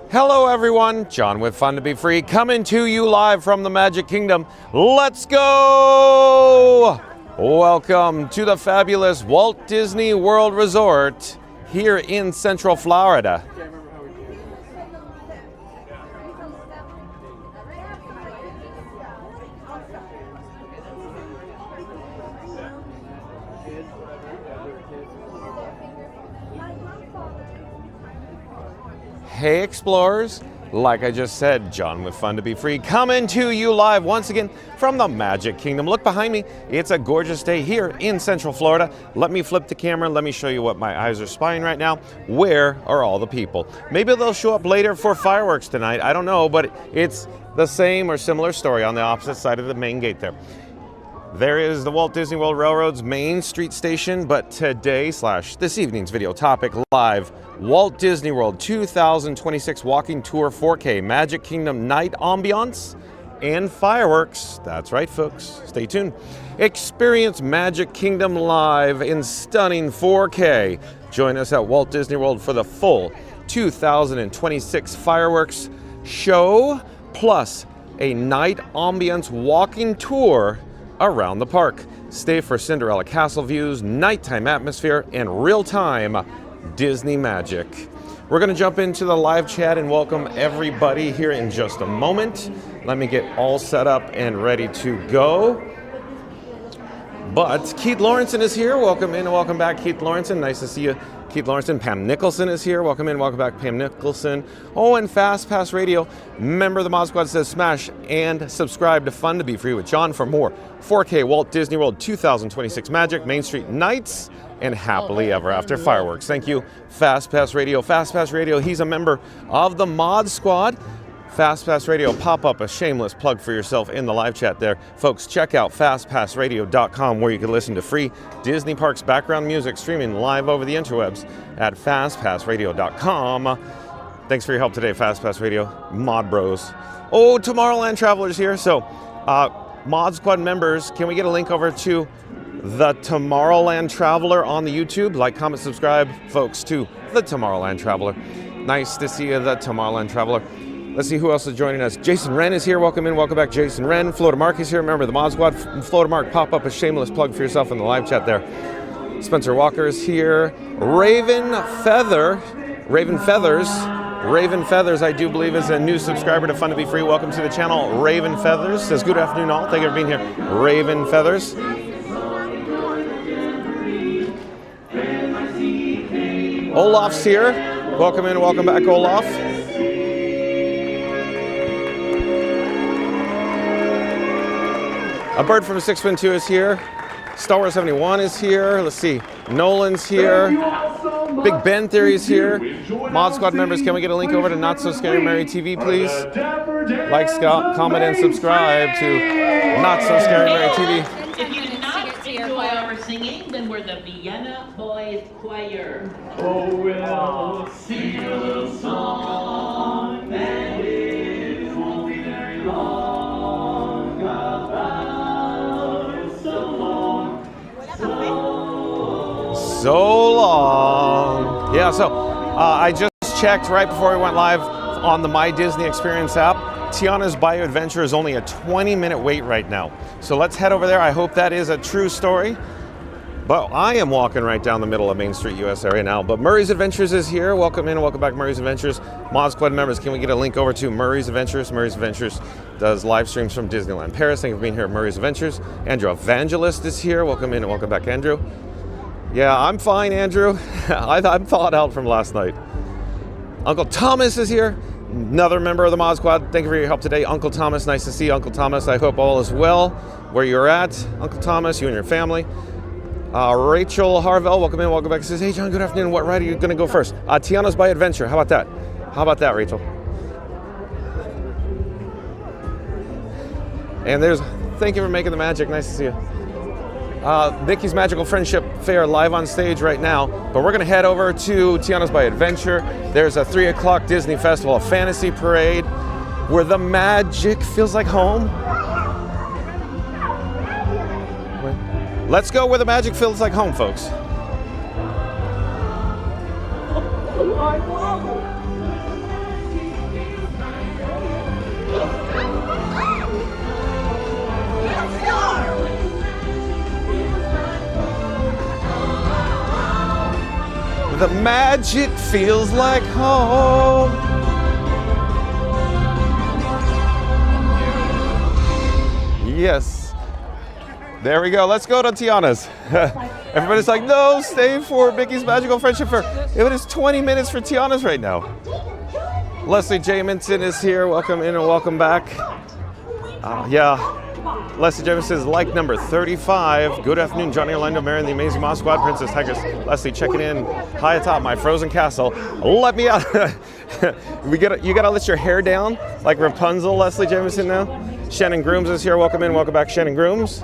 Hello everyone, John with Fun to Be Free, coming to you live from the Magic Kingdom. Let's go! Welcome to the fabulous Walt Disney World Resort here in Central Florida. Hey explorers, like I just said, John with Fun to Be Free, coming to you live once again from the Magic Kingdom. Look behind me, it's a gorgeous day here in Central Florida. Let me flip the camera, let me show you what my eyes are spying right now. Where are all the people? Maybe they'll show up later for fireworks tonight, I don't know, but it's the same or similar story on the opposite side of the main gate there. There is the Walt Disney World Railroad's Main Street station, but this evening's video topic live, Walt Disney World 2026 Walking Tour 4K Magic Kingdom Night Ambience and Fireworks. That's right, folks. Stay tuned. Experience Magic Kingdom live in stunning 4K. Join us at Walt Disney World for the full 2026 fireworks show, plus a night ambience walking tour around the park. Stay for Cinderella castle views, nighttime atmosphere, and real-time Disney magic. We're going to jump into the live chat and welcome everybody here in just a moment. Let me get all set up and ready to go. But Keith Lawrenson is here. Welcome in and welcome back, Keith Lawrenson. Nice to see you, Keith Lawrenson. Pam Nicholson is here. Welcome in, welcome back, Pam Nicholson. Oh, and Fast Pass Radio. Member of the Mod Squad says smash and subscribe to Fun to Be Free with John for more 4K Walt Disney World 2026 Magic, Main Street Nights, and Happily Ever After Fireworks. Thank you, Fast Pass Radio. Fast Pass Radio, he's a member of the Mod Squad. Fast Pass Radio, pop up a shameless plug for yourself in the live chat there. Folks, check out fastpassradio.com where you can listen to free Disney Parks background music streaming live over the interwebs at fastpassradio.com. Thanks for your help today, Fast Pass Radio, Mod Bros. Oh, Tomorrowland Travelers here. So, Mod Squad members, can we get a link over to the Tomorrowland Traveler on the YouTube? Like, comment, subscribe, folks, to the Tomorrowland Traveler. Nice to see you, the Tomorrowland Traveler. Let's see who else is joining us. Jason Wren is here. Welcome in, welcome back, Jason Wren. Florida Mark is here. Remember the Mod Squad. Florida Mark, pop up a shameless plug for yourself in the live chat there. Spencer Walker is here. Raven Feathers, I do believe, is a new subscriber to Fun to Be Free. Welcome to the channel, Raven Feathers. Says good afternoon all. Thank you for being here. Raven Feathers. Olaf's here. Welcome in, welcome back, Olaf. A Bird from 612 is here. Star Wars 71 is here. Let's see. Nolan's here. Big Ben Theory is here. Mod Squad members, can we get a link over to Not So Scary Mary TV, please? Like, comment, and subscribe to Not So Scary Mary TV. If you did not enjoy our singing, then we're the Vienna Boys Choir. Oh, we'll sing a little song that it won't be very long. About so long, so long. Yeah, so I just checked right before we went live on the My Disney Experience app. Tiana's Bayou Adventure is only a 20-minute wait right now. So let's head over there. I hope that is a true story. But I am walking right down the middle of Main Street U.S.A. right now. But Murray's Adventures is here. Welcome in and welcome back, Murray's Adventures. Mod Squad members, can we get a link over to Murray's Adventures? Murray's Adventures does live streams from Disneyland Paris. Thank you for being here at Murray's Adventures. Andrew Evangelist is here. Welcome in and welcome back, Andrew. Yeah, I'm fine, Andrew. I'm thawed out from last night. Uncle Thomas is here. Another member of the Mod Squad. Thank you for your help today, Uncle Thomas. Nice to see you, Uncle Thomas. I hope all is well where you're at, Uncle Thomas, you and your family. Rachel Harvell, welcome in, welcome back. Says, hey, John, good afternoon. What ride are you going to go first? Tiana's Bayou Adventure. How about that? How about that, Rachel? And thank you for making the magic. Nice to see you. Mickey's Magical Friendship Fair live on stage right now, but we're going to head over to Tiana's Bayou Adventure. There's a 3 o'clock Disney Festival of Fantasy Parade where the magic feels like home. Let's go where the magic feels like home, folks. The magic feels like home. Yes. There we go. Let's go to Tiana's. Everybody's like, no, stay for Mickey's Magical Friendship Fair. It is 20 minutes for Tiana's right now. Leslie Jamison is here. Welcome in and welcome back. Leslie Jamison is like number 35. Good afternoon, Johnny Orlando, Mary, and the Amazing Moss Squad, Princess Tigress. Leslie checking in high atop my frozen castle. Let me out. You gotta let your hair down like Rapunzel, Leslie Jamison now. Shannon Grooms is here. Welcome in, welcome back, Shannon Grooms.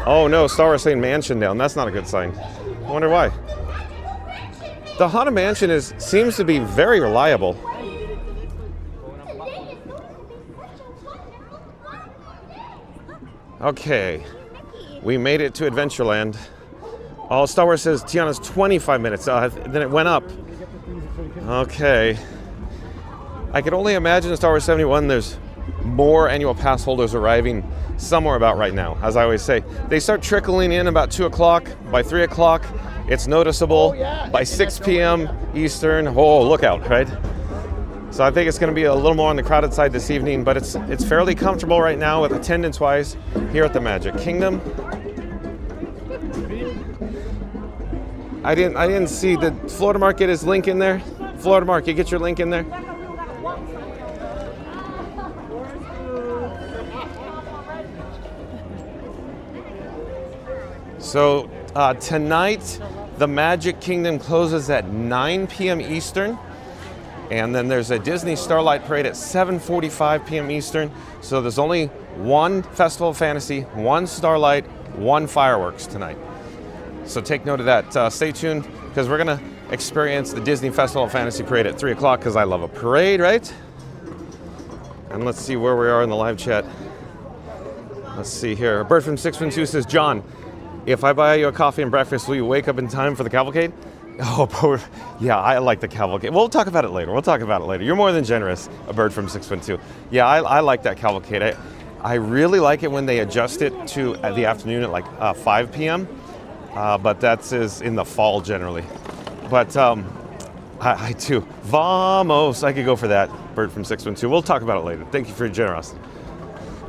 Oh no, Star Wars saying mansion down. That's not a good sign. I wonder why. The Haunted Mansion seems to be very reliable. Okay, we made it to Adventureland. Oh, Star Wars says Tiana's 25 minutes. Then it went up. Okay. I can only imagine in Star Wars 71 there's more annual pass holders arriving somewhere about right now. As I always say, they start trickling in about 2 o'clock. By 3 o'clock, it's noticeable. By 6 p.m. Eastern, oh, look out, right? So I think it's going to be a little more on the crowded side this evening, but it's fairly comfortable right now with attendance-wise here at the Magic Kingdom. I didn't see the Florida Market is link in there. Florida Market, get your link in there. So tonight, the Magic Kingdom closes at 9 p.m. Eastern. And then there's a Disney Starlight Parade at 7:45 p.m. Eastern. So there's only one Festival of Fantasy, one Starlight, one fireworks tonight. So take note of that. Stay tuned because we're going to experience the Disney Festival of Fantasy Parade at 3 o'clock because I love a parade, right? And let's see where we are in the live chat. Let's see here. A bird from 612 says, John, if I buy you a coffee and breakfast, will you wake up in time for the cavalcade? Oh, yeah, I like the cavalcade. We'll talk about it later. You're more than generous, a bird from 612. Yeah, I like that cavalcade. I really like it when they adjust it to the afternoon at like 5 p.m. But that's in the fall generally. But I too. Vamos. I could go for that, bird from 612. We'll talk about it later. Thank you for your generosity.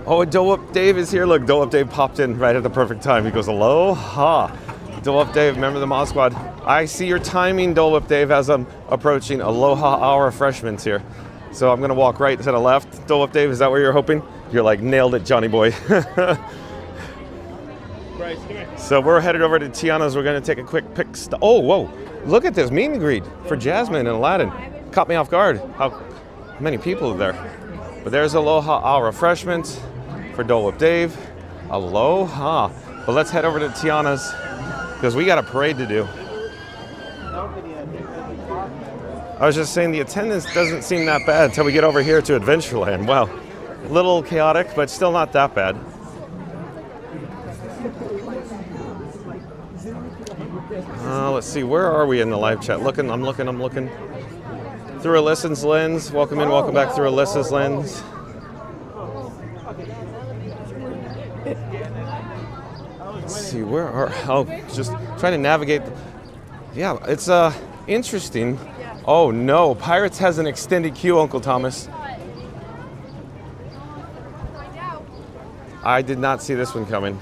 Oh, Dole Whip Dave is here. Look, Dole Whip Dave popped in right at the perfect time. He goes, aloha. Dole Whip Dave, member of the Mod Squad. I see your timing, Dole Whip Dave, as I'm approaching Aloha Hour refreshments here. So I'm going to walk right to the left. Dole Whip Dave, is that where you're hoping? You're like, nailed it, Johnny boy. So we're headed over to Tiana's. We're going to take a quick pic. Oh, whoa. Look at this meet and greet for Jasmine and Aladdin. Caught me off guard. How many people are there? But there's Aloha Hour refreshments for Dole Whip Dave. Aloha. But let's head over to Tiana's because we got a parade to do. I was just saying the attendance doesn't seem that bad until we get over here to Adventureland. Wow, a little chaotic, but still not that bad. Let's see, where are we in the live chat? I'm looking. Through Alyssa's lens. Welcome in, welcome back through Alyssa's lens. Let's see, just trying to navigate. Yeah, it's interesting. Oh no, Pirates has an extended queue, Uncle Thomas. I did not see this one coming.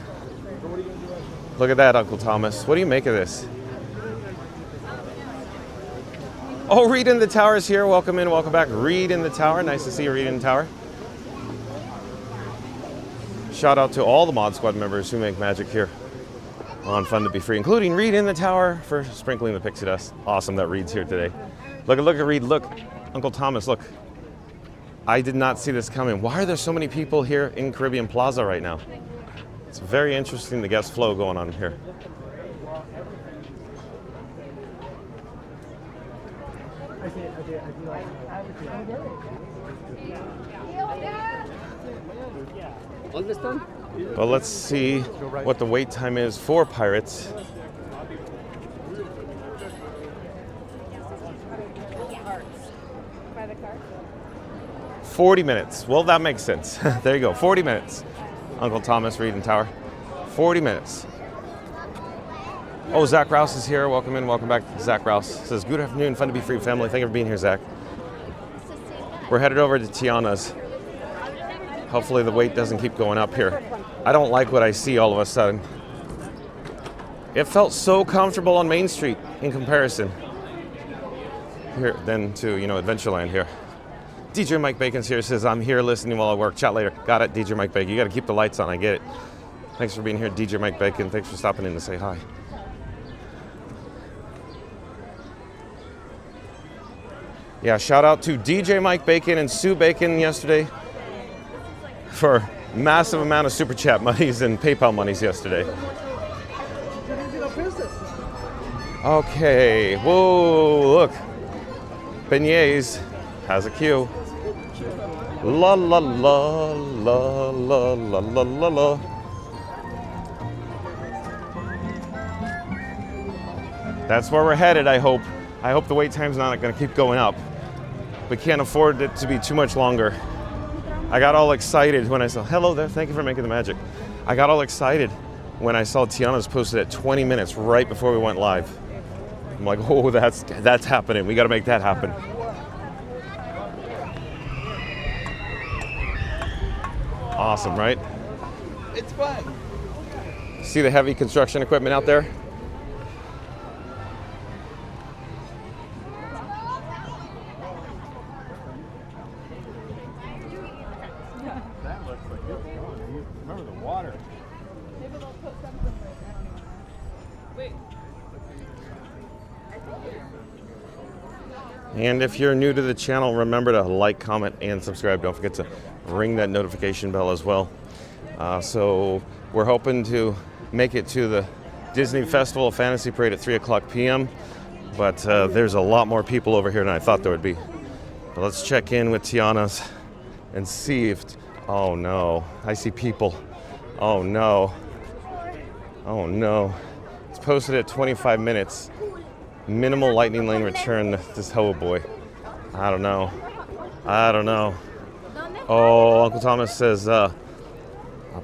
Look at that, Uncle Thomas. What do you make of this? Oh, Reed in the Tower is here. Welcome in, welcome back. Reed in the Tower. Nice to see you, Reed in the Tower. Shout out to all the Mod Squad members who make magic here on Fun to Be Free, including Reed in the Tower for sprinkling the pixie dust. Awesome that Reed's here today. Look at Reed. Look, Uncle Thomas, look. I did not see this coming. Why are there so many people here in Caribbean Plaza right now? It's very interesting, the guest flow going on here. Well, let's see what the wait time is for Pirates. $40 minutes. Well, that makes sense. There you go. 40 minutes. Uncle Thomas, Reed and Tower. 40 minutes. Oh, Zach Rouse is here. Welcome in. Welcome back. Zach Rouse says, good afternoon. Fun to be free, family. Thank you for being here, Zach. We're headed over to Tiana's. Hopefully the wait doesn't keep going up here. I don't like what I see all of a sudden. It felt so comfortable on Main Street in comparison here than to, Adventureland here. DJ Mike Bacon's here, says, I'm here listening while I work. Chat later. Got it, DJ Mike Bacon. You got to keep the lights on. I get it. Thanks for being here, DJ Mike Bacon. Thanks for stopping in to say hi. Yeah, shout out to DJ Mike Bacon and Sue Bacon yesterday for massive amount of super chat monies and PayPal monies yesterday. Okay, whoa, look. Beignets has a queue. La la la la la la la la la. That's where we're headed, I hope. I hope the wait time's not going to keep going up. We can't afford it to be too much longer. I got all excited when I saw, hello there, thank you for making the magic. I got all excited when I saw Tiana's posted at 20 minutes right before we went live. I'm like, oh, that's happening. We got to make that happen. Awesome, right? It's fun. See the heavy construction equipment out there? That looks like it's fun. Remember the water. Maybe they'll put something right now. Wait. And if you're new to the channel, remember to like, comment, and subscribe. Don't forget to ring that notification bell as well. So we're hoping to make it to the Disney Festival Fantasy Parade at 3 o'clock p.m. But there's a lot more people over here than I thought there would be. But let's check in with Tiana's and see if... Oh no, I see people. Oh no. Oh no. It's posted at 25 minutes. Minimal lightning lane return this oh boy. I don't know. Oh, Uncle Thomas says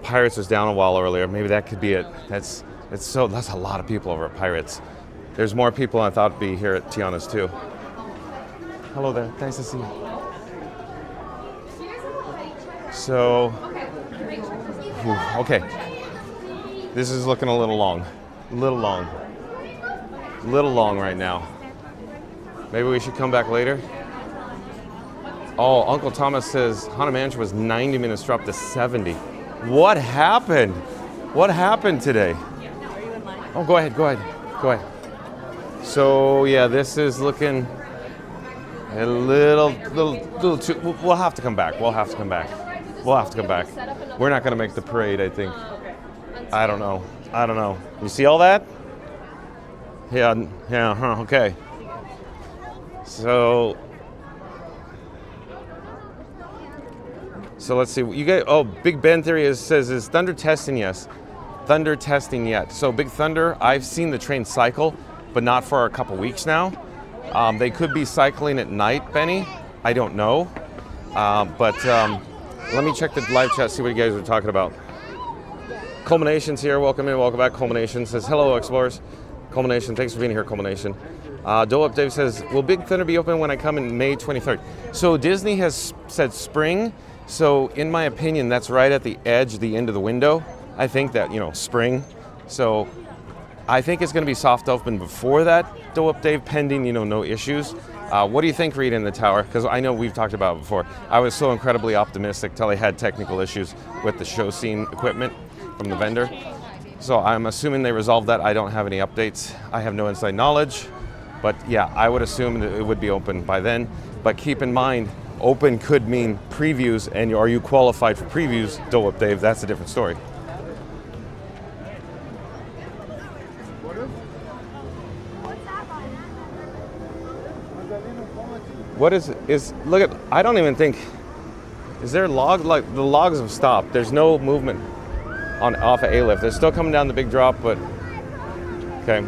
Pirates was down a while earlier. Maybe that could be it. That's a lot of people over at Pirates. There's more people than I thought would be here at Tiana's too. Hello there. Nice to see you. So, okay. This is looking a little long. Little long right now. Maybe we should come back later. Oh, Uncle Thomas says Haunted Mansion was 90 minutes dropped to 70. What happened? What happened today? Oh, go ahead. So yeah, this is looking a little too. We'll have to come back. We're not going to make the parade, I think. I don't know. You see all that? Yeah, okay. So let's see. You get Big Ben Theory says, is Thunder testing? Yes. Thunder testing yet. So Big Thunder, I've seen the train cycle, but not for a couple weeks now. They could be cycling at night, Benny. I don't know. But let me check the live chat, see what you guys are talking about. Culmination's here. Welcome in, welcome back. Culmination says, hello, Explorers. Culmination, thanks for being here, Culmination. Dole Dave says, will Big Thunder be open when I come in May 23rd? So Disney has said spring. So in my opinion, that's right at the edge, the end of the window. I think that, spring. So I think it's going to be soft open before that, Dole Dave, pending, no issues. What do you think, Reed, in the tower? Because I know we've talked about it before. I was so incredibly optimistic till they had technical issues with the show scene equipment from the vendor. So I'm assuming they resolved that. I don't have any updates. I have no inside knowledge. But yeah, I would assume that it would be open by then. But keep in mind, open could mean previews, and are you qualified for previews, Dole Dave? That's a different story. What is look at, I don't even think, is there log, like the logs have stopped. There's no movement off of A-Lift. They're still coming down the big drop, but okay.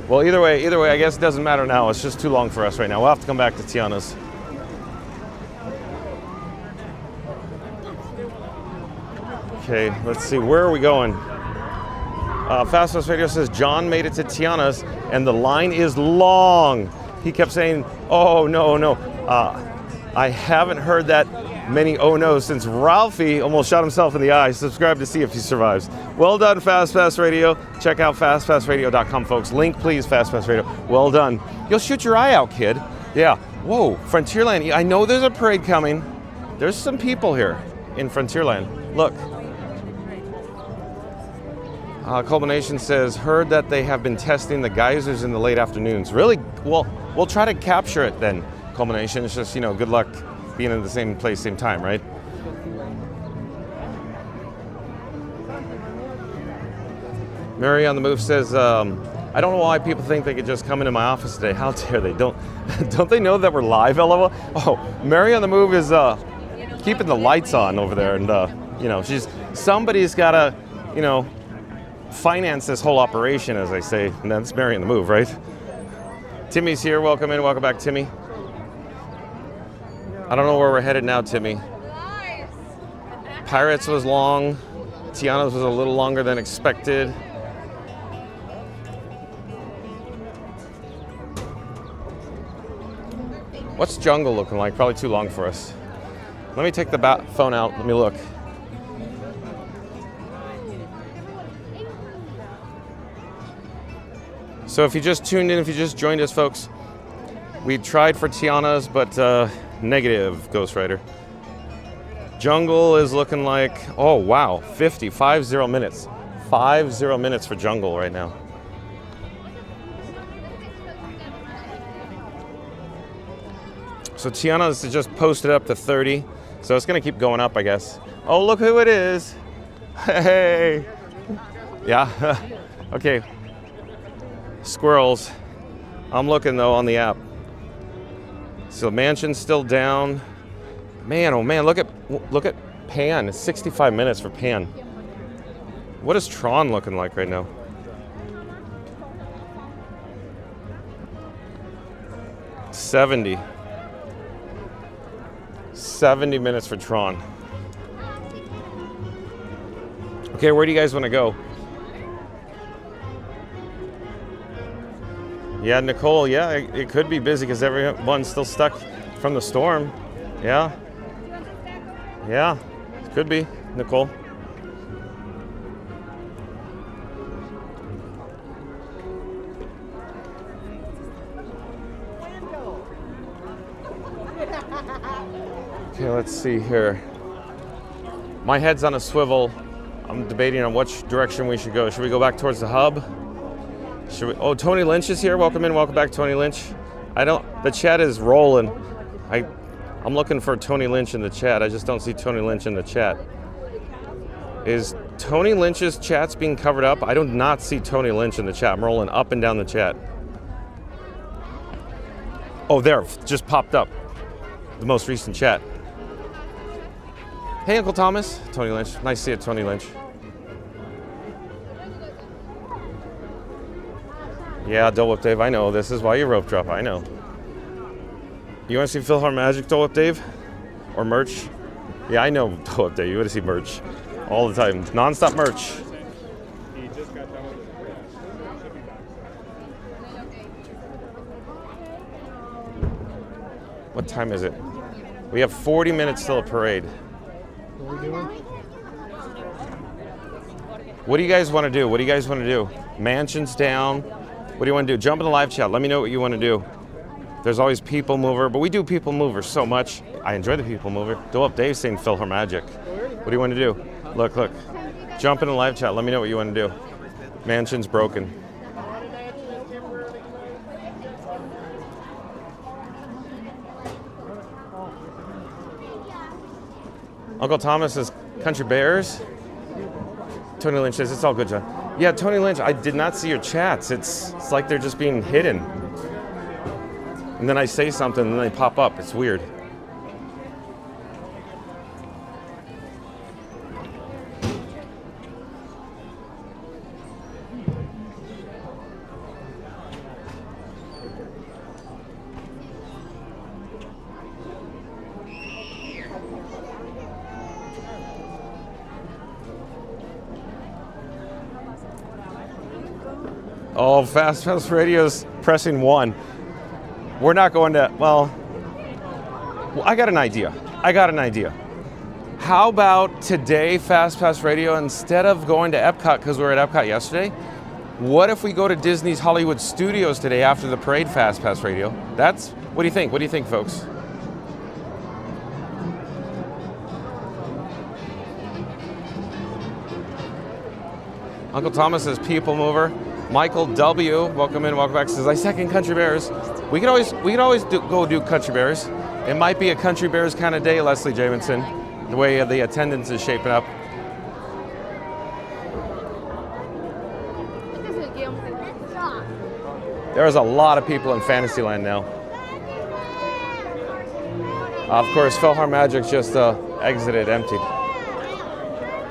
Well, either way, I guess it doesn't matter now. It's just too long for us right now. We'll have to come back to Tiana's. Okay, let's see, where are we going? Fast Pass Radio says John made it to Tiana's and the line is long. He kept saying, oh, no, no. I haven't heard that many oh no since Ralphie almost shot himself in the eye. Subscribe to see if he survives. Well done, Fast Pass Radio. Check out fastpassradio.com, folks. Link, please, Fast Pass Radio. Well done. You'll shoot your eye out, kid. Yeah. Whoa, Frontierland. I know there's a parade coming. There's some people here in Frontierland. Look. Culmination says, heard that they have been testing the geysers in the late afternoons. Really? Well, we'll try to capture it then, Culmination. It's just, good luck being in the same place, same time, right? Mary on the Move says, I don't know why people think they could just come into my office today. How dare they? Don't they know that we're live, LOL? Oh, Mary on the Move is keeping the lights on over there. And, somebody's got to, finance this whole operation, as I say. And that's Mary on the Move, right? Timmy's here. Welcome in. Welcome back, Timmy. I don't know where we're headed now, Timmy. Pirates was long. Tiana's was a little longer than expected. What's Jungle looking like? Probably too long for us. Let me take the phone out. Let me look. So if you just tuned in, if you just joined us, folks, we tried for Tiana's, but negative, Ghost Rider. Jungle is looking like, oh wow, 50 minutes. 50 minutes for Jungle right now. So Tiana's just posted up to 30, so it's gonna keep going up, I guess. Oh, look who it is. Hey. Yeah, okay. Squirrels. I'm looking though on the app. So Mansion's still down. Man, oh man, look at Pan. It's 65 minutes for Pan. What is Tron looking like right now? $70 minutes for Tron. Okay, where do you guys want to go? Yeah, Nicole, yeah, it could be busy because everyone's still stuck from the storm. Yeah. Yeah, it could be, Nicole. Okay, let's see here. My head's on a swivel. I'm debating on which direction we should go. Should we go back towards the hub? Oh, Tony Lynch is here. Welcome in. Welcome back, Tony Lynch. The chat is rolling. I'm looking for Tony Lynch in the chat. I just don't see Tony Lynch in the chat. Is Tony Lynch's chats being covered up? I do not see Tony Lynch in the chat. I'm rolling up and down the chat. Oh, there, just popped up. The most recent chat. Hey, Uncle Thomas. Tony Lynch. Nice to see you, Tony Lynch. Yeah, Dole Whip Dave, I know. This is why you rope drop. I know. You want to see Philhar Magic, Dole Whip Dave? Or merch? Yeah, I know, Dole Whip Dave. You want to see merch all the time. Non-stop merch. He just got done with his prayer. Should be back. What time is it? We have 40 minutes till a parade. What are we doing? What do you guys want to do? What do you guys want to do? Mansion's down. What do you want to do? Jump in the live chat. Let me know what you want to do. There's always People Mover, but we do People Mover so much. I enjoy the People Mover. Dole Up Dave's saying Philhar Magic. What do you want to do? Look. Jump in the live chat. Let me know what you want to do. Mansion's broken. Uncle Thomas says Country Bears. Tony Lynch says, it's all good, John. Yeah, Tony Lynch, I did not see your chats. It's like they're just being hidden. And then I say something and then they pop up. It's weird. Oh, Fast Pass Radio's pressing 1. We're not going to, well, I got an idea. How about today, Fast Pass Radio, instead of going to Epcot, because we were at Epcot yesterday, what if we go to Disney's Hollywood Studios today after the parade, Fast Pass Radio? What do you think? What do you think, folks? Uncle Thomas says people mover. Michael W, welcome in, welcome back, says I second Country Bears. We could always go do Country Bears. It might be a Country Bears kind of day, Leslie Jamison, the way the attendance is shaping up. There's a lot of people in Fantasyland now. Of course, Philhar Magic just exited, emptied.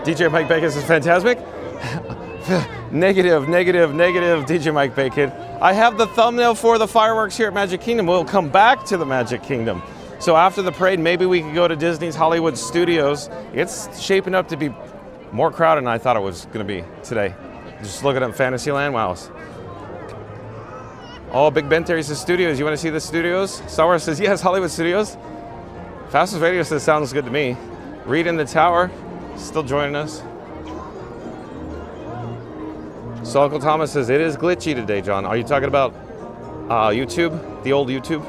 DJ Mike Bacon says fantastic. Negative, DJ Mike Bacon. I have the thumbnail for the fireworks here at Magic Kingdom. We'll come back to the Magic Kingdom. So after the parade, maybe we could go to Disney's Hollywood Studios. It's shaping up to be more crowded than I thought it was going to be today. Just looking at Fantasyland, wow. Oh, Big Ben Terry says studios. You want to see the studios? Star Wars says yes, Hollywood Studios. Fastest Radio says sounds good to me. Reed in the Tower, still joining us. So Uncle Thomas says, it is glitchy today, John. Are you talking about YouTube? The old YouTube?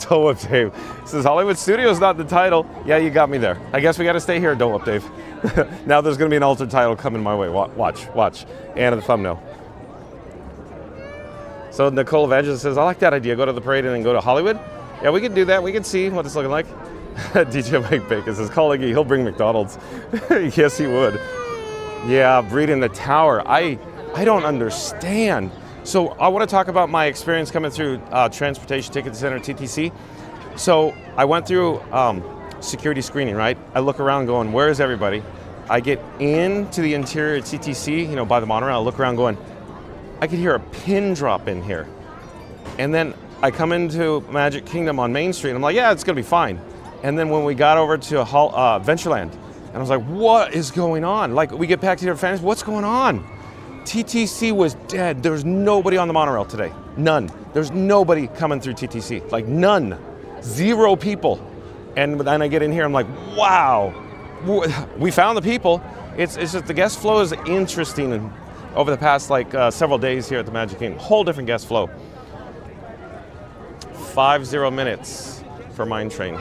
Dole Whip Dave says, Hollywood Studios not the title. Yeah, you got me there. I guess we got to stay here, Dole Whip Dave. Now there's going to be an altered title coming my way. Watch. And the thumbnail. So Nicole Evangelist says, I like that idea. Go to the parade and then go to Hollywood. Yeah, we could do that. We could see what it's looking like. DJ Mike Bacon says, call Iggy, he'll bring McDonald's. Yes, he would. Yeah, Breed in the Tower. I don't understand. So I want to talk about my experience coming through Transportation Ticket Center, TTC. So I went through security screening, right? I look around going, where is everybody? I get into the interior at TTC, by the monorail. I look around going, I could hear a pin drop in here. And then I come into Magic Kingdom on Main Street. And I'm like, yeah, it's going to be fine. And then when we got over to Ventureland, and I was like, what is going on? Like, we get back to your fans, what's going on? TTC was dead. There's nobody on the monorail today. None. There's nobody coming through TTC. Like, none. 0 people. And then I get in here, I'm like, wow. We found the people. It's just the guest flow is interesting over the past, several days here at the Magic Kingdom. Whole different guest flow. 50 minutes for Mine Train.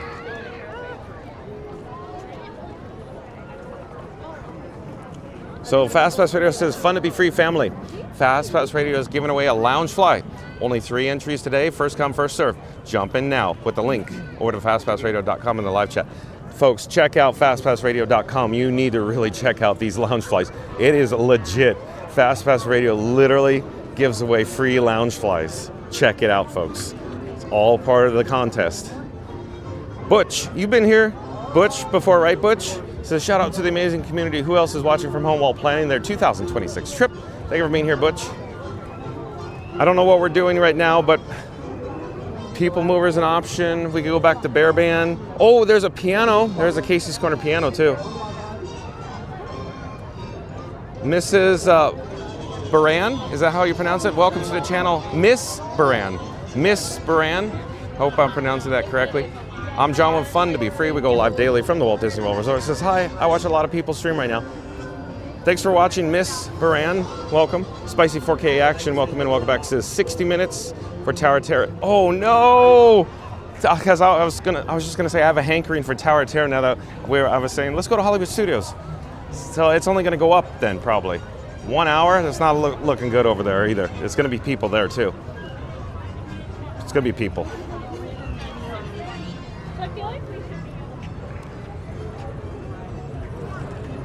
So Fast Pass Radio says, fun to be free family. Fast Pass Radio is giving away a lounge fly. Only 3 entries today, first come, first serve. Jump in now with the link over to fastpassradio.com in the live chat. Folks, check out fastpassradio.com. You need to really check out these lounge flies. It is legit. Fast Pass Radio literally gives away free lounge flies. Check it out, folks. It's all part of the contest. Butch, you've been here, Butch, before, right, Butch? Says, shout out to the amazing community. Who else is watching from home while planning their 2026 trip? Thank you for being here, Butch. I don't know what we're doing right now, but People Mover is an option. We could go back to Bear Band. Oh, there's a piano. There's a Casey's Corner piano, too. Mrs. Baran, is that how you pronounce it? Welcome to the channel, Miss Baran. Miss Baran. Hope I'm pronouncing that correctly. I'm John with Fun to be Free. We go live daily from the Walt Disney World Resort. It says, hi, I watch a lot of people stream right now. Thanks for watching, Miss Baran. Welcome. Spicy 4K Action, welcome in, welcome back. It says 60 minutes for Tower of Terror. Oh no! Because I was just gonna say I have a hankering for Tower of Terror now that I was saying, let's go to Hollywood Studios. So it's only gonna go up then, probably. 1 hour, that's not looking good over there either. It's gonna be people there too. It's gonna be people.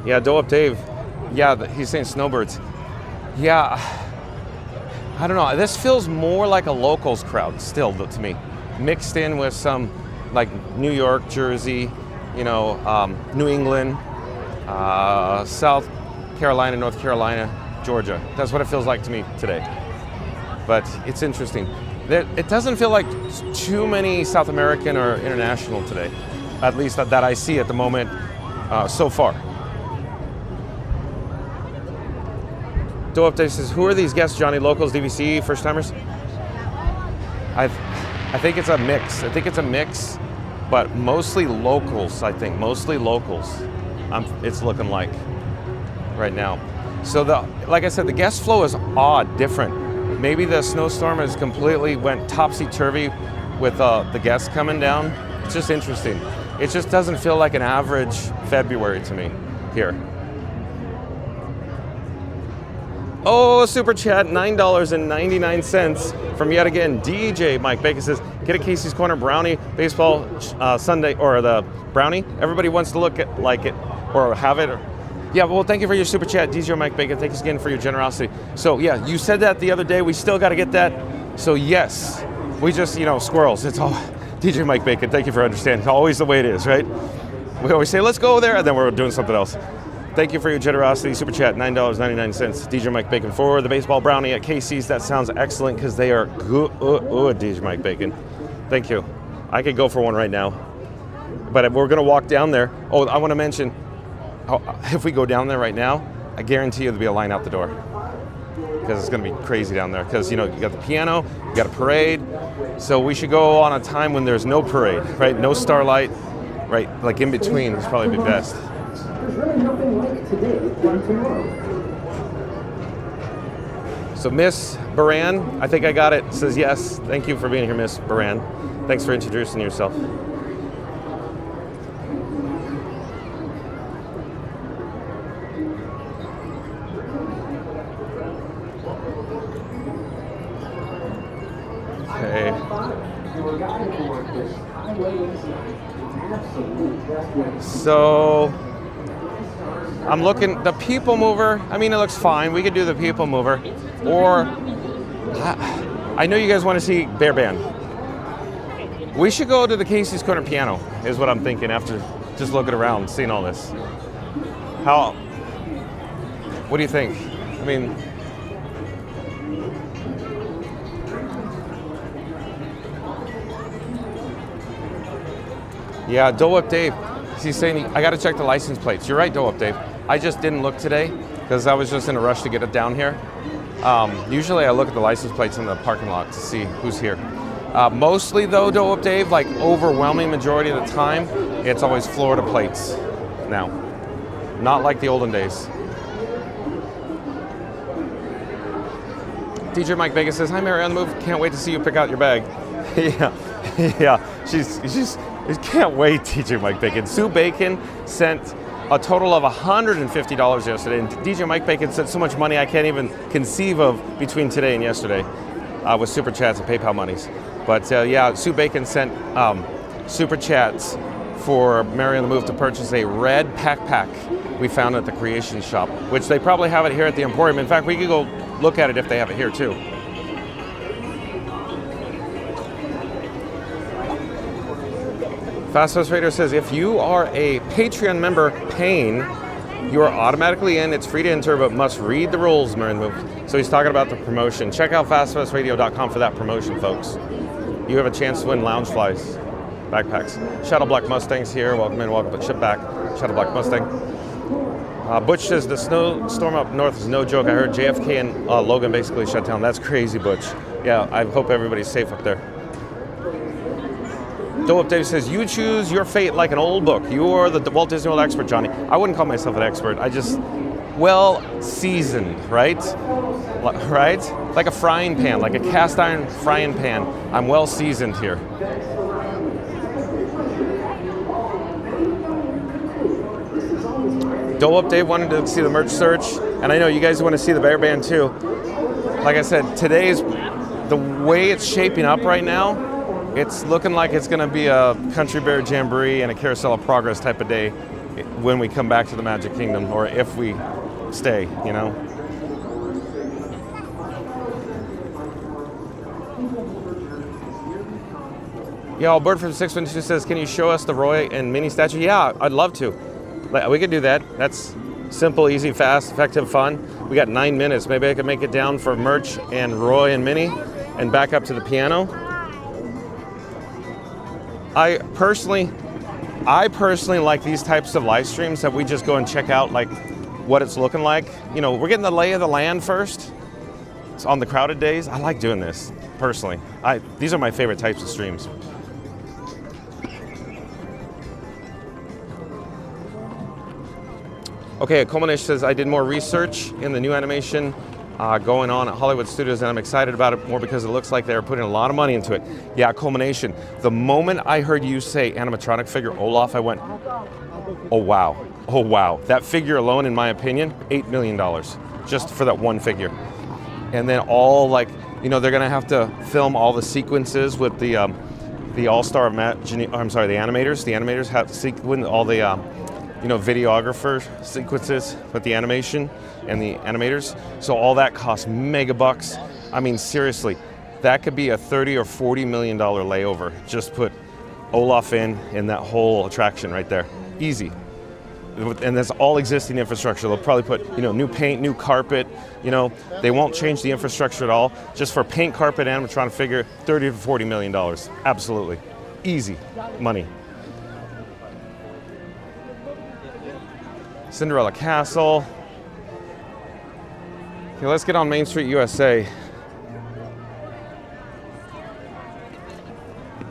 Yeah, Dole Up Dave. Yeah, he's saying snowbirds. Yeah, I don't know. This feels more like a locals crowd still to me, mixed in with some like New York, Jersey, New England, South Carolina, North Carolina, Georgia. That's what it feels like to me today. But it's interesting. It doesn't feel like too many South American or international today, at least that I see at the moment so far. Doe Update says, who are these guests, Johnny? Locals, DVC, first timers? I think it's a mix. But mostly locals, I think. Mostly locals. It's looking like right now. So like I said, the guest flow is odd, different. Maybe the snowstorm has completely went topsy-turvy with the guests coming down. It's just interesting. It just doesn't feel like an average February to me here. Oh, super chat, $9.99 from yet again. DJ Mike Bacon says, get a Casey's Corner brownie, baseball Sunday, or the brownie. Everybody wants to look at like it or have it. Yeah, well, thank you for your super chat, DJ Mike Bacon. Thanks again for your generosity. So yeah, you said that the other day. We still got to get that. So yes, we just, squirrels. It's all DJ Mike Bacon. Thank you for understanding. It's always the way it is, right? We always say, let's go there, and then we're doing something else. Thank you for your generosity. Super chat, $9.99. DJ Mike Bacon for the baseball brownie at Casey's. That sounds excellent because they are good, DJ Mike Bacon. Thank you. I could go for one right now. But we're going to walk down there. Oh, I want to mention, if we go down there right now, I guarantee you there'll be a line out the door. Because it's going to be crazy down there. Because, you got the piano, you got a parade. So we should go on a time when there's no parade, right? No starlight, right? Like in between is probably the best. There's really nothing like today than tomorrow. So Miss Baran, I think I got it, says yes. Thank you for being here, Miss Baran. Thanks for introducing yourself. Okay. So I'm looking, the People Mover, I mean, it looks fine. We could do the People Mover. Or, I know you guys want to see Bear Band. We should go to the Casey's Corner Piano, is what I'm thinking after just looking around, seeing all this. What do you think? I mean, yeah, Doe Up Dave. He's saying, I got to check the license plates. You're right, Doe Up Dave. I just didn't look today because I was just in a rush to get it down here. Usually I look at the license plates in the parking lot to see who's here. Mostly though, Doe Up Dave, like overwhelming majority of the time, it's always Florida plates now. Not like the olden days. DJ Mike Vegas says, hi Mary on the move. Can't wait to see you pick out your bag. yeah. She's can't wait, DJ Mike Bacon. Sue Bacon sent a total of $150 yesterday, and DJ Mike Bacon sent so much money I can't even conceive of between today and yesterday with super chats and PayPal monies. But yeah, Sue Bacon sent super chats for Mary on the Move to purchase a red pack we found at the Creation Shop, which they probably have it here at the Emporium. In fact, we could go look at it if they have it here too. Fast Pass Radio says, if you are a Patreon member paying, you are automatically in. It's free to enter, but must read the rules, Mary on the Move. So he's talking about the promotion. Check out fastpassradio.com for that promotion, folks. You have a chance to win Loungeflies backpacks. Shadow Black Mustang's here. Welcome in, welcome to Chip Back. Shadow Black Mustang. Butch says the snowstorm up north is no joke. I heard JFK and Logan basically shut down. That's crazy, Butch. Yeah, I hope everybody's safe up there. Doe Up Dave says, you choose your fate like an old book. You are the Walt Disney World expert, Johnny. I wouldn't call myself an expert. I just, well-seasoned, right? Right? Like a frying pan, like a cast iron frying pan. I'm well-seasoned here. Doe Up Dave wanted to see the merch search, and I know you guys want to see the Bear Band too. Like I said, today's, the way it's shaping up right now, it's looking like it's going to be a Country Bear Jamboree and a Carousel of Progress type of day when we come back to the Magic Kingdom, or if we stay, you know. Yeah, Bird from 612 says, can you show us the Roy and Minnie statue? Yeah, I'd love to. We could do that. That's simple, easy, fast, effective, fun. We got 9 minutes. Maybe I could make it down for merch and Roy and Minnie and back up to the piano. I personally like these types of live streams that we just go and check out, like what it's looking like. You know, we're getting the lay of the land first. It's on the crowded days. I like doing this personally. These are my favorite types of streams. Okay, Culmination says, I did more research in the new animation going on at Hollywood Studios, and I'm excited about it more because it looks like they're putting a lot of money into it. Yeah, Culmination. The moment I heard you say animatronic figure Olaf, I went, oh wow, oh wow. That figure alone, in my opinion, $8 million, just for that one figure. And then all like, you know, they're gonna have to film all the sequences with the all-star, the animators. The animators have to sequence all the, you know, videographer sequences with the animation and the animators. So all that costs mega bucks. I mean, seriously, that could be a $30 or $40 million layover. Just put Olaf in that whole attraction right there. Easy. And that's all existing infrastructure. They'll probably put, you know, new paint, new carpet. You know, they won't change the infrastructure at all. Just for paint, carpet, animatronic figure, $30 to $40 million. Absolutely. Easy money. Cinderella Castle. Okay, let's get on Main Street USA.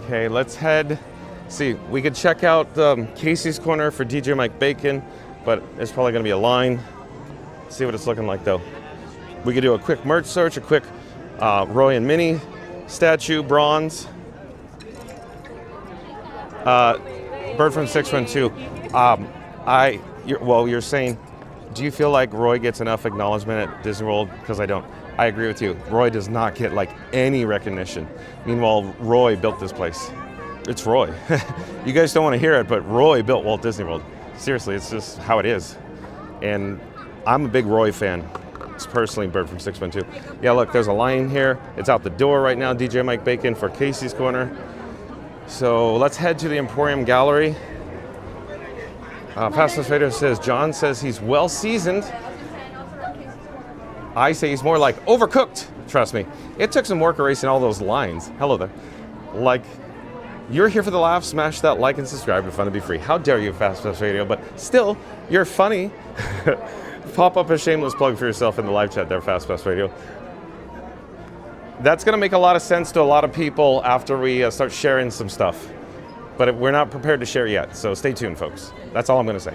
Okay, let's head. See, we could check out Casey's Corner for DJ Mike Bacon, but there's probably gonna be a line. See what it's looking like though. We could do a quick merch search, a quick Roy and Minnie statue, bronze. Bird from 612. You're saying, do you feel like Roy gets enough acknowledgement at Disney World? Because I don't. I agree with you. Roy does not get like any recognition. Meanwhile, Roy built this place. It's Roy. You guys don't want to hear it, but Roy built Walt Disney World. Seriously, it's just how it is. And I'm a big Roy fan. It's personally Bird from 612. Yeah, look, there's a line here. It's out the door right now, DJ Mike Bacon for Casey's Corner. So let's head to the Emporium Gallery. Fastest Fader says, John says he's well seasoned. I say he's more like overcooked. Trust me. It took some work erasing all those lines. Hello there. Like, you're here for the laugh. Smash that like and subscribe to Fun to Be Free. How dare you, Fast Radio? But still, you're funny. Pop up a shameless plug for yourself in the live chat there, Fast Radio. That's going to make a lot of sense to a lot of people after we start sharing some stuff. But we're not prepared to share yet, so stay tuned, folks. That's all I'm going to say.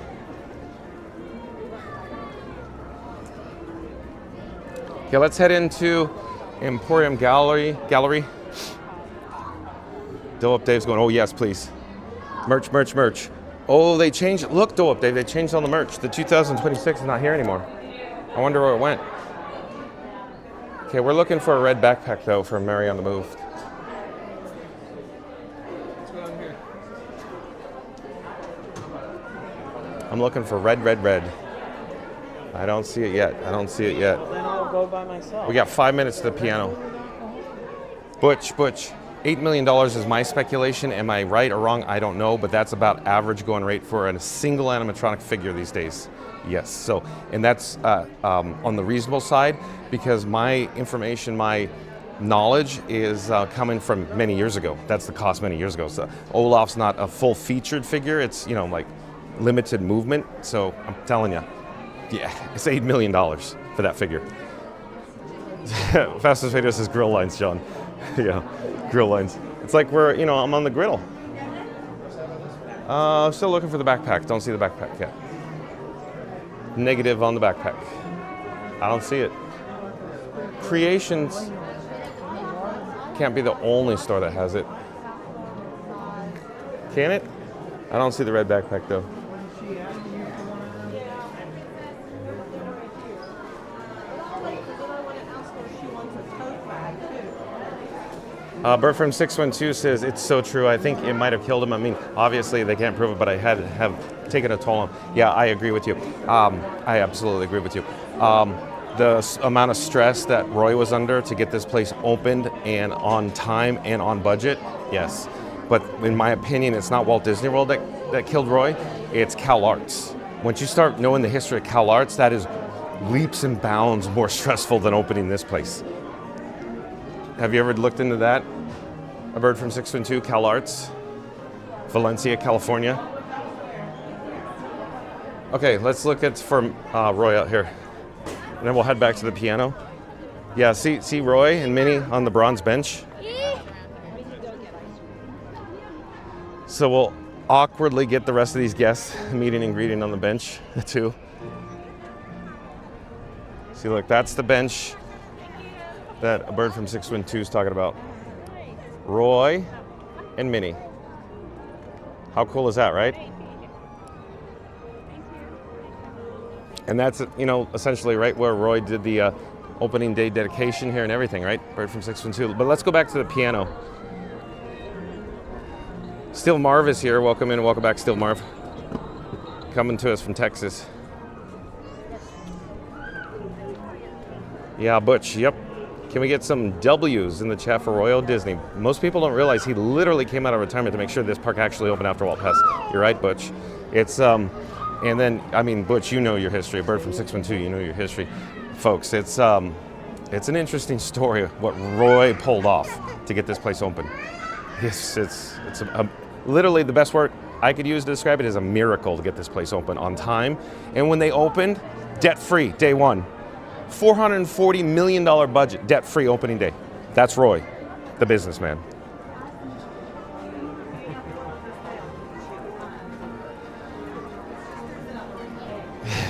Okay, let's head into Emporium Gallery. Doe Up Dave's going, oh yes, please. Merch. Oh, they changed. Look, Doe Up Dave, they changed on the merch. The 2026 is not here anymore. I wonder where it went. Okay, we're looking for a red backpack, though, for Mary on the Move. I'm looking for red. I don't see it yet. Then I'll go by myself. We got 5 minutes to the piano. Butch. $8 million is my speculation. Am I right or wrong? I don't know, but that's about average going rate for a single animatronic figure these days. Yes, so, and that's on the reasonable side because my information, my knowledge is coming from many years ago. That's the cost many years ago. So Olaf's not a full featured figure. It's, you know, like limited movement. So I'm telling you, yeah, it's $8 million for that figure. Fastest Video says grill lines, John. Yeah, grill lines. It's like I'm on the griddle. Still looking for the backpack. Don't see the backpack yet. Negative on the backpack. I don't see it. Creations can't be the only store that has it. Can it? I don't see the red backpack though. Bert from 612 says, it's so true. I think it might have killed him. I mean, obviously they can't prove it, but I have taken a toll on him. Yeah, I agree with you. I absolutely agree with you. The amount of stress that Roy was under to get this place opened and on time and on budget, yes. But in my opinion, it's not Walt Disney World that killed Roy, it's Cal Arts. Once you start knowing the history of Cal Arts, that is leaps and bounds more stressful than opening this place. Have you ever looked into that? A Bird from 612, Cal Arts, Valencia, California. Okay, let's look at for Roy out here. And then we'll head back to the piano. Yeah, see Roy and Minnie on the bronze bench. So we'll awkwardly get the rest of these guests meeting and greeting on the bench too. See, look, that's the bench that A Bird from 612 is talking about. Roy and Minnie. How cool is that, right? And that's, you know, essentially right where Roy did the opening day dedication here and everything, right? Bird from 612. But let's go back to the piano. Still Marv is here. Welcome in and welcome back, Still Marv. Coming to us from Texas. Yeah, Butch, yep. Can we get some W's in the chat for Royal Disney? Most people don't realize he literally came out of retirement to make sure this park actually opened after Walt passed. You're right, Butch. It's, and then, I mean, Butch, you know your history. A Bird from 612, you know your history. Folks, it's an interesting story what Roy pulled off to get this place open. It's literally the best word I could use to describe it is a miracle to get this place open on time. And when they opened, debt-free, day one. $440 million budget, debt-free opening day. That's Roy, the businessman.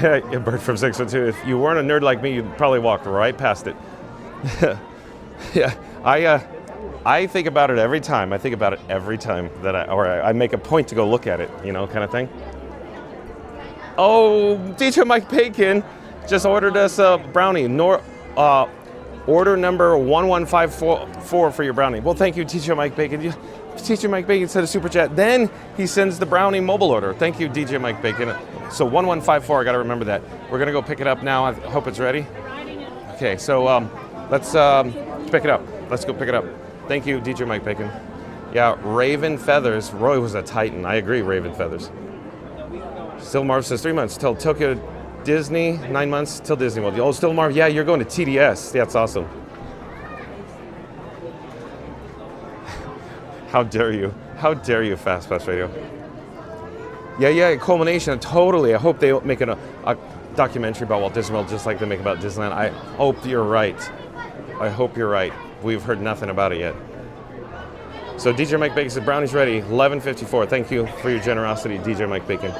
A Bird from 612. If you weren't a nerd like me, you'd probably walk right past it. Yeah, I think about it every time. I think about it every time that I make a point to go look at it, you know, kind of thing. Oh, DJ Mike Bacon just ordered us a brownie. Order number 1154 for your brownie. Well, thank you, Teacher Mike Bacon. Teacher Mike Bacon sent a super chat. Then he sends the brownie mobile order. Thank you, DJ Mike Bacon. So 1154, I got to remember that. We're going to go pick it up now. I hope it's ready. Okay, so let's pick it up. Let's go pick it up. Thank you, DJ Mike Bacon. Yeah, Raven Feathers. Roy was a titan. I agree, Raven Feathers. Still Marv says 3 months till Tokyo Disney, 9 months till Disney World. Oh, Still Marv, yeah, you're going to TDS. Yeah, that's awesome. How dare you? How dare you, Fast Pass Radio? Yeah, culmination, totally. I hope they make a documentary about Walt Disney World just like they make about Disneyland. I hope you're right. I hope you're right. We've heard nothing about it yet. So DJ Mike Bacon said, brownie's ready, 11:54. Thank you for your generosity, DJ Mike Bacon.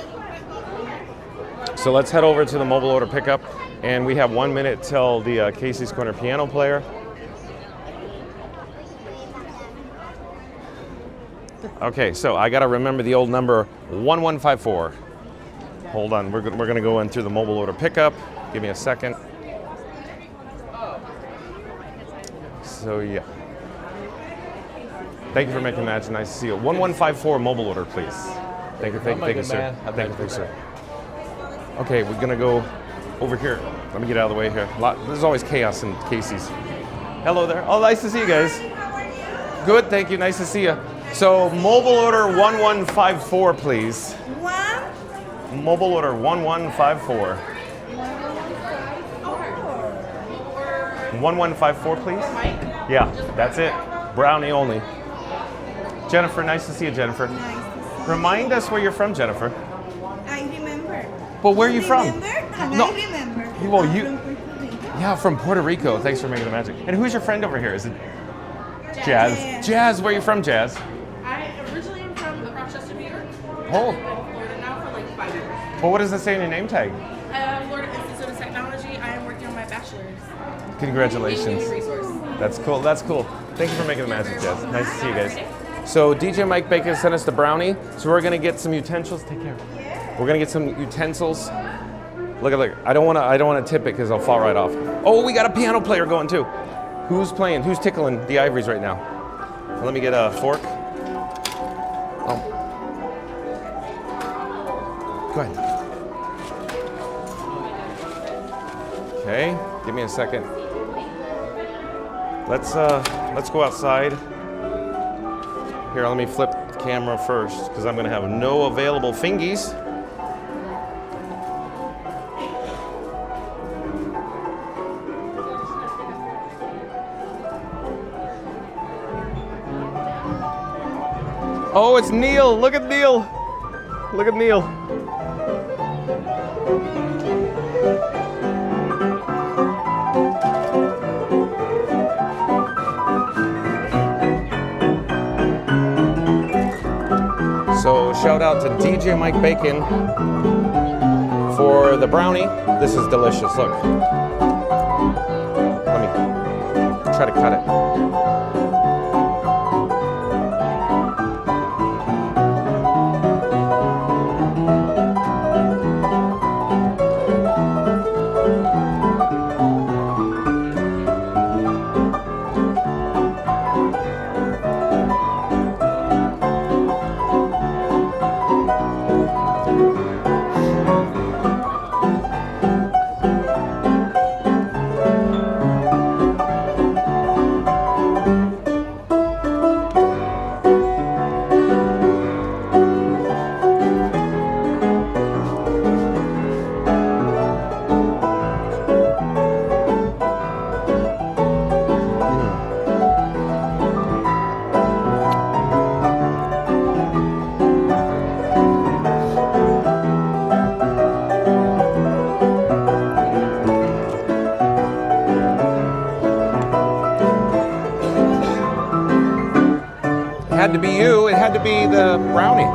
So let's head over to the mobile order pickup, and we have 1 minute till the Casey's Corner piano player. Okay, so I gotta remember the old number 1154. Hold on, we're gonna go in through the mobile order pickup. Give me a second. So yeah. Thank you for making that. Nice to see you. 1154 mobile order, please. Thank you, sir. Thank you, sir. Okay, we're gonna go over here. Let me get out of the way here. There's always chaos in Casey's. Hello there. Oh, nice to see you guys. Good, thank you. Nice to see you. So mobile order 1154, please. What? Mobile order 1154. 1154, please. Yeah, that's it. Brownie only. Jennifer, nice to see you, Jennifer. Nice to see Remind us where you're from, Jennifer. I remember. But where are you from? Remember? No. I remember. Well, I'm you. from Puerto Rico. Yeah, from Puerto Rico. Thanks for making the magic. And who's your friend over here? Is it Jazz? Jazz, where are you from, Jazz? I originally am from Rochester, New York. Oh. I've been in Florida now for like 5 years. Well, what does it say in your name tag? Florida Institute of Technology. I am working on my bachelor's. Congratulations. Resource. That's cool. That's cool. Thank you for making the magic, Jazz. Nice to see you guys. So DJ Mike Bacon sent us the brownie. So we're gonna get some utensils. Take care. We're gonna get some utensils. Look. I don't wanna tip it because I'll fall right off. Oh, we got a piano player going too. Who's playing? Who's tickling the ivories right now? Let me get a fork. Oh. Go ahead. Okay, give me a second. Let's go outside. Here, let me flip the camera first because I'm gonna have no available fingies. Oh, it's Neil. Look at Neil. Look at Neil. So shout out to DJ Mike Bacon for the brownie. This is delicious. Look. Let me try to cut it. It had to be you. It had to be the brownie.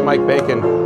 Mike Bacon.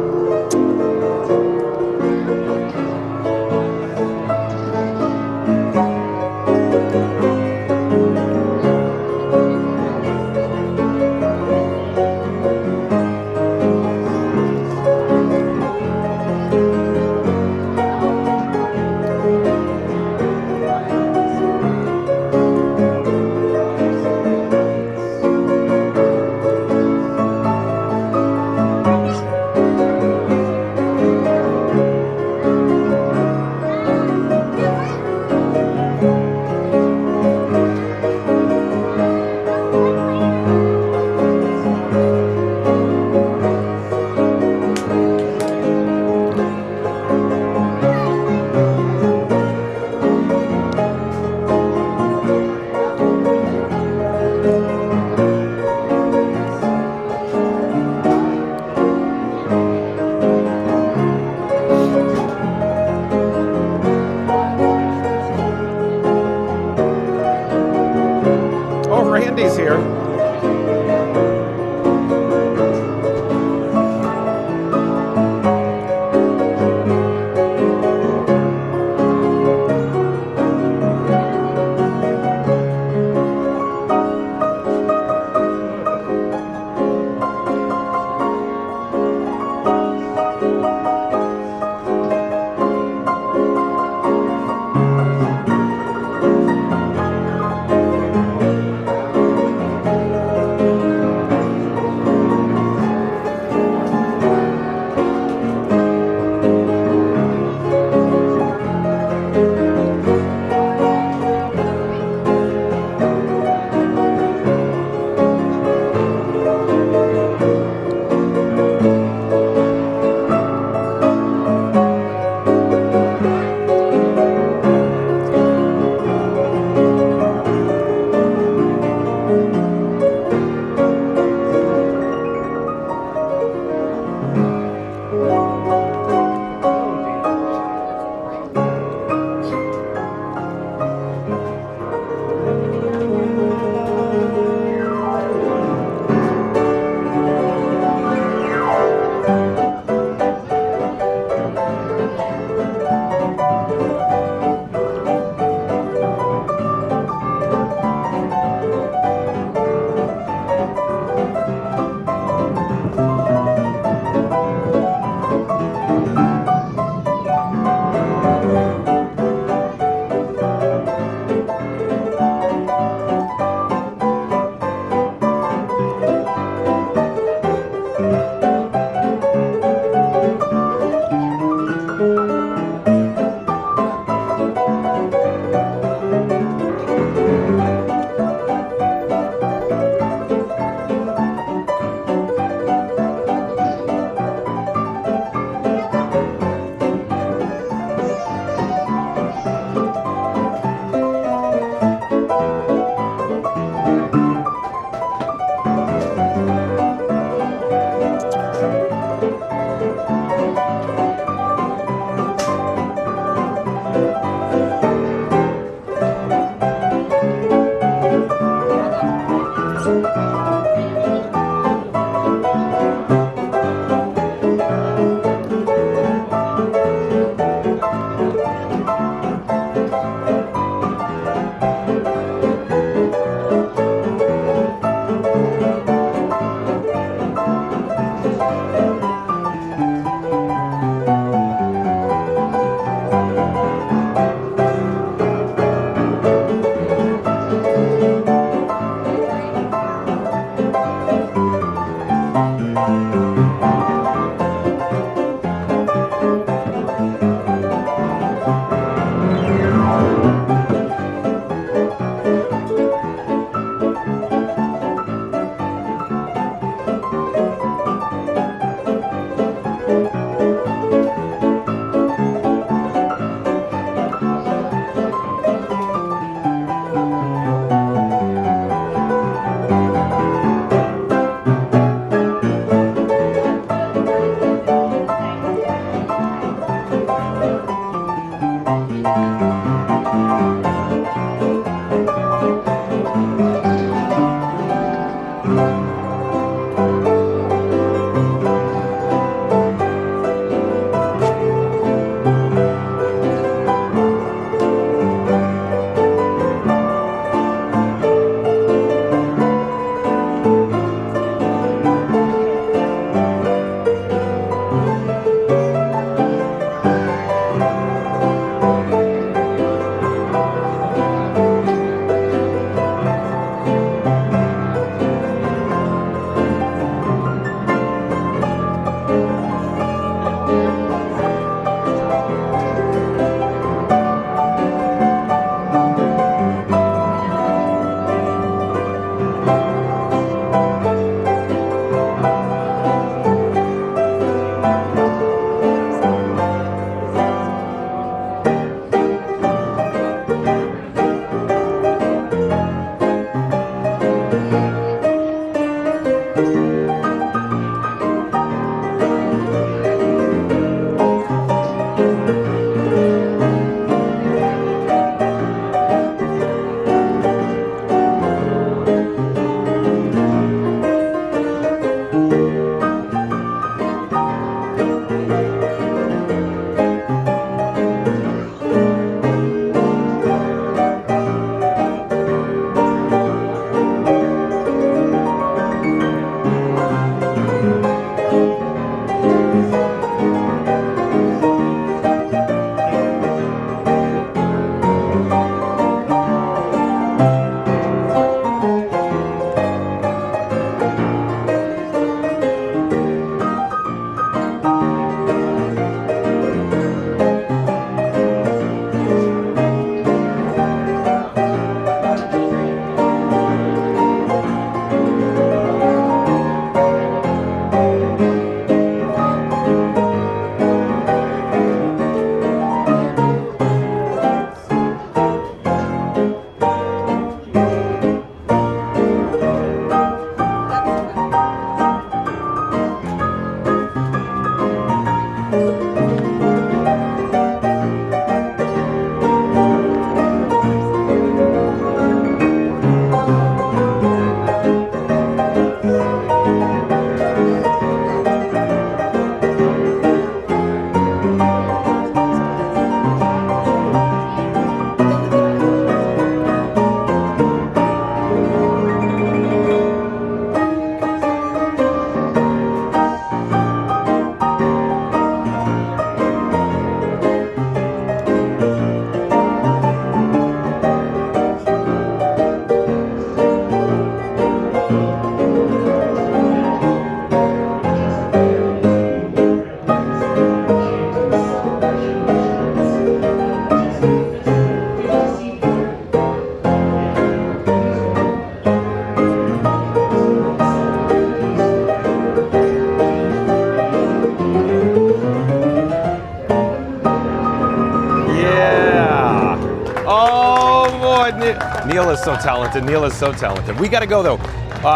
Neil is so talented. Neil is so talented. We got to go though.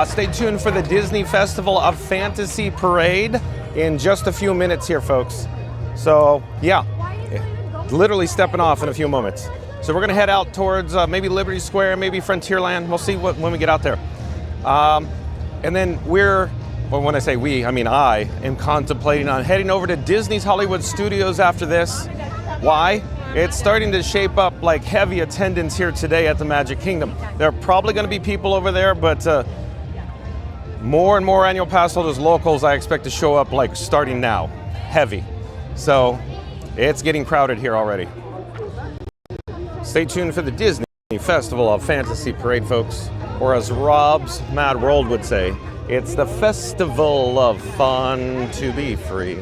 Stay tuned for the Disney Festival of Fantasy Parade in just a few minutes here, folks. So yeah, literally stepping off in a few moments. So we're gonna head out towards maybe Liberty Square, maybe Frontierland. We'll see when we get out there. And then well, when I say we, I mean I am contemplating on heading over to Disney's Hollywood Studios after this. Why? It's starting to shape up like heavy attendance here today at the Magic Kingdom. There are probably gonna be people over there, but more and more annual pass holders, locals, I expect to show up like starting now, heavy. So it's getting crowded here already. Stay tuned for the Disney Festival of Fantasy Parade, folks. Or as Rob's Mad World would say, it's the festival of fun to be free.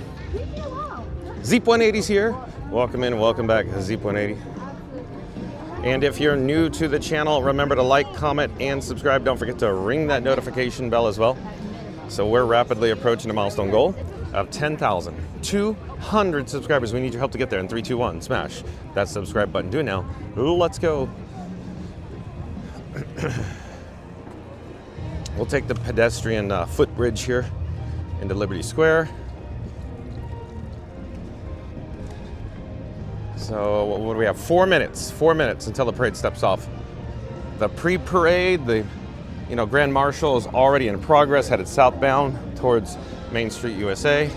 Zeep 180's here. Welcome in, welcome back, Zeep 180. And if you're new to the channel, remember to like, comment, and subscribe. Don't forget to ring that notification bell as well. So we're rapidly approaching a milestone goal of 10,200 subscribers. We need your help to get there. In 3, 2, 1, smash that subscribe button. Do it now. Let's go. We'll take the pedestrian footbridge here into Liberty Square. So what do we have? 4 minutes. 4 minutes until the parade steps off. The pre-parade, the Grand Marshal is already in progress, headed southbound towards Main Street U.S.A.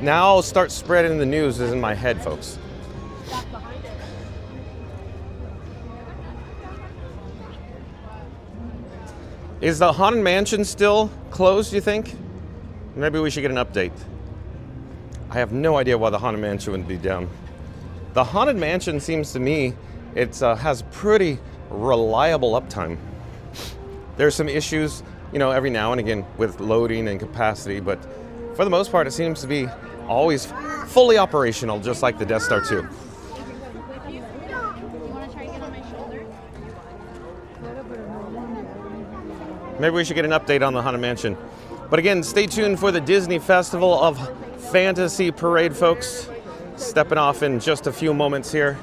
Now start spreading the news is in my head, folks. Is the Haunted Mansion still closed, do you think? Maybe we should get an update. I have no idea why the Haunted Mansion would be down. The Haunted Mansion seems to me, it has pretty reliable uptime. There's some issues, every now and again with loading and capacity, but for the most part, it seems to be always fully operational, just like the Death Star 2. Maybe we should get an update on the Haunted Mansion. But again, stay tuned for the Disney Festival of Fantasy Parade, folks. Stepping off in just a few moments here.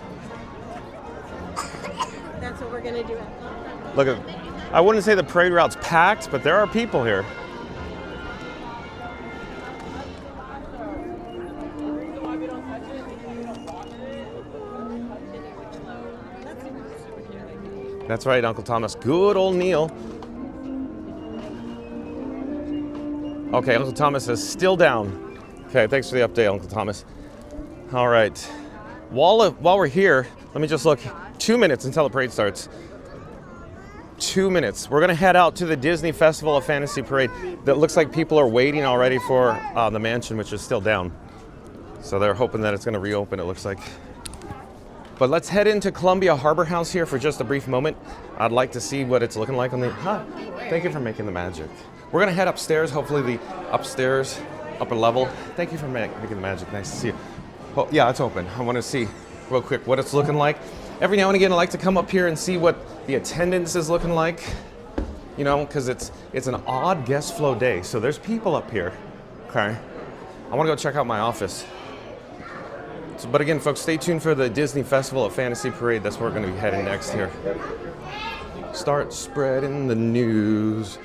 That's what we're gonna do. Look at, I wouldn't say the parade route's packed, but there are people here. That's right, Uncle Thomas. Good old Neil. Okay, Uncle Thomas is still down. Okay, thanks for the update, Uncle Thomas. All right. While we're here, let me just look. 2 minutes until the parade starts. 2 minutes. We're going to head out to the Disney Festival of Fantasy Parade. That looks like people are waiting already for the mansion, which is still down. So they're hoping that it's going to reopen, it looks like. But let's head into Columbia Harbor House here for just a brief moment. I'd like to see what it's looking like on the... Huh, thank you for making the magic. We're going to head upstairs, hopefully the upstairs, upper level. Thank you for making the magic. Nice to see you. Well, yeah, it's open. I want to see real quick what it's looking like. Every now and again, I like to come up here and see what the attendance is looking like. Because it's an odd guest flow day. So there's people up here. Okay. I want to go check out my office. So, but again, folks, stay tuned for the Disney Festival of Fantasy Parade. That's where we're going to be heading next here. Start spreading the news.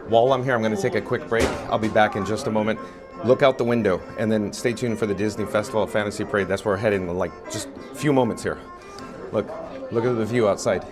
While I'm here, I'm going to take a quick break. I'll be back in just a moment. Look out the window and then stay tuned for the Disney Festival of Fantasy Parade. That's where we're heading in like just a few moments here. Look at the view outside.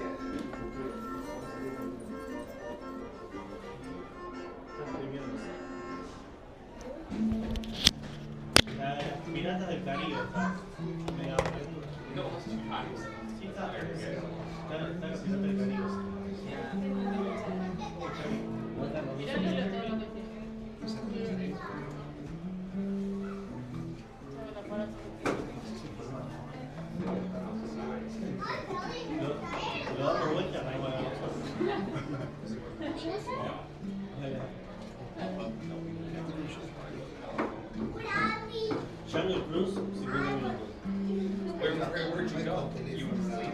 Where'd you go? You were asleep.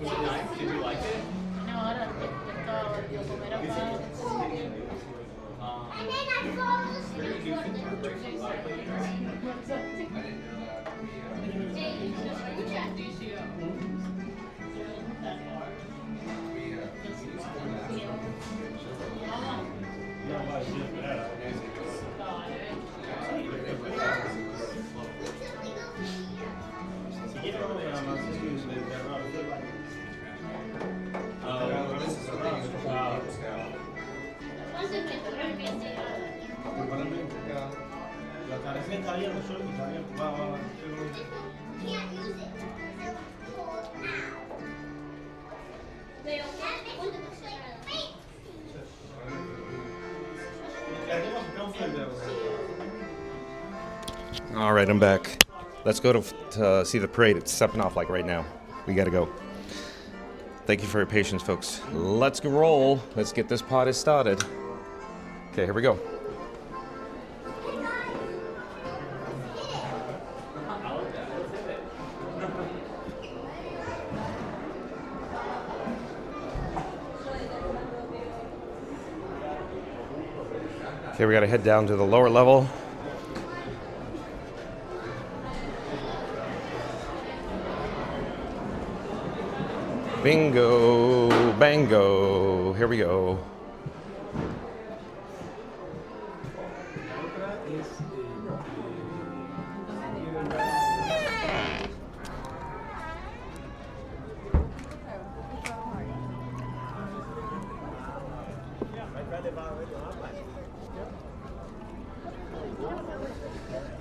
Was it nice? Did you like it? No, ahora esto dio comer acá. Very cute. All right, I'm back. Let's go to see the parade. It's stepping off like right now. We got to go. Thank you for your patience, folks. Let's roll. Let's get this party started. Okay, here we go. Okay, we got to head down to the lower level. Bingo, bango, here we go.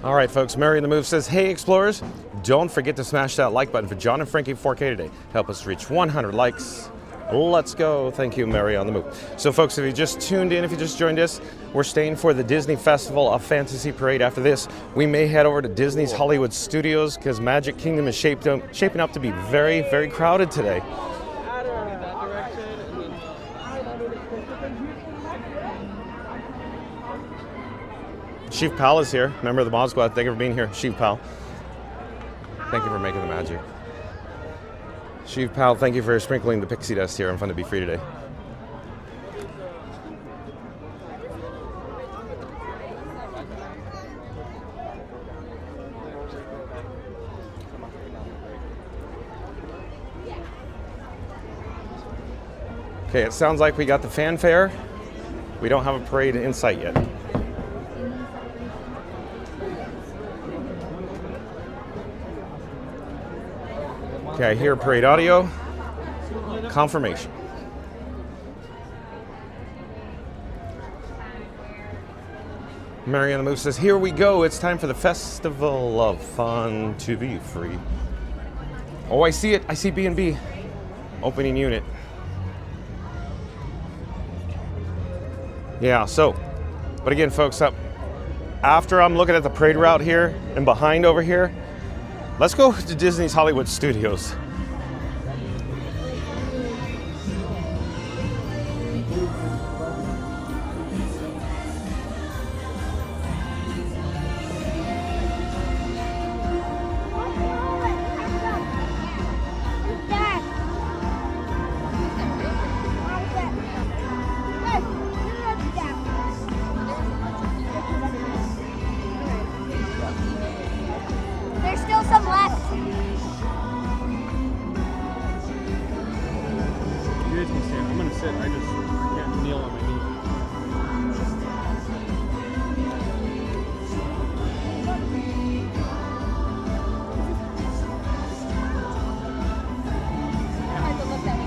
All right, folks, Mary in the Move says, hey, explorers, don't forget to smash that like button for John and Frankie 4K today. Help us reach 100 likes. Let's go. Thank you, Mary on the Move. So, folks, if you just tuned in, if you just joined us, we're staying for the Disney Festival of Fantasy Parade. After this, we may head over to Disney's Hollywood Studios because Magic Kingdom is shaping up to be very, very crowded today. Chief Pal is here, member of the Mod Squad. Thank you for being here, Chief Pal. Thank you for making the magic. Chief Pal, thank you for sprinkling the pixie dust here on Fun to Be Free today. Okay, it sounds like we got the fanfare. We don't have a parade in sight yet. Okay, I hear parade audio. Confirmation. Mary on the Move says, here we go. It's time for the Festival of Fun to Be Free. Oh, I see it. I see B&B. Opening unit. Yeah, so, but again, folks, after I'm looking at the parade route here and behind over here, let's go to Disney's Hollywood Studios. There's still some left. You guys can stand. I'm gonna sit. I can't kneel on my knee. I have to look that way.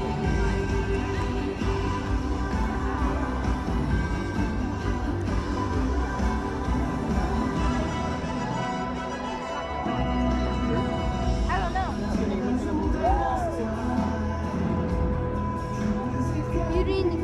I don't know. Beauty and the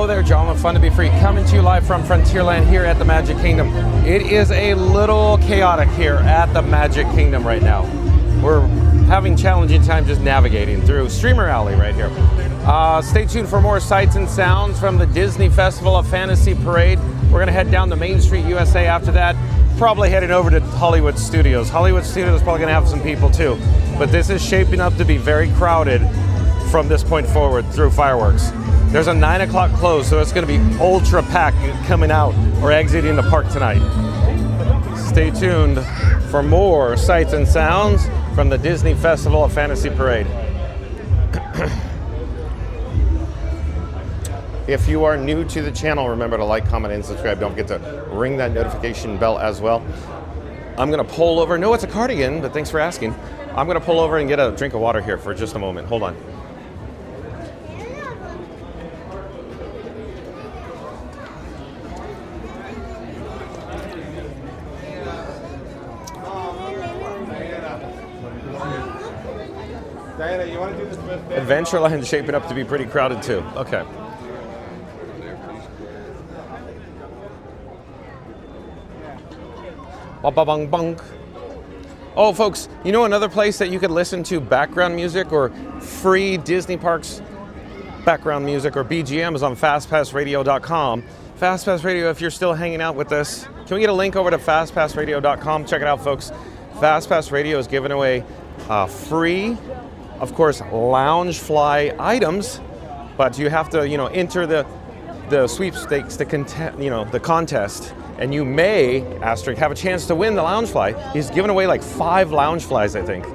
Hello there, John with Fun to Be Free, coming to you live from Frontierland here at the Magic Kingdom. It is a little chaotic here at the Magic Kingdom right now. We're having challenging time just navigating through Streamer Alley right here. Stay tuned for more sights and sounds from the Disney Festival of Fantasy Parade. We're gonna head down to Main Street USA after that, probably heading over to Hollywood Studios. Hollywood Studios is probably gonna have some people too, but this is shaping up to be very crowded from this point forward through fireworks. There's a 9 o'clock close, so it's going to be ultra packed coming out or exiting the park tonight. Stay tuned for more sights and sounds from the Disney Festival of Fantasy Parade. If you are new to the channel, remember to like, comment, and subscribe. Don't forget to ring that notification bell as well. I'm going to pull over. No, it's a cardigan, but thanks for asking. I'm going to pull over and get a drink of water here for just a moment. Hold on. Diana, you want to do this with Adventureland's shaping up to be pretty crowded too. Okay. Ba-ba-bung-bung. Oh, folks, you know another place that you could listen to background music or free Disney Parks background music or BGM is on FastPassRadio.com. FastPass Radio, if you're still hanging out with us, can we get a link over to FastPassRadio.com? Check it out, folks. FastPass Radio is giving away free, of course, lounge fly items, but you have to, enter the sweepstakes, the contest, and you may, asterisk, have a chance to win the lounge fly. He's giving away like 5 lounge flies, I think.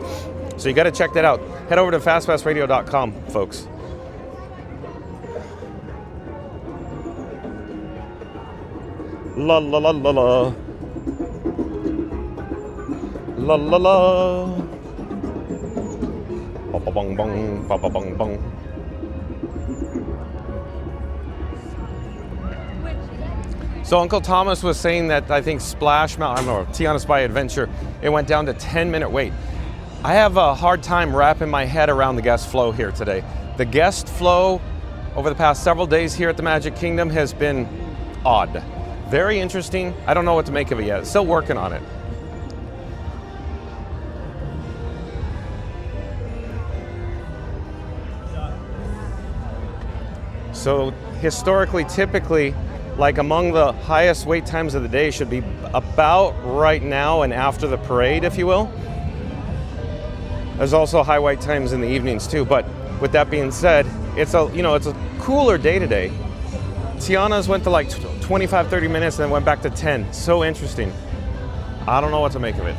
So you got to check that out. Head over to FastPassRadio.com, folks. La la la la la. La la la. Ba ba bong bong, ba ba bong bong. So Uncle Thomas was saying that I think Splash Mountain or Tiana Spy Adventure, it went down to 10-minute wait. I have a hard time wrapping my head around the guest flow here today. The guest flow over the past several days here at the Magic Kingdom has been odd. Very interesting. I don't know what to make of it yet. Still working on it. So historically, typically, like among the highest wait times of the day should be about right now and after the parade, if you will. There's also high wait times in the evenings too, but with that being said, it's a cooler day today. Tiana's went to like 25, 30 minutes and then went back to 10. So interesting. I don't know what to make of it.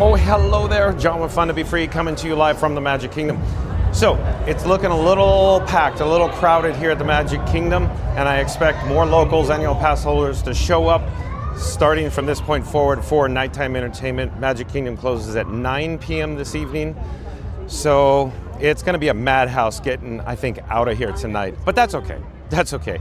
Oh, hello there. John with Fun to Be Free coming to you live from the Magic Kingdom. So, it's looking a little packed, a little crowded here at the Magic Kingdom, and I expect more locals, annual pass holders to show up starting from this point forward for nighttime entertainment. Magic Kingdom closes at 9 p.m. this evening. So, it's going to be a madhouse getting, I think, out of here tonight. But that's okay. That's okay.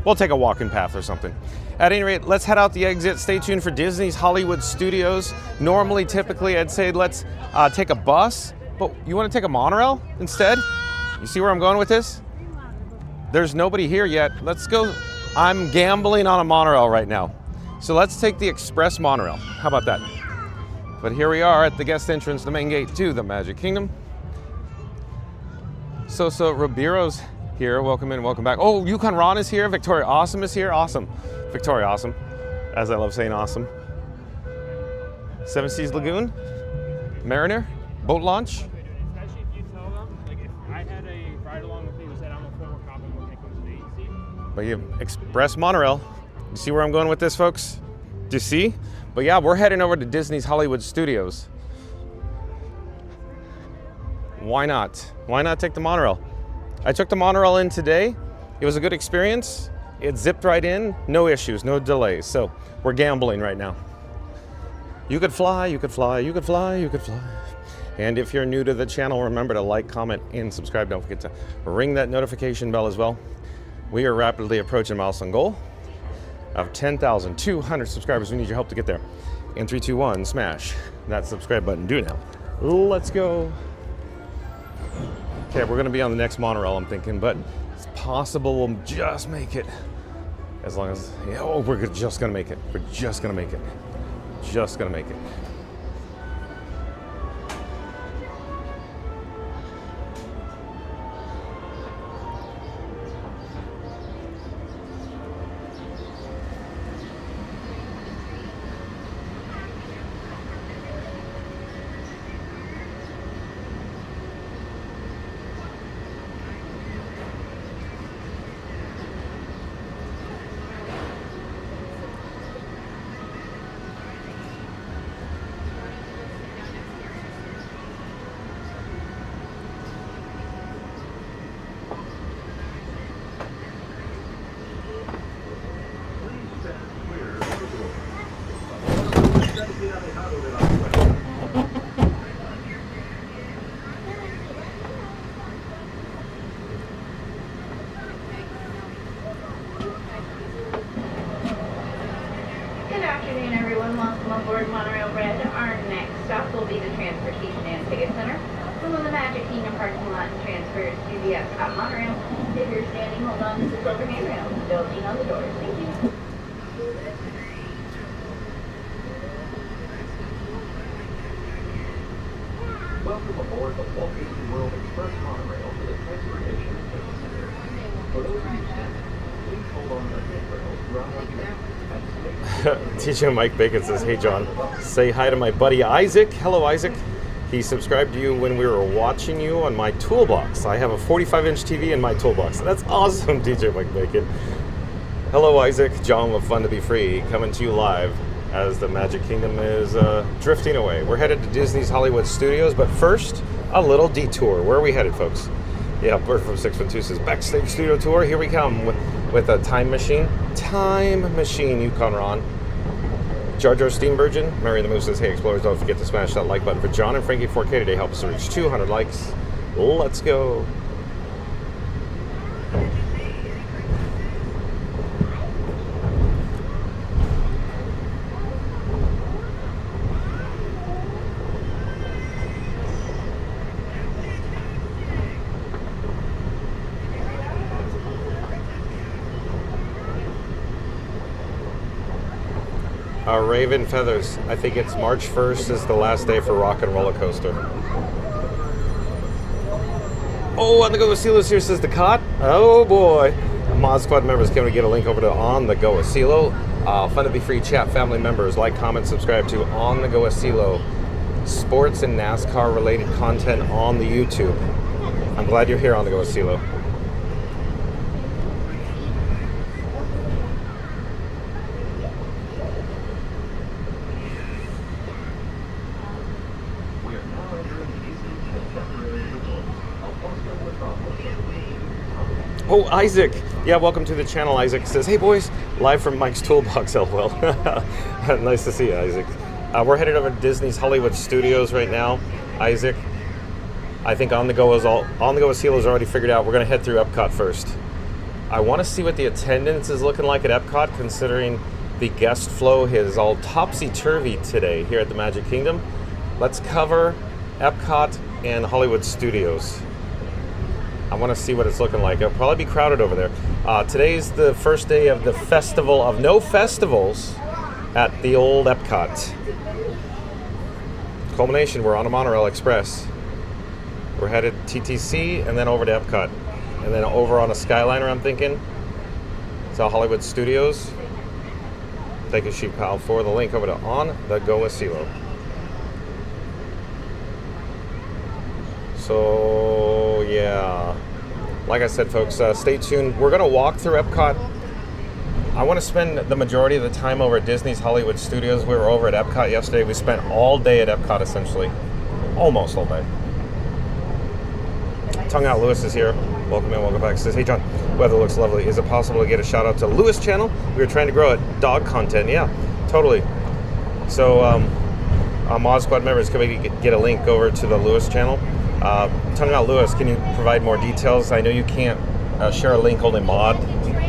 We'll take a walking path or something. At any rate, let's head out the exit. Stay tuned for Disney's Hollywood Studios. Normally, typically, I'd say let's take a bus, but you want to take a monorail instead? You see where I'm going with this? There's nobody here yet. Let's go. I'm gambling on a monorail right now. So let's take the express monorail. How about that? But here we are at the guest entrance, the main gate to the Magic Kingdom. So Ribeiro's here. Welcome in, welcome back. Oh, Yukon Ron is here. Victoria Awesome is here. Awesome. Victoria Awesome, as I love saying awesome. Seven Seas Lagoon, Mariner, boat launch. Especially if you tell them, like if I had a ride along with me who said I'm a former cop and when it comes to the agency. But you have express monorail. You see where I'm going with this, folks? Do you see? But yeah, we're heading over to Disney's Hollywood Studios. Why not? Why not take the monorail? I took the monorail in today. It was a good experience. It zipped right in, no issues, no delays. So we're gambling right now. You could fly, you could fly, you could fly, you could fly. And if you're new to the channel, remember to like, comment, and subscribe. Don't forget to ring that notification bell as well. We are rapidly approaching milestone goal of 10,200 subscribers. We need your help to get there. In 3, 2, 1, smash that subscribe button. Do it now. Let's go. Okay, we're gonna be on the next monorail, I'm thinking, but it's possible we'll just make it. As long as, yeah, oh, we're just gonna make it. We're just gonna make it. Just gonna make it. Good afternoon, everyone. Welcome aboard Monorail Red. Our next stop will be the Transportation and Ticket Center. From the Magic Kingdom parking lot and transfers to the Epcot Monorail. If you're standing, hold on to the silver handrail. Don't lean on the doors. Thank you. Welcome aboard the Walt Disney World Express monorail to the Transportation and Ticket Center. For those of you standing, please hold on to the handrails throughout our journey. Teacher Mike Bacon says, hey John, say hi to my buddy Isaac. Hello Isaac. He subscribed to you when we were watching you on my toolbox. I have a 45-inch TV in my toolbox. That's awesome, DJ Mike Bacon. Hello Isaac, John with Fun to Be Free, coming to you live as the Magic Kingdom is drifting away. We're headed to Disney's Hollywood Studios, but first, a little detour. Where are we headed, folks? Yeah, Bert from 612 says, backstage studio tour. Here we come with a time machine. Time machine, Yukon Ron. Jar Jar Steamvirgin. Mary the Moose says, hey explorers, don't forget to smash that like button for John and Frankie 4K today. Help us reach 200 likes. Let's go. Raven Feathers. I think it's March 1st is the last day for Rock and Roller Coaster. Oh, On the Go with Silo's here, says the cot. Oh boy. Mod Squad members, can we get a link over to On the Go with Silo? Fun to Be Free chat family members, like, comment, subscribe to On the Go with Silo. Sports and NASCAR related content on the YouTube. I'm glad you're here, On the Go with Silo. Oh, Isaac. Yeah, welcome to the channel. Isaac says, hey boys, live from Mike's Toolbox, LOL. Nice to see you, Isaac. We're headed over to Disney's Hollywood Studios right now. Isaac, I think On the Go with CeeLo is already figured out. We're going to head through Epcot first. I want to see what the attendance is looking like at Epcot, considering the guest flow is all topsy-turvy today here at the Magic Kingdom. Let's cover Epcot and Hollywood Studios. I want to see what it's looking like. It'll probably be crowded over there. Today's the first day of the festival of no festivals at the old Epcot. Culmination, we're on a monorail express. We're headed TTC and then over to Epcot. And then over on a Skyliner, I'm thinking. It's all Hollywood Studios. Thank you, Sheep Pal, for the link over to On the Go with CeeLo. So, yeah. Like I said, folks, stay tuned. We're going to walk through Epcot. I want to spend the majority of the time over at Disney's Hollywood Studios. We were over at Epcot yesterday. We spent all day at Epcot, essentially. Almost all day. Tongue Out Lewis is here. Welcome in, welcome back. Says, hey John, weather looks lovely. Is it possible to get a shout out to Lewis channel? We were trying to grow it. Dog content, yeah, totally. So, Mod Squad members, can we get a link over to the Lewis channel? Tongue Out Lewis, can you provide more details? I know you can't share a link, only Mod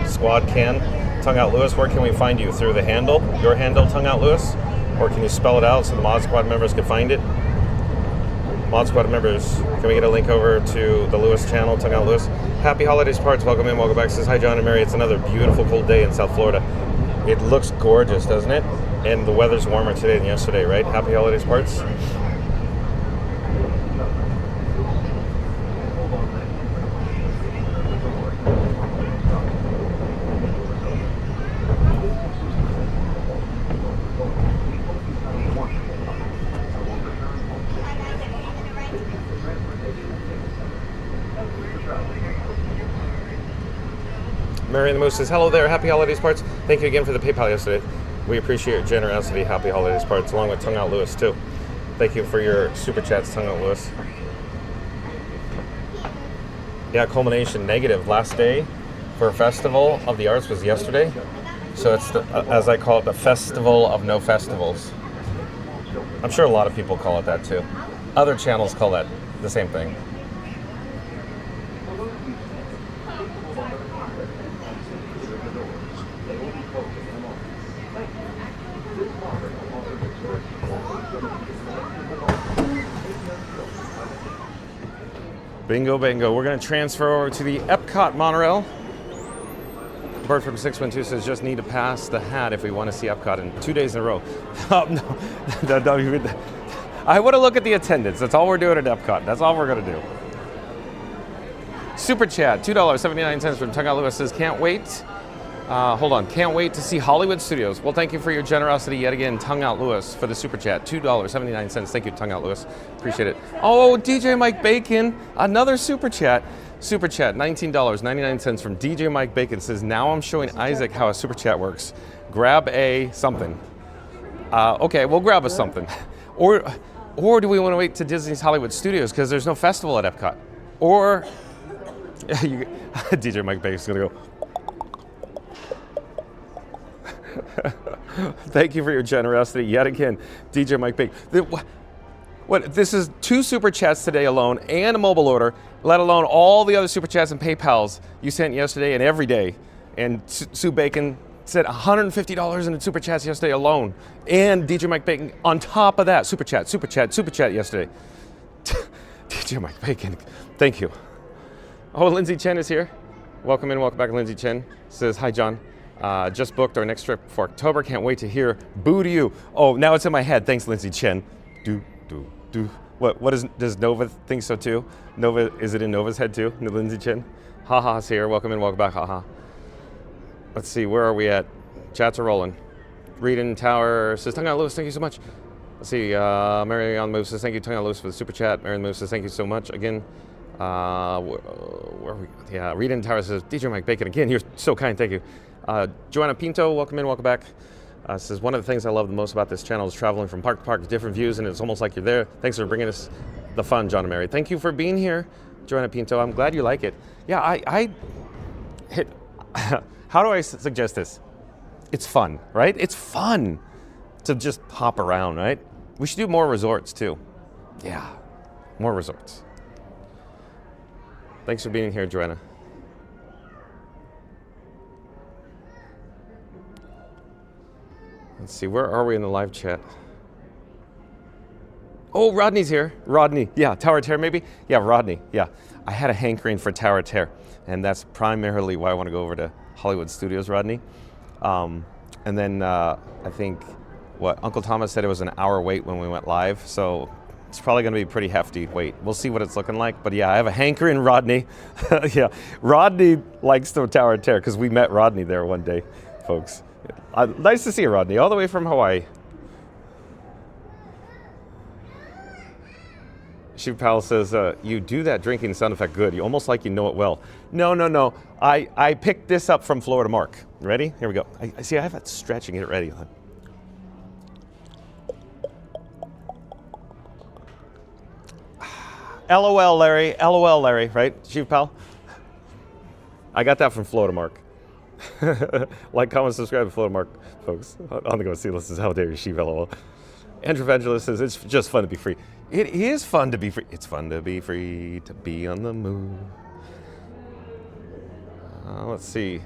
Squad can. Tongue Out Lewis, where can we find you? Through the handle, your handle, Tongue Out Lewis? Or can you spell it out so the Mod Squad members can find it? Mod Squad members, can we get a link over to the Lewis channel, Tongue Out Lewis? Happy holidays, Parts. Welcome in, welcome back. Says, hi, John and Mary. It's another beautiful, cold day in South Florida. It looks gorgeous, doesn't it? And the weather's warmer today than yesterday, right? Happy holidays, Parts. Mary and the Moose says, hello there, happy holidays, Parts. Thank you again for the PayPal yesterday. We appreciate your generosity. Happy holidays, Parts, along with Tongue Out Lewis, too. Thank you for your super chats, Tongue Out Lewis. Yeah, culmination negative. Last day for Festival of the Arts was yesterday. So it's, as I call it, the Festival of No Festivals. I'm sure a lot of people call it that, too. Other channels call that the same thing. Bingo, bingo. We're going to transfer over to the Epcot monorail. Bird from 612 says, just need to pass the hat if we want to see Epcot in 2 days in a row. Oh, no. I want to look at the attendance. That's all we're doing at Epcot. That's all we're going to do. Super chat, $2.79 from Tongue Out Lewis says, can't wait. Hold on, can't wait to see Hollywood Studios. Well, thank you for your generosity yet again, Tongue Out Lewis, for the super chat, $2.79. Thank you, Tongue Out Lewis. Appreciate it. Oh, DJ Mike Bacon, another super chat. Super chat, $19.99 from DJ Mike Bacon says, now I'm showing Isaac how a super chat works. Grab a something. Okay, we'll grab a something. Or do we want to wait to Disney's Hollywood Studios because there's no festival at Epcot? Or, DJ Mike Bacon's gonna go, thank you for your generosity yet again, DJ Mike Bacon. What? This is 2 super chats today alone and a mobile order, let alone all the other super chats and PayPals you sent yesterday and every day. And Sue Bacon said $150 in the super chats yesterday alone. And DJ Mike Bacon on top of that, super chat yesterday. DJ Mike Bacon, thank you. Oh, Lindsay Chen is here. Welcome in, welcome back, Lindsay Chen. Says, hi, John. Just booked our next trip for October. Can't wait to hear boo to you. Oh, now it's in my head. Thanks, Lindsay Chen. Do. What does Nova think so too? Nova, is it in Nova's head too? Lindsay Chen? Haha's here. Welcome in, welcome back. Haha. Let's see, where are we at? Chats are rolling. Reading Tower says, Tongue Out Lewis, thank you so much. Let's see, Mary on the Move says, thank you, Tongue Out Lewis, for the super chat. Mary on the Move says, thank you so much. Again, where are we? Yeah, Reading Tower says, DJ Mike Bacon, again, you're so kind, thank you. Joanna Pinto, welcome in, welcome back. Says, one of the things I love the most about this channel is traveling from park to park, different views, and it's almost like you're there. Thanks for bringing us the fun, John and Mary. Thank you for being here, Joanna Pinto. I'm glad you like it. Yeah, How do I suggest this? It's fun, right? It's fun to just hop around, right? We should do more resorts too. Yeah, more resorts. Thanks for being here, Joanna. Let's see, where are we in the live chat? Oh, Rodney's here. Rodney, yeah, Tower Terror maybe? Yeah, Rodney, yeah. I had a hankering for Tower Terror, and that's primarily why I want to go over to Hollywood Studios, Rodney. And then I think, Uncle Thomas said it was an hour wait when we went live, so it's probably going to be a pretty hefty wait. We'll see what it's looking like, but yeah, I have a hankering, Rodney. Yeah, Rodney likes the Tower Terror because we met Rodney there one day, folks. Nice to see you, Rodney, all the way from Hawaii. Shiv Powell says, you do that drinking sound effect good. You almost like you know it well. No. I picked this up from Florida Mark. Ready? Here we go. I see, I have that stretching. Get it ready. LOL, Larry. LOL, Larry. Right, Shiv Powell? I got that from Florida Mark. Like, comment, subscribe to Florida Mark, folks. On the go see this is How Dare You, Shiv, LOL. Andrew Evangelist says, it's just fun to be free. It is fun to be free. It's fun to be free, to be on the move. Let's see.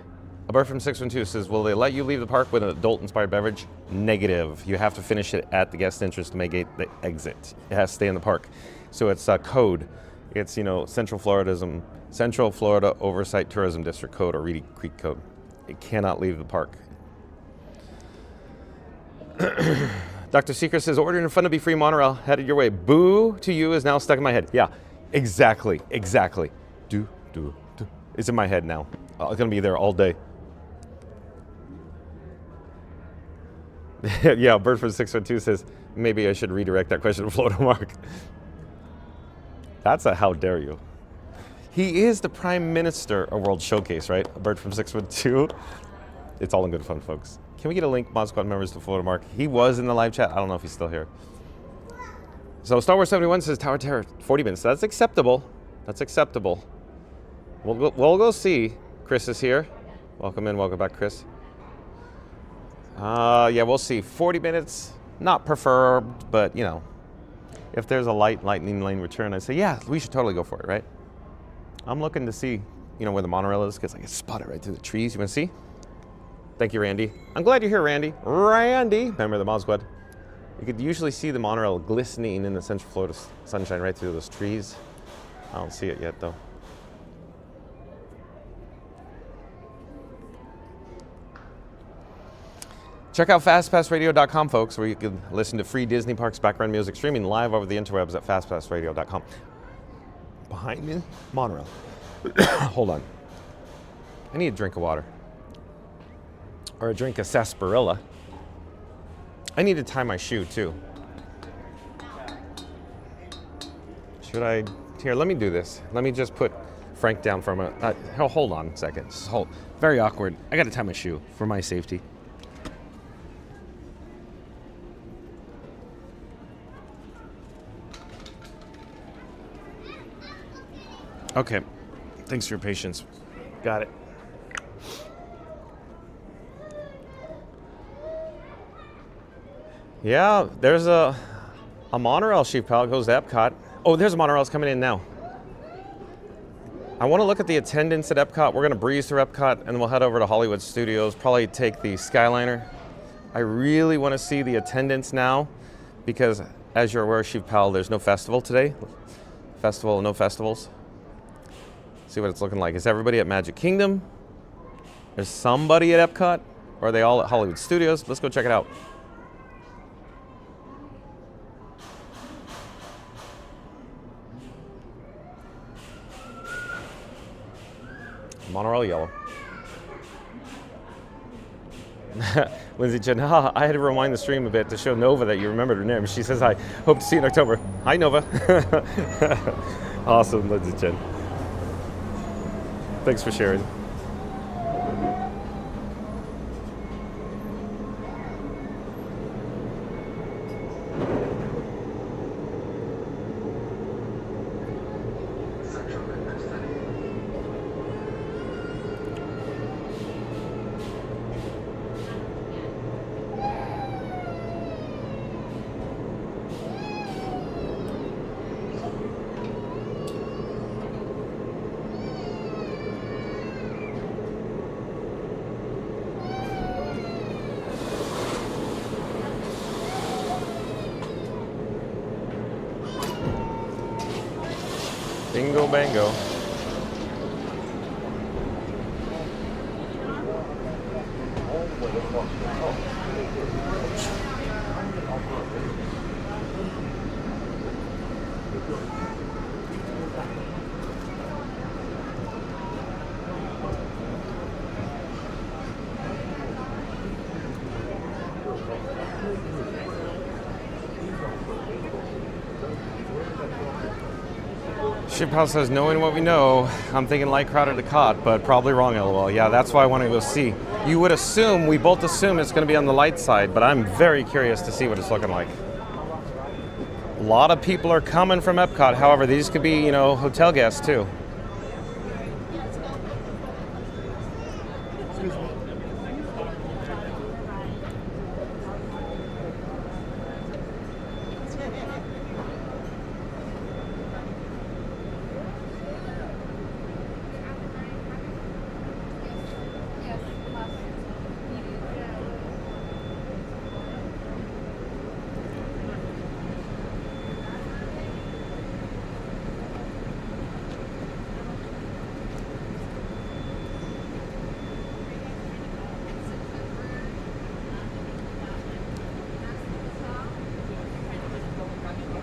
A bird from 612 says, will they let you leave the park with an adult-inspired beverage? Negative. You have to finish it at the guest entrance to make it the exit. It has to stay in the park. So it's a code. It's, Central Florida Oversight Tourism District Code, or Reedy Creek Code. It cannot leave the park. Dr. Secret says, ordering a fun to be free monorail headed your way. Boo to you is now stuck in my head. Yeah, exactly. Do. It's in my head now. I'm gonna be there all day. Yeah, Bird from 612 says, maybe I should redirect that question to Florida Mark. That's a how dare you. He is the Prime Minister of World Showcase, right? A bird from 612. It's all in good fun, folks. Can we get a link, Mod Squad members, to Florida Mark? He was in the live chat. I don't know if he's still here. So Star Wars 71 says Tower Terror 40 minutes. That's acceptable. That's acceptable. We'll go see. Chris is here. Welcome in. Welcome back, Chris. Yeah, we'll see. 40 minutes, not preferred, but if there's a lightning lane return, I say, yeah, we should totally go for it, right? I'm looking to see, where the monorail is, because I can spot it right through the trees. You want to see? Thank you, Randy. I'm glad you're here, Randy. Randy, member of the Mod Squad. You could usually see the monorail glistening in the Central Florida sunshine right through those trees. I don't see it yet, though. Check out fastpassradio.com, folks, where you can listen to free Disney Parks background music streaming live over the interwebs at fastpassradio.com. Behind me, monorail. Hold on. I need a drink of water. Or a drink of sarsaparilla. I need to tie my shoe, too. Should I? Here, let me do this. Let me just put Frank down for a minute. Hold on a second. Hold. Very awkward. I got to tie my shoe for my safety. Okay. Thanks for your patience. Got it. Yeah, there's a monorail, Chief Pal, goes to Epcot. Oh, there's a monorail that's coming in now. I want to look at the attendance at Epcot. We're going to breeze through Epcot, and then we'll head over to Hollywood Studios, probably take the Skyliner. I really want to see the attendance now, because as you're aware, Chief Pal, there's no festival today. Festival, no festivals. See what it's looking like. Is everybody at Magic Kingdom? Is somebody at Epcot? Or are they all at Hollywood Studios? Let's go check it out. Monorail yellow. Lindsay Chen, I had to rewind the stream a bit to show Nova that you remembered her name. She says, I hope to see you in October. Hi, Nova. Awesome, Lindsay Chen. Thanks for sharing. Bingo bango. Ship House says, knowing what we know, I'm thinking light crowded to caught, but probably wrong, LOL. Yeah, that's why I want to go see. You would assume, we both assume it's going to be on the light side, but I'm very curious to see what it's looking like. A lot of people are coming from Epcot. However, these could be, hotel guests too.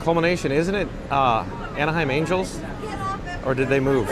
Culmination, isn't it Anaheim Angels? Or did they move?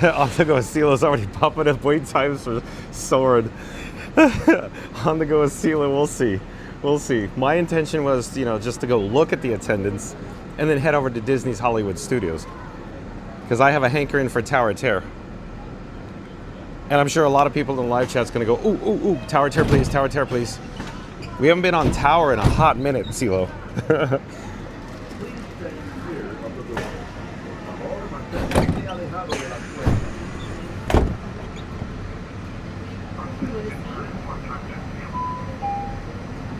On the go Seal is already popping up wait times for Soarin'. On the go Seal, we'll see. We'll see. My intention was, just to go look at the attendance and then head over to Disney's Hollywood Studios. Because I have a hankering for Tower Terror. And I'm sure a lot of people in the live chat's going to go, ooh, ooh, ooh, Tower Terror, please, Tower Terror, please. We haven't been on Tower in a hot minute, CeeLo.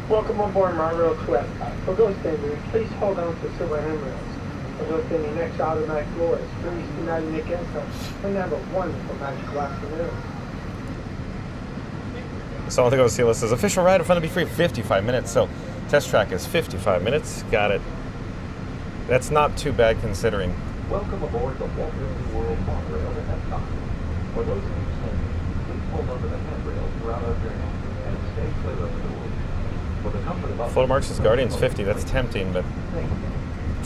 Welcome on board my rail to Epcot. For those standing, please hold on to silver handrails. For those standing next to automatic doors, please do not lean against them. And have a wonderful magical afternoon. So on the go Seal says, official ride in front of Be Free 55 minutes. So test track is 55 minutes. Got it. That's not too bad considering. Welcome aboard the Walt Disney World monorail at Epcot. For those of you standing, please hold onto the handrails throughout our journey and stay clear of the doors. For the comfort of Photo Marks is Guardians 50. That's tempting, but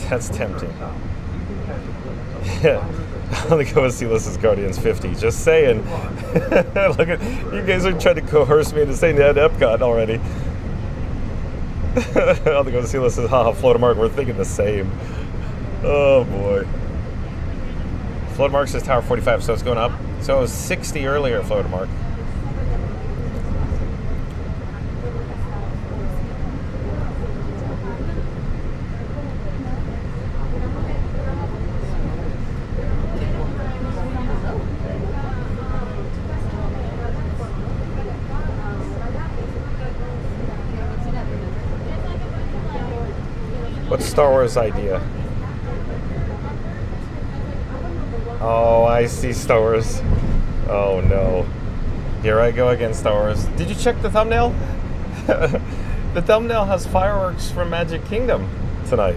that's tempting. Yeah. On the go Seal is Guardians 50. Just saying. Look at you guys are trying to coerce me into saying that Epcot already. On the go Seal says, haha, Floater Mark, we're thinking the same. Oh boy. Floater Mark says Tower 45, so it's going up. So it was 60 earlier, Floater Mark. What's Star Wars idea? Oh, I see Star Wars. Oh no. Here I go again, Star Wars. Did you check the thumbnail? The thumbnail has fireworks from Magic Kingdom tonight.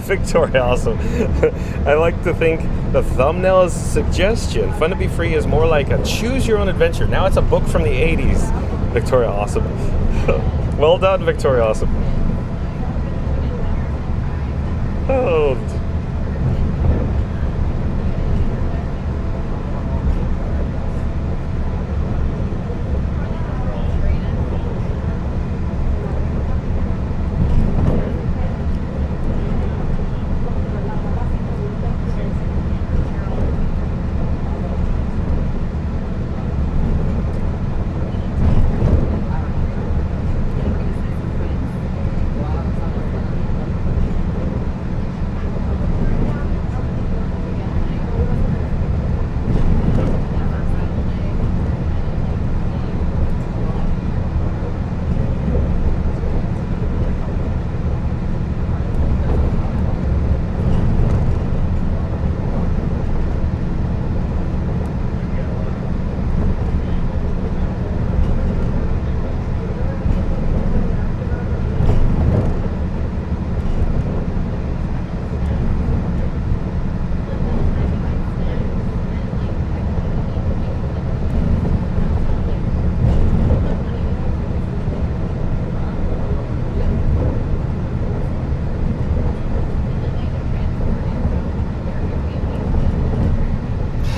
Victoria, awesome. I like to think the thumbnail is a suggestion. Fun to be free is more like a choose your own adventure. Now it's a book from the 80s. Victoria, awesome. Well done, Victoria, awesome. Oh.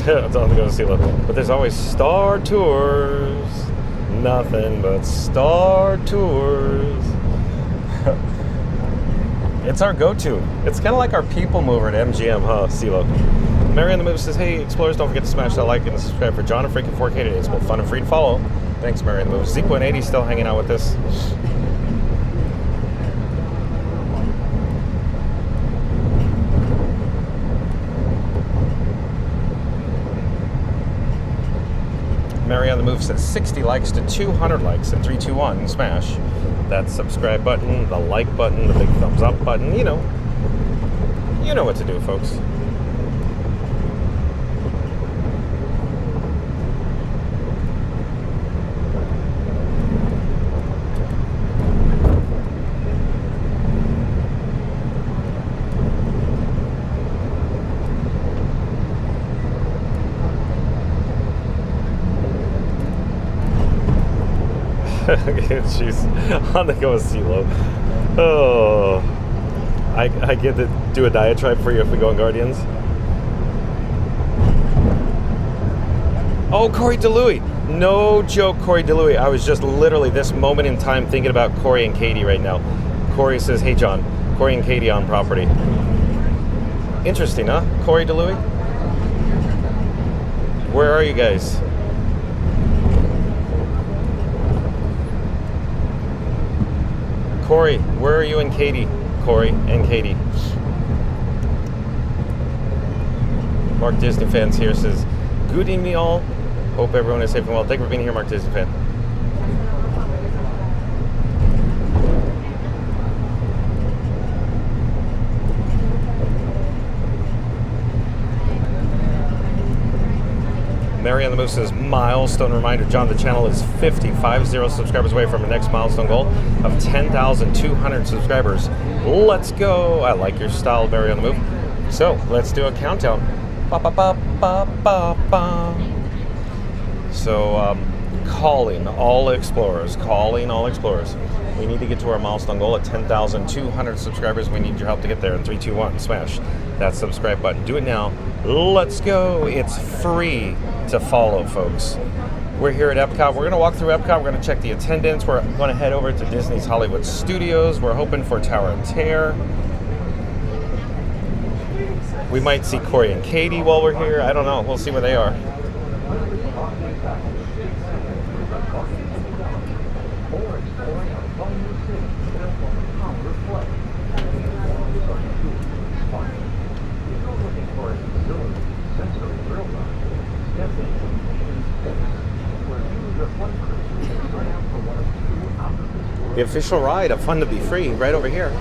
It's on to go to Sea Level. But there's always Star Tours. Nothing but Star Tours. It's our go-to. It's kind of like our people mover at MGM, huh, CeeLo? Mary on the Move says, hey, explorers, don't forget to smash that like and subscribe for John and Freaking 4K today. It's both fun and free to follow. Thanks, Mary on the Move. Z.80 still hanging out with us. Mary on the Move says 60 likes to 200 likes and 321 smash that subscribe button, the like button, the big thumbs up button. You know what to do, folks. Jeez, on the go with CeeLo. Oh, I get to do a diatribe for you if we go on Guardians. Oh, Corey DeLuey. No joke, Corey DeLuey. I was just literally this moment in time thinking about Corey and Katie right now. Corey says, hey, John, Corey and Katie on property. Interesting, huh? Corey DeLuey? Where are you guys? Corey, where are you and Katie? Corey and Katie. Mark Disney Fans here says, good evening all. Hope everyone is safe and well. Thank you for being here, Mark Disney Fan. Mary on the Move says, milestone reminder, John, the channel is 50 subscribers away from the next milestone goal of 10,200 subscribers. Let's go. I like your style, Mary on the Move. So let's do a countdown. Ba, ba, ba, ba, ba, ba. So calling all explorers. We need to get to our milestone goal at 10,200 subscribers. We need your help to get there. In 3, 2, 1, smash that subscribe button. Do it now. Let's go. It's free to follow, folks. We're here at Epcot. We're going to walk through Epcot. We're going to check the attendance. We're going to head over to Disney's Hollywood Studios. We're hoping for Tower and Terror. We might see Corey and Katie while we're here. I don't know. We'll see where they are. The official ride of Fun to Be Free, right over here.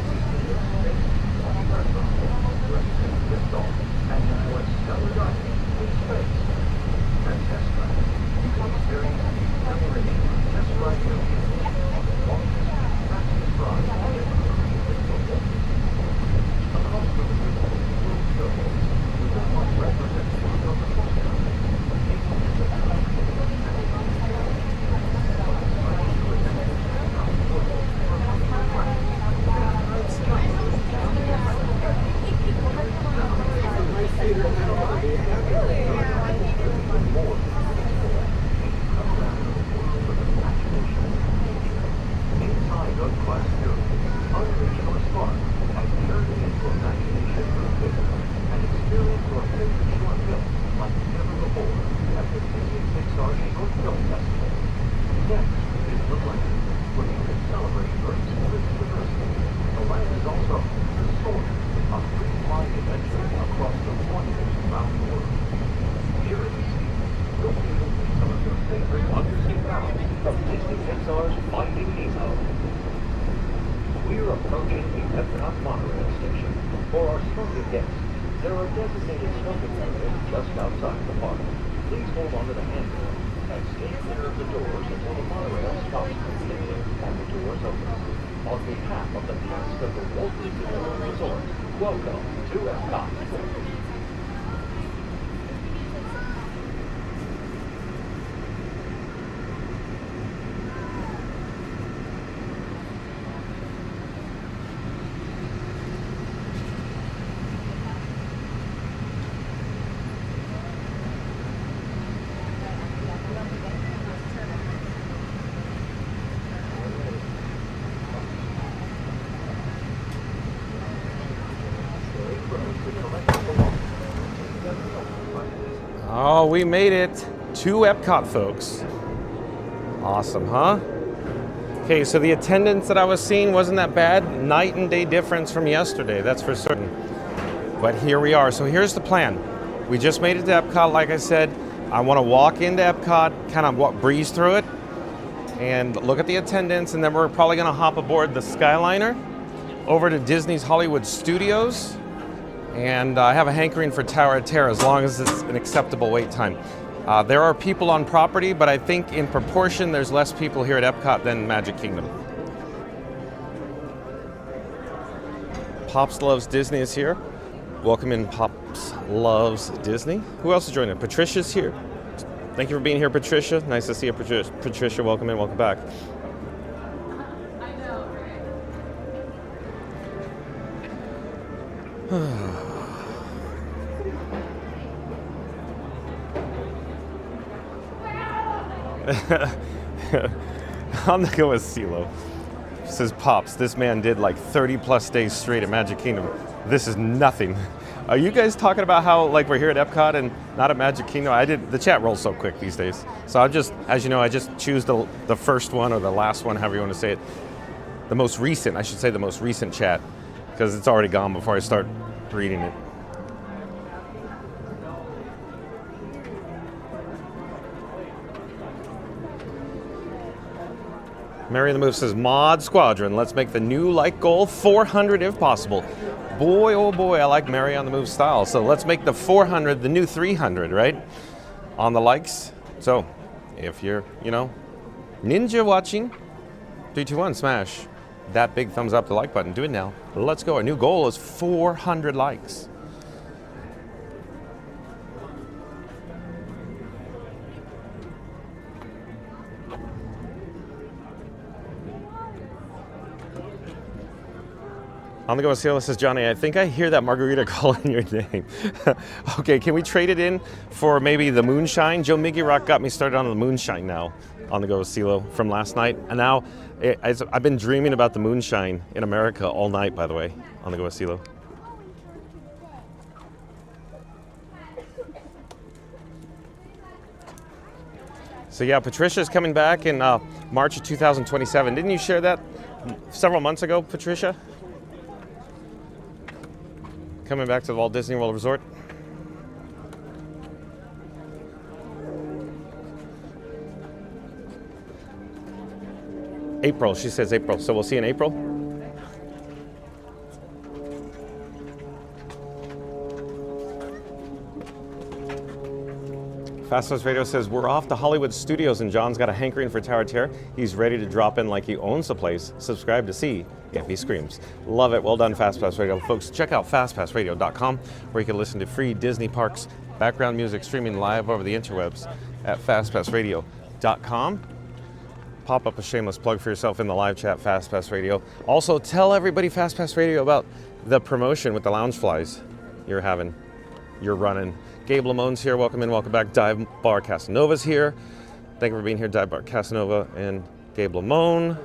Pixar's Finding Nemo. We're approaching the Epcot monorail station. For our smoking guests, there are designated smoking areas just outside the park. Please hold on to the handrail and stay clear of the doors until the monorail stops completely and the doors open. On behalf of the cast of the Walt Disney World Resort, welcome to Epcot. Oh, we made it to Epcot, folks. Awesome, huh? Okay, so the attendance that I was seeing wasn't that bad. Night and day difference from yesterday, that's for certain. But here we are. So here's the plan. We just made it to Epcot, like I said. I want to walk into Epcot, kind of breeze through it, and look at the attendance, and then we're probably going to hop aboard the Skyliner over to Disney's Hollywood Studios. And I have a hankering for Tower of Terror as long as it's an acceptable wait time. There are people on property, but I think in proportion there's less people here at Epcot than Magic Kingdom. Pops Loves Disney is here. Welcome in, Pops Loves Disney. Who else is joining us? Patricia's here. Thank you for being here, Patricia. Nice to see you, Patricia. Patricia, welcome in, welcome back. I'm gonna go with CeeLo. Says Pops, this man did like 30 plus days straight at Magic Kingdom. This is nothing. Are you guys talking about how like we're here at Epcot and not at Magic Kingdom? The chat rolls so quick these days. So I just, as you know, I just choose the first one or the last one, however you want to say it. The most recent, I should say the most recent chat, because it's already gone before I start reading it. Mary in the Move says, Mod Squadron, let's make the new like goal 400 if possible. Boy, oh boy, I like Mary on the Move style. So let's make the 400 the new 300, right? On the likes. So if you're, ninja watching, 3, 2, 1, smash that big thumbs up the like button. Do it now. Let's go. Our new goal is 400 likes. On the go with Cielo says, Johnny, I think I hear that margarita calling your name. Okay, can we trade it in for maybe the moonshine? Joe Miggy Rock got me started on the moonshine now. On the go with Cielo from last night. And now I've been dreaming about the moonshine in America all night, by the way. On the go with Cielo. So yeah, Patricia's coming back in March of 2027. Didn't you share that several months ago, Patricia? Coming back to the Walt Disney World Resort. April, she says April. So we'll see in April. Fast Pass Radio says, we're off to Hollywood Studios and John's got a hankering for Tower of Terror. He's ready to drop in like he owns the place. Subscribe to see if he screams. Love it. Well done, Fast Pass Radio. Folks, check out fastpassradio.com where you can listen to free Disney Parks background music streaming live over the interwebs at fastpassradio.com. Pop up a shameless plug for yourself in the live chat, Fast Pass Radio. Also, tell everybody Fast Pass Radio about the promotion with the Loungeflies you're running. Gabe Lamone's here. Welcome in, welcome back. Dive Bar Casanova's here. Thank you for being here, Dive Bar Casanova and Gabe Lamone.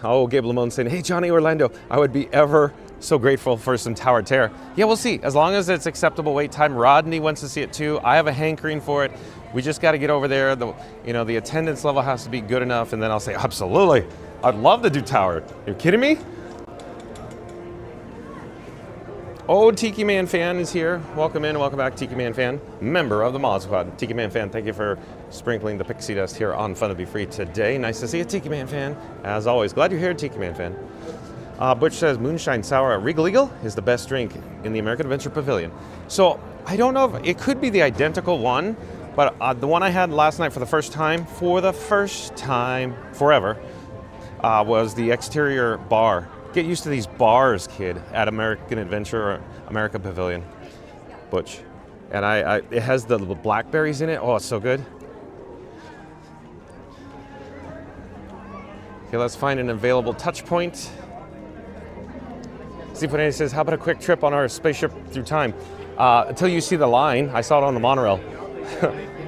Oh, Gabe Lamone saying, hey, Johnny Orlando, I would be ever so grateful for some Tower of Terror. Yeah, we'll see. As long as it's acceptable wait time. Rodney wants to see it too. I have a hankering for it. We just got to get over there. The attendance level has to be good enough, and then I'll say, absolutely. I'd love to do Tower. Are you kidding me? Oh, Tiki Man Fan is here. Welcome in, welcome back, Tiki Man Fan, member of the Mod Squad. Tiki Man Fan, thank you for sprinkling the pixie dust here on Fun to Be Free today. Nice to see you, Tiki Man Fan. As always, glad you're here, Tiki Man Fan. Butch says Moonshine Sour at Regal Eagle is the best drink in the American Adventure Pavilion. So I don't know if it could be the identical one, but the one I had last night for the first time forever, was the exterior bar. Get used to these bars, kid, at American Adventure or America Pavilion. Butch. And it has the blackberries in it. Oh, it's so good. Okay, let's find an available touch point. Ziponete says, how about a quick trip on our spaceship through time? Until you see the line. I saw it on the monorail.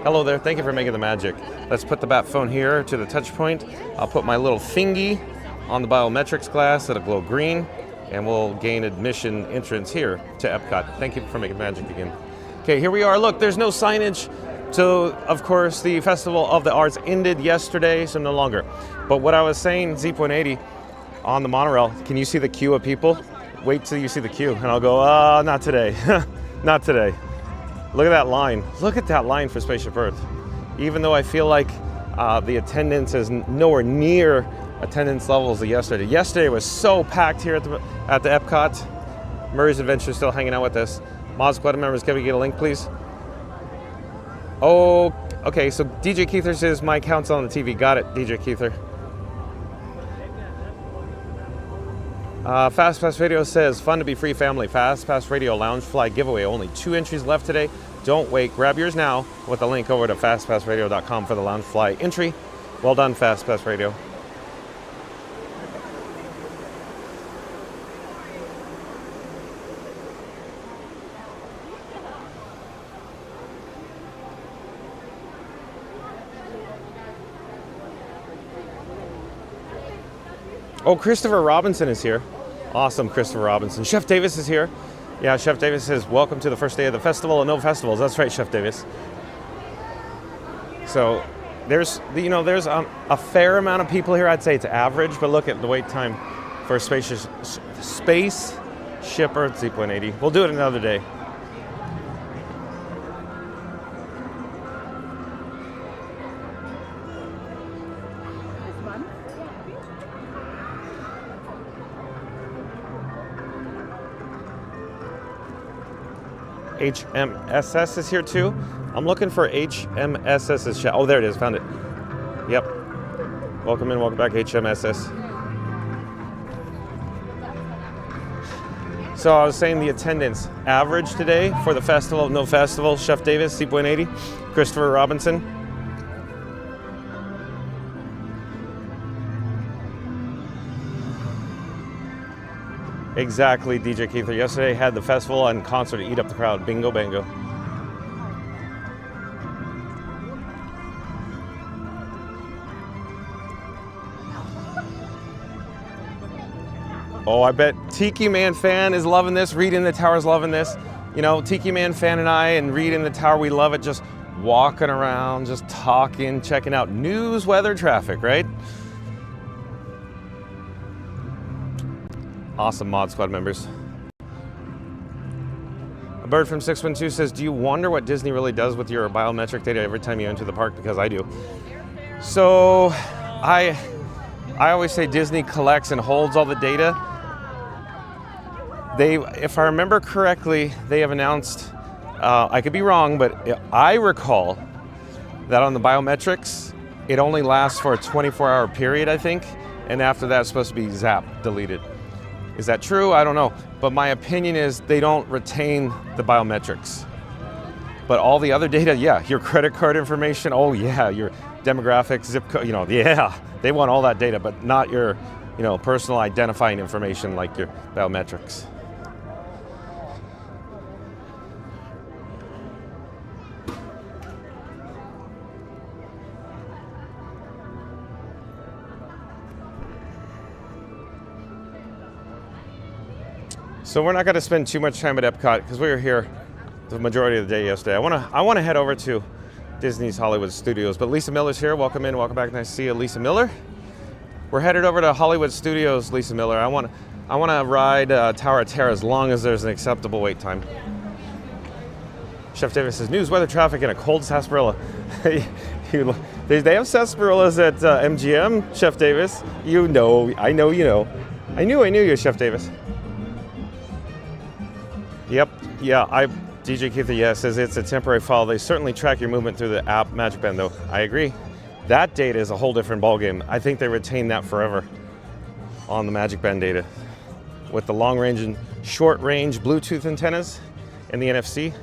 Hello there, thank you for making the magic. Let's put the bat phone here to the touch point. I'll put my little thingy on the biometrics glass, it'll glow green, and we'll gain admission entrance here to Epcot. Thank you for making magic again. Okay, here we are. Look, there's no signage. So, of course, the Festival of the Arts ended yesterday, so no longer. But what I was saying, Z.80, on the monorail, can you see the queue of people? Wait till you see the queue, and I'll go, not today. Not today. Look at that line. Look at that line for Spaceship Earth. Even though I feel like the attendance is nowhere near attendance levels of yesterday. Yesterday was so packed here at the Epcot. Murray's Adventure still hanging out with us. Mod Squad members, can we get a link, please? Oh, okay, so DJ Keither says my account's on the TV. Got it, DJ Keither. Fast Pass Radio says, fun to be free family. Fast Pass Radio Lounge Fly giveaway. Only 2 entries left today. Don't wait. Grab yours now with a link over to fastpassradio.com for the Lounge Fly entry. Well done, Fast Pass Radio. Oh, Christopher Robinson is here. Awesome, Christopher Robinson. Chef Davis is here. Yeah, Chef Davis says, welcome to the first day of the festival of no festivals. That's right, Chef Davis. So there's a fair amount of people here. I'd say it's average, but look at the wait time for Spaceship Earth Z.80. We'll do it another day. HMSS is here too. I'm looking for HMSS's chat. Oh, there it is. Found it. Yep. Welcome in. Welcome back, HMSS. So I was saying the attendance average today for the Festival of No Festival. Chef Davis, C.80. Christopher Robinson. Exactly, DJ Keither. Yesterday had the festival and concert to eat up the crowd. Bingo, bango. Oh, I bet Tiki Man Fan is loving this. Reed in the Tower's loving this. You know, Tiki Man Fan and I and Reed in the Tower, we love it. Just walking around, just talking, checking out news, weather, traffic, right? Awesome, Mod Squad members. A bird from 612 says, do you wonder what Disney really does with your biometric data every time you enter the park? Because I do. So I always say Disney collects and holds all the data. If I remember correctly, they have announced, I could be wrong, but I recall that on the biometrics, it only lasts for a 24-hour period, I think. And after that, it's supposed to be zapped, deleted. Is that true? I don't know. But my opinion is they don't retain the biometrics. But all the other data, yeah, your credit card information, oh yeah, your demographics, zip code, yeah, they want all that data, but not your, personal identifying information like your biometrics. So we're not going to spend too much time at Epcot because we were here the majority of the day yesterday. I want to head over to Disney's Hollywood Studios, but Lisa Miller's here. Welcome in, welcome back. Nice to see you, Lisa Miller. We're headed over to Hollywood Studios, Lisa Miller. I want to ride Tower of Terror as long as there's an acceptable wait time. Chef Davis says, news, weather, traffic, and a cold sarsaparilla. They have sarsaparillas at MGM, Chef Davis. You know, I know you know. I knew you, Chef Davis. Yep, yeah, DJ Keith, yeah, says it's a temporary file. They certainly track your movement through the app Magic Band, though. I agree. That data is a whole different ballgame. I think they retain that forever on the Magic Band data. With the long range and short range Bluetooth antennas and the NFC.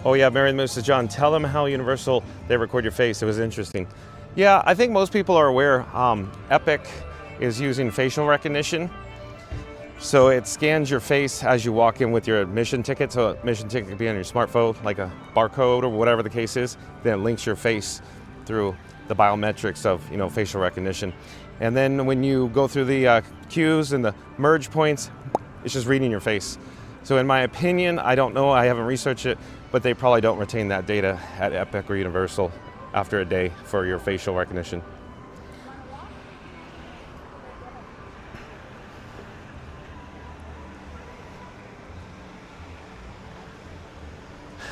Oh yeah, Mary Moose says, John, tell them how Universal, they record your face. It was interesting. Yeah, I think most people are aware. Epic is using facial recognition. So it scans your face as you walk in with your admission ticket. So admission ticket could be on your smartphone, like a barcode or whatever the case is. Then it links your face through the biometrics of, you know, facial recognition. And then when you go through the queues and the merge points, it's just reading your face. So in my opinion, I don't know, I haven't researched it, but they probably don't retain that data at Epic or Universal after a day for your facial recognition.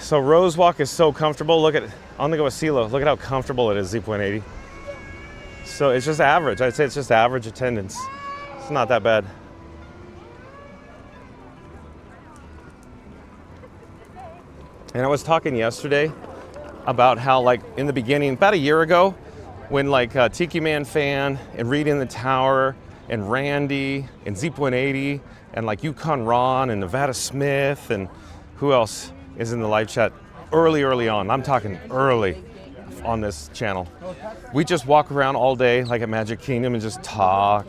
So Rose Walk is so comfortable. Look at, I'm gonna go with CeeLo. Look at how comfortable it is, Z.80. So it's just average. I'd say it's just average attendance. It's not that bad. And I was talking yesterday about how, like, in the beginning, about a year ago, when like Tiki Man Fan and Reed in the Tower and Randy and Z.80 and like Yukon Ron and Nevada Smith and who else is in the live chat early on. I'm talking early on this channel. We just walk around all day like at Magic Kingdom and just talk,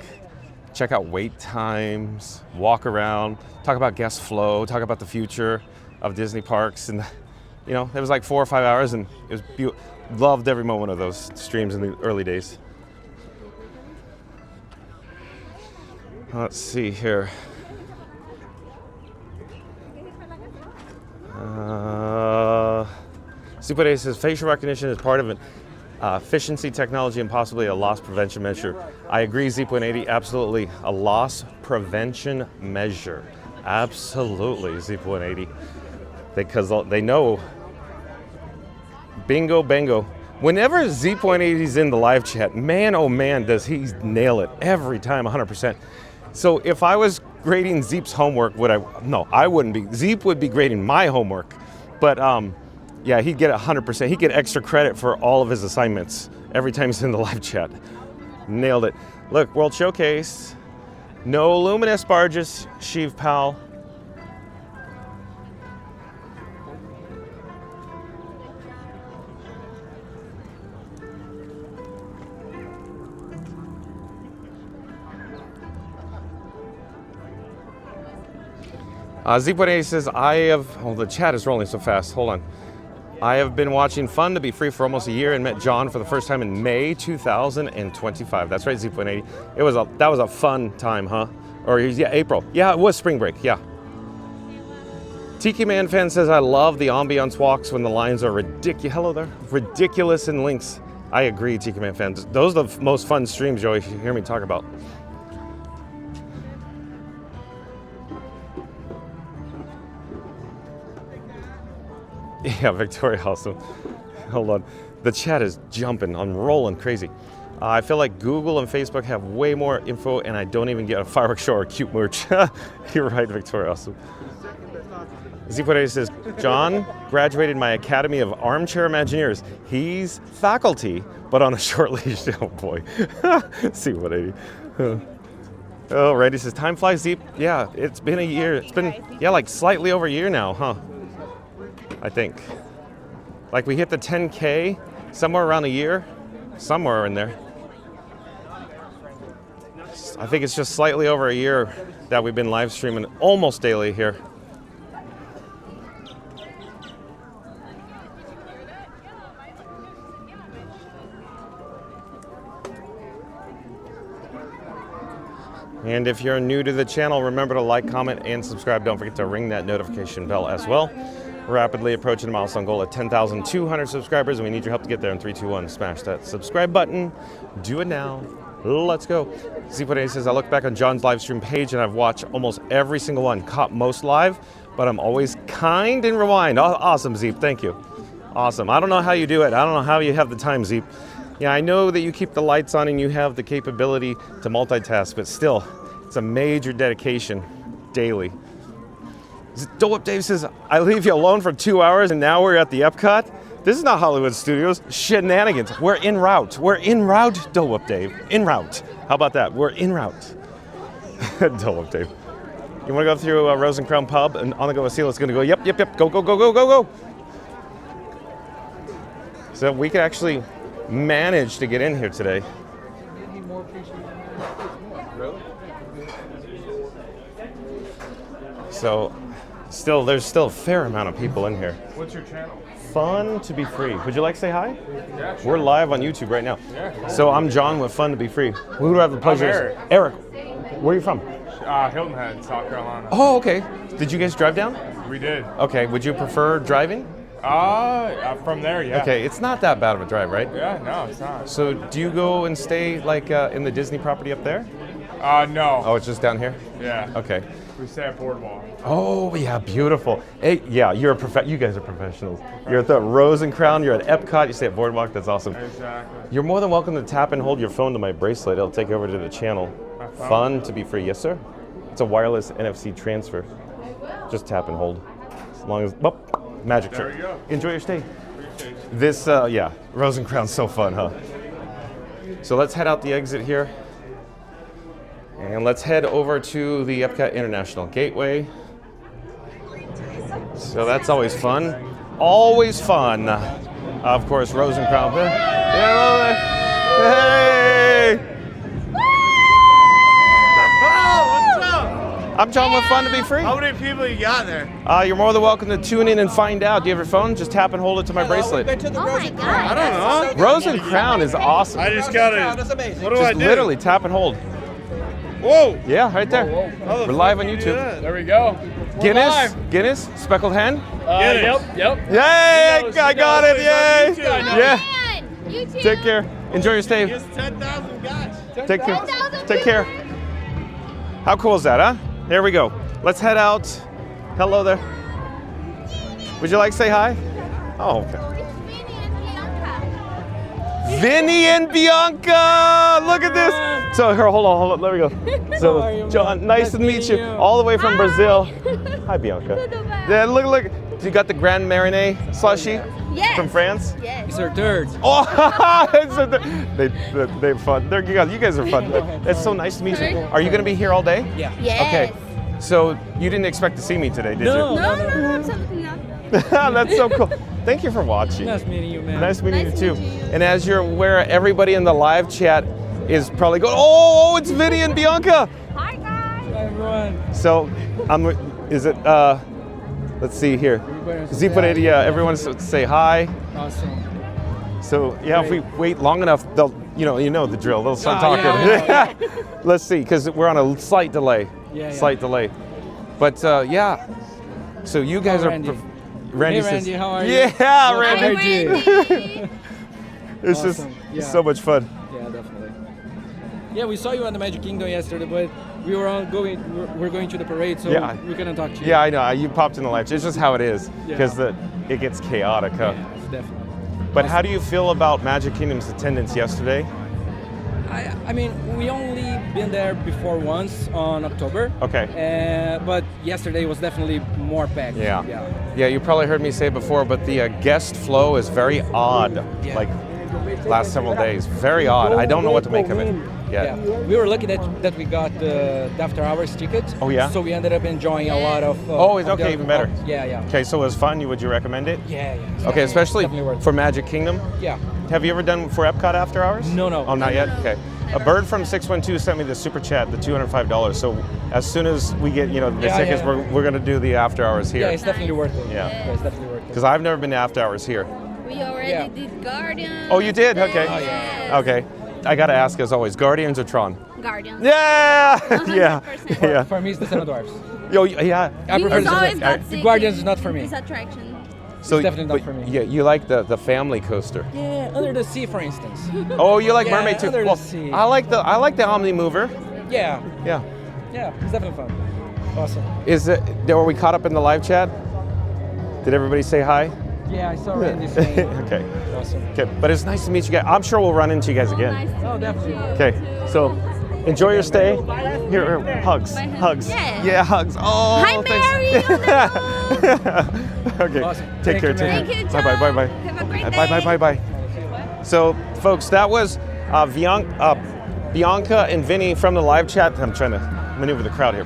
check out wait times, walk around, talk about guest flow, talk about the future of Disney parks. And you know, it was like 4 or 5 hours and it was beautiful. Loved every moment of those streams in the early days. Let's see here. Z.80 says facial recognition is part of an efficiency technology and possibly a loss prevention measure. I agree, Z.80, absolutely a loss prevention measure. Absolutely, Z.80. Because they know, bingo, bango. Whenever Z.80 is in the live chat, man, oh man, does he nail it every time, 100%. So if I was grading Zeep's homework, would I? No, I wouldn't be. Zeep would be grading my homework. But yeah, he'd get 100%. He'd get extra credit for all of his assignments every time he's in the live chat. Nailed it. Look, World Showcase. No luminous barges, Sheev Pal. Z.80 says, the chat is rolling so fast, hold on. I have been watching Fun to Be Free for almost a year and met John for the first time in May 2025. That's right, Z.80. That was a fun time, huh? Or yeah, April. Yeah, it was spring break, yeah. Tiki Man Fan says, I love the ambiance walks when the lines are ridiculous. Hello there. Ridiculous in links. I agree, Tiki Man Fan. Those are the most fun streams you'll hear me talk about. Yeah, Victoria also. Hold on. The chat is jumping. I'm rolling crazy. I feel like Google and Facebook have way more info and I don't even get a fireworks show or cute merch. You're right, Victoria also. Z.80 says, John graduated my Academy of Armchair Imagineers. He's faculty, but on a short leash. Oh boy. Z.80. Oh, Randy says, time flies, Zeep. Yeah, it's been a year. It's been, yeah, like slightly over a year now, huh? I think. Like we hit the 10K somewhere around a year, somewhere in there. I think it's just slightly over a year that we've been live streaming almost daily here. And if you're new to the channel, remember to like, comment, and subscribe. Don't forget to ring that notification bell as well. rapidly approaching the milestone goal of 10,200 subscribers, and we need your help to get there in 3, 2, 1. Smash that subscribe button. Do it now. Let's go. Z.A says, I look back on John's live stream page and I've watched almost every single one. Caught most live, but I'm always kind and rewind. Awesome, Zeep. Thank you. Awesome. I don't know how you do it. I don't know how you have the time, Zeep. Yeah, I know that you keep the lights on and you have the capability to multitask, but still, it's a major dedication daily. Dope Dave says, I leave you alone for 2 hours and now we're at the Epcot. This is not Hollywood Studios. Shenanigans. We're en route. We're en route, Dope Dave. En route. How about that? We're en route. Dope Dave. You want to go through Rose and Crown Pub and on the go with Seal? It's going to go, yep. Go. So we could actually manage to get in here today. So there's still a fair amount of people in here. What's your channel? Fun to be free. Would you like to say hi? Yeah, sure. We're live on YouTube right now. Yeah. So I'm John with Fun to be Free. Who do I have the pleasure? Eric. Where are you from? Hilton Head, South Carolina. Oh, okay. Did you guys drive down? We did. Okay. Would you prefer driving? From there, yeah. Okay. It's not that bad of a drive, right? Yeah, no, it's not. So do you go and stay like in the Disney property up there? No. Oh, it's just down here? Yeah. Okay. We stay at Boardwalk. Oh, yeah, beautiful. Hey, yeah, you guys are professionals. You're at the Rose and Crown, you're at Epcot, you stay at Boardwalk, that's awesome. Exactly. You're more than welcome to tap and hold your phone to my bracelet. It'll take you over to the channel. Fun to be free. Yes, sir. It's a wireless NFC transfer. Just tap and hold. As long as, magic trick. There you go. Enjoy your stay. This, Rose and Crown's so fun, huh? So let's head out the exit here. And let's head over to the Epcot International Gateway. So that's always fun. Always fun. Of course, Rose and Crown. Hey! I'm John with Fun to be Free. How many people you got there? You're more than welcome to tune in and find out. Do you have your phone? Just tap and hold it to my bracelet. Oh my God. I don't know. Rose and Crown is awesome. I just got it. That's amazing. What do I Just do? literally tap and hold. Whoa. Yeah, right there. How the We're live on fuck YouTube. that? There we go. Guinness, speckled hen. Yep. Yay! I got it! Yay! YouTube. Yeah. YouTube. Take care. Enjoy your stay. It's 10,000 guys. Take care. 10,000 Take care. How cool is that, huh? Here we go. Let's head out. Hello there. Would you like to say hi? Oh, okay. Vinny and Bianca! Look at this! So here, hold on, there we go. So John, nice to meet you. All the way from Brazil. Hi Bianca. Yeah, look. You got the Grand Marnier slushie from France? Yes. It's our third. Oh, they're fun. You guys are fun. It's so nice to meet you. Are you going to be here all day? Yeah. Yes. Okay. So you didn't expect to see me today, did you? No, absolutely not. That's so cool. Thank you for watching. Nice meeting you, man. Nice meeting you Nice too. meeting you. And as you're aware, everybody in the live chat is probably going, oh, it's Vinny and Bianca. Hi, guys. Hi, everyone. So, let's see here. Z.A, everyone say hi. Awesome. So, yeah, if we wait long enough, they'll, you know the drill. They'll start talking. yeah. Let's see, because we're on a slight delay. Slight delay. But, yeah. So you guys are... Randy. Randy Hey, says, Randy, how are you? Yeah, Hi, Randy. Randy. It's Awesome. just Yeah. so much fun. Yeah, definitely. Yeah, we saw you at the Magic Kingdom yesterday, but we're going to the parade, so Yeah. we couldn't talk to you. Yeah, I know. You popped in the live. It's just how it is, Yeah. because it gets chaotic, huh? Yeah, definitely. But how do you feel about Magic Kingdom's attendance yesterday? I mean, we only been there before once on October. Okay. But yesterday was definitely more packed. Yeah. You probably heard me say it before, but the guest flow is very odd. Yeah. Like last several days, very odd. I don't know what to make of it. Yeah. We were lucky that we got the after hours ticket. Oh, yeah? So we ended up enjoying a lot of. It's of okay, the- even better. Yeah. Okay, so it was fun. Would you recommend it? Yeah. Okay, especially Definitely worth it. for Magic Kingdom. Yeah. Have you ever done for Epcot after hours? No. Oh, not yet? Okay. A bird from 612 sent me the super chat, the $205. So as soon as we get, the tickets, yeah. we're going to do the after hours here. Yeah, it's definitely worth it. Yeah. It's definitely worth it. Because I've never been to after hours here. We already did Guardians. Oh, you did? Okay. Yes. Okay. I got to ask, as always, Guardians or Tron? Guardians. Yeah! 100%. Yeah. For me, it's the Seven Dwarfs. Yo, yeah. I prefer He's the always Seven got Dwarfs. sick Guardians in is not for me. This attraction. So, it's definitely not but for me. Yeah, you like the family coaster. Yeah, under the sea, for instance. Oh, you like Yeah, Mermaid too. under the Well, sea. I like the Omni Mover. Yeah, Yeah. yeah, it's definitely fun. Awesome. Is it? Were we caught up in the live chat? Did everybody say hi? Yeah, I saw Randy saying. Okay. Awesome. Okay, but it's nice to meet you guys. I'm sure we'll run into you guys again. Oh, definitely. Okay, so enjoy your stay. Here, hugs, hugs. Yeah, hugs. Oh, Hi, thanks. Okay, Awesome. take care. Thank you, Take man. care. Bye, bye, bye, bye. Have a great day. Bye, bye, bye, bye. So, folks, that was Bianca and Vinny from the live chat. I'm trying to maneuver the crowd here.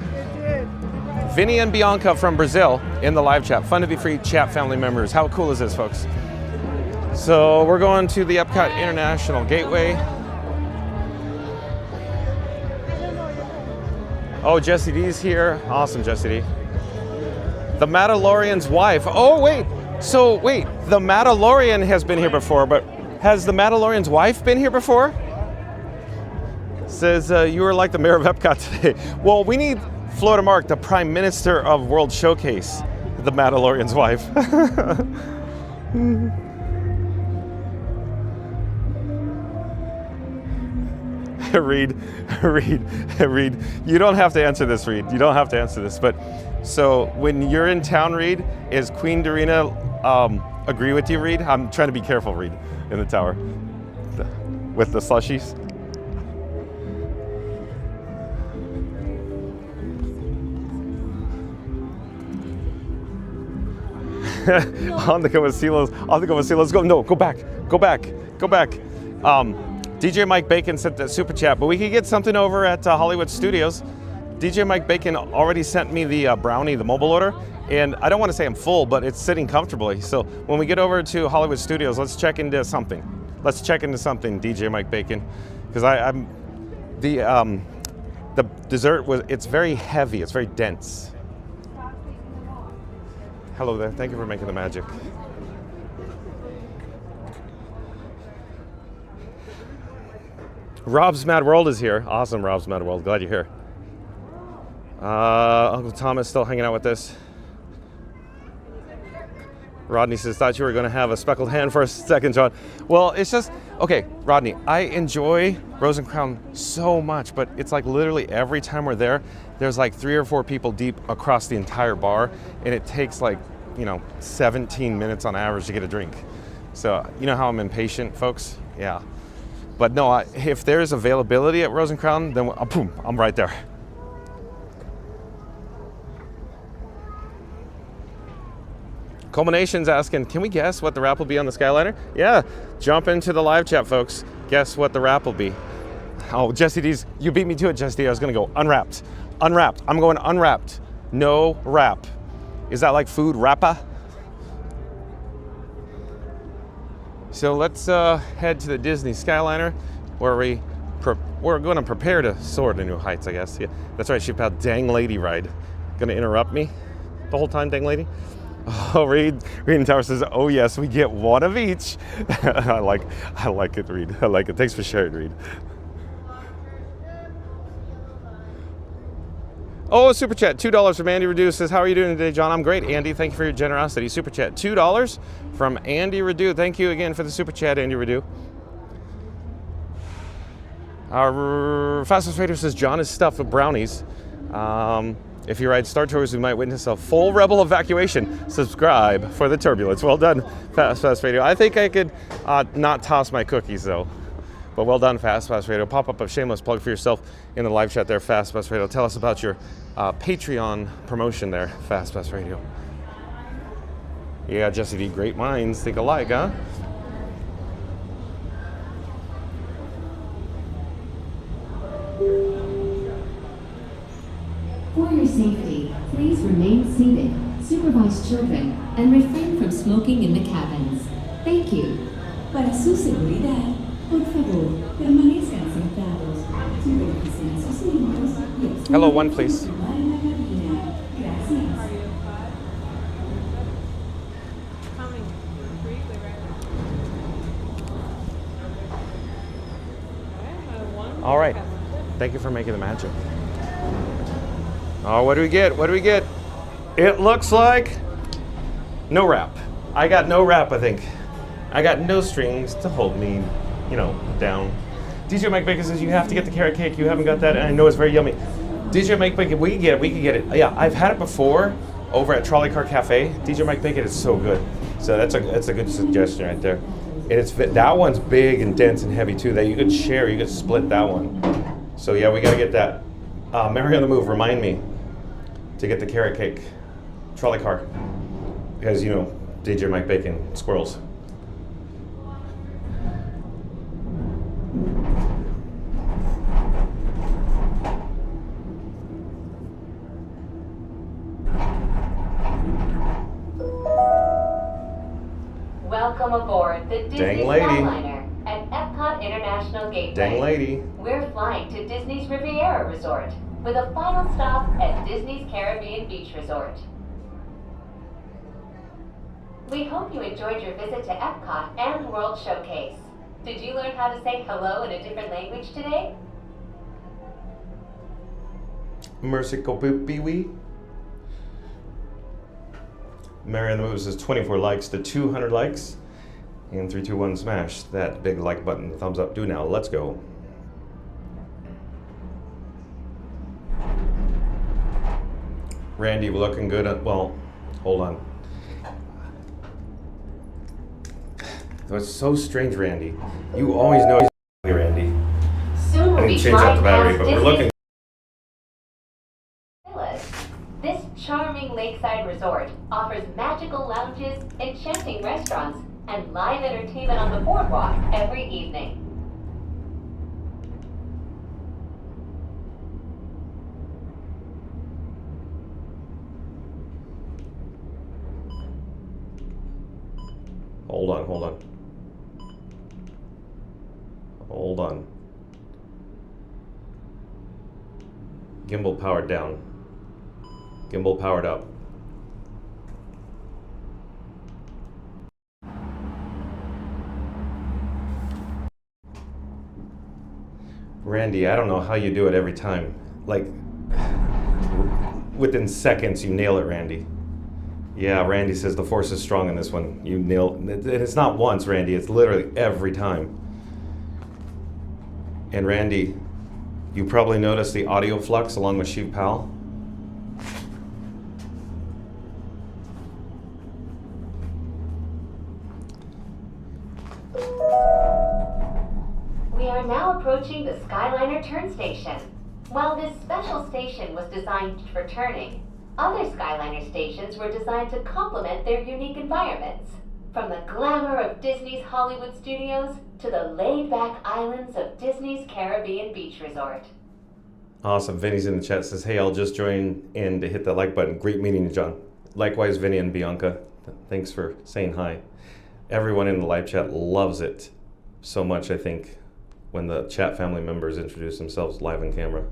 Vinny and Bianca from Brazil in the live chat. Fun to be free chat family members. How cool is this, folks? So we're going to the Epcot International Gateway. Oh, Jesse D's here. Awesome, Jesse D. The Mandalorian's wife. Oh, wait. So, wait. The Mandalorian has been here before, but has the Mandalorian's wife been here before? Says you were like the mayor of Epcot today. Well, we need Florida Mark, the Prime Minister of World Showcase, the Mandalorian's wife. Reed, you don't have to answer this, Reed. You don't have to answer this. But so when you're in town, Reed, is Queen Dorina agree with you, Reed? I'm trying to be careful, Reed, in the tower with the slushies. On the go with Silos. On the go with Silos. Go. No, go back. Go back. Go back. DJ Mike Bacon sent the super chat, but we could get something over at Hollywood Studios. DJ Mike Bacon already sent me the brownie, the mobile order, and I don't want to say I'm full, but it's sitting comfortably. So when we get over to Hollywood Studios, let's check into something. Let's check into something, DJ Mike Bacon, because the dessert it's very heavy. It's very dense. Hello there. Thank you for making the magic. Rob's Mad World is here. Awesome, Rob's Mad World. Glad you're here. Uncle Thomas still hanging out with us. Rodney says, thought you were going to have a speckled hand for a second, John. Well, it's just, okay, Rodney, I enjoy Rose and Crown so much, but it's like literally every time we're there, there's like 3 or 4 people deep across the entire bar, and it takes like, 17 minutes on average to get a drink. So, you know how I'm impatient, folks? Yeah. But no, if there's availability at Rose and Crown, then boom, I'm right there. Culmination's asking, can we guess what the wrap will be on the Skyliner? Yeah, jump into the live chat, folks. Guess what the wrap will be. Oh, Jesse D's, you beat me to it, Jesse D. I was gonna go unwrapped. Unwrapped. I'm going unwrapped. No wrap. Is that like food, rappa? So let's head to the Disney Skyliner, where we're going to prepare to soar to new heights, I guess. Yeah, that's right. She's about dang lady ride. Going to interrupt me the whole time, dang lady. Oh, Reed in Tower says, "Oh yes, we get one of each." I like it, Reed. I like it. Thanks for sharing, Reed. Oh, super chat, $2 from Andy Redu says, how are you doing today, John? I'm great, Andy. Thank you for your generosity. Super chat, $2 from Andy Redu. Thank you again for the super chat, Andy Redu. Our Fastest Raider says, John is stuffed with brownies. If you ride Star Tours, we might witness a full Rebel evacuation. Subscribe for the turbulence. Well done, Fast Radio. I think I could not toss my cookies, though. But well done, Fast Radio. Pop up a shameless plug for yourself in the live chat there, Fast Radio. Tell us about your Patreon promotion there, Fast Radio. Yeah, Jesse D, great minds think alike, huh? For your safety, please remain seated, supervise children, and refrain from smoking in the cabins. Thank you. Para su seguridad, por favor, permanezcan sentados. Supervisen a sus niños y extiendan Hello, one please. su lugar en la cabina. Gracias. All right. Thank you for making the magic. Oh, what do we get? What do we get? It looks like no wrap. I got no rap, I think. I got no strings to hold me, you know, down. DJ Mike Bacon says you have to get the carrot cake. You haven't got that, and I know it's very yummy. DJ Mike Bacon, we can get it. Yeah, I've had it before over at Trolley Car Cafe. DJ Mike Bacon is so good. So that's a good suggestion right there. And that one's big and dense and heavy too. That you could share, you could split that one. So yeah, we gotta get that. Mary on the Move, remind me to get the carrot cake. Trolley car. Because, you know, DJ Mike Bacon, squirrels. Welcome aboard the Disney Skyliner at Epcot International Gateway. Dang lady. We're flying to Disney's Riviera Resort with a final stop at Disney's Caribbean Beach Resort. We hope you enjoyed your visit to Epcot and the World Showcase. Did you learn how to say hello in a different language today? Mercico Pee-wee. Mary on the Move says 24 likes to 200 likes. And 3, 2, 1, smash that big like button. Thumbs up. Do now. Let's go. Randy, we're looking good. Well, hold on. That's so strange, Randy. You always know he's Randy. Soon we'll be change out the battery, but we're looking. This charming lakeside resort offers magical lounges, enchanting restaurants, and live entertainment on the boardwalk every evening. Hold on. Hold on. Gimbal powered down. Gimbal powered up. Randy, I don't know how you do it every time. Like, within seconds, you nail it, Randy. Yeah, Randy says the force is strong in this one. You nail it. It's not once, Randy. It's literally every time. And Randy, you probably noticed the audio flux along with Shiv Pal. We are now approaching the Skyliner turn station. While this special station was designed for turning, other Skyliner stations were designed to complement their unique environments. From the glamour of Disney's Hollywood studios to the laid-back islands of Disney's Caribbean Beach Resort. Awesome. Vinny's in the chat, says, hey, I'll just join in to hit that like button. Great meeting you, John. Likewise, Vinny and Bianca. Thanks for saying hi. Everyone in the live chat loves it so much, I think, when the chat family members introduce themselves live on camera.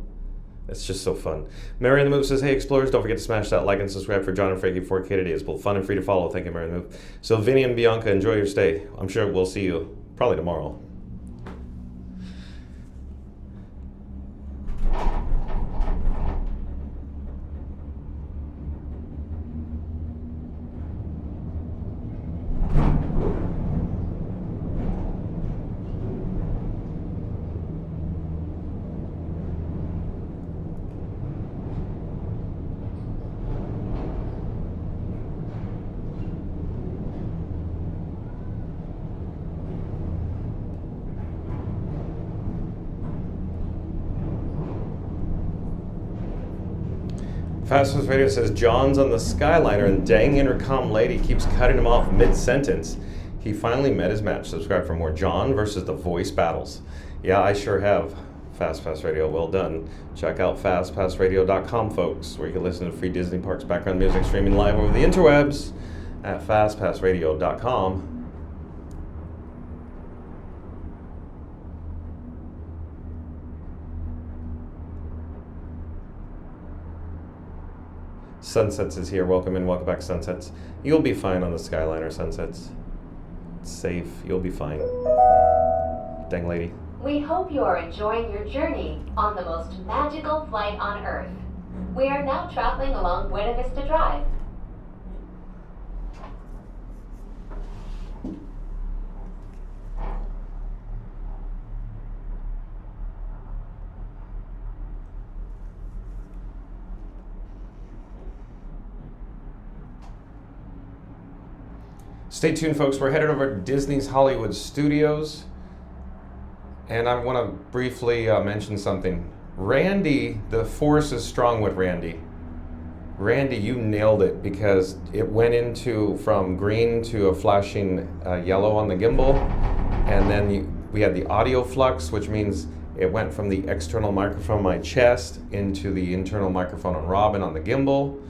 It's just so fun. Mary in the Move says, hey, explorers, don't forget to smash that like and subscribe for John and Frankie 4K today. It's both fun and free to follow. Thank you, Mary in the Move. So Vinny and Bianca, enjoy your stay. I'm sure we'll see you probably tomorrow. Fast Food Radio says John's on the Skyliner and dang intercom lady keeps cutting him off mid-sentence. He finally met his match. Subscribe for more John versus the voice battles. Yeah, I sure have. Fast Radio, well done. Check out fastpassradio.com, folks, where you can listen to free Disney Parks background music streaming live over the interwebs at fastpassradio.com. Sunsets is here. Welcome in. Welcome back, Sunsets. You'll be fine on the Skyliner, Sunsets. It's safe. You'll be fine. Dang lady. We hope you are enjoying your journey on the most magical flight on Earth. We are now traveling along Buena Vista Drive. Stay tuned, folks. We're headed over to Disney's Hollywood Studios. And I want to briefly mention something. Randy, the force is strong with Randy. Randy, you nailed it because it went into from green to a flashing yellow on the gimbal. And then we had the audio flux, which means it went from the external microphone on my chest into the internal microphone on Robin on the gimbal.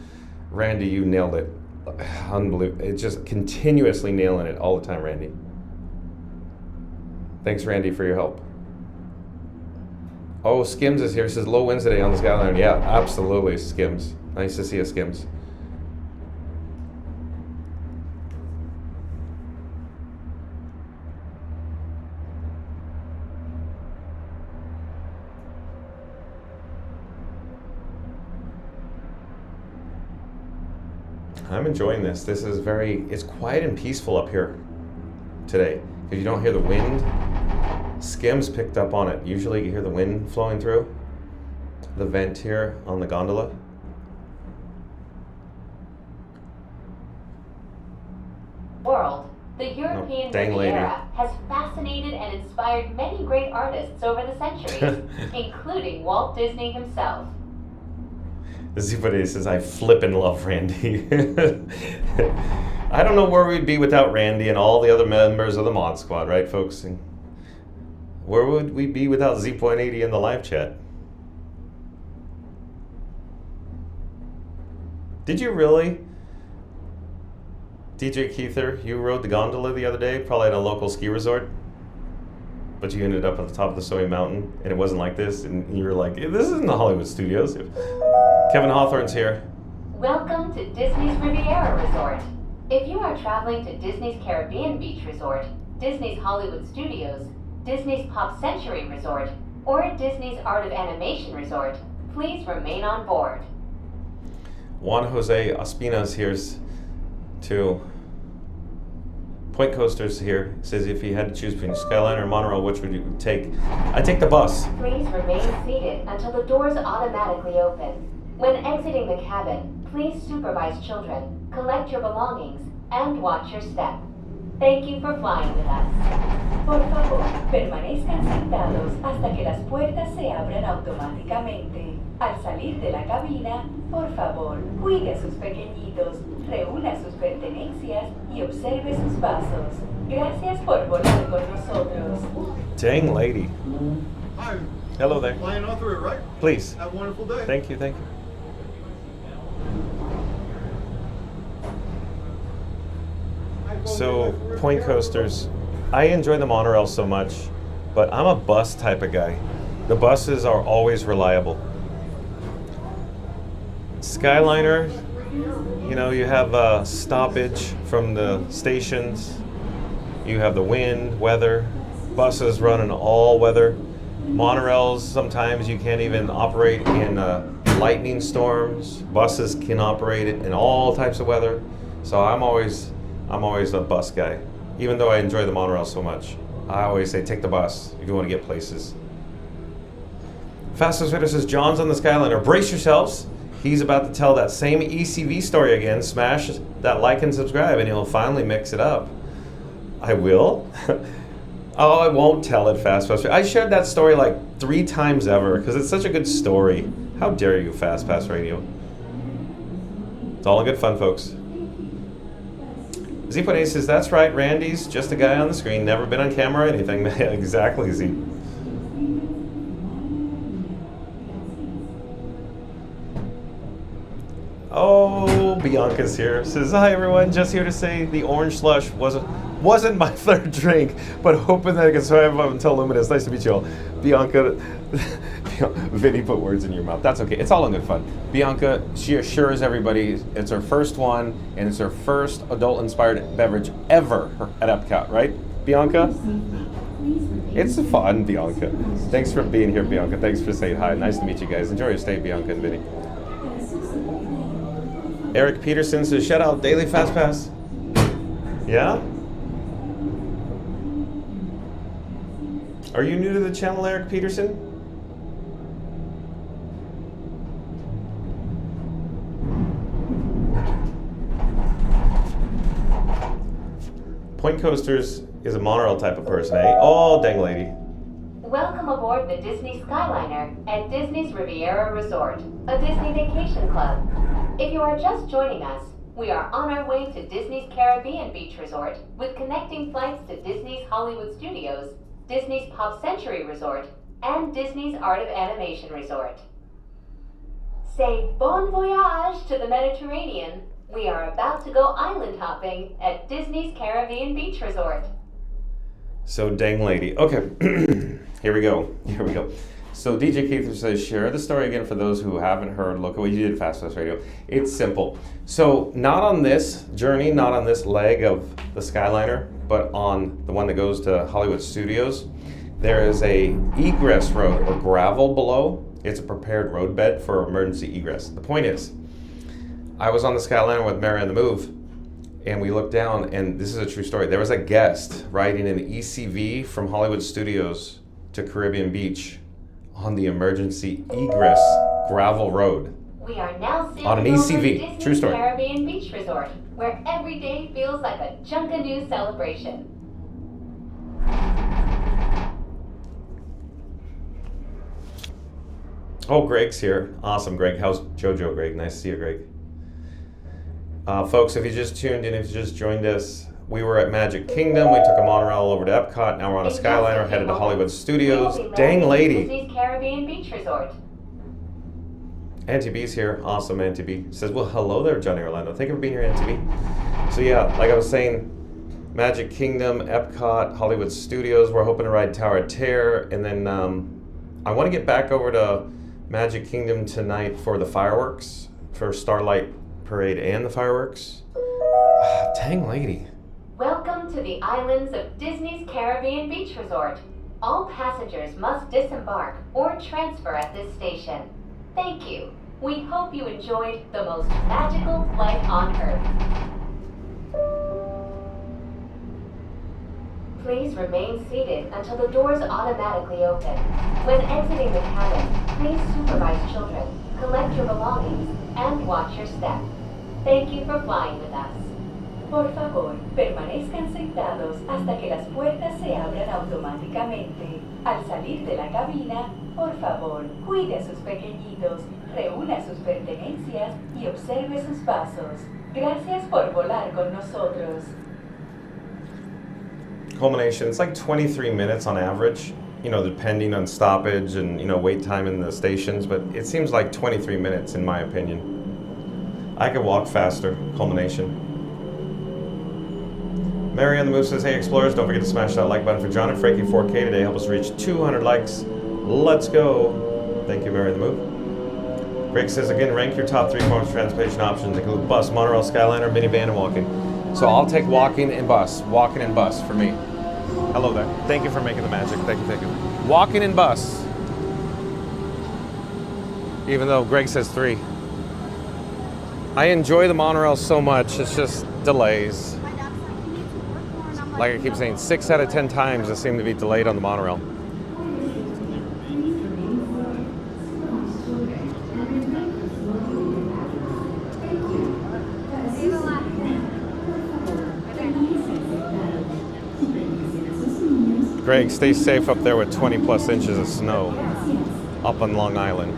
Randy, you nailed it. Unbelievable. It's just continuously nailing it all the time, Randy. Thanks, Randy, for your help. Oh, Skims is here. He says low winds today on the Skyline. Yeah, absolutely, Skims. Nice to see you, Skims. I'm enjoying this. This is it's quiet and peaceful up here today because you don't hear the wind. Skims picked up on it. Usually you hear the wind flowing through the vent here on the gondola. World, the European Riviera has fascinated and inspired many great artists over the centuries, including Walt Disney himself. Zipade says, I flippin' love Randy. I don't know where we'd be without Randy and all the other members of the Mod Squad, right, folks? And where would we be without Z.80 in the live chat? Did you really? DJ Keither, you rode the gondola the other day, probably at a local ski resort, but you ended up at the top of the Soy Mountain, and it wasn't like this, and you were like, this isn't the Hollywood Studios. Kevin Hawthorne's here. Welcome to Disney's Riviera Resort. If you are traveling to Disney's Caribbean Beach Resort, Disney's Hollywood Studios, Disney's Pop Century Resort, or Disney's Art of Animation Resort, please remain on board. Juan Jose Ospina's here too. Point Coaster's here. Says if you had to choose between Skyliner or Monorail, which would you take? I take the bus. Please remain seated until the doors automatically open. When exiting the cabin, please supervise children, collect your belongings, and watch your step. Thank you for flying with us. Por favor, permanezcan sentados hasta que las puertas se abran automáticamente. Al salir de la cabina, por favor, cuide a sus pequeñitos, reúna sus pertenencias y observe sus pasos. Gracias por volar con nosotros. Dang lady. Hi. Hello there. Flying all through it, right? Please. Have a wonderful day. Thank you, thank you. So, Point Coasters, I enjoy the monorail so much, but I'm a bus type of guy. The buses are always reliable. Skyliner, you know, you have a stoppage from the stations, you have the wind, weather, buses run in all weather. Monorails, sometimes you can't even operate in lightning storms. Buses can operate in all types of weather. So I'm always a bus guy. Even though I enjoy the monorail so much, I always say take the bus if you want to get places. Fastest Ritter says, John's on the Skyliner. Brace yourselves. He's about to tell that same ECV story again. Smash that like and subscribe and he'll finally mix it up. I will? Oh, I won't tell it, Fast Pass. I shared that story like 3 times ever because it's such a good story. How dare you, Fast Pass Radio? It's all in good fun, folks. Z.A says, that's right, Randy's just a guy on the screen, never been on camera or anything. Exactly, Z. Oh, Bianca's here. Says, hi everyone, just here to say the orange slush wasn't my third drink, but hoping that I can survive until Luminous. Nice to meet you all. Bianca, Vinny put words in your mouth. That's okay, it's all in good fun. Bianca, she assures everybody it's her first one, and it's her first adult-inspired beverage ever at Epcot, right, Bianca? It's fun, Bianca. Thanks for being here, Bianca. Thanks for saying hi. Nice to meet you guys. Enjoy your stay, Bianca and Vinny. Eric Peterson says, shout out Daily Fast Pass. Yeah? Are you new to the channel, Eric Peterson? Point Coasters is a monorail type of person, eh? Oh, dang lady. Welcome aboard the Disney Skyliner at Disney's Riviera Resort, a Disney vacation club. If you are just joining us, we are on our way to Disney's Caribbean Beach Resort with connecting flights to Disney's Hollywood Studios, Disney's Pop Century Resort, and Disney's Art of Animation Resort. Say bon voyage to the Mediterranean. We are about to go island hopping at Disney's Caribbean Beach Resort. So dang lady. Okay, here we go. Here we go. So DJ Keither says, share the story again for those who haven't heard. Look at what you did, Fast Fast Radio. It's simple. So not on this journey, not on this leg of the Skyliner, but on the one that goes to Hollywood Studios, there is a egress road or gravel below. It's a prepared roadbed for emergency egress. The point is, I was on the Skyliner with Mary on the Move, and we looked down, and this is a true story. There was a guest riding an ECV from Hollywood Studios to Caribbean Beach on the emergency egress gravel road. We are now On an sailing over ECV. Disney's True story. Caribbean Beach Resort, where every day feels like a Junkanoo celebration. Oh, Greg's here. Awesome, Greg. How's JoJo, Greg? Nice to see you, Greg. Folks, if you just tuned in, if you just joined us, we were at Magic Kingdom. We took a monorail over to Epcot. Now we're on a Skyliner headed to Hollywood Studios. Dang lady. Disney's Caribbean Beach Resort. Auntie B's here. Awesome, Auntie B. Says, well, hello there, Johnny Orlando. Thank you for being here, Auntie B. So yeah, like I was saying, Magic Kingdom, Epcot, Hollywood Studios. We're hoping to ride Tower of Terror. And then I want to get back over to Magic Kingdom tonight for the fireworks, for Starlight Parade and the fireworks. Dang lady. Welcome to the islands of Disney's Caribbean Beach Resort. All passengers must disembark or transfer at this station. Thank you. We hope you enjoyed the most magical flight on Earth. Please remain seated until the doors automatically open. When exiting the cabin, please supervise children, collect your belongings, and watch your step. Thank you for flying with us. Por favor, permanezcan sentados hasta que las puertas se abran automáticamente. Al salir de la cabina, por favor, cuide a sus pequeñitos, reúna sus pertenencias y observe sus pasos. Gracias por volar con nosotros. Culmination, it's like 23 minutes on average, you know, depending on stoppage and, you know, wait time in the stations, but it seems like 23 minutes in my opinion. I could walk faster, Culmination. Mary on the Move says, hey Explorers, don't forget to smash that like button for John and Frankie 4K today. Help us reach 200 likes. Let's go. Thank you, Mary on the Move. Greg says, again, rank your top 3 forms of transportation options. Include bus, monorail, Skyliner, minivan, and walking. So I'll take walking and bus. Walking and bus for me. Hello there. Thank you for making the magic. Thank you, thank you. Walking and bus. Even though Greg says 3. I enjoy the monorail so much, it's just delays. Like I keep saying, 6 out of 10 times I seem to be delayed on the monorail. Greg, stay safe up there with 20 plus inches of snow up on Long Island.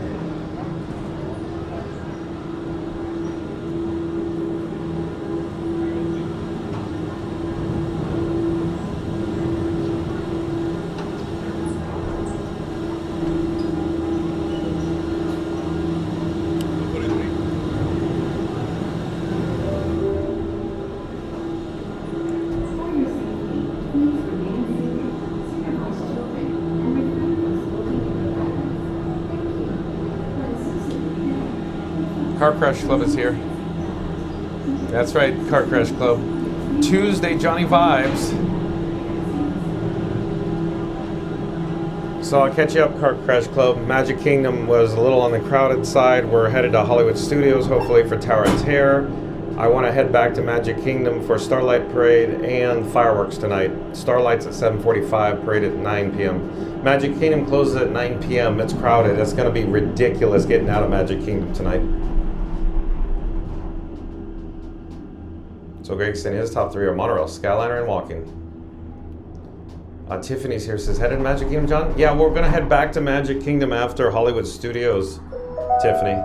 Car Crash Club is here. That's right, Car Crash Club. Tuesday, Johnny Vibes. So I'll catch you up, Car Crash Club. Magic Kingdom was a little on the crowded side. We're headed to Hollywood Studios, hopefully for Tower of Terror. I want to head back to Magic Kingdom for Starlight Parade and fireworks tonight. Starlight's at 7:45, parade at 9 p.m. Magic Kingdom closes at 9 p.m. It's crowded. It's going to be ridiculous getting out of Magic Kingdom tonight. So Greg saying his top 3 are Monorail, Skyliner, and Walking. Tiffany's here, says, headed to Magic Kingdom, John? Yeah, we're gonna head back to Magic Kingdom after Hollywood Studios, Tiffany.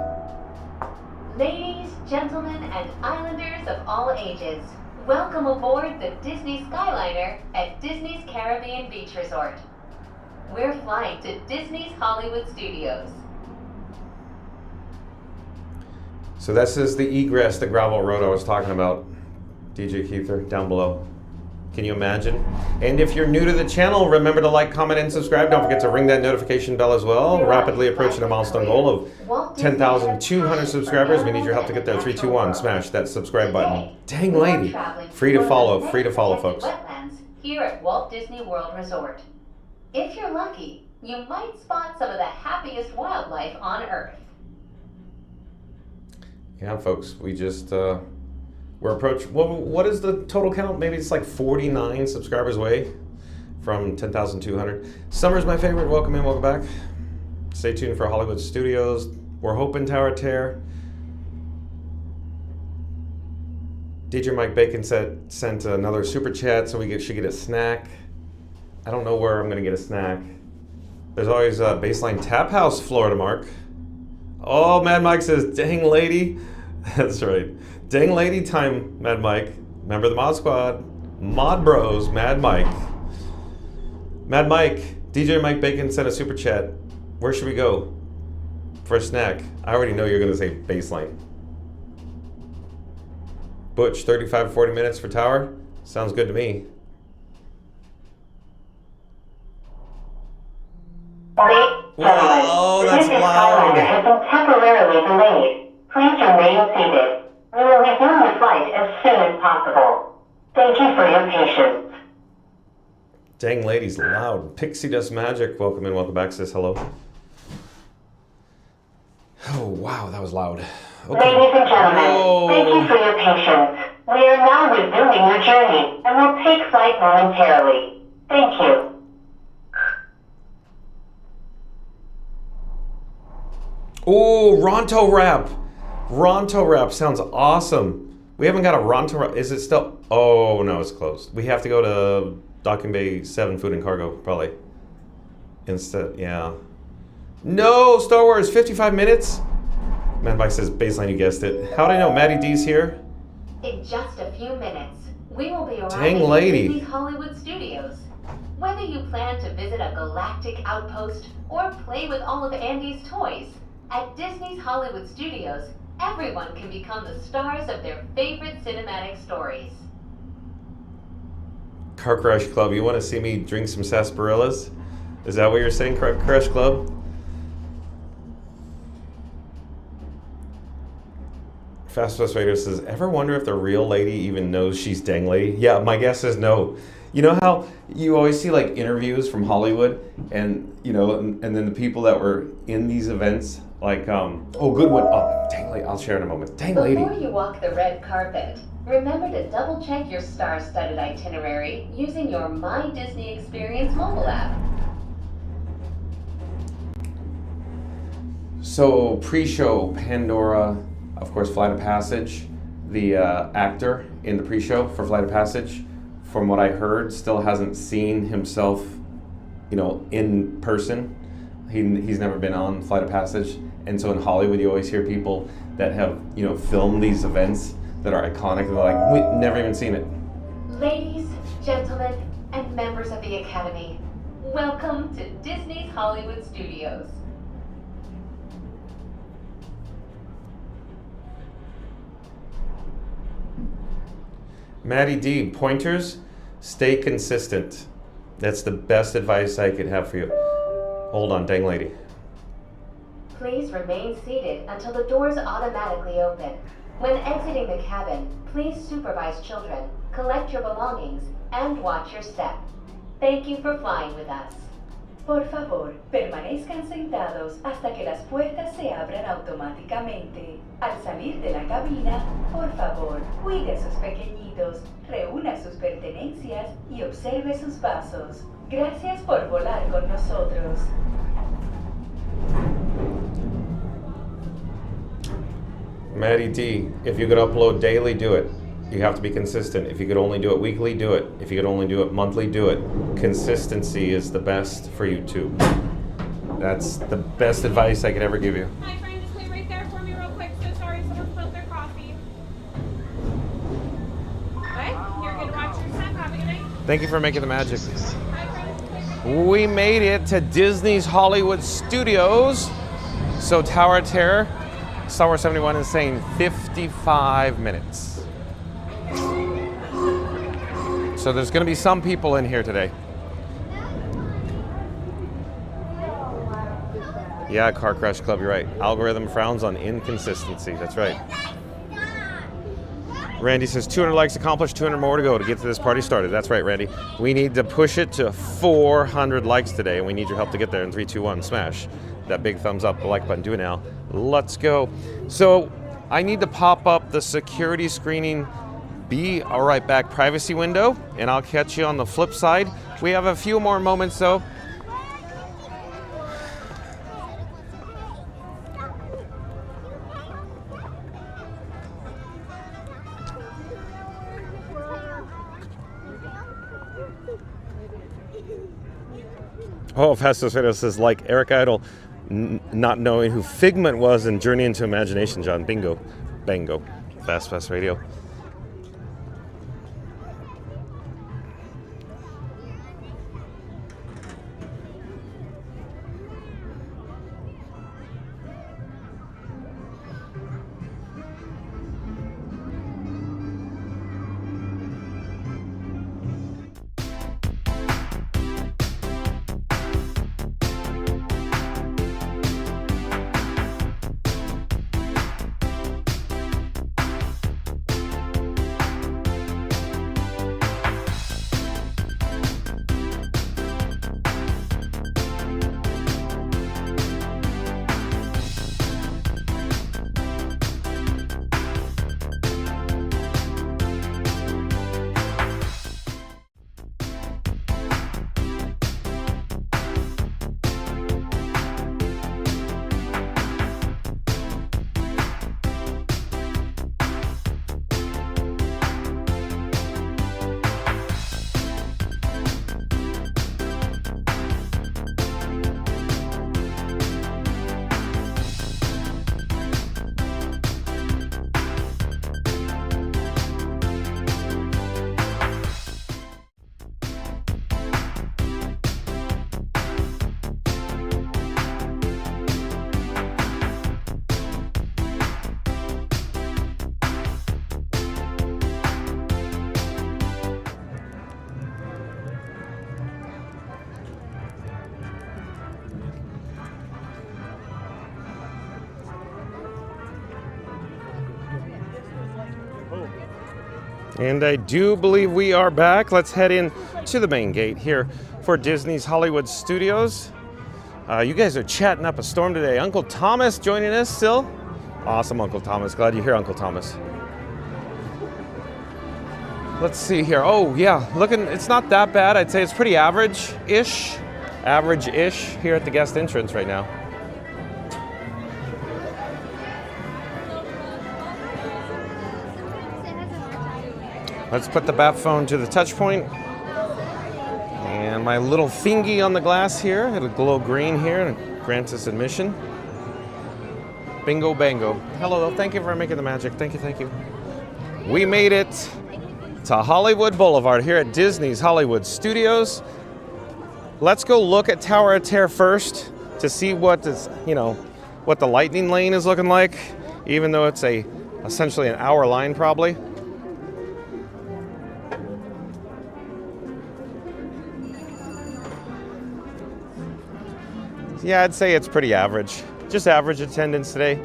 Ladies, gentlemen, and islanders of all ages, welcome aboard the Disney Skyliner at Disney's Caribbean Beach Resort. We're flying to Disney's Hollywood Studios. So this is the egress, the gravel road I was talking about. DJ Keither, down below. Can you imagine? And if you're new to the channel, remember to like, comment, and subscribe. Don't forget to ring that notification bell as well. Rapidly approaching a milestone goal of 10,200 subscribers. We need your help to get there. 3, 2, 1. Smash that subscribe button. Dang lady. Free to follow, folks. Wetlands here at Walt Disney World Resort. If you're lucky, you might spot some of the happiest wildlife on Earth. Yeah, folks, we just, we're approaching, what is the total count? Maybe it's like 49 subscribers away from 10,200. Summer's my favorite. Welcome in, welcome back. Stay tuned for Hollywood Studios. We're hoping Tower Tear. DJ Mike Bacon sent another super chat, so we should get a snack. I don't know where I'm gonna get a snack. There's always a Baseline Tap House, Florida Mark. Oh, Mad Mike says, dang lady. That's right. Dang lady time, Mad Mike. Remember the Mod Squad. Mod Bros, Mad Mike. Mad Mike, DJ Mike Bacon sent a super chat. Where should we go for a snack? I already know you're going to say Baseline. Butch, 35 to 40 minutes for Tower. Sounds good to me. Oh, that's loud. Has been temporarily delayed. Please remain seated. We will resume the flight as soon as possible. Thank you for your patience. Dang lady's loud. Pixie Dust Magic, welcome in, welcome back, says hello. Oh, wow, that was loud. Okay. Ladies and gentlemen, thank you for your patience. We are now resuming your journey and will take flight momentarily. Thank you. Oh, Ronto Wrap. Ronto Wrap sounds awesome. We haven't got a Ronto Wrap. Is it still? Oh, no, it's closed. We have to go to Docking Bay 7 Food and Cargo, probably. Instead, yeah. No, Star Wars, 55 minutes? Mad Mike says, Baseline, you guessed it. How'd I know? Maddie D's here? In just a few minutes, we will be arriving Dang lady. at Disney's Hollywood Studios. Whether you plan to visit a galactic outpost or play with all of Andy's toys, at Disney's Hollywood Studios, everyone can become the stars of their favorite cinematic stories. Car Crash Club, you want to see me drink some sarsaparillas? Is that what you're saying, Car Crash Club? Fast Raider says, ever wonder if the real lady even knows she's dang lady? Yeah, my guess is no. You know how you always see like interviews from Hollywood and, you know, and then the people that were in these events, like, oh, good one. Oh, dang lady, I'll share in a moment. Dang lady. Before you walk the red carpet, remember to double check your star-studded itinerary using your My Disney Experience mobile app. So pre-show, Pandora, of course, Flight of Passage, the actor in the pre-show for Flight of Passage, from what I heard, still hasn't seen himself, you know, in person. He's never been on Flight of Passage. And so in Hollywood, you always hear people that have, you know, filmed these events that are iconic. They're like, we've never even seen it. Ladies, gentlemen, and members of the Academy, welcome to Disney's Hollywood Studios. Maddie D, pointers, stay consistent. That's the best advice I could have for you. Hold on, dang lady. Please remain seated until the doors automatically open. When exiting the cabin, please supervise children, collect your belongings, and watch your step. Thank you for flying with us. Por favor, permanezcan sentados hasta que las puertas se abran automáticamente. Al salir de la cabina, por favor, cuide a sus pequeñitos, reúna sus pertenencias y observe sus pasos. Gracias por volar con nosotros. Maddie D, if you could upload daily, do it. You have to be consistent. If you could only do it weekly, do it. If you could only do it monthly, do it. Consistency is the best for YouTube. That's the best advice I could ever give you. Hi, friend, just wait right there for me real quick. So sorry, someone spilled their coffee. What? You're good to watch your step. Have a good night. Thank you for making the magic. We made it to Disney's Hollywood Studios. So Tower of Terror, Star Wars 71 is saying 55 minutes. So there's going to be some people in here today. Yeah, Car Crash Club, you're right. Algorithm frowns on inconsistency. That's right. Randy says 200 likes accomplished, 200 more to go to get to this party started. That's right, Randy. We need to push it to 400 likes today, and we need your help to get there in 3, 2, 1. Smash that big thumbs up, the like button. Do it now. Let's go. So I need to pop up the security screening Be Right Back privacy window, and I'll catch you on the flip side. We have a few more moments, though. Oh, Festus Video says, like Eric Idle not knowing who Figment was in Journey into Imagination, John. Bingo. Bango. Fast Radio. And I do believe we are back. Let's head in to the main gate here for Disney's Hollywood Studios. You guys are chatting up a storm today. Uncle Thomas joining us still. Awesome, Uncle Thomas. Glad you're here, Uncle Thomas. Let's see here. Oh, yeah, looking, it's not that bad. I'd say it's pretty average-ish. Average-ish here at the guest entrance right now. Let's put the bat phone to the touch point. And my little thingy on the glass here, it'll glow green here and grants us admission. Bingo bango. Hello, thank you for making the magic. Thank you, thank you. We made it to Hollywood Boulevard here at Disney's Hollywood Studios. Let's go look at Tower of Terror first to see what is, what the lightning lane is looking like, even though it's essentially an hour line probably. Yeah, I'd say it's pretty average. Just average attendance today.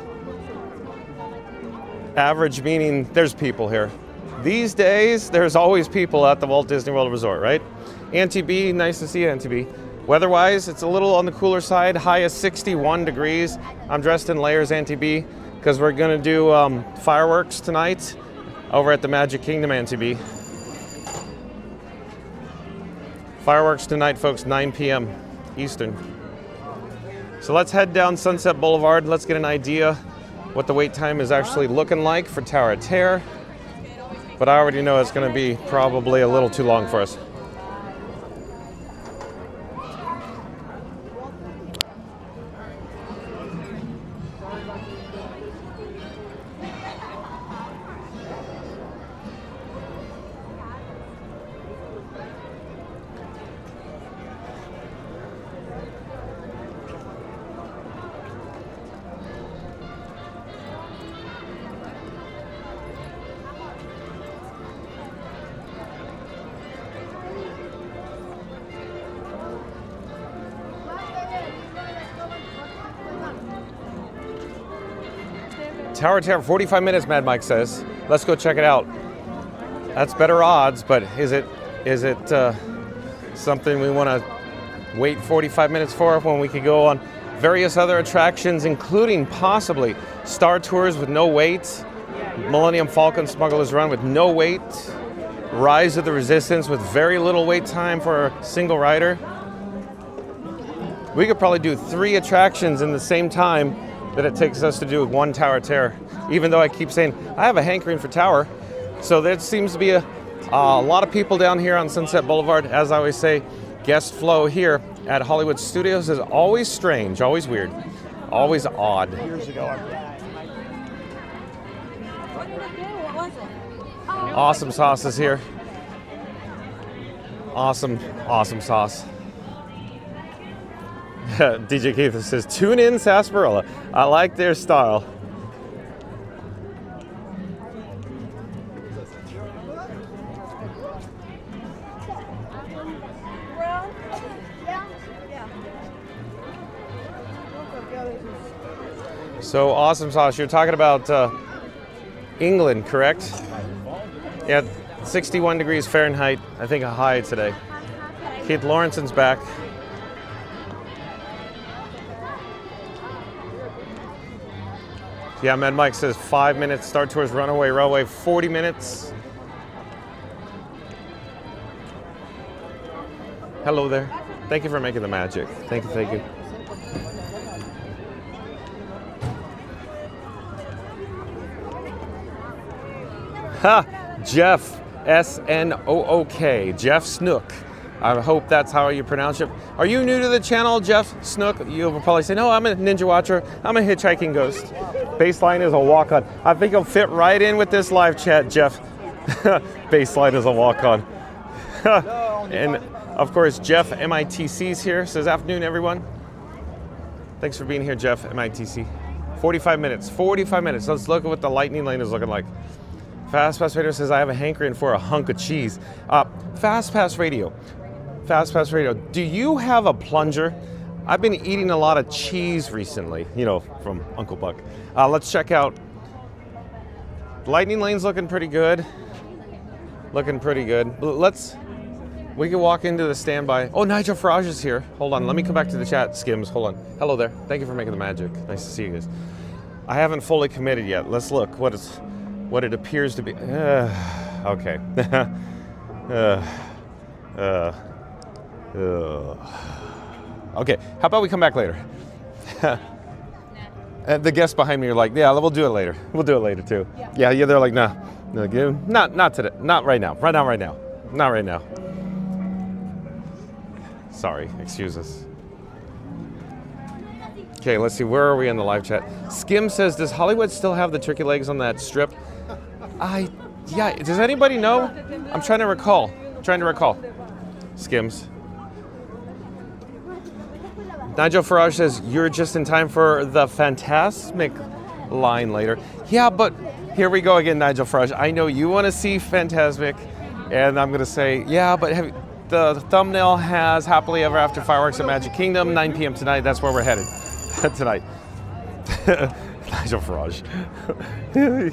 Average meaning there's people here. These days, there's always people at the Walt Disney World Resort, right? Auntie B, nice to see you, Auntie B. Weather-wise, it's a little on the cooler side, high of 61 degrees. I'm dressed in layers, Auntie B, because we're gonna do fireworks tonight over at the Magic Kingdom, Auntie B. Fireworks tonight, folks, 9 p.m. Eastern. So let's head down Sunset Boulevard. Let's get an idea what the wait time is actually looking like for Tower of Terror. but I already know it's going to be probably a little too long for us. Tower of Terror, 45 minutes, Mad Mike says. Let's go check it out. That's better odds, but is it something we want to wait 45 minutes for when we could go on various other attractions, including possibly Star Tours with no wait, Millennium Falcon Smuggler's Run with no wait, Rise of the Resistance with very little wait time for a single rider? We could probably do 3 attractions in the same time that it takes us to do one Tower of Terror, even though I keep saying I have a hankering for Tower. So there seems to be a lot of people down here on Sunset Boulevard. As I always say, guest flow here at Hollywood Studios is always strange, always weird, always odd. Years ago, Awesome Sauce is here. Awesome sauce. DJ Keith says, tune in Sarsaparilla. I like their style. So Awesome Sauce, you're talking about England, correct? Yeah, 61 degrees Fahrenheit, I think a high today. Keith Lawrenson's back. Yeah, Mad Mike says 5 minutes. Star Tours Runaway Railway, 40 minutes. Hello there. Thank you for making the magic. Thank you. Ha! Jeff, S-N-O-O-K. Jeff Snook. I hope that's how you pronounce it. Are you new to the channel, Jeff Snook? You'll probably say, no, I'm a Ninja Watcher. I'm a hitchhiking ghost. Baseline is a walk-on. I think it'll fit right in with this live chat, Jeff. Baseline is a walk-on. And of course, Jeff MITC's here. Says, afternoon, everyone. Thanks for being here, Jeff MITC. 45 minutes. Let's look at what the lightning lane is looking like. Fast Pass Radio says, I have a hankering for a hunk of cheese. Fast Pass Radio, do you have a plunger? I've been eating a lot of cheese recently, from Uncle Buck. Let's check out. Lightning lane's looking pretty good. We can walk into the standby. Oh, Nigel Farage is here. Hold on, let me come back to the chat, Skims. Hold on. Hello there. Thank you for making the magic. Nice to see you guys. I haven't fully committed yet. Let's look what it appears to be. Okay. Okay, how about we come back later? The guests behind me are like, yeah, we'll do it later. We'll do it later too. Yeah, they're like, nah, not today, not right now. Not right now. Sorry, excuse us. Okay, let's see, where are we in the live chat? Skim says, does Hollywood still have the turkey legs on that strip? Yeah, does anybody know? I'm trying to recall. Skims. Nigel Farage says, you're just in time for the Fantasmic line later. Yeah, but here we go again, Nigel Farage. I know you want to see Fantasmic, and I'm going to say, yeah, but the thumbnail has Happily Ever After Fireworks at Magic Kingdom, 9 p.m. tonight. That's where we're headed tonight. Nigel Farage.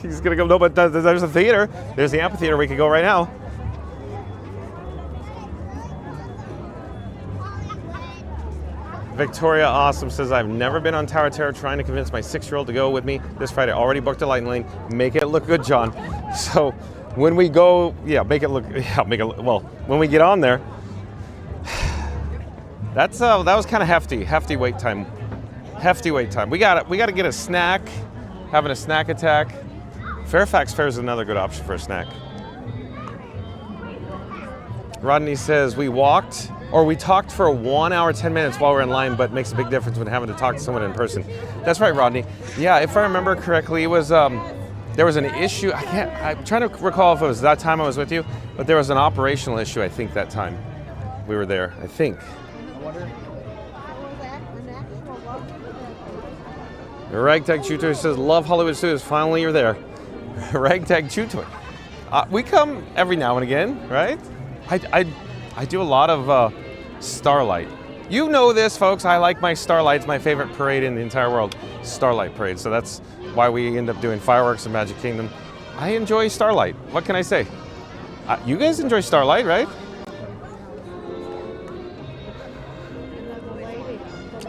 He's going to go, no, but there's a theater. There's the amphitheater. We could go right now. Victoria Awesome says, I've never been on Tower of Terror, trying to convince my 6-year-old to go with me this Friday. Already booked a lightning lane. Make it look good, John. So when we go, well, when we get on there, that was kind of hefty wait time. We got to get a snack. Having a snack attack. Fairfax Fair is another good option for a snack. Rodney says we walked, or we talked for 1 hour, 10 minutes while we're in line, but makes a big difference when having to talk to someone in person. That's right, Rodney. Yeah, if I remember correctly, it was, there was an issue. I'm trying to recall if it was that time I was with you, but there was an operational issue, I think, that time we were there, I think. Ragtag Chuto says, love Hollywood Studios, finally you're there. Ragtag Chuto. We come every now and again, right? I do a lot of Starlight. You know this, folks. I like my Starlight. It's my favorite parade in the entire world, Starlight Parade. So that's why we end up doing fireworks in Magic Kingdom. I enjoy Starlight. What can I say? You guys enjoy Starlight, right?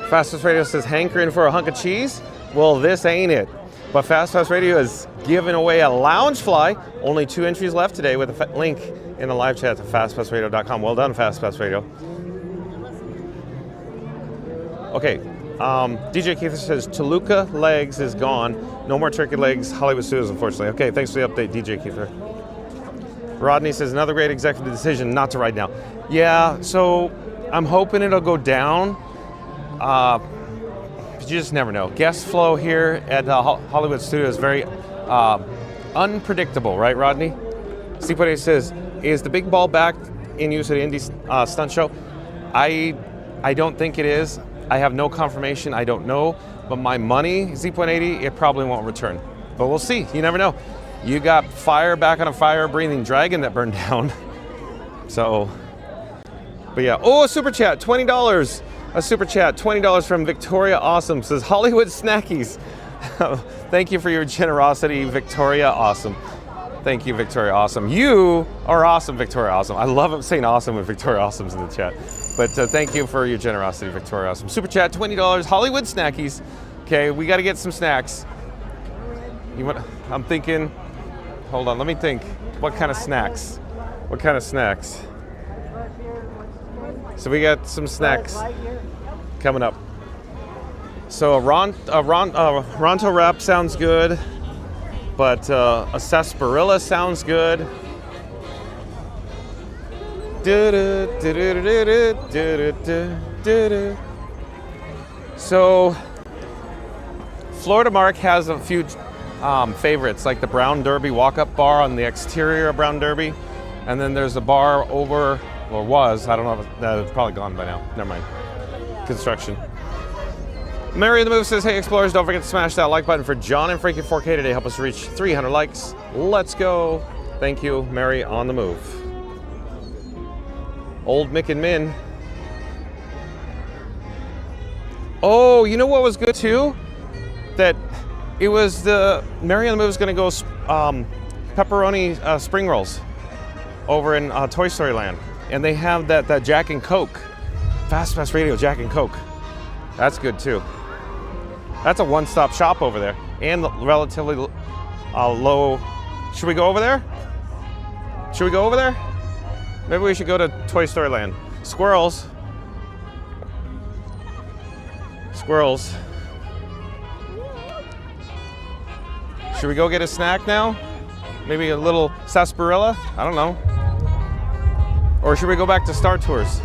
Fastest Radio says, hankering for a hunk of cheese? Well, this ain't it. But Fast Radio is giving away a Loungefly. Only 2 entries left today with a link in the live chat to fastpassradio.com. Well done, Fast Pass Radio. Okay, DJ Keith says Toluca Legs is gone. No more turkey legs, Hollywood Studios, unfortunately. Okay, thanks for the update, DJ Keith. Rodney says another great executive decision not to ride now. Yeah, so I'm hoping it'll go down. You just never know. Guest flow here at Hollywood Studios is very unpredictable, right, Rodney? Steve says, is the big ball back in use at the Indy Stunt Show? I don't think it is. I have no confirmation. I don't know. But my money, Z.80, it probably won't return. But we'll see. You never know. You got fire back on a fire-breathing dragon that burned down. So, but yeah. Oh, a super chat, $20. A super chat, $20 from Victoria Awesome. Says Hollywood Snackies. Thank you for your generosity, Victoria Awesome. Thank you, Victoria Awesome. You are awesome, Victoria Awesome. I love saying awesome when Victoria Awesome's in the chat. But thank you for your generosity, Victoria Awesome. Super chat, $20, Hollywood Snackies. Okay, we got to get some snacks. I'm thinking, hold on, let me think. What kind of snacks? What kind of snacks? So we got some snacks coming up. So a Ronto wrap sounds good, but a sarsaparilla sounds good. So Florida Mark has a few favorites, like the Brown Derby walk-up bar on the exterior of Brown Derby, and then there's a bar over, or was, I don't know, it's probably gone by now. Never mind. Construction. Mary the Move says, hey explorers, don't forget to smash that like button for John and Frankie 4K today. Help us reach 300 likes. Let's go. Thank you, Mary on the Move. Old Mick and Min. Oh, you know what was good too? That it was the Mary on the Move is going to go pepperoni spring rolls over in Toy Story Land. And they have that Jack and Coke. Fast Pass Radio Jack and Coke. That's good too. That's a one-stop shop over there. And relatively low. Should we go over there? Should we go over there? Maybe we should go to Toy Story Land. Squirrels. Squirrels. Should we go get a snack now? Maybe a little sarsaparilla? I don't know. Or should we go back to Star Tours?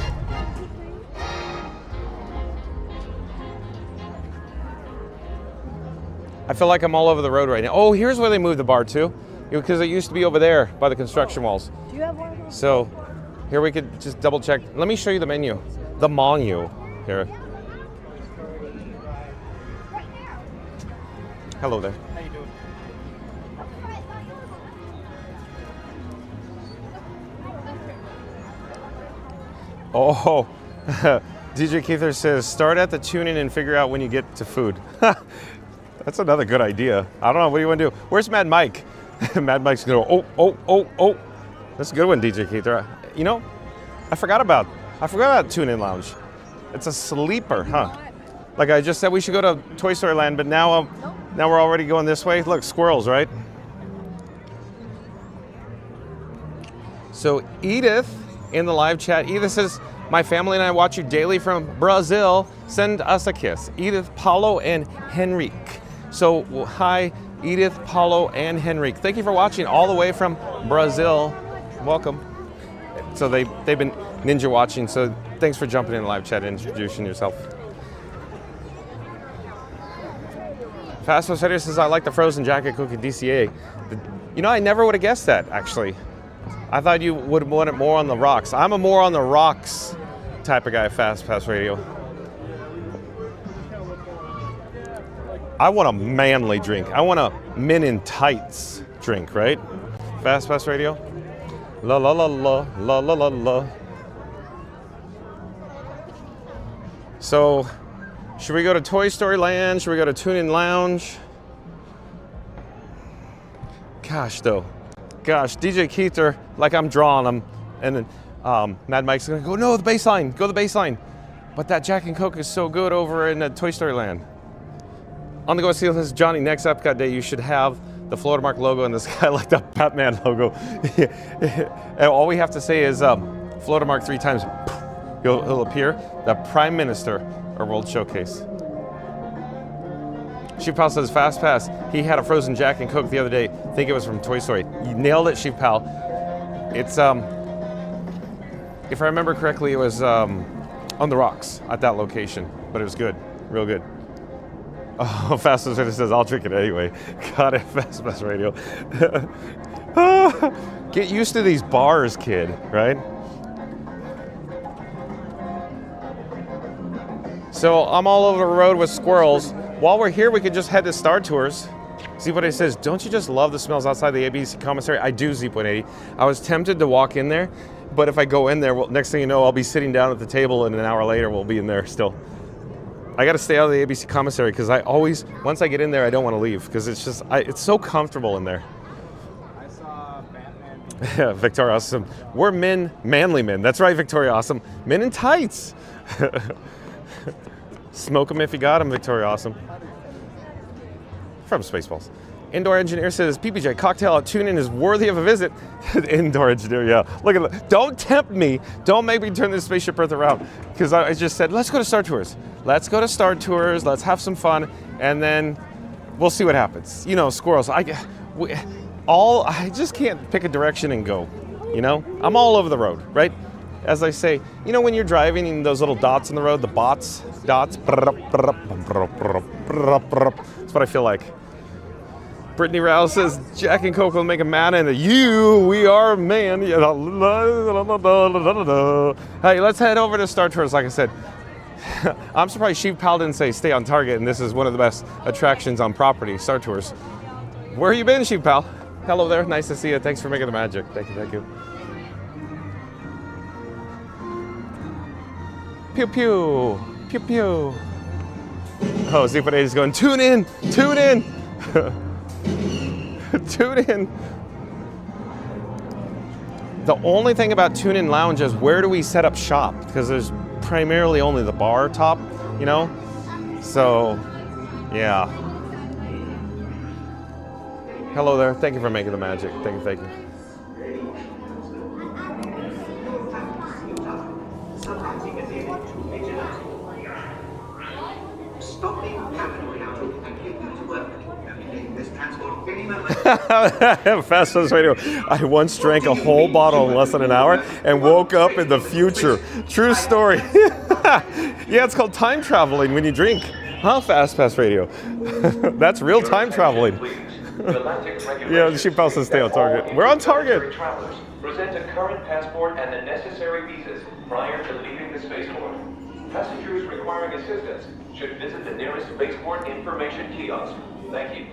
I feel like I'm all over the road right now. Oh, here's where they moved the bar to, because it used to be over there by the construction walls. Do you have one? So here we could just double check. Let me show you the menu. The menu here. Hello there. How you doing? Oh, DJ Keither says, start at the tune-in and figure out when you get to food. That's another good idea. I don't know, what do you want to do? Where's Mad Mike? Mad Mike's going to go, oh. That's a good one, DJ Keither. You know, I forgot about Tune-In Lounge. It's a sleeper, huh? Like I just said, we should go to Toy Story Land, but now we're already going this way. Look, squirrels, right? So Edith in the live chat, Edith says, my family and I watch you daily from Brazil. Send us a kiss. Edith, Paulo, and Henrique. So hi, Edith, Paulo, and Henrique. Thank you for watching all the way from Brazil. Welcome. So they've been ninja watching. So thanks for jumping in live chat and introducing yourself. Fast Pass Radio says I like the frozen jacket cookie DCA. You know, I never would have guessed that actually. I thought you would want it more on the rocks. I'm a more on the rocks type of guy. Fast Pass Radio. I want a manly drink. I want a men in tights drink, right? Fast Pass Radio. La la la la la la la la. So, should we go to Toy Story Land? Should we go to Tune-In Lounge? Gosh, though. Gosh, DJ Keither, like I'm drawing him. And then Mad Mike's gonna go, no, the baseline, go the baseline. But that Jack and Coke is so good over in Toy Story Land. On the Go Seal says, Johnny, next Epcot day, you should have the Florida Mark logo in the sky like the Batman logo. And all we have to say is Florida Mark 3 times. He'll appear. The Prime Minister or World Showcase. Sheep Pal says, Fast Pass. He had a frozen Jack and Coke the other day. I think it was from Toy Story. You nailed it, Sheep Pal. It's, if I remember correctly, it was on the rocks at that location. But it was good. Real good. Oh, Fast Pass Radio says, I'll drink it anyway. Got it, Fast Pass Radio. Get used to these bars, kid, right? So I'm all over the road with squirrels. While we're here, we could just head to Star Tours. Z180 says, don't you just love the smells outside the ABC commissary? I do, Z180. I was tempted to walk in there, but if I go in there, well, next thing you know, I'll be sitting down at the table and an hour later we'll be in there still. I got to stay out of the ABC commissary because I always, once I get in there, I don't want to leave because it's just, it's so comfortable in there. I saw Batman. Yeah, Victoria Awesome. We're men, manly men. That's right, Victoria Awesome. Men in tights. Smoke them if you got them, Victoria Awesome. From Spaceballs. Indoor Engineer says, PPJ cocktail at Tune-In is worthy of a visit. Indoor Engineer, yeah. Look at that. Don't tempt me. Don't make me turn this Spaceship Earth around. Because I just said, let's go to Star Tours. Let's go to Star Tours. Let's have some fun. And then we'll see what happens. You know, squirrels. I just can't pick a direction and go. You know? I'm all over the road, right? As I say, you know when you're driving and those little dots on the road, the dots? That's what I feel like. Brittany Rouse says, Jack and Coke will make a man and we are man. Hey, let's head over to Star Tours, like I said. I'm surprised Sheep Pal didn't say stay on target, and this is one of the best attractions on property, Star Tours. Where you been, Sheep Pal? Hello there, nice to see you. Thanks for making the magic. Thank you, thank you. Pew pew, pew pew. Oh, Z8 is going, tune in, tune in. Tune in. The only thing about Tune-In Lounge is where do we set up shop? Because there's primarily only the bar top, you know? So, yeah. Hello there. Thank you for making the magic. Thank you, thank you. Fast Pass Radio. I once drank a whole bottle in less than an hour and woke up in the future. True story. Yeah, it's called time traveling when you drink. Huh, Fast Pass Radio? That's real time traveling. Yeah, the Sheep Pal says stay on target. We're on target. Travelers present a current passport and the necessary visas prior to leaving the spaceport. Passengers requiring assistance should visit the nearest spaceport information kiosk. Thank you.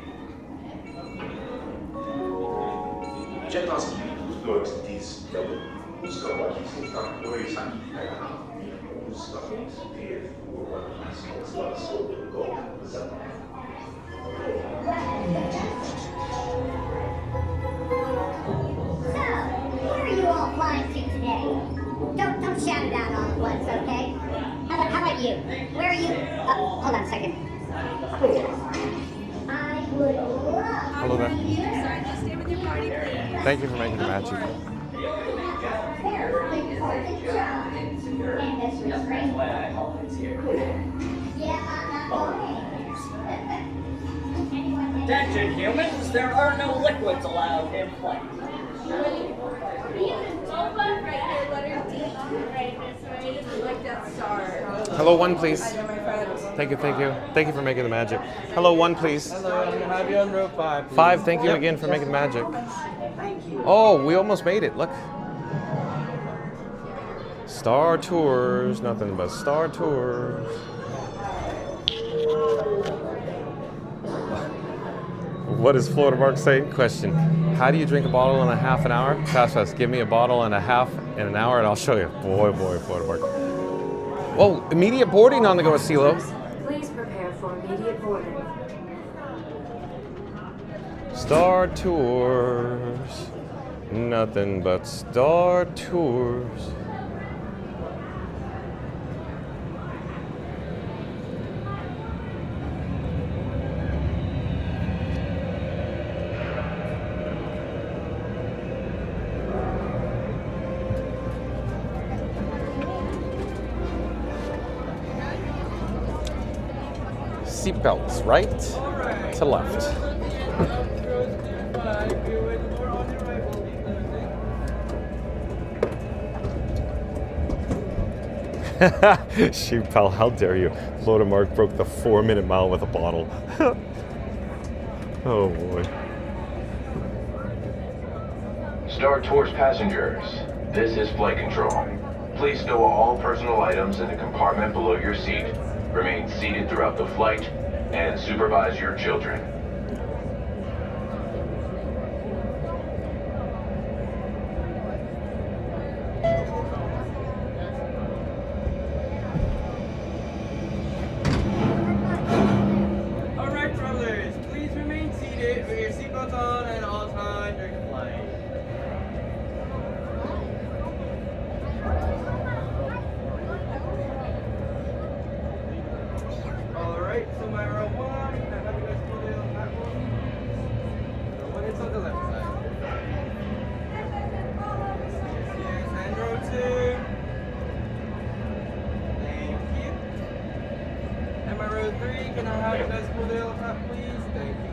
Where are you all flying to today? Don't shout it out all at once, okay? How about you? Where are you? Hold on a second. I would love. Hello there. Sorry, just stay with your party, please. Thank you for making the magic. Attention humans, there are no liquids allowed in flight. Hello, one, please. Thank you, thank you. Thank you for making the magic. Hello, one, please. Hello, I'm gonna have you on row 5. 5, thank you again for making the magic. Oh, we almost made it. Look. Star Tours, nothing but Star Tours. What is Florida Mark saying? Question. How do you drink a bottle in a half an hour? Fast. Give me a bottle and a half in an hour and I'll show you. Boy, Florida Mark. Oh, immediate boarding on the go, CeeLo. Please prepare for immediate boarding. Star Tours. Nothing but Star Tours. Seatbelts, right to left. Shoot, pal, how dare you? Florida Mark broke the 4-minute mile with a bottle. Oh boy. Star Tours passengers, this is flight control. Please stow all personal items in the compartment below your seat. Remain seated throughout the flight and supervise your children. Alright, travelers, please remain seated with your seatbelts on at all times during the flight. Alright, so my row 1, can I have you guys pull the other platform? Row 1 is on the left side. Yes, and row 2. Thank you. And my row 3, can I have you guys pull the other top, please? Thank you.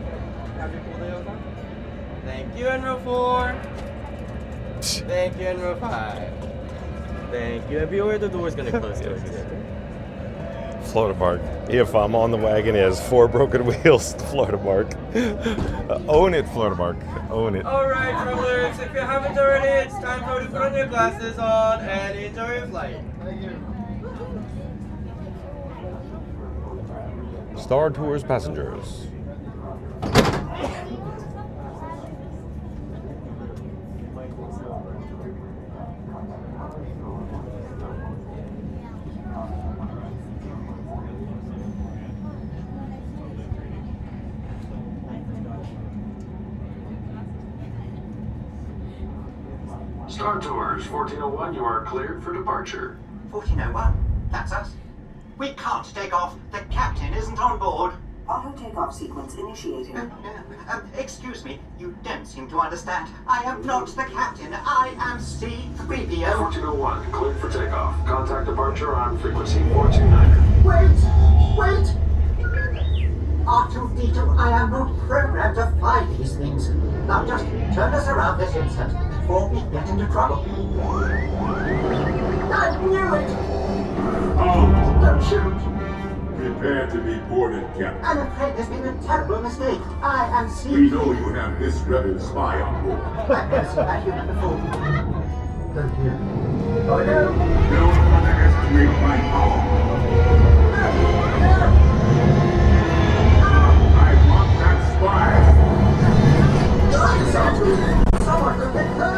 Have you pull the other top? Thank you, and row 4. Thank you, and row 5. Thank you. And be aware the door's gonna close towards you. Florida Mark. If I'm on the wagon, it has 4 broken wheels. Florida Mark. Own it, Florida Mark. Own it. Alright, travelers, if you haven't already, it's time for you to put on your glasses on and enjoy your flight. Thank you. Star Tours passengers. Star Tours 1401, you are cleared for departure. 1401? That's us. We can't take off. The captain isn't on board. Auto takeoff sequence initiated. Excuse me, you don't seem to understand. I am not the captain. I am C-3PO. 1401, cleared for takeoff. Contact departure on frequency 429. Wait! R2-D2, I am not programmed to fly these things. Now just turn us around this instant before we get into trouble. I knew it! Don't shoot! Prepare to be boarded, Captain. I'm afraid there's been a terrible mistake. I am C. We know you have this rebel spy on board. I've never seen that human before. Don't you? Oh no! Don't underestimate my power. I want that spy. Someone look at her!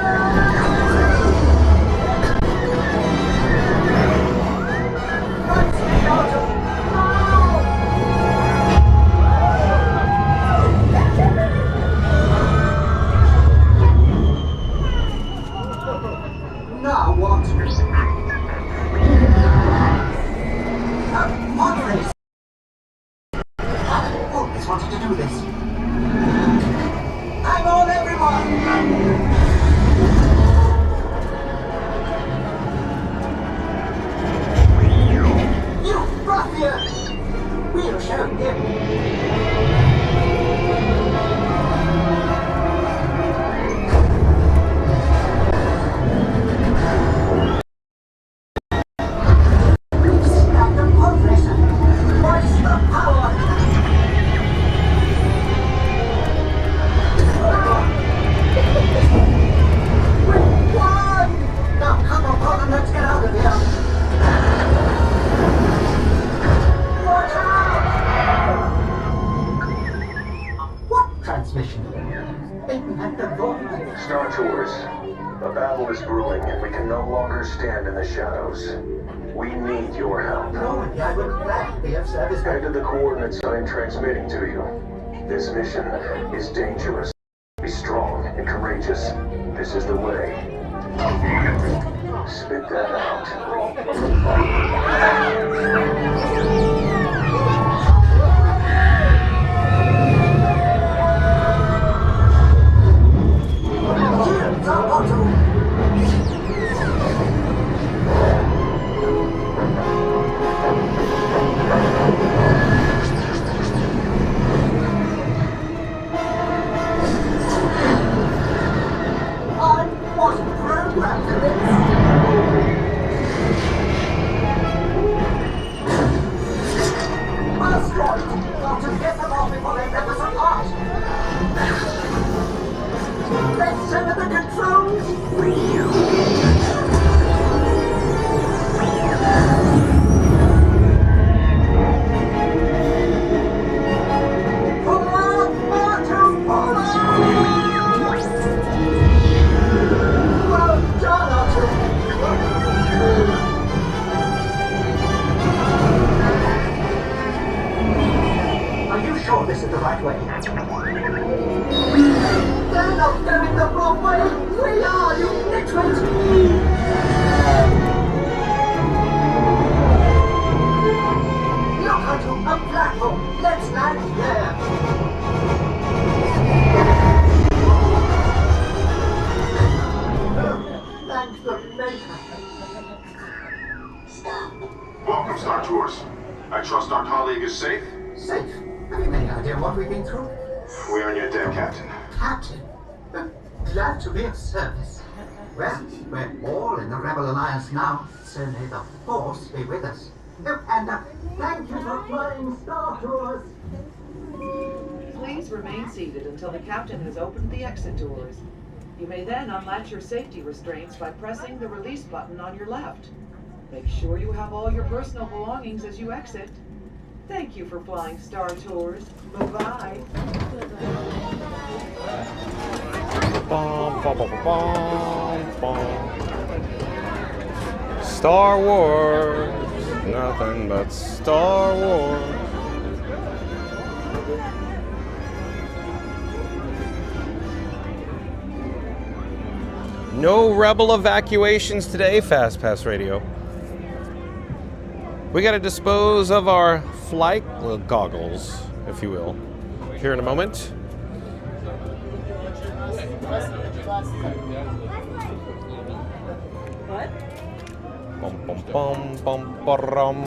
Now what? Tours. A battle is brewing and we can no longer stand in the shadows. We need your help. I would gladly be of service. Head to the coordinates I am transmitting to you. This mission is dangerous. Be strong and courageous. This is the way. Spit that out. I wasn't programmed for this. Asteroid! Got to get them off before they rip us apart! Let's sever the controls! Pull up, Martin! Pull up! Well done, Arthur! Are you sure this is the right way? They're not going the wrong way! We are, you nitwit! Look, Arthur, a platform! Let's land there! Thank the maker! Welcome, Star Tours. I trust our colleague is safe? Safe? Have you any idea what we've been through? We're on your deck, Captain. Captain? Glad to be of service. Well, we're all in the Rebel Alliance now, so may the Force be with us. And thank you for flying Star Tours! Please remain seated until the captain has opened the exit doors. You may then unlatch your safety restraints by pressing the release button on your left. Make sure you have all your personal belongings as you exit. Thank you for flying Star Tours. Bye-bye. Star Wars, nothing but Star Wars. No Rebel evacuations today, Fast Pass Radio. We got to dispose of our flight goggles, if you will, here in a moment. What? Bum, bum, bum, bum, ba-rum.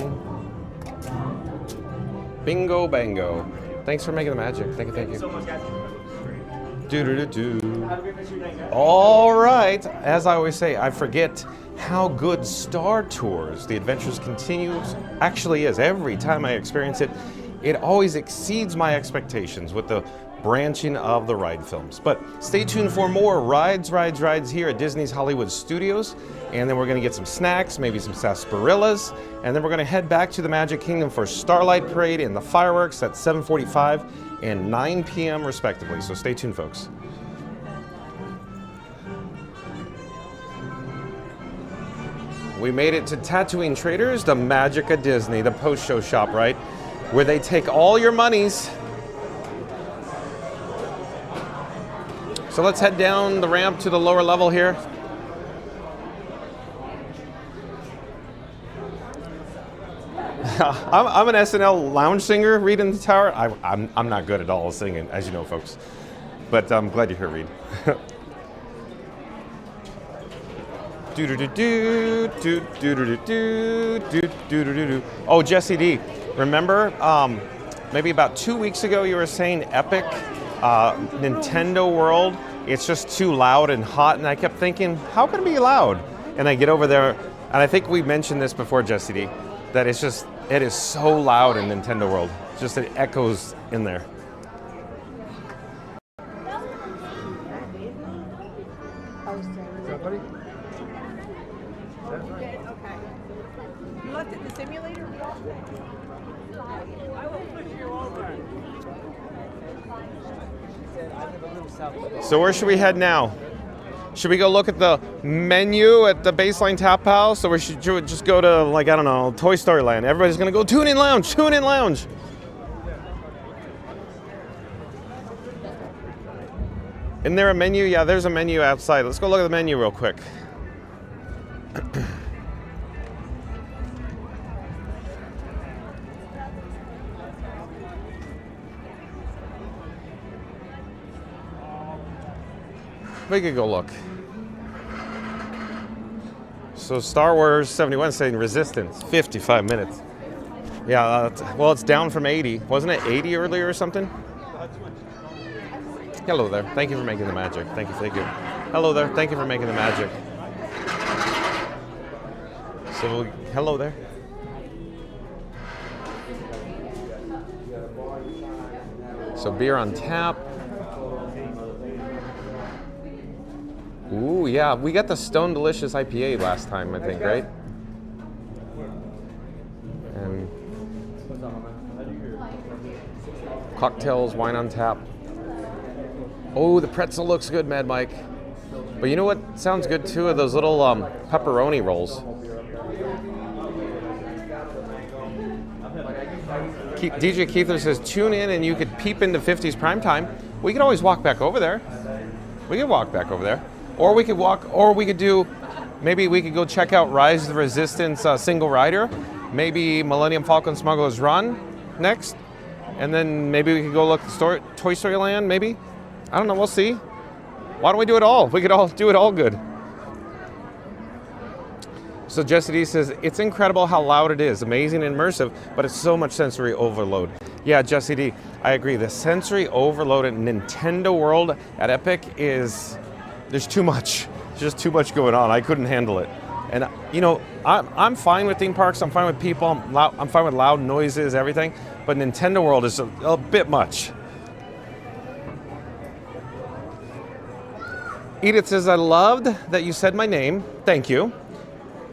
Bingo bango. Thanks for making the magic. Thank you, thank you. Do-do-do-do. All right. As I always say, I forget how good Star Tours, the Adventures Continues, actually is. Every time I experience it, it always exceeds my expectations with the branching of the ride films. But stay tuned for more rides here at Disney's Hollywood Studios. And then we're going to get some snacks, maybe some sarsaparillas. And then we're going to head back to the Magic Kingdom for Starlight Parade and the fireworks at 7:45 and 9 p.m. respectively. So stay tuned, folks. We made it to Tatooine Traders, the magic of Disney, the post-show shop, right? Where they take all your monies. So let's head down the ramp to the lower level here. I'm an SNL lounge singer, Reed in the Tower. I'm not good at all singing, as you know, folks. But I'm glad you're here, Reed. Oh, Jesse D, remember maybe about 2 weeks ago you were saying Epic, Nintendo World, it's just too loud and hot, and I kept thinking, how can it be loud? And I get over there, and I think we mentioned this before, Jesse D, that it is so loud in Nintendo World. Just it echoes in there. Okay. You left it in the simulator? I will push you over. So where should we head now? Should we go look at the menu at the Baseline Tap House, or should we just go to, like, I don't know, Toy Story Land? Everybody's gonna go Tune In Lounge, Tune In Lounge. Isn't there a menu? Yeah, there's a menu outside. Let's go look at the menu real quick. We could go look. So Star Wars 71 saying Resistance, 55 minutes. Yeah, well, it's down from 80. Wasn't it 80 earlier or something? Hello there. Thank you for making the magic. Thank you. Hello there. Thank you for making the magic. So, hello there. So beer on tap. Ooh, yeah. We got the Stone Delicious IPA last time, I think, right? And cocktails, wine on tap. Oh, the pretzel looks good, Mad Mike. But you know what sounds good too? Are those little pepperoni rolls. DJ Keithler says, tune in and you could peep into 50s primetime. We could always walk back over there. We could walk back over there. Or we could do, maybe we could go check out Rise of the Resistance single rider. Maybe Millennium Falcon Smuggler's Run next. And then maybe we could go look at Toy Story Land, maybe. I don't know, we'll see. Why don't we do it all? We could all do it all good. So Jesse D says, it's incredible how loud it is. Amazing and immersive, but it's so much sensory overload. Yeah, Jesse D, I agree. The sensory overload at Nintendo World at Epic there's too much. There's just too much going on. I couldn't handle it. And you know, I'm fine with theme parks. I'm fine with people. I'm fine with loud noises, everything. But Nintendo World is a bit much. Edith says, I loved that you said my name. Thank you.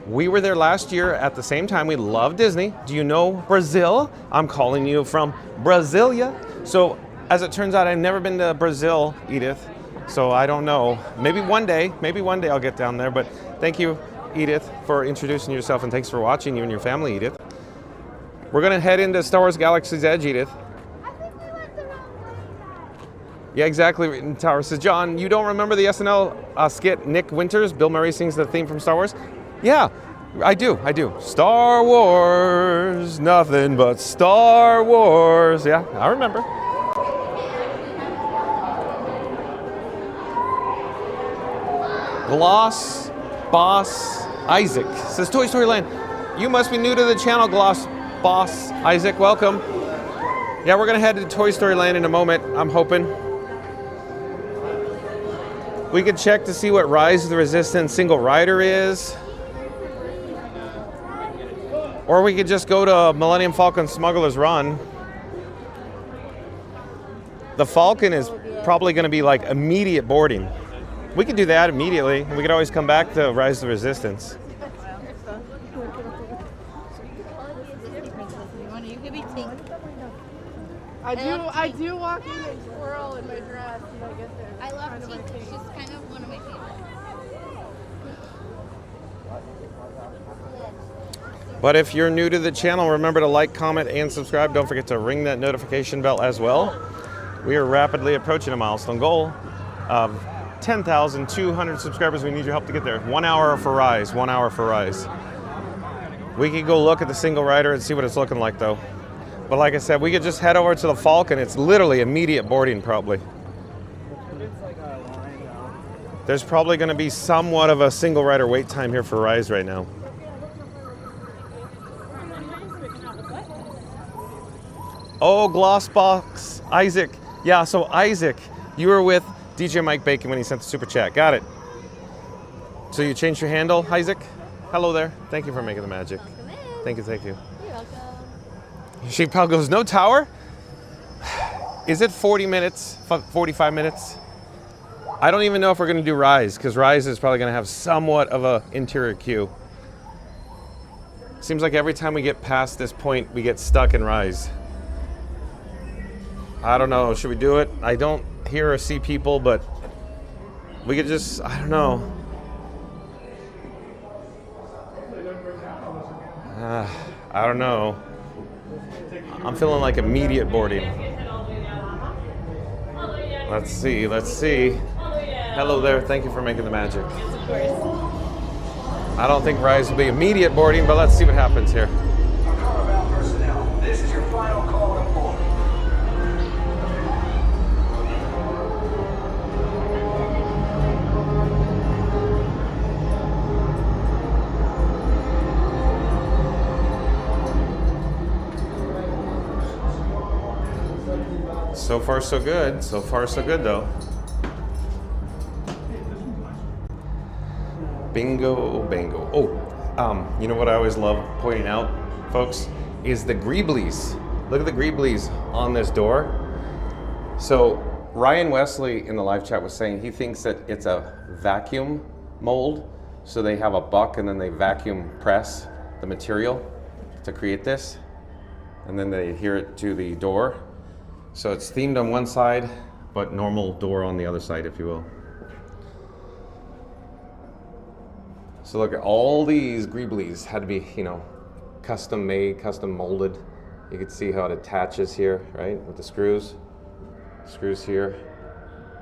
We were there last year at the same time. We love Disney. Do you know Brazil? I'm calling you from Brasilia. So as it turns out, I've never been to Brazil, Edith. So I don't know. Maybe one day I'll get down there. But thank you, Edith, for introducing yourself, and thanks for watching, you and your family, Edith. We're gonna head into Star Wars Galaxy's Edge, Edith. Yeah, exactly. Tower says, John, you don't remember the SNL skit Nick Winters? Bill Murray sings the theme from Star Wars? Yeah, I do. Star Wars, nothing but Star Wars. Yeah, I remember. Gloss Boss Isaac says, Toy Story Land, you must be new to the channel, Gloss Boss Isaac. Welcome. Yeah, we're going to head to Toy Story Land in a moment, I'm hoping. We could check to see what Rise of the Resistance single rider is. Or we could just go to Millennium Falcon Smuggler's Run. The Falcon is probably going to be like immediate boarding. We could do that immediately, and we could always come back to Rise of the Resistance. I do walk in and swirl in my dress when I get there. I love pink. It's just kind of one of my favorites. But if you're new to the channel, remember to like, comment, and subscribe. Don't forget to ring that notification bell as well. We are rapidly approaching a milestone goal of 10,200 subscribers. We need your help to get there. 1 hour for Rise. 1 hour for Rise. We could go look at the single rider and see what it's looking like, though. But like I said, we could just head over to the Falcon. It's literally immediate boarding, probably. There's probably going to be somewhat of a single rider wait time here for Rise right now. Oh, Glossbox Isaac. Yeah, so Isaac, you were with DJ Mike Bacon when he sent the super chat. Got it. So you changed your handle, Isaac? Hello there. Thank you for making the magic. Thank you. You're welcome. She probably goes, no tower? Is it 40 minutes, 45 minutes? I don't even know if we're going to do Rise, because Rise is probably going to have somewhat of a interior queue. Seems like every time we get past this point, we get stuck in Rise. I don't know. Should we do it? I don't hear or see people, but We could just, I don't know. I don't know. I'm feeling like immediate boarding. Let's see, let's see. Hello there, thank you for making the magic. I don't think Rise will be immediate boarding, but let's see what happens here. Personnel, this is your final call to board. So far, so good. So far, so good, though. Bingo, bango. Oh, you know what I always love pointing out, folks, is the greeblies. Look at the greeblies on this door. So Ryan Wesley in the live chat was saying he thinks that it's a vacuum mold. So they have a buck and then they vacuum press the material to create this. And then they adhere it to the door. So it's themed on one side, but normal door on the other side, if you will. So look at all these greeblies had to be, you know, custom made, custom molded. You can see how it attaches here, right, with the screws. Screws here,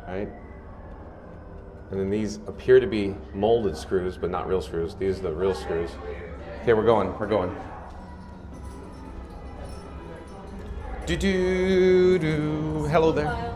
right? And then these appear to be molded screws, but not real screws. These are the real screws. Okay, we're going, we're going. Do-do-do. Hello there.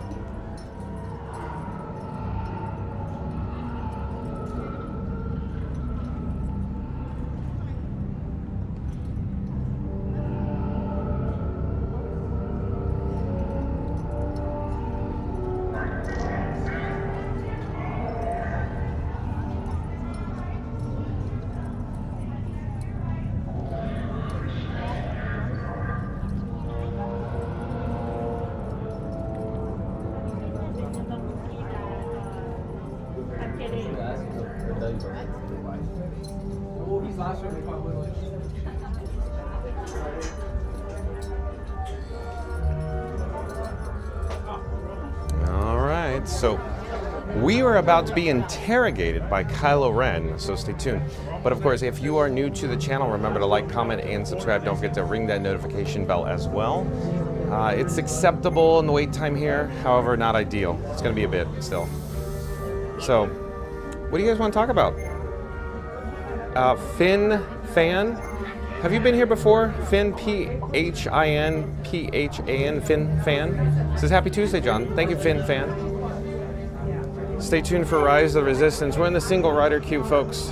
All right, so we are about to be interrogated by Kylo Ren, so stay tuned. But of course, if you are new to the channel, remember to like, comment, and subscribe. Don't forget to ring that notification bell as well. It's acceptable in the wait time here, however, not ideal. It's going to be a bit still. So, what do you guys want to talk about? Finn Fan. Have you been here before? Finn, P-H-I-N, P-H-A-N, Finn Fan. Says Happy Tuesday, John. Thank you, Finn Fan. Stay tuned for Rise of the Resistance. We're in the single rider queue, folks.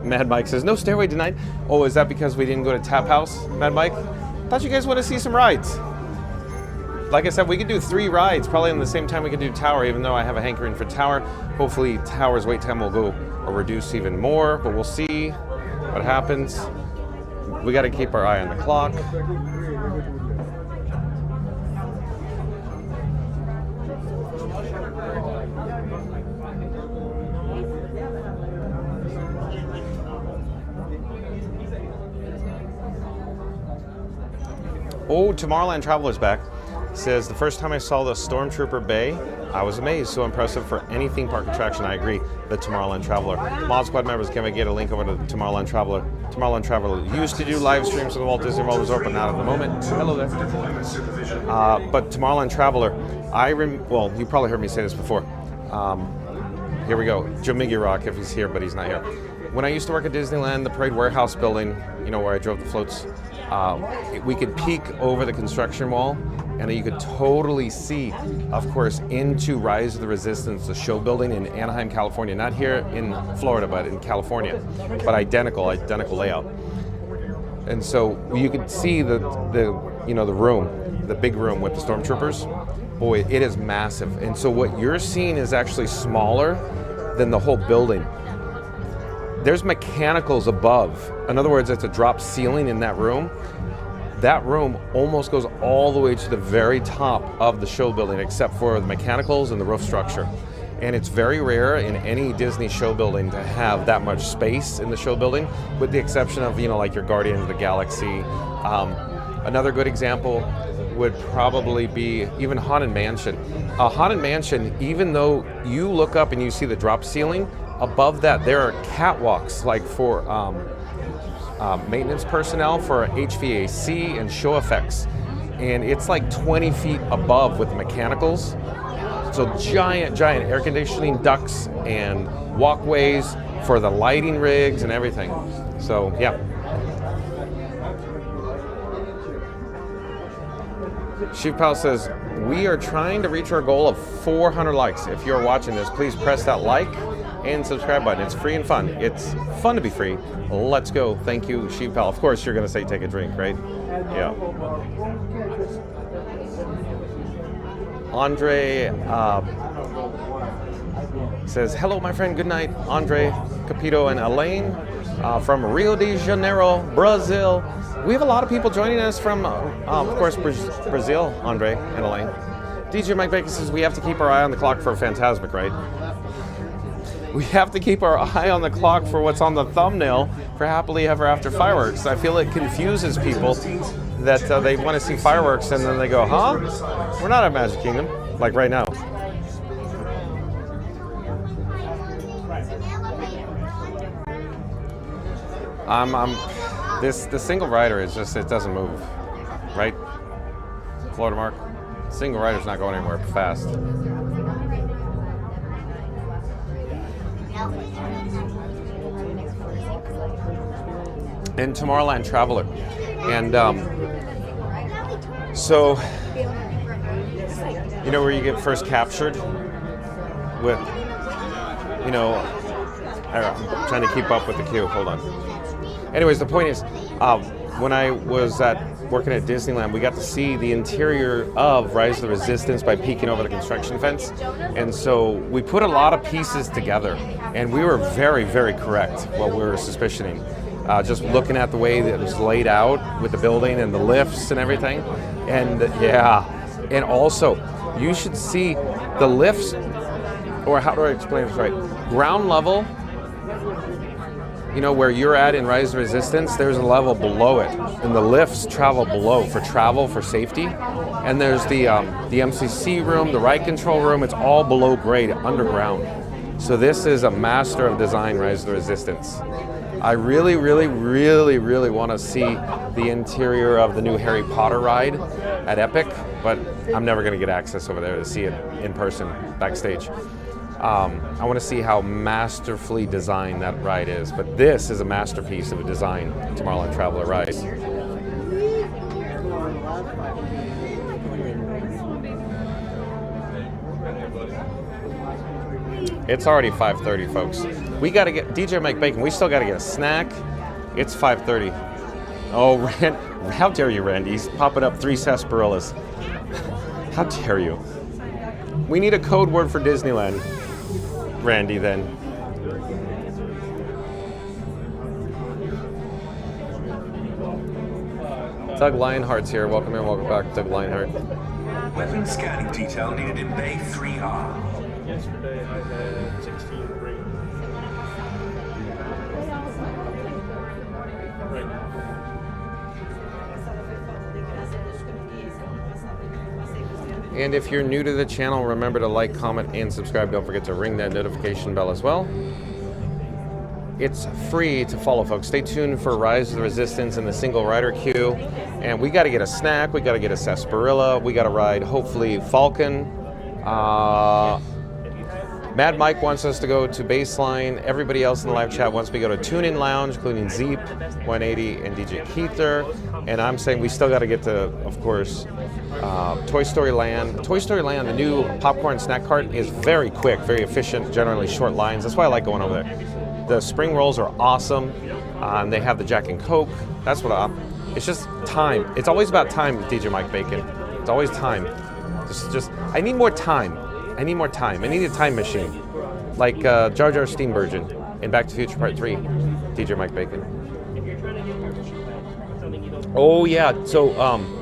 Mad Mike says, no stairway tonight. Oh, is that because we didn't go to Tap House, Mad Mike? Thought you guys want to see some rides. Like I said, we could do 3 rides, probably in the same time we could do Tower, even though I have a hankering for Tower. Hopefully Tower's wait time will go or reduce even more, but we'll see what happens. We got to keep our eye on the clock. Oh, Tomorrowland Traveler's back. Says, the first time I saw the Stormtrooper Bay, I was amazed. So impressive for any theme park attraction. I agree. The Tomorrowland Traveler. Mod Squad members, can we get a link over to the Tomorrowland Traveler? Tomorrowland Traveler used to do live streams of the Walt Disney World Resort, but not at the moment. Hello there. But Tomorrowland Traveler, well, you probably heard me say this before. Here we go. Joe Miggy Rock, if he's here, but he's not here. When I used to work at Disneyland, the Parade Warehouse building, you know, where I drove the floats, we could peek over the construction wall, and you could totally see, of course, into Rise of the Resistance, the show building in Anaheim, California. Not here in Florida, but in California. But identical layout. And so you could see the room, the big room with the stormtroopers. Boy, it is massive. And so what you're seeing is actually smaller than the whole building. There's mechanicals above. In other words, it's a drop ceiling in that room. That room almost goes all the way to the very top of the show building, except for the mechanicals and the roof structure. And it's very rare in any Disney show building to have that much space in the show building, with the exception of, like your Guardians of the Galaxy. Another good example would probably be even Haunted Mansion. A Haunted Mansion, even though you look up and you see the drop ceiling, above that there are catwalks like for maintenance personnel for HVAC and show effects. And it's like 20 feet above with the mechanicals. So giant air conditioning ducts and walkways for the lighting rigs and everything. So yeah. Shiv Pal says, we are trying to reach our goal of 400 likes. If you're watching this, please press that like and subscribe button. It's free and fun. It's fun to be free. Let's go. Thank you, Shiv Pal. Of course, you're going to say take a drink, right? Yeah. Andre says, hello, my friend. Good night. Andre, Capito, and Elaine from Rio de Janeiro, Brazil. We have a lot of people joining us from, of course, Brazil, Andre and Elaine. DJ Mike Bacon says, we have to keep our eye on the clock for Phantasmic, right? We have to keep our eye on the clock for what's on the thumbnail for Happily Ever After Fireworks. I feel it confuses people that they want to see fireworks and then they go, huh? We're not at Magic Kingdom, like right now. The single rider is just, it doesn't move, right? Florida Mark, single rider's not going anywhere fast. And Tomorrowland Traveler. And so, you know where you get first captured with, you know, I'm trying to keep up with the queue, hold on. Anyways, the point is, when I was working at Disneyland, we got to see the interior of Rise of the Resistance by peeking over the construction fence. And so we put a lot of pieces together, and we were very, very correct what we were suspicioning. Just looking at the way that it was laid out with the building and the lifts and everything. And yeah, and also, you should see the lifts, or how do I explain this right? Ground level, you know, where you're at in Rise of Resistance, there's a level below it, and the lifts travel below for safety. And there's the MCC room, the ride control room, it's all below grade, underground. So this is a master of design, Rise of the Resistance. I really, really, really, really want to see the interior of the new Harry Potter ride at Epic, but I'm never going to get access over there to see it in person, backstage. I want to see how masterfully designed that ride is, but this is a masterpiece of a design, Tomorrowland Traveler ride. It's already 5:30, folks. We got to get, DJ Mike Bacon, we still got to get a snack. It's 5:30. Oh, Rand, how dare you, Randy? He's popping up 3 sarsaparillas. How dare you? We need a code word for Disneyland, Randy, then. Doug Lionheart's here. Welcome in, welcome back, Doug Lionheart. Weapon scanning detail needed in Bay 3R. Yesterday I had 16 rings. And if you're new to the channel, remember to like, comment, and subscribe. Don't forget to ring that notification bell as well. It's free to follow, folks. Stay tuned for Rise of the Resistance and the single rider queue. And we got to get a snack. We got to get a sarsaparilla. We got to ride, hopefully, Falcon. Mad Mike wants us to go to Baseline. Everybody else in the live chat wants me to go to Tune-In Lounge, including Zeep, 180, and DJ Keither. And I'm saying we still got to get to, of course, Toy Story Land. Toy Story Land, the new popcorn snack cart, is very quick, very efficient, generally short lines. That's why I like going over there. The spring rolls are awesome. And they have the Jack and Coke. That's what it's just time. It's always about time with DJ Mike Bacon. It's always time. I need more time. I need more time. I need a time machine. Like Jar Jar Steenburgen in Back to the Future Part 3, DJ Mike Bacon. Oh yeah, so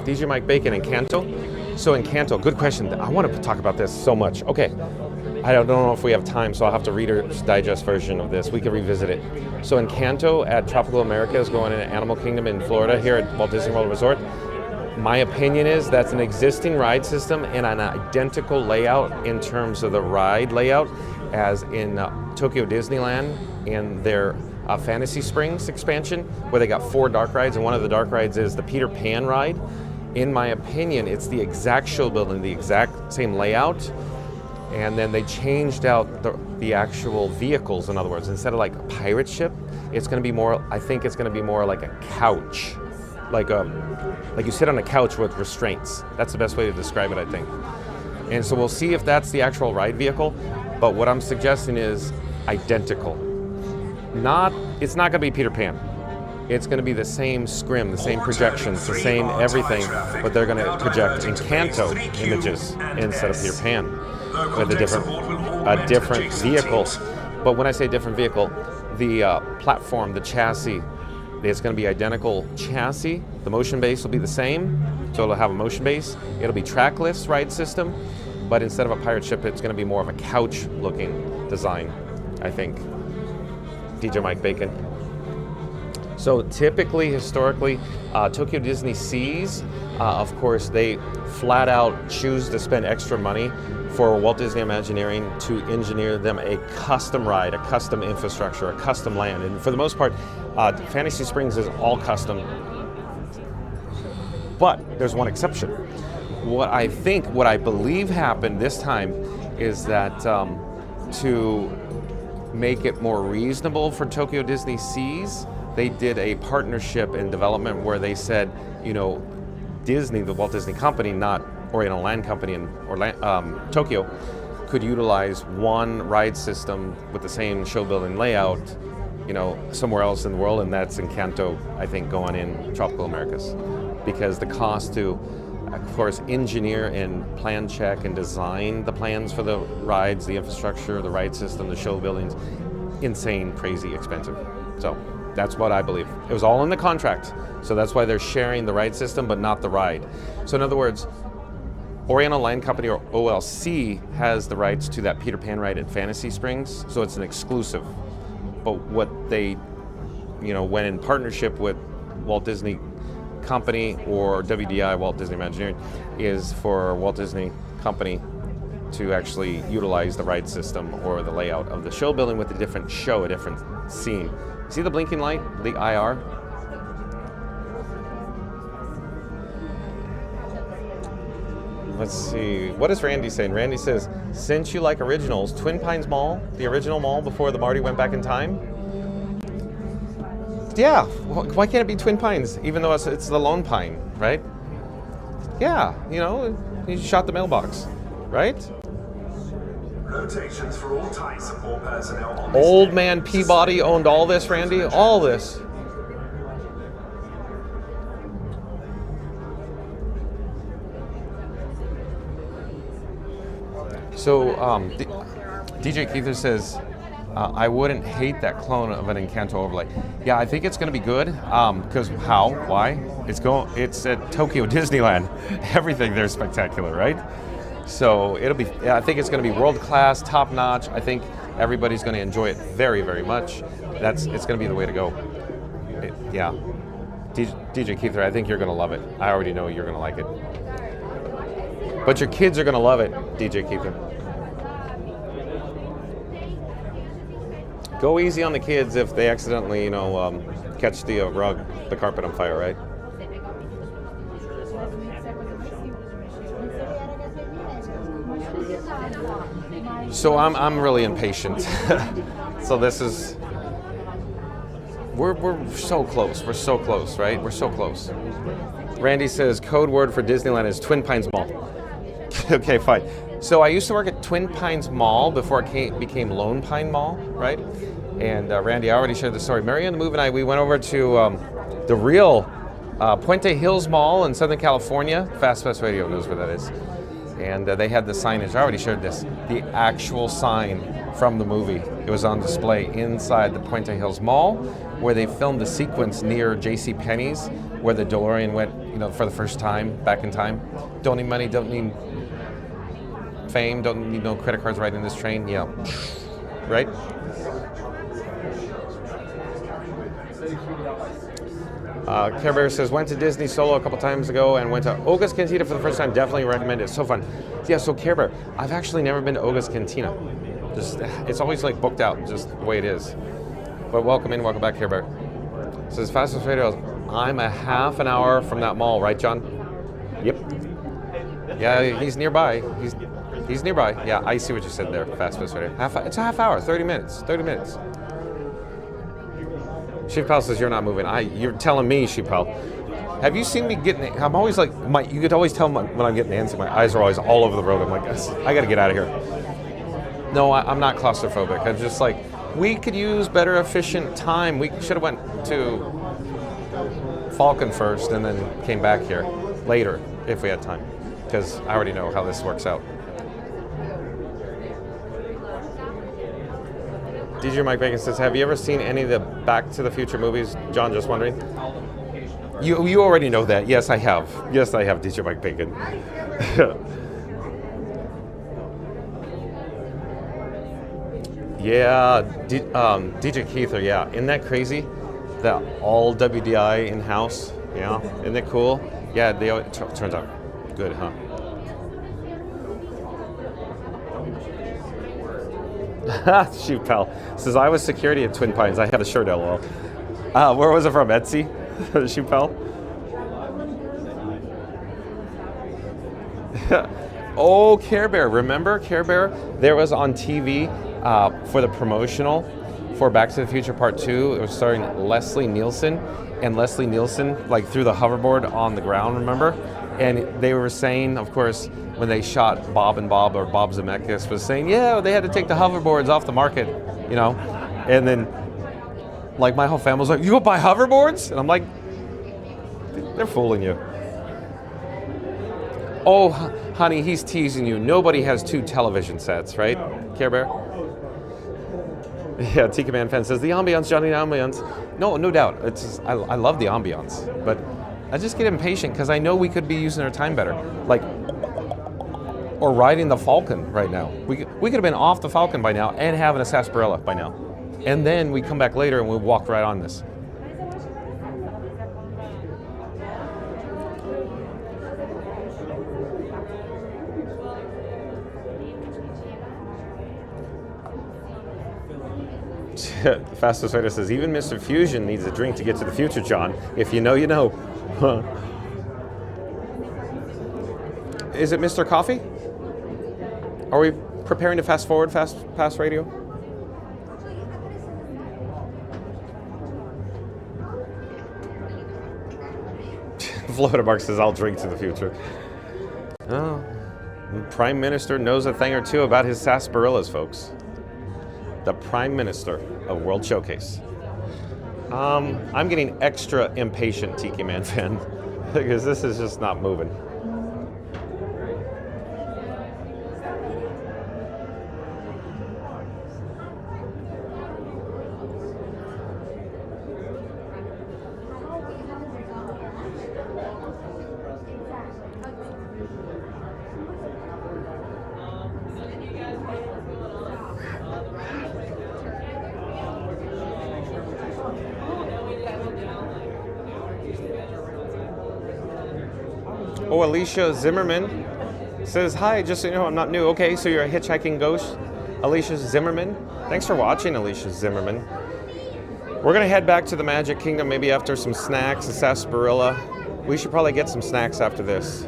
DJ Mike Bacon and Encanto. So Encanto, good question. I want to talk about this so much. Okay, I don't know if we have time, so I'll have to Reader's Digest version of this. We can revisit it. So Encanto at Tropical America is going into Animal Kingdom in Florida here at Walt Disney World Resort. My opinion is that's an existing ride system and an identical layout in terms of the ride layout as in Tokyo Disneyland and their Fantasy Springs expansion, where they got 4 dark rides, and one of the dark rides is the Peter Pan ride. In my opinion, it's the exact show building, the exact same layout, and then they changed out the actual vehicles. In other words, instead of like a pirate ship, it's going to be more, I think it's going to be more like a couch. Like you sit on a couch with restraints. That's the best way to describe it, I think. And so we'll see if that's the actual ride vehicle, but what I'm suggesting is identical. It's not gonna be Peter Pan. It's gonna be the same scrim, the same projections, the same everything, but they're gonna project Encanto images instead of Peter Pan with a different vehicle. But when I say different vehicle, the platform, the chassis, it's going to be identical chassis. The motion base will be the same, so it'll have a motion base. It'll be trackless ride system, but instead of a pirate ship, it's going to be more of a couch-looking design, I think. DJ Mike Bacon. So typically, historically, Tokyo Disney Seas, of course, they flat out choose to spend extra money for Walt Disney Imagineering to engineer them a custom ride, a custom infrastructure, a custom land. And for the most part, Fantasy Springs is all custom. But there's one exception. What I believe happened this time is that to make it more reasonable for Tokyo Disney Seas, they did a partnership in development where they said, Disney, the Walt Disney Company, not Oriental Land Company in Tokyo, could utilize one ride system with the same show building layout, somewhere else in the world, and that's Encanto, I think, going in Tropical Americas. Because the cost to, of course, engineer and plan check and design the plans for the rides, the infrastructure, the ride system, the show buildings, insane, crazy, expensive. So that's what I believe. It was all in the contract. So that's why they're sharing the ride system, but not the ride. So in other words, Oriental Land Company, or OLC, has the rights to that Peter Pan ride at Fantasy Springs, so it's an exclusive. But what they, went in partnership with Walt Disney Company or WDI, Walt Disney Imagineering, is for Walt Disney Company to actually utilize the ride system or the layout of the show building with a different show, a different scene. See the blinking light, the IR? Let's see, what is Randy saying? Randy says, since you like originals, Twin Pines Mall, the original mall before the Marty went back in time? Yeah, why can't it be Twin Pines, even though it's the Lone Pine, right? Yeah, you shot the mailbox, right? Rotations for all tight support personnel on this Old man Peabody owned all this, Randy, all this. So DJ Keither says, I wouldn't hate that clone of an Encanto overlay. Yeah, I think it's going to be good. Because how? Why? It's at Tokyo Disneyland. Everything there's spectacular, right? So I think it's going to be world class, top notch. I think everybody's going to enjoy it very, very much. It's going to be the way to go. Yeah. DJ Keither, I think you're going to love it. I already know you're going to like it. But your kids are going to love it, DJ Keither. Go easy on the kids if they accidentally, catch the carpet on fire, right? So I'm really impatient. So this is, we're so close. We're so close, right? We're so close. Randy says code word for Disneyland is Twin Pines Mall. Okay, fine. So I used to work at Twin Pines Mall before it became Lone Pine Mall, right? And Randy, I already shared the story. Mary and the Move and I, we went over to the real Puente Hills Mall in Southern California. Fast Radio knows where that is. And they had the signage. I already shared this. The actual sign from the movie. It was on display inside the Puente Hills Mall, where they filmed the sequence near JCPenney's, where the DeLorean went, for the first time, back in time. Don't need money, don't need fame, don't need no credit cards riding this train. Yeah, right? Care Bear says, went to Disney solo a couple times ago and went to Oga's Cantina for the first time. Definitely recommend it. It's so fun. Yeah, so Care Bear, I've actually never been to Oga's Cantina. Just, it's always like booked out, just the way it is. But welcome in, welcome back, Care Bear. Says, fastest way to, I'm a half an hour from that mall, right, John? Yep. Yeah, he's nearby. He's nearby. Yeah, I see what you said there. Fastest way. It's a half hour, 30 minutes. 30 minutes. Sheep Pal says you're not moving. You're telling me, Sheep Pal. Have you seen me getting? I'm always like, you could always tell when I'm getting antsy. My eyes are always all over the road. I'm like, I got to get out of here. No, I'm not claustrophobic. I'm just like, we could use better, efficient time. We should have went to Falcon first and then came back here later if we had time, because I already know how this works out. DJ Mike Bacon says, have you ever seen any of the Back to the Future movies? John, just wondering. You already know that. Yes, I have. Yes, I have, DJ Mike Bacon. Yeah, DJ Keither, yeah. Isn't that crazy? That all WDI in-house, yeah. Isn't it cool? Yeah, it turns out good, huh? Shoot, pal. Says, I was security at Twin Pines. I have the shirt, LOL. Where was it from? Etsy? Shoot, pal. Oh, Care Bear. Remember Care Bear? There was on TV for the promotional for Back to the Future Part 2. It was starring Leslie Nielsen. And Leslie Nielsen, like, threw the hoverboard on the ground, remember? And they were saying, of course, when they shot Bob and Bob, or Bob Zemeckis was saying, yeah, they had to take the hoverboards off the market, you know? And then, like, my whole family was like, you go buy hoverboards? And I'm like, they're fooling you. Oh, honey, he's teasing you. Nobody has 2 television sets, right, Care Bear? Yeah, Tika Man Fan says, the ambiance, Johnny, the ambiance. No, no doubt. It's just, I love the ambiance, but I just get impatient because I know we could be using our time better. Like, or riding the Falcon right now. We could have been off the Falcon by now and having a sarsaparilla by now. And then we come back later and we walk right on this. The fastest waiter says, even Mr. Fusion needs a drink to get to the future, John. If you know, you know. Is it Mr. Coffee? Are we preparing to fast forward Fast Pass Radio? Florida Mark says, I'll drink to the future. Oh, the Prime Minister knows a thing or two about his sarsaparillas, folks. The Prime Minister of World Showcase. I'm getting extra impatient, Tiki Man Fan, because this is just not moving. Oh, Alicia Zimmerman says, hi, just so you know, I'm not new. Okay, so you're a hitchhiking ghost, Alicia Zimmerman. Thanks for watching, Alicia Zimmerman. We're going to head back to the Magic Kingdom, maybe after some snacks, a sarsaparilla. We should probably get some snacks after this.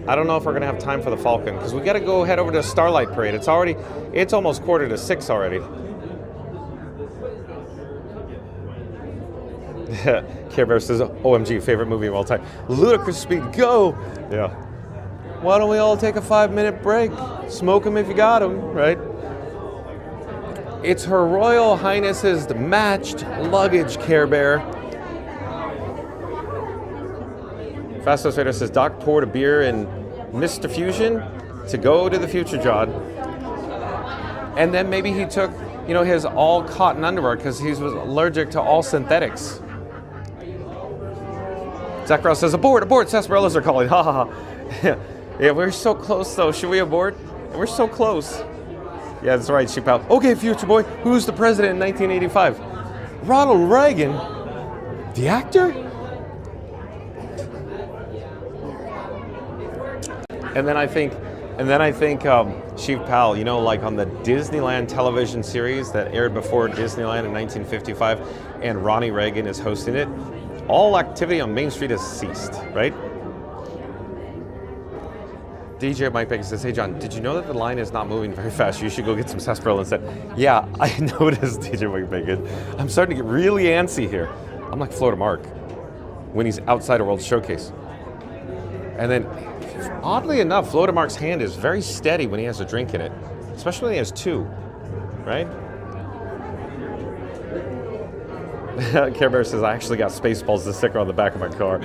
I don't know if we're going to have time for the Falcon, because we got to go head over to Starlight Parade. It's almost 5:45 already. Care Bear says, OMG, favorite movie of all time. Ludicrous Speed, go! Yeah. Why don't we all take a 5-minute break? Smoke them if you got them, right? It's Her Royal Highness's matched luggage, Care Bear. Fastos Vader says, Doc poured a beer in Mr. Fusion to go to the future, John. And then maybe he took, his all cotton underwear because he was allergic to all synthetics. Zach Rouse says, abort, sarsaparillas are calling, ha ha ha. Yeah, we're so close though, should we abort? We're so close. Yeah, that's right, Sheep Out. Okay, future boy, who's the president in 1985? Ronald Reagan? The actor? And then I think, Chief Pal, you know, like on the Disneyland television series that aired before Disneyland in 1955, and Ronnie Reagan is hosting it, all activity on Main Street has ceased, right? DJ Mike Bacon says, hey John, did you know that the line is not moving very fast? You should go get some sarsaparilla instead. Yeah, I noticed, DJ Mike Bacon. I'm starting to get really antsy here. I'm like Florida Mark when he's outside a World Showcase. And then, oddly enough, Florida Mark's hand is very steady when he has a drink in it, especially when he has two, right? Care Bear says, I actually got Spaceballs, the sticker on the back of my car.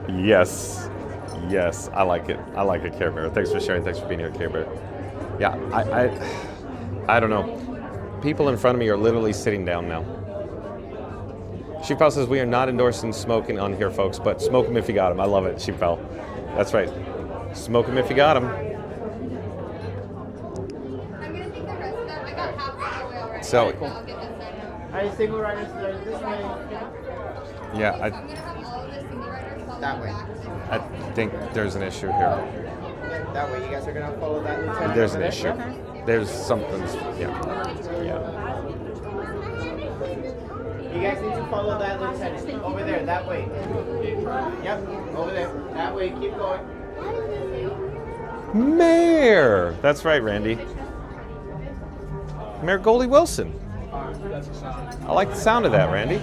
Yes, I like it. I like it, Care Bear. Thanks for sharing. Thanks for being here, Care Bear. Yeah, I don't know. People in front of me are literally sitting down now. Sheepal says, we are not endorsing smoking on here, folks, but smoke them if you got them. I love it, Sheepal. That's right. Smoke them if you got them. So, Are you single riders this way? yeah, That way. I think there's an issue here. That way, you guys are gonna follow that lieutenant. There's an over issue. there? There's something, yeah. You guys need to follow that lieutenant. Over there, that way. Yep, over there. That way, keep going. Mayor! That's right, Randy. Mayor Goldie Wilson. I like the sound of that, Randy.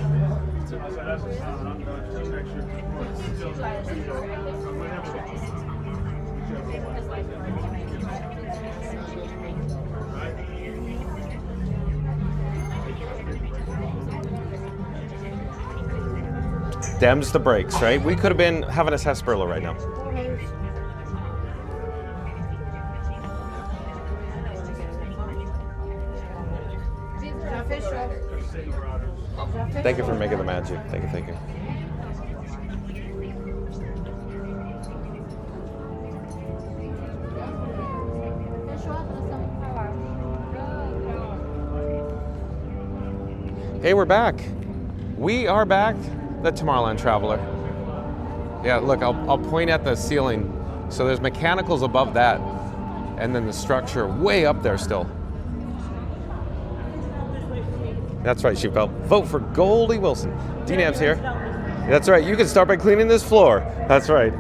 Dems the brakes, right? We could have been having a sarsaparilla right now. Thank you for making the magic. Thank you. Hey, we're back. We are back. The Tomorrowland Traveler. Yeah, look, I'll point at the ceiling. So there's mechanicals above that, and then the structure way up there still. That's right, Sheepbelt. Vote for Goldie Wilson. DNAB's here. That's right, you can start by cleaning this floor. That's right.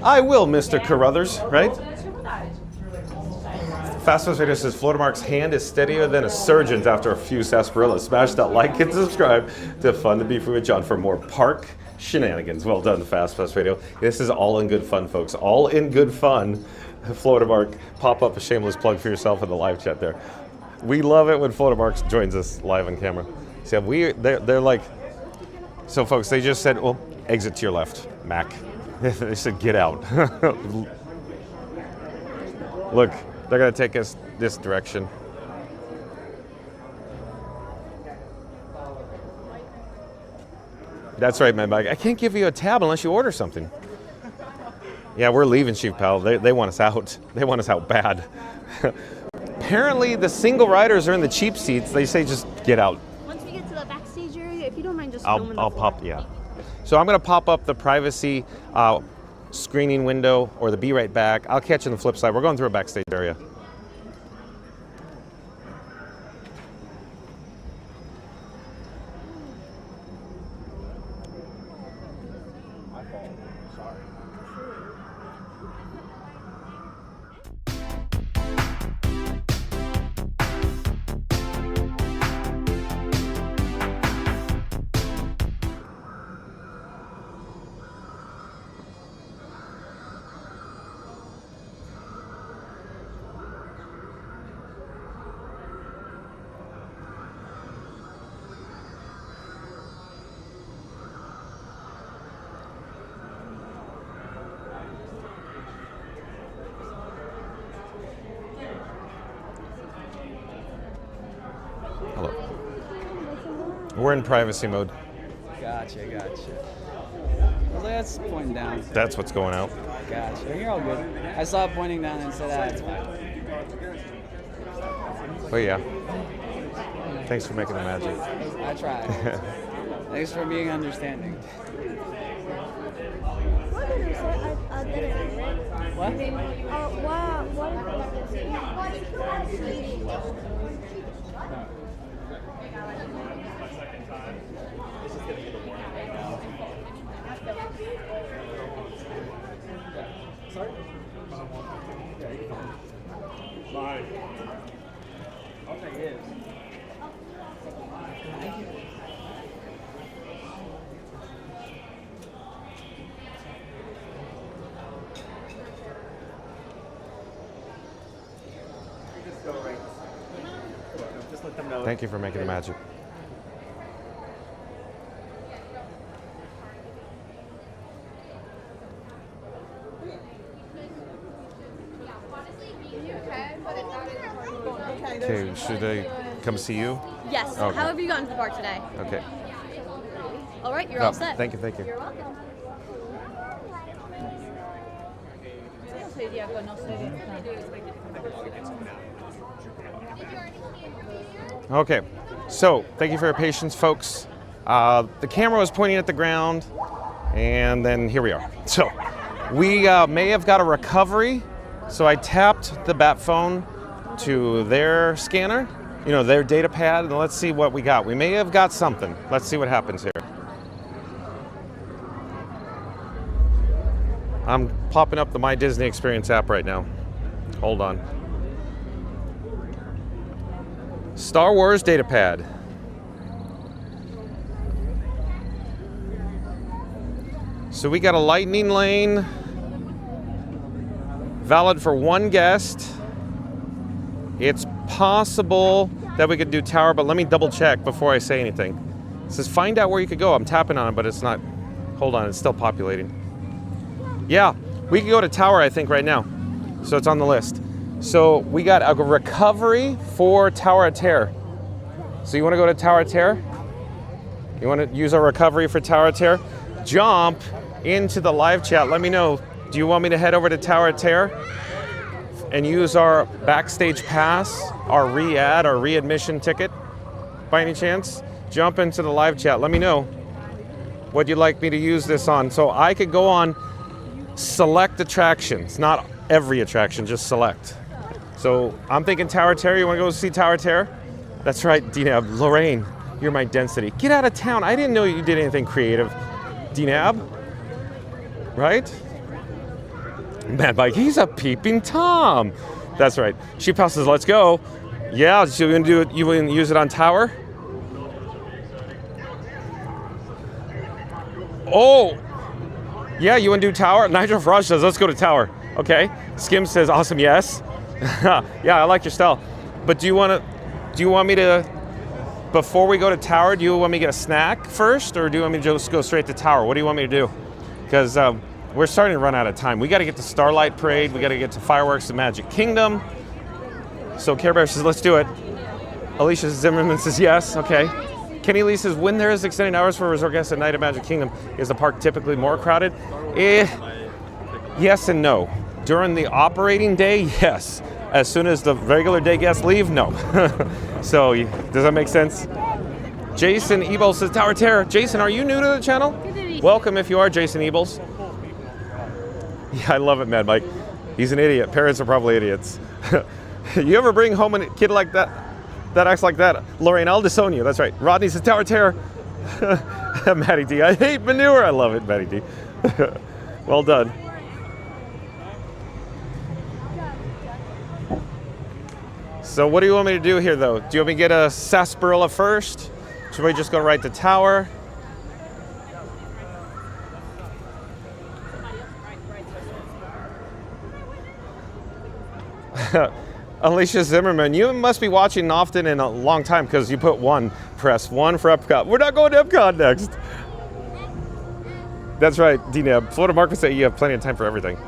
I will, Mr. Carruthers, right? Fast Radio says Florida Mark's hand is steadier than a surgeon's after a few sarsaparillas. Smash that like and subscribe to Fun to Be Free with John for more park shenanigans. Well done, Fast Radio. This is all in good fun, folks. All in good fun. Florida Mark, pop up a shameless plug for yourself in the live chat there. We love it when Florida Mark joins us live on camera. So they're like, so folks, they just said, well, exit to your left, Mac. They said, get out. Look. They're going to take us this direction. That's right, man. I can't give you a tab unless you order something. Yeah, we're leaving, Chief Pal. They want us out. They want us out bad. Apparently, the single riders are in the cheap seats. They say just get out. Once we get to the backstage area, if you don't mind just I'll pop, yeah. So I'm going to pop up the privacy screening window or the Be Right Back. I'll catch you on the flip side. We're going through a backstage area. We're in privacy mode. Gotcha. Well, that's pointing down. That's what's going out. Gotcha. You're all good. I saw it pointing down and said, it's fine. But yeah. Thanks for making the magic. I tried. Thanks for being understanding. What did you say? I didn't. What? Wow. What did you say? Sorry? Bye. I'll take his. Thank you. Just go right. Just let them know. Thank you for making the magic. Okay, should I come see you? Yes. Okay. How have you gotten to the park today? Okay. All right, you're all set. Thank you, thank you. You're welcome. Okay, so thank you for your patience, folks. The camera was pointing at the ground, and then here we are. So we may have got a recovery, so I tapped the bat phone to their scanner, their data pad, and let's see what we got. We may have got something. Let's see what happens here. I'm popping up the My Disney Experience app right now. Hold on. Star Wars data pad. So we got a lightning lane, valid for one guest. It's possible that we could do tower, but let me double check before I say anything. It says find out where you could go. I'm tapping on it, but it's not. Hold on, it's still populating. Yeah, we could go to tower, I think, right now. So it's on the list. So we got a recovery for Tower of Terror. So you want to go to Tower of Terror? You want to use our recovery for Tower of Terror? Jump into the live chat. Let me know. Do you want me to head over to Tower of Terror and use our backstage pass, our re-ad, our readmission ticket by any chance? Jump into the live chat. Let me know what you'd like me to use this on. So I could go on select attractions, not every attraction, just select. So I'm thinking Tower of Terror. You want to go see Tower of Terror? That's right, Dinab. Lorraine, you're my density. Get out of town. I didn't know you did anything creative, Dinab. Right? Mad Mike, he's a peeping Tom. That's right. She passes, let's go. Yeah, so you want to do it? You want to use it on Tower? Oh, yeah, you want to do Tower? Nigel Farage says, let's go to Tower. Okay. Skim says, awesome, yes. Yeah, I like your style. But do you want me to, before we go to Tower, do you want me to get a snack first, or do you want me to just go straight to Tower? What do you want me to do? Because we're starting to run out of time. We got to get to Starlight Parade. We got to get to fireworks in Magic Kingdom. So Care Bear says, let's do it. Alicia Zimmerman says, yes. Okay. Kenny Lee says, when there is extended hours for resort guests at night at Magic Kingdom, is the park typically more crowded? Yes and no. During the operating day, yes. As soon as the regular day guests leave, no. So, does that make sense? Jason Ebels says, Tower Terror. Jason, are you new to the channel? Welcome if you are, Jason Ebels. Yeah, I love it, Mad Mike. He's an idiot. Parents are probably idiots. You ever bring home a kid like that acts like that? Lorraine, I'll disown you. That's right. Rodney says, Tower Terror. Matty D, I hate manure. I love it, Matty D. Well done. So what do you want me to do here, though? Do you want me to get a sarsaparilla first? Should we just go right to Tower? Alicia Zimmerman, you must be watching often in a long time because you put one. Press 1 for Epcot. We're not going to Epcot next. That's right, Dinab. Florida Mark would say you have plenty of time for everything.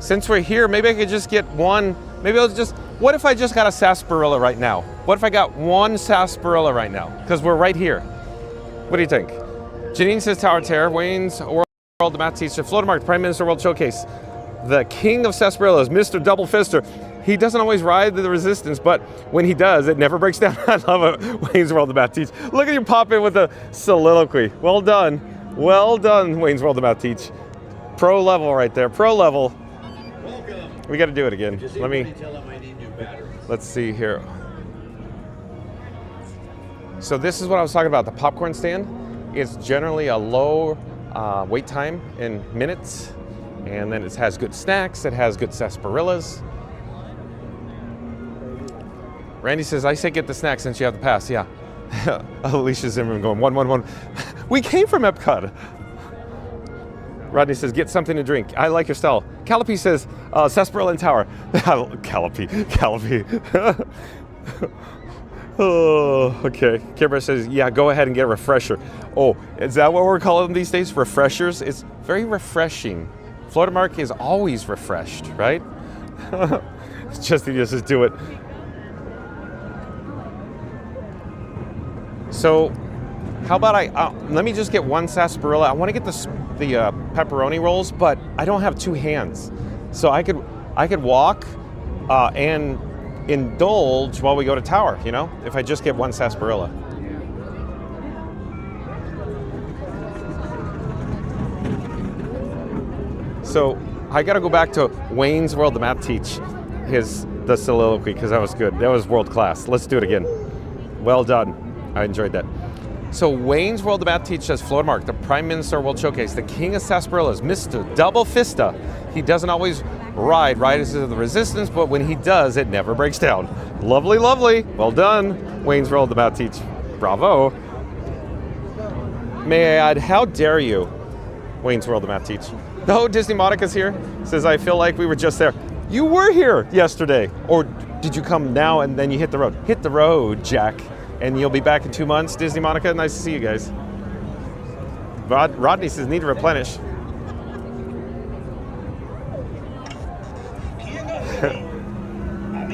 Since we're here, maybe I could just get one. Maybe I'll just, what if I just got a sarsaparilla right now? What if I got one sarsaparilla right now? Because we're right here. What do you think? Janine says Tower Terror. Wayne's World, the Matt teacher. Florida Mark, Prime Minister World Showcase. The king of sarsaparillas, Mr. Double Fister. He doesn't always ride the resistance, but when he does, it never breaks down. I love it. Wayne's World about Teach. Look at you pop in with a soliloquy. Well done. Well done, Wayne's World about Teach. Pro level right there. Pro level. We got to do it again. Let's see here. So this is what I was talking about. The popcorn stand is generally a low wait time in minutes. And then it has good snacks. It has good sarsaparillas. Randy says, I say get the snacks since you have the pass. Yeah. Alicia Zimmerman going 111. We came from Epcot. Rodney says, get something to drink. I like your style. Callipy says, sarsaparilla and tower. Callipy. Oh, okay. Kimber says, yeah, go ahead and get a refresher. Oh, is that what we're calling them these days? Refreshers? It's very refreshing. Florida Mark is always refreshed, right? It's just he just do it. So, how about let me just get one sarsaparilla. I want to get the pepperoni rolls, but I don't have two hands, so I could walk and indulge while we go to Tower. You know, if I just get one sarsaparilla. So I got to go back to Wayne's World, the math teach, the soliloquy, because that was good. That was world class. Let's do it again. Well done. I enjoyed that. So Wayne's World, the math teach says, Florida Mark, the Prime Minister World Showcase, the King of Sarsaparillas, Mr. Double Fista. He doesn't always ride Riders of the Resistance, but when he does, it never breaks down. Lovely, lovely. Well done, Wayne's World, the math teach. Bravo. May I add, how dare you, Wayne's World, the math teach. No, Disney Monica's here. Says, I feel like we were just there. You were here yesterday. Or did you come now and then you hit the road? Hit the road, Jack. And you'll be back in 2 months, Disney Monica. Nice to see you guys. Rodney says, need to replenish.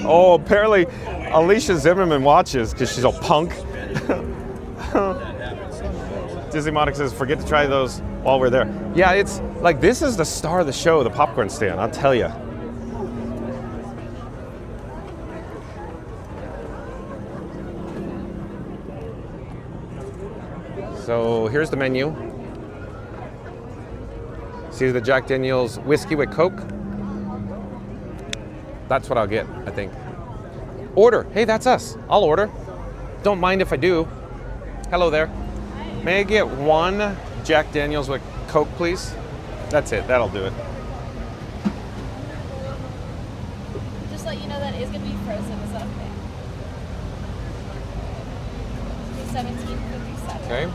Oh, apparently Alicia Zimmerman watches because she's a punk. Disney Monica says, forget to try those while we're there. Yeah, it's like this is the star of the show, the popcorn stand, I'll tell you. So here's the menu. See the Jack Daniel's whiskey with Coke? That's what I'll get, I think. Order. Hey, that's us. I'll order. Don't mind if I do. Hello there. May I get one Jack Daniel's with Coke, please? That's it. That'll do it. Just let you know that is going to be frozen. Is that okay? $17.57. Okay.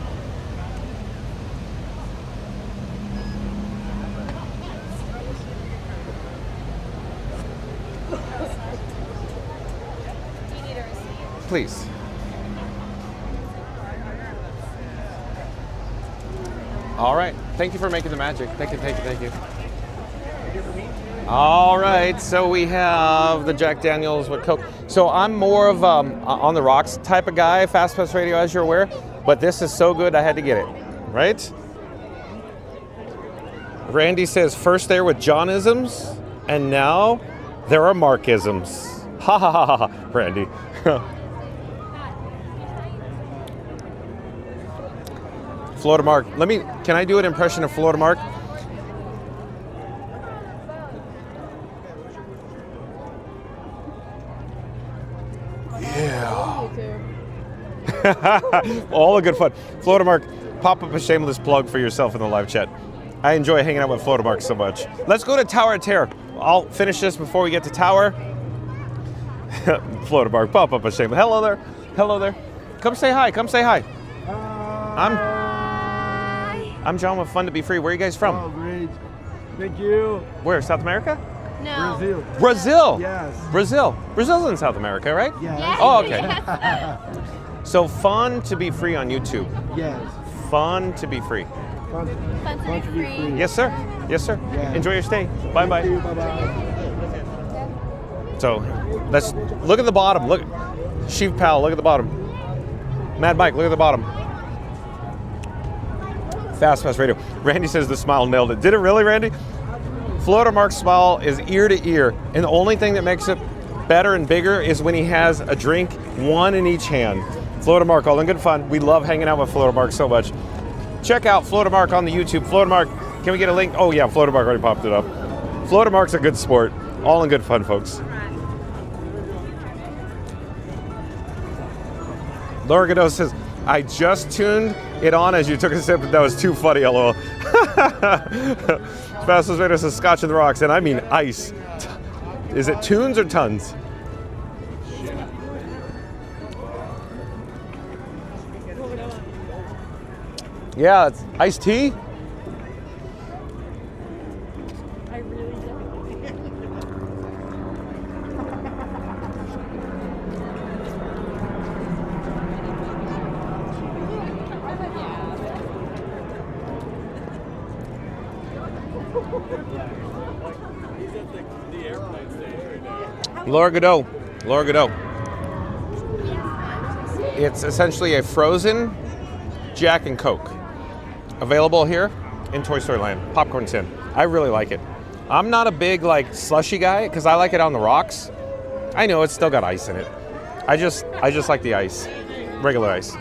Do you need a receipt? Please. All right. Thank you for making the magic. Thank you. All right. So we have the Jack Daniel's with Coke. So I'm more of on the rocks type of guy, Fast Pass Radio, as you're aware. But this is so good, I had to get it. Right? Randy says, first there with Johnisms, and now there are Markisms. Ha ha ha ha, Randy. Florida Mark. Can I do an impression of Florida Mark? Yeah. All the good fun. Florida Mark, pop up a shameless plug for yourself in the live chat. I enjoy hanging out with Florida Mark so much. Let's go to Tower of Terror. I'll finish this before we get to Tower. Florida Mark, pop up a shameless. Hello there. Hello there. Come say hi. Come say hi. I'm John with Fun to Be Free. Where are you guys from? Oh, great. Thank you. Where? South America? No. Brazil. Brazil? Yes. Brazil. Brazil's in South America, right? Yes. Oh, okay. So Fun to Be Free on YouTube. Yes. Fun to Be Free. Fun to be free. Yes, sir. Yes, sir. Yeah. Enjoy your stay. Bye-bye. Bye-bye. So let's look at the bottom. Look. Sheep Pal, look at the bottom. Mad Mike, look at the bottom. Fast Pass Radio. Randy says the smile nailed it. Did it really, Randy? Florida Mark's smile is ear to ear, and the only thing that makes it better and bigger is when he has a drink, one in each hand. Florida Mark, all in good fun. We love hanging out with Florida Mark so much. Check out Florida Mark on the YouTube. Florida Mark, can we get a link? Oh yeah, Florida Mark already popped it up. Florida Mark's a good sport. All in good fun, folks. Laura Godot says, I just tuned it on as you took a sip, but that was too funny, lol. Fastest Raider says Scotch in the Rocks, and I mean ice. Is it tunes or tons? Yeah, it's iced tea. Laura Godot. Laura Godot. It's essentially a frozen Jack and Coke. Available here in Toy Story Land. Popcorn tin. I really like it. I'm not a big like slushy guy because I like it on the rocks. I know it's still got ice in it. I just like the ice. Regular ice.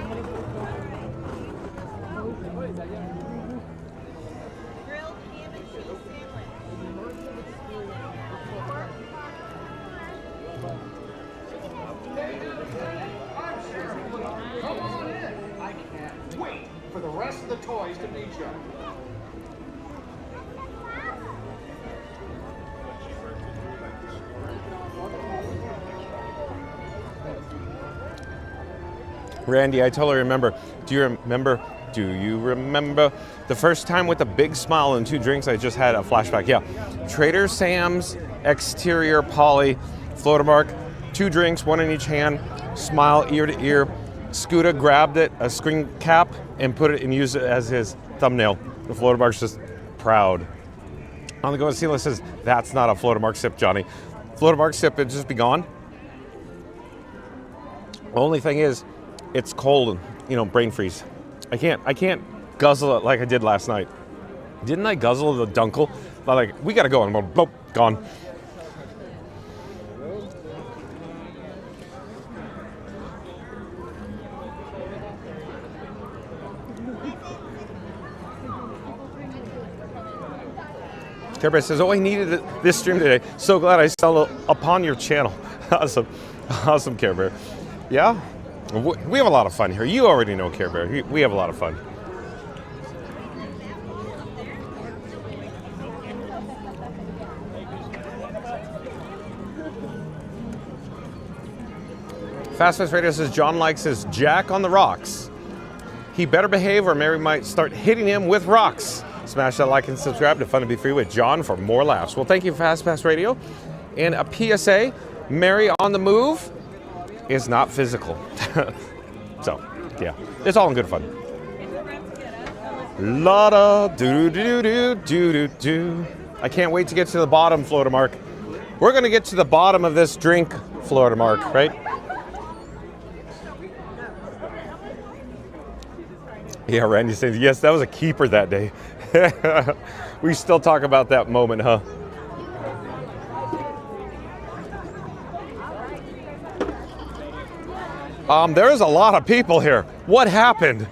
For the rest of the toys to meet you. Randy, I totally remember. Do you remember the first time with a big smile and 2 drinks? I just had a flashback. Yeah. Trader Sam's, exterior Polly, Florida Mark, 2 drinks, 1 in each hand, smile ear to ear. Scooter grabbed it, a screen cap, and put it and used it as his thumbnail. The Florida Mark's just proud. On the Go Seal says, that's not a Florida Mark sip, Johnny. Florida Mark sip, it'd just be gone. Only thing is, it's cold and, you know, brain freeze. I can't guzzle it like I did last night. Didn't I guzzle the Dunkel? Like, we gotta go, and boop, gone. Care Bear says, oh, I needed this stream today. So glad I stumbled upon your channel. Awesome. Awesome, Care Bear. Yeah, we have a lot of fun here. You already know, Care Bear. We have a lot of fun. Fast Radio says, John likes his Jack on the rocks. He better behave or Mary might start hitting him with rocks. Smash that like and subscribe to Fun to Be Free with John for more laughs. Well, thank you, Fast Radio. And a PSA, Mary on the move is not physical. So, yeah, it's all in good fun. La-da, do-do-do-do-do-do. I can't wait to get to the bottom, Florida Mark. We're going to get to the bottom of this drink, Florida Mark, right? Yeah, Randy says, yes, that was a keeper that day. We still talk about that moment, huh? There's a lot of people here. What happened?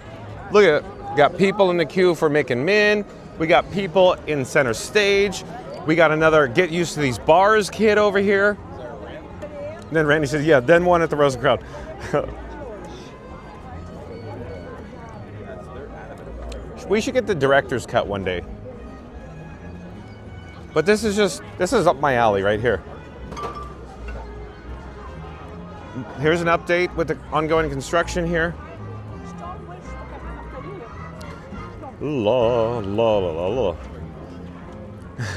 Look at it. We got people in the queue for Mick and Min. We got people in center stage. We got another get used to these bars kid over here. And then Randy says, yeah, then one at the Rosa crowd. We should get the director's cut one day. But this is up my alley right here. Here's an update with the ongoing construction here. La la la la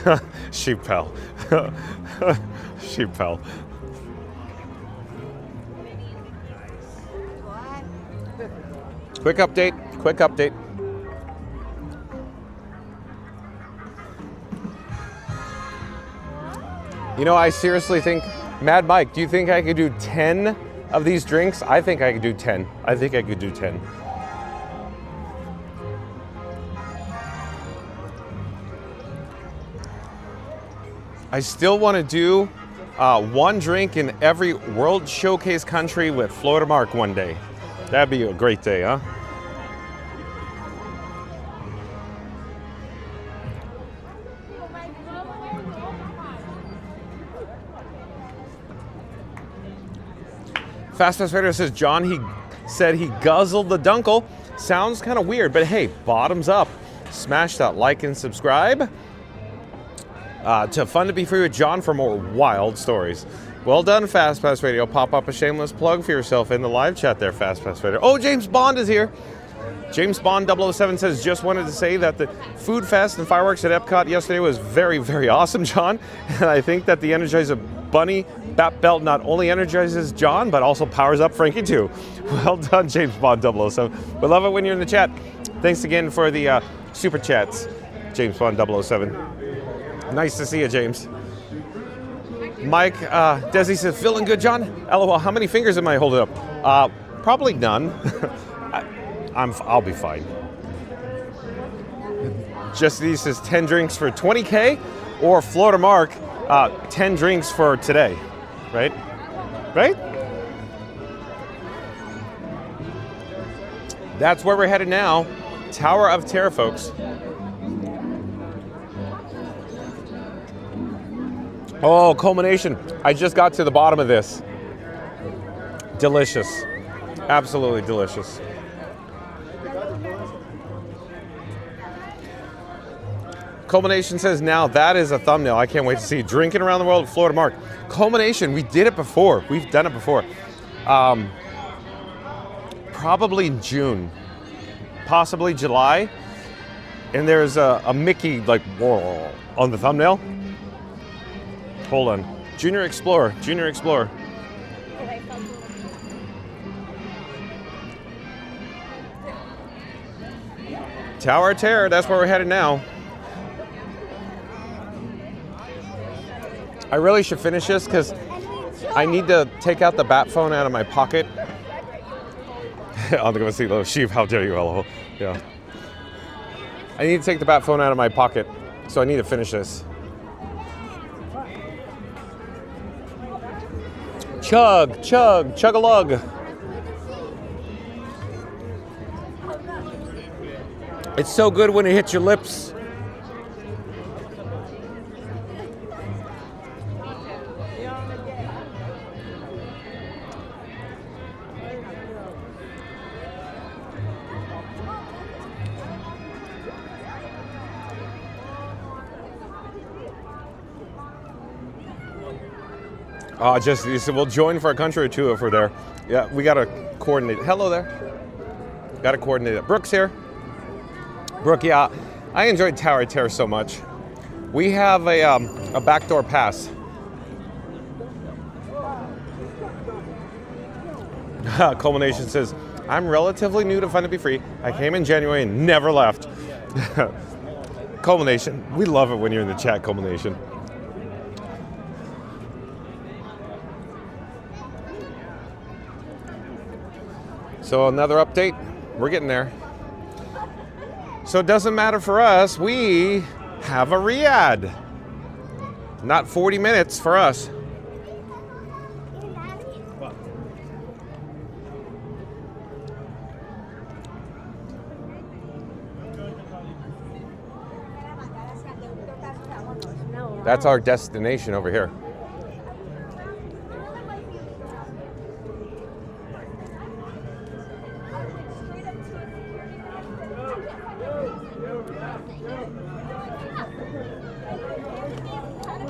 la. Sheep pal. Sheep pal. Quick update. You know, I seriously think, Mad Mike, do you think I could do 10 of these drinks? I think I could do 10. I think I could do 10. I still want to do one drink in every World Showcase country with Florida Mark one day. That'd be a great day, huh? Fast Pass Radio says, John, he said he guzzled the dunkel. Sounds kind of weird, but hey, bottoms up. Smash that like and subscribe to Fun to Be Free with John for more wild stories. Well done, Fast Pass Radio. Pop up a shameless plug for yourself in the live chat there, Fast Pass Radio. Oh, James Bond is here. James Bond 007 says, just wanted to say that the Food Fest and fireworks at Epcot yesterday was very, very awesome, John. And I think that the Energizer Bunny Bat Belt not only energizes John, but also powers up Frankie too. Well done, James Bond 007. We love it when you're in the chat. Thanks again for the super chats, James Bond 007. Nice to see you, James. Mike, Desi says, feeling good, John? LOL, how many fingers am I holding up? Probably none. I'll be fine. Jesse says 10 drinks for 20K, or Florida Mark, 10 drinks for today, right? Right? That's where we're headed now. Tower of Terror, folks. Oh, culmination. I just got to the bottom of this. Delicious. Absolutely delicious. Culmination says, now that is a thumbnail. I can't wait to see. Drinking around the world, Florida Mark. Culmination, we did it before. We've done it before. Probably in June, possibly July. And there's a Mickey like on the thumbnail. Hold on. Junior Explorer, Junior Explorer. Tower of Terror, that's where we're headed now. I really should finish this because I need to take out the bat phone out of my pocket. I'm gonna see little sheep. How dare you, hello? Yeah. I need to take the bat phone out of my pocket, so I need to finish this. Chug, chug, chug-a-lug. It's so good when it hits your lips. Just you said we'll join for a country or two if we're there. Yeah, we gotta coordinate. Hello there. Gotta coordinate it. Brooke's here. Brooke, yeah, I enjoyed Tower of Terror so much. We have a backdoor pass. Culmination says, I'm relatively new to Fun to Be Free. I came in January and never left. Culmination, we love it when you're in the chat, Culmination. So another update, we're getting there. So it doesn't matter for us, we have a Riyadh. Not 40 minutes for us. That's our destination over here.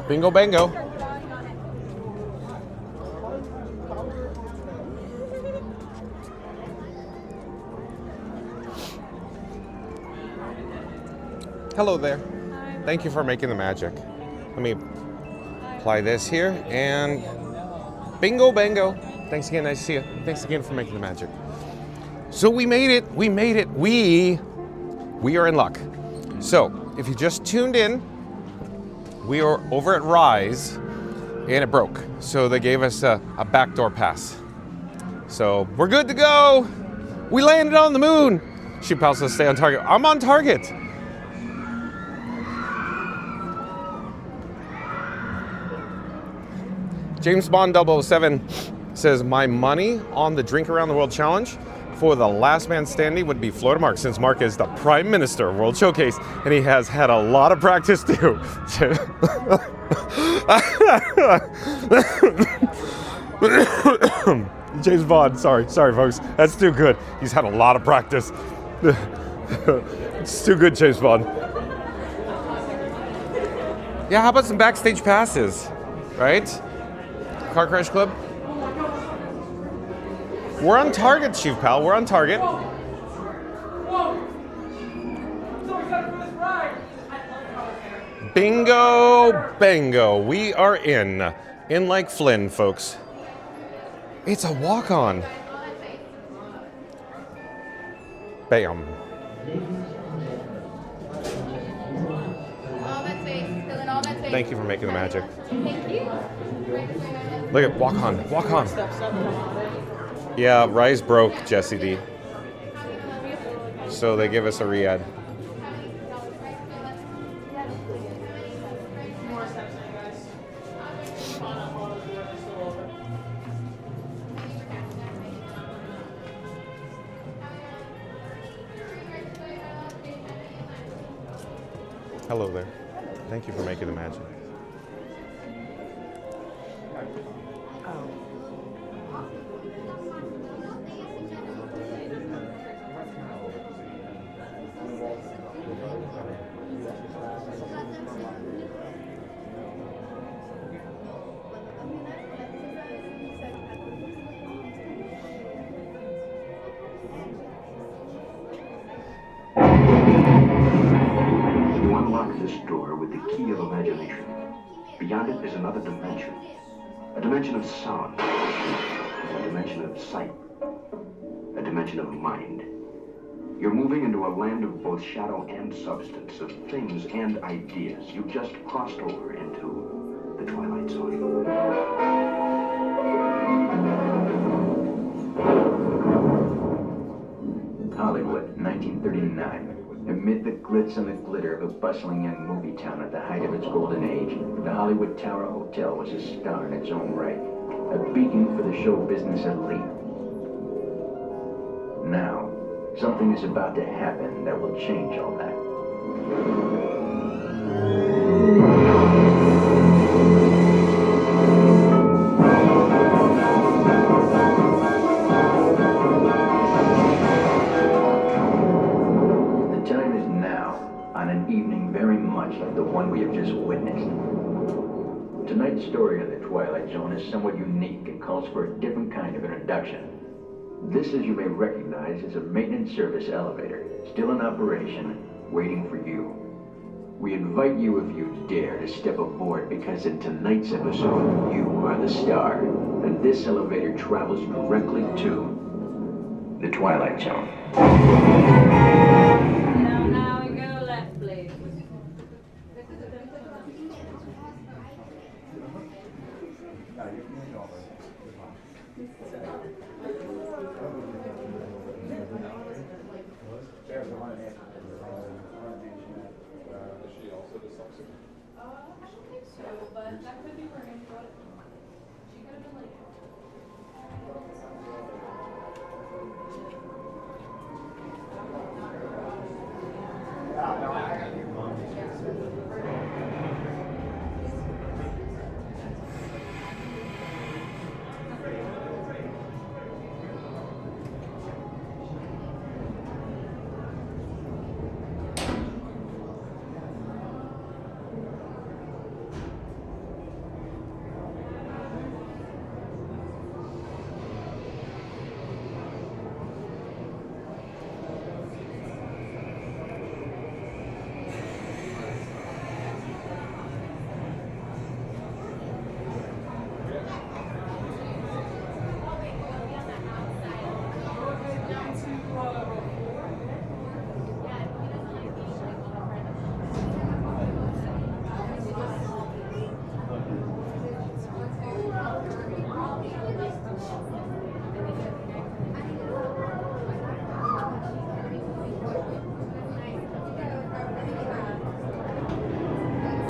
Bingo bango. Hello there. Hi. Thank you for making the magic. Let me apply this here and bingo bango. Thanks again, nice to see you. Thanks again for making the magic. So we made it, we made it. We are in luck. So if you just tuned in, we were over at Rise and it broke. So they gave us a backdoor pass. So we're good to go. We landed on the moon. She tells us to stay on target. I'm on target. James Bond 007 says, my money on the Drink Around the World Challenge for the last man standing would be Florida Mark, since Mark is the Prime Minister of World Showcase, and he has had a lot of practice too. James Bond, sorry folks, that's too good. He's had a lot of practice. It's too good, James Bond. Yeah, how about some backstage passes, right? Car Crash Club. We're on target, Chief Pal. We're on target. Bingo, bango. We are in like Flynn, folks. It's a walk-on. Bam. Thank you for making the magic. Thank you. Look at walk on. Yeah, Rise broke, Jesse D. So they give us a re-ad. Hello there. Thank you for making the magic. You unlock this door with the key of imagination. Beyond it is another dimension. A dimension of sound. A dimension of sight. A dimension of mind. You're moving into a land of both shadow and substance, of things and ideas. You've just crossed over into the Twilight Zone. Hollywood, 1939. Amid the glitz and the glitter of a bustling young movie town at the height of its golden age, the Hollywood Tower Hotel was a star in its own right, a beacon for the show business elite. Now, something is about to happen that will change all that. Like the one we have just witnessed. Tonight's story of the Twilight Zone is somewhat unique and calls for a different kind of introduction. This, as you may recognize, is a maintenance service elevator, still in operation, waiting for you. We invite you, if you dare, to step aboard, because in tonight's episode, you are the star, and this elevator travels directly to the Twilight Zone. Now we go left, please.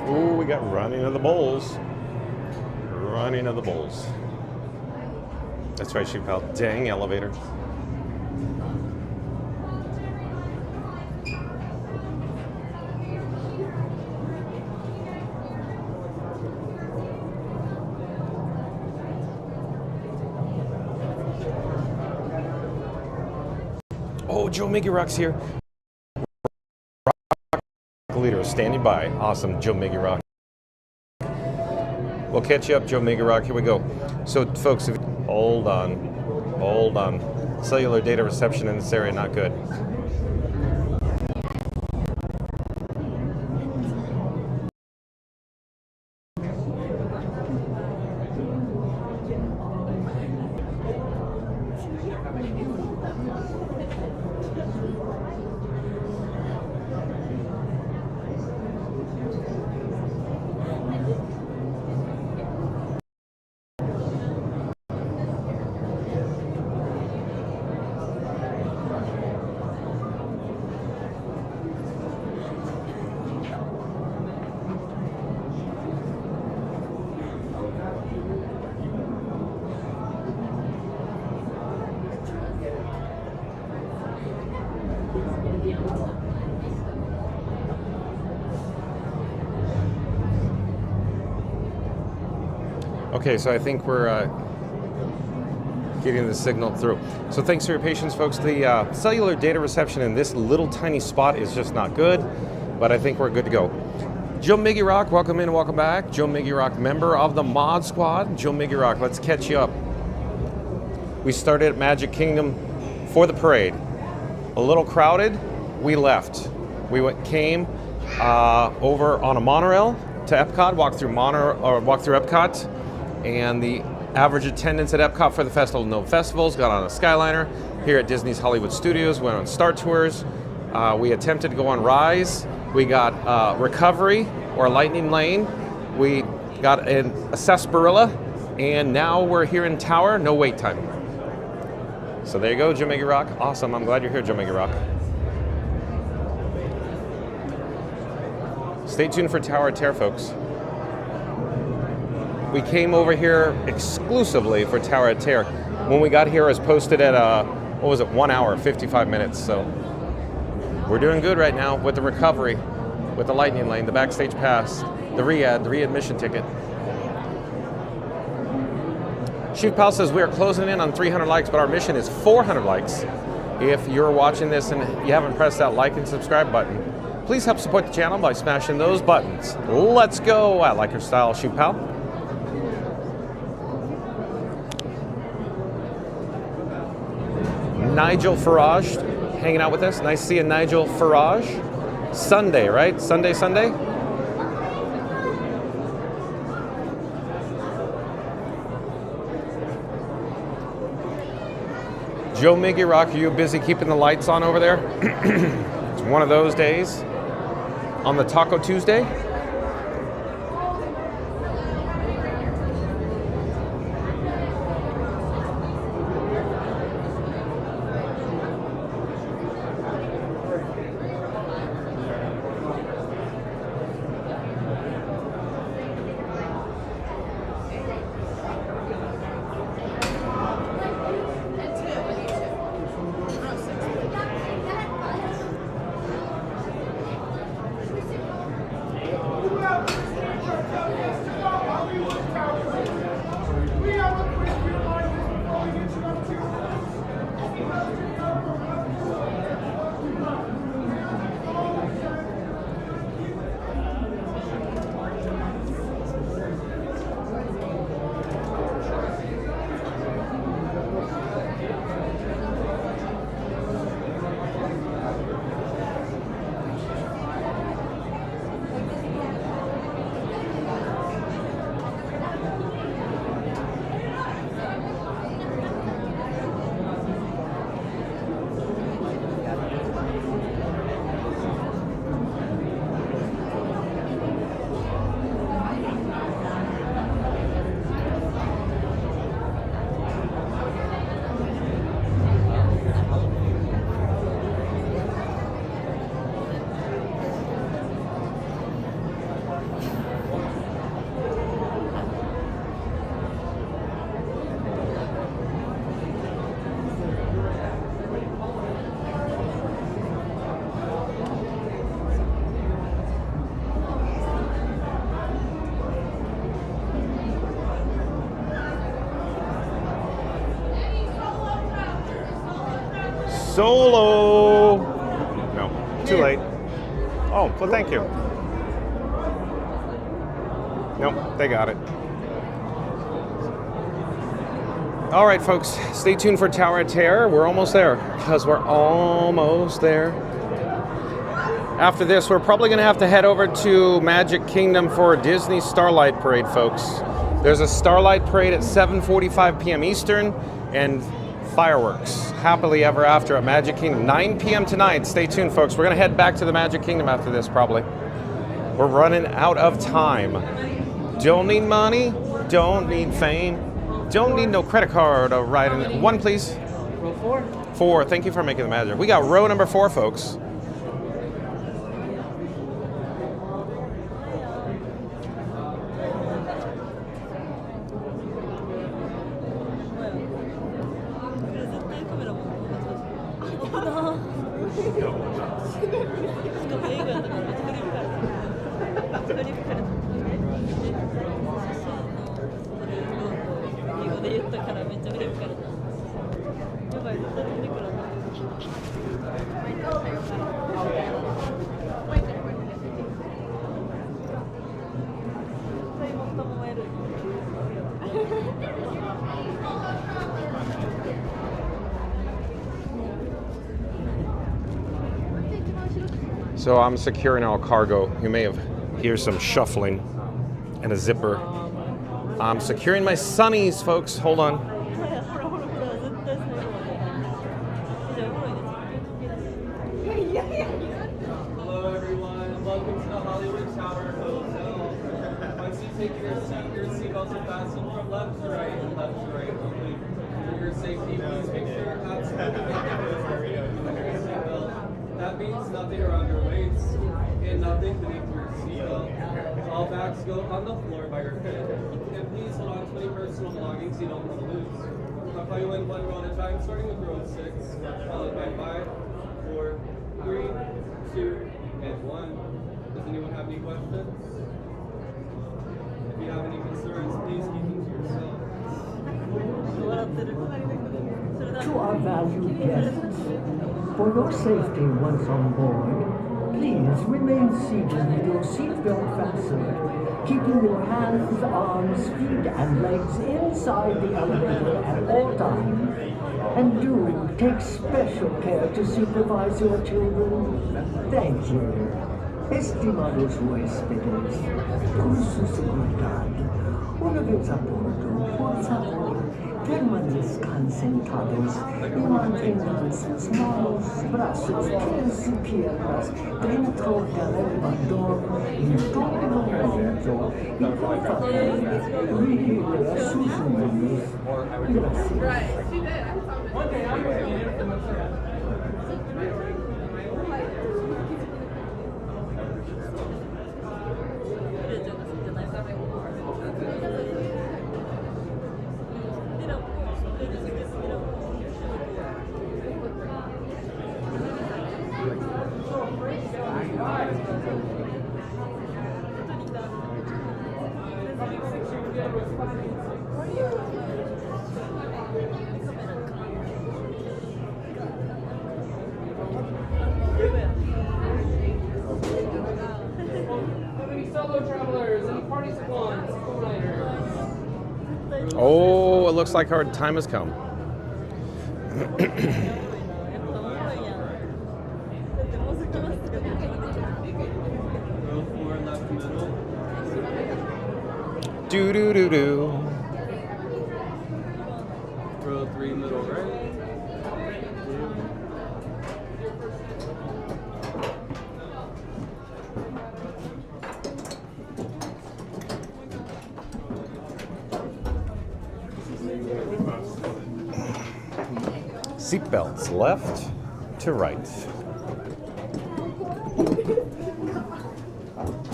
Ooh, we got Running of the Bulls. running of the bulls. That's right, Shoot Pal. Dang elevator. Oh, Joe Miggy Rock's here. Rock leader standing by. Awesome, Joe Miggy Rock. We'll catch you up, Joe Miggy Rock. Here we go. So, folks, hold on. Cellular data reception in this area not good. Okay, so I think we're getting the signal through. So thanks for your patience, folks. The cellular data reception in this little tiny spot is just not good, but I think we're good to go. Joe Miggy Rock, welcome in, welcome back. Joe Miggy Rock, member of the Mod Squad. Joe Miggy Rock, let's catch you up. We started at Magic Kingdom for the parade. A little crowded, we left. We came over on a monorail to Epcot, walked through Epcot, and the average attendance at Epcot for the Festival of No Festivals got on a Skyliner. Here at Disney's Hollywood Studios, went on Star Tours. We attempted to go on Rise. We got Recovery or Lightning Lane. We got a Sarsaparilla, and now we're here in Tower, no wait time. So there you go, Joe Miggy Rock. Awesome, I'm glad you're here, Joe Miggy Rock. Stay tuned for Tower of Terror, folks. We came over here exclusively for Tower of Terror. When we got here, it was posted at, 1 hour, 55 minutes. So we're doing good right now with the recovery, with the Lightning Lane, the Backstage Pass, the readmission ticket. Shoot Pal says we are closing in on 300 likes, but our mission is 400 likes. If you're watching this and you haven't pressed that like and subscribe button, please help support the channel by smashing those buttons. Let's go. I like your style, Shoot Pal. Nigel Farage hanging out with us. Nice seeing Nigel Farage. Sunday, right? Sunday. Joe Miggy Rock, are you busy keeping the lights on over there? It's one of those days on the Taco Tuesday. Solo. No, too late. Oh, well, thank you. Nope, they got it. All right, folks, stay tuned for Tower of Terror. We're almost there, because we're almost there. After this, we're probably going to have to head over to Magic Kingdom for Disney Starlight Parade, folks. There's a Starlight Parade at 7:45 p.m. Eastern, and fireworks happily ever after at Magic Kingdom, 9 p.m. tonight. Stay tuned, folks. We're going to head back to the Magic Kingdom after this, probably. We're running out of time. Don't need money, don't need fame, don't need no credit card to ride in. One, please. Row 4? 4. Thank you for making the magic. We got row number 4, folks. So I'm securing our cargo. You may hear some shuffling and a zipper. I'm securing my sunnies, folks. Hold on. Hello everyone, welcome to the Hollywood Tower Hotel. Once you take your seatbelts are fastened from left to right and left to right only. For your safety, please make sure you're absolutely comfortable your seatbelt. That means nothing around your waist and nothing beneath your seatbelt. All bags go on the floor by your feet. And please hold on to any personal belongings you don't want to lose. I'll call you in one row at a time, starting with row 6, followed by 5, 4, 3, 2, and 1. Does anyone have any questions? If you have any concerns, please keep them to yourself. To our valued guests, for your safety once on board, please remain seated with your seatbelt fastened, keeping your hands, arms, feet, and legs inside the elevator at all times. And do take special care to supervise your children. Thank you. Estimados huéspedes, con su seguridad, una vez a bordo, por favor, permanezcan sentados y mantengan sus manos, brazos, pies y piernas dentro del elevador en todo momento. Y por favor, vigile a sus niños. Gracias. Oh, it looks like our time has come. Do do do do. Row 3, middle right. Seatbelts left to right.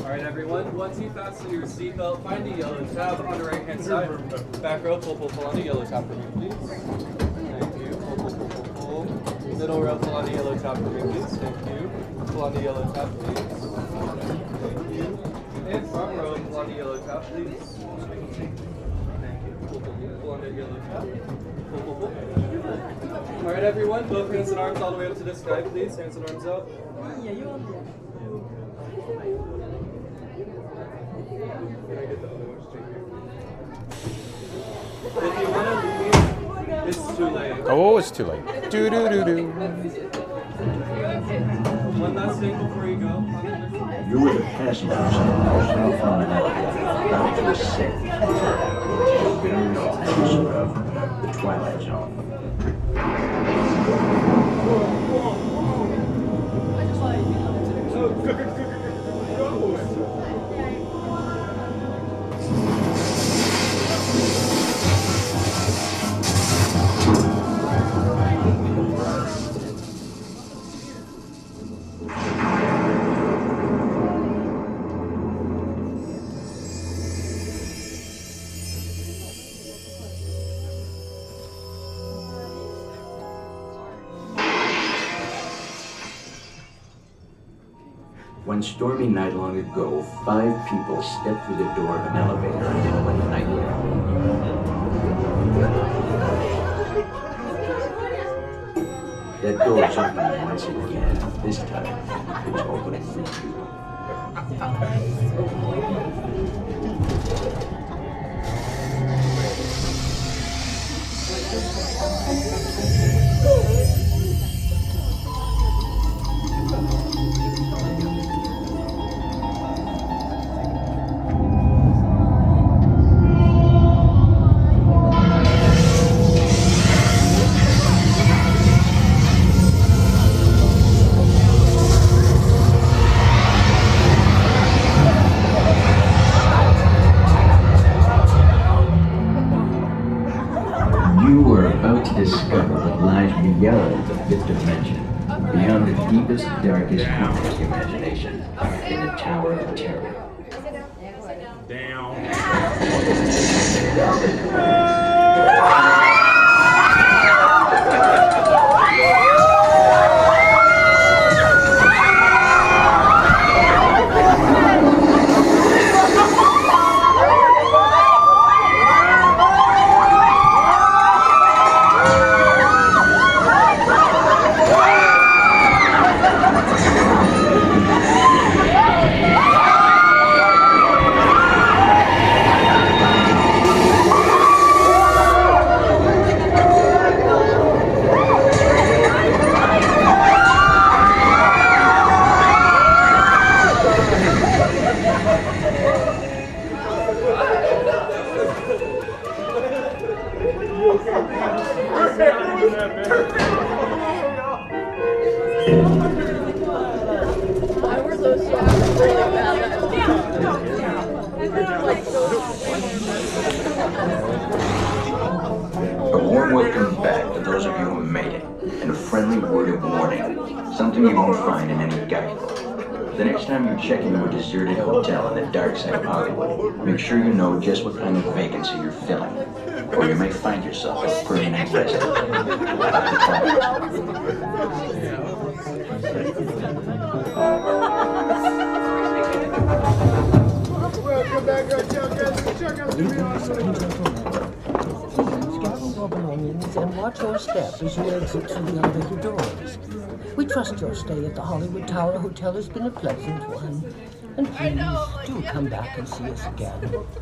Alright everyone, once you fasten your seatbelt, find the yellow tab on the right hand side. Back row, pull on the yellow tab for me, please. Thank you. Pull. Middle row, pull on the yellow tab for me, please. Thank you. Pull on the yellow tab, please. Thank you. And front row, pull on the yellow tab, please. Thank you. Pull. All right, everyone, both hands and arms all the way up to the sky, please. Hands and arms up. Can I get the other one straight here? If you want to leave, it's too late. Oh, it's too late. Do do do do. One last thing before you go. You were the passengers on the personal phone about to ascend to the very edge of the Twilight Zone. One stormy night long ago, 5 people stepped through the door of an elevator and it went nightmare. That door is open once again. This time, it's open for you. Discover what lies beyond the 5th dimension, beyond the deepest, darkest corners of your imagination, in the Tower of Terror. Down. A warm welcome back to those of you who made it, and a friendly word of warning, something you won't find in any guidebook. The next time you check into a deserted hotel in the dark side of Hollywood, make sure you know just what kind of vacancy you're filling, or you may find yourself a permanent resident of the Twilight And watch your step as you exit through the elevator doors. We trust your stay at the Hollywood Tower Hotel has been a pleasant one. And please do come back and see us again.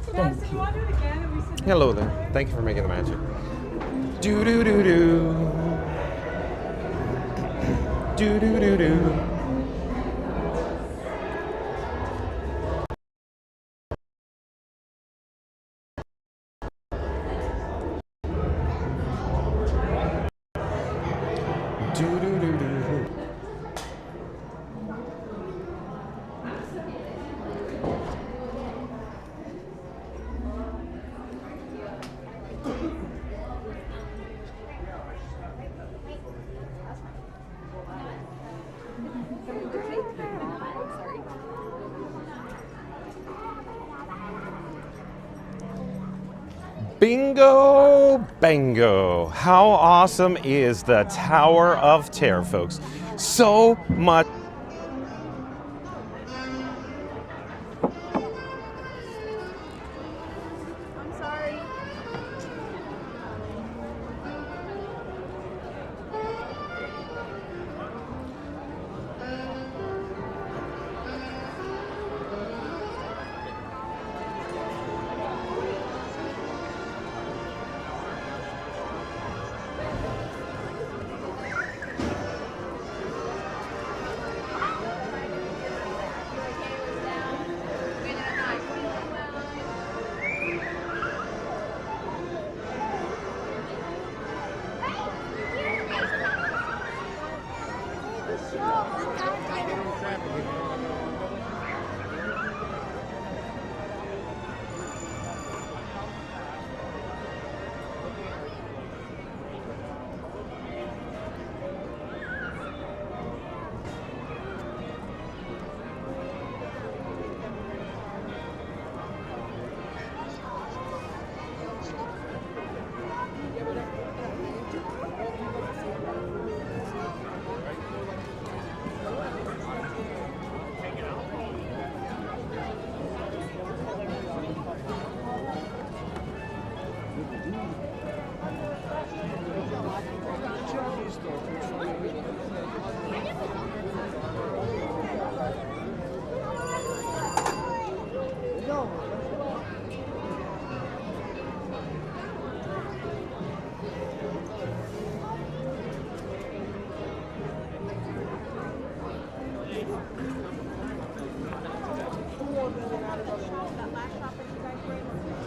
Thank you. Hello there. Thank you for making the magic. Do do do do. Do do do do. Bingo, bango. How awesome is the Tower of Terror, folks? So much. I'm sorry.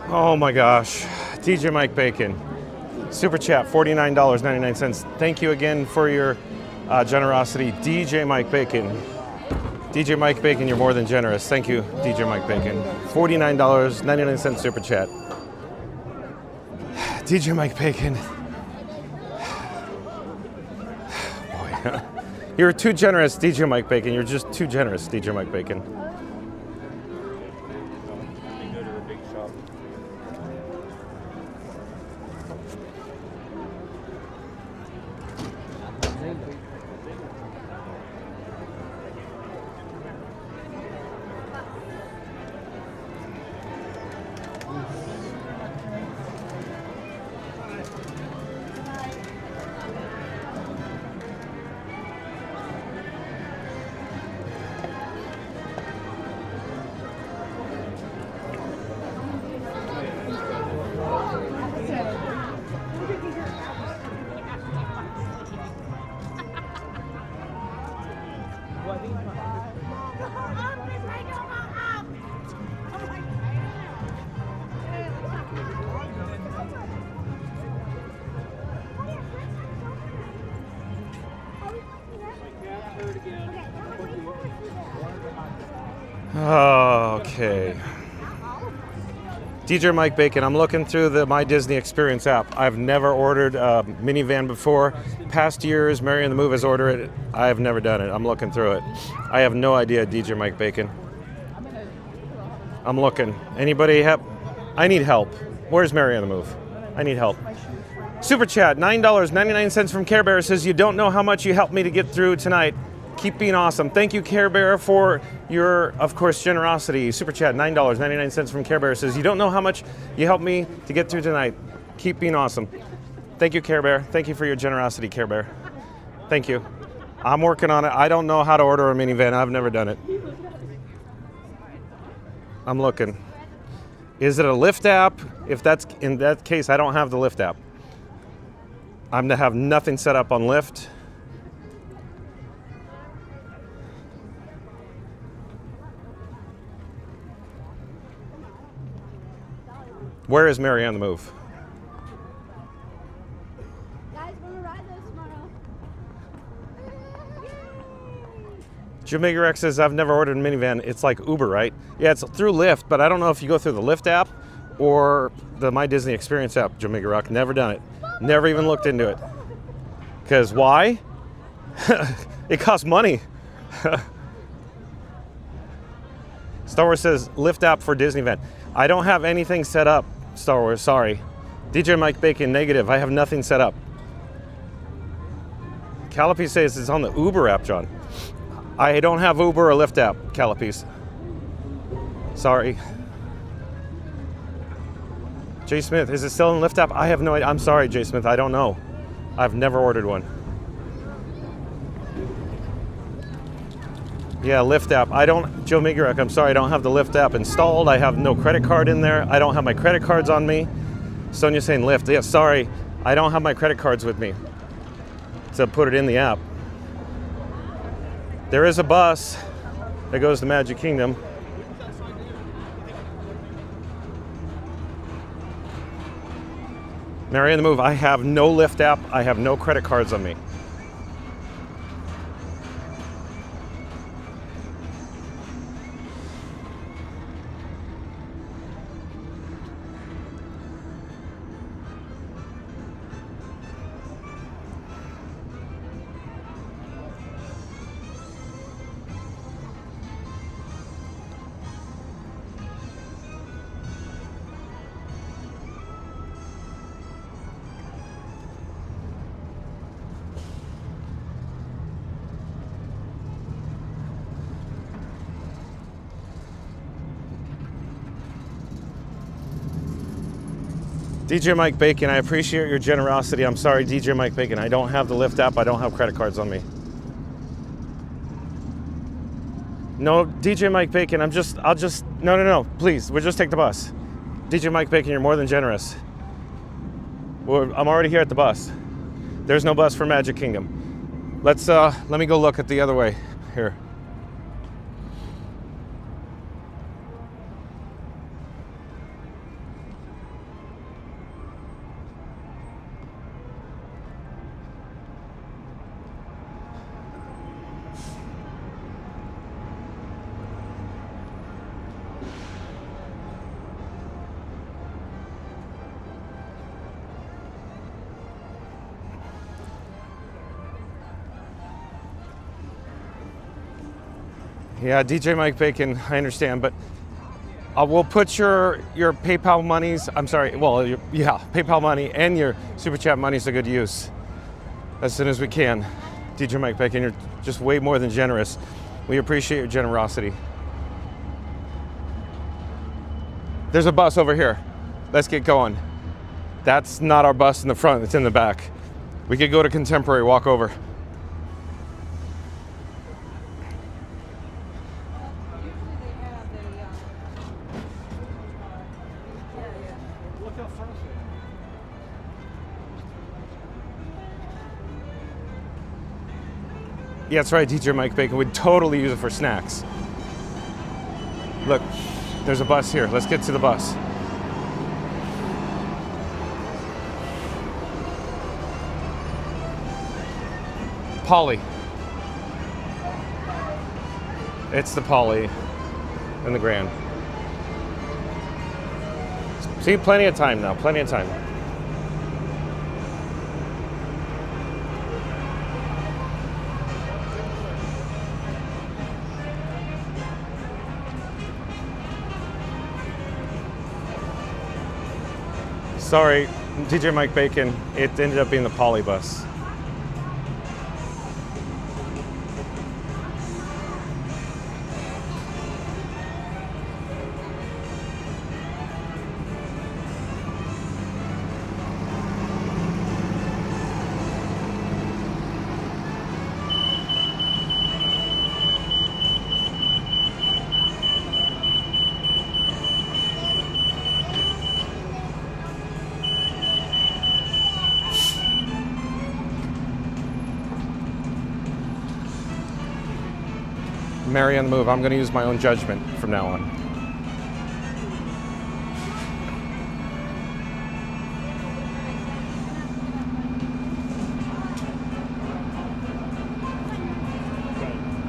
Oh my gosh, DJ Mike Bacon, super chat, $49.99. Thank you again for your generosity, DJ Mike Bacon. DJ Mike Bacon, you're more than generous. Thank you, DJ Mike Bacon. $49.99 super chat. DJ Mike Bacon. Boy, you're too generous, DJ Mike Bacon. You're just too generous, DJ Mike Bacon. Okay. DJ Mike Bacon, I'm looking through the My Disney Experience app. I've never ordered a minivan before. Past years, Mary and the Move has ordered it. I've never done it. I'm looking through it. I have no idea, DJ Mike Bacon. I'm looking. Anybody help? I need help. Where's Mary on the Move? I need help. Super chat, $9.99 from Care Bear says, you don't know how much you helped me to get through tonight. Keep being awesome. Thank you, Care Bear, for your, of course, generosity. Super chat, $9.99 from Care Bear says, you don't know how much you helped me to get through tonight. Keep being awesome. Thank you, Care Bear. Thank you for your generosity, Care Bear. Thank you. I'm working on it. I don't know how to order a minivan. I've never done it. I'm looking. Is it a Lyft app? If that's in that case, I don't have the Lyft app. I'm gonna have nothing set up on Lyft. Where is Mary on the Move? Guys, wanna ride this tomorrow? Jamaica Rex says, I've never ordered a minivan. It's like Uber, right? Yeah, it's through Lyft, but I don't know if you go through the Lyft app or the My Disney Experience app, Jamaica Rock. Never done it. Never even looked into it. Because why? It costs money. Star Wars says, Lyft app for Disney van. I don't have anything set up, Star Wars, sorry. DJ Mike Bacon, negative. I have nothing set up. Callipy says it's on the Uber app, John. I don't have Uber or Lyft app, Callipy. Sorry. Jay Smith, is it still in Lyft app? I have no idea. I'm sorry, Jay Smith, I don't know. I've never ordered one. Yeah, Lyft app. I don't, Joe Migarek, I'm sorry, I don't have the Lyft app installed. I have no credit card in there. I don't have my credit cards on me. Sonia's saying Lyft. Yeah, sorry, I don't have my credit cards with me to put it in the app. There is a bus that goes to Magic Kingdom. Mary on the Move, I have no Lyft app. I have no credit cards on me. DJ Mike Bacon, I appreciate your generosity. I'm sorry, DJ Mike Bacon. I don't have the Lyft app. I don't have credit cards on me. No, DJ Mike Bacon, no, please, we'll just take the bus. DJ Mike Bacon, you're more than generous. I'm already here at the bus. There's no bus for Magic Kingdom. Let me go look at the other way here. Yeah, DJ Mike Bacon, I understand, but we'll put your PayPal monies, PayPal money and your Super Chat monies to good use as soon as we can. DJ Mike Bacon, you're just way more than generous. We appreciate your generosity. There's a bus over here. Let's get going. That's not our bus in the front, it's in the back. We could go to Contemporary, walk over. Yeah, that's right, DJ Mike Bacon. We'd totally use it for snacks. Look, there's a bus here. Let's get to the bus. Polly. It's the Polly and the Grand. See, plenty of time now, plenty of time. Sorry, DJ Mike Bacon, it ended up being the Polly bus. Mary on the move. I'm going to use my own judgment from now on.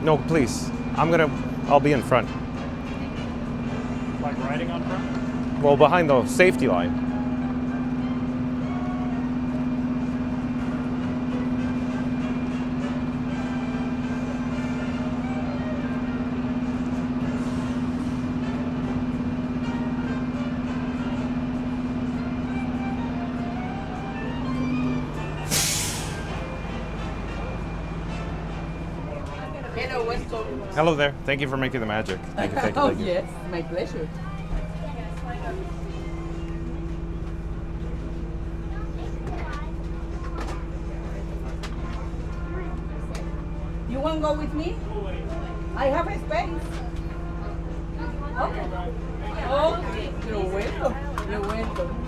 No, please. I'll be in front. Like riding on front? Well, behind the safety line. Hello there. Thank you for making the magic. Thank you, thank you, thank you. Yes, my pleasure. You want to go with me? I have a space. Okay. Okay. You're welcome. You're welcome.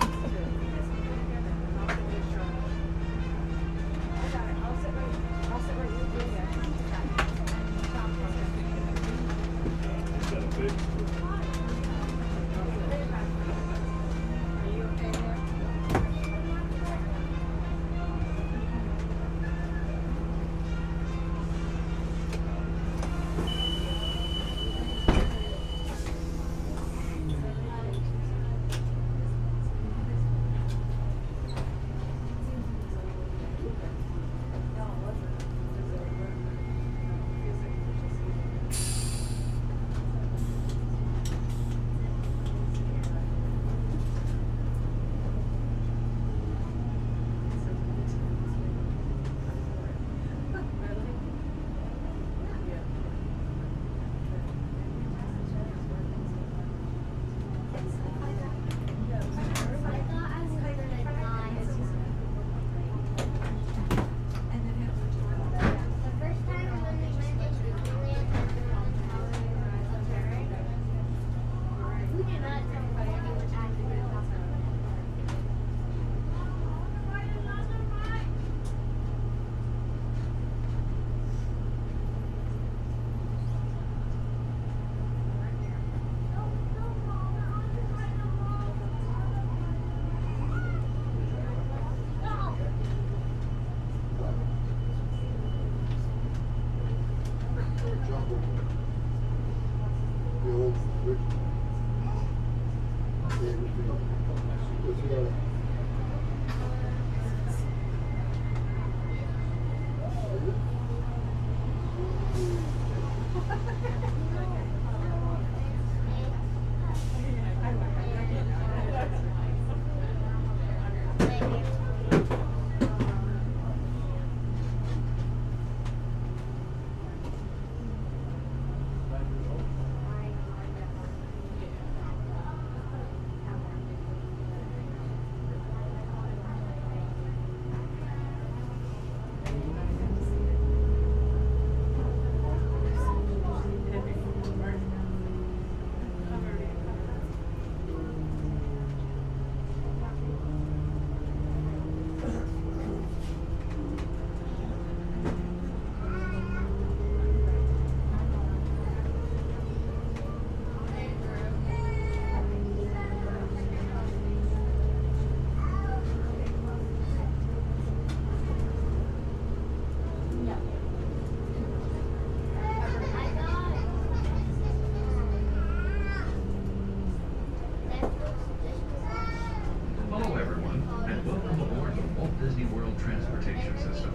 Hello everyone, and welcome aboard the Walt Disney World Transportation System.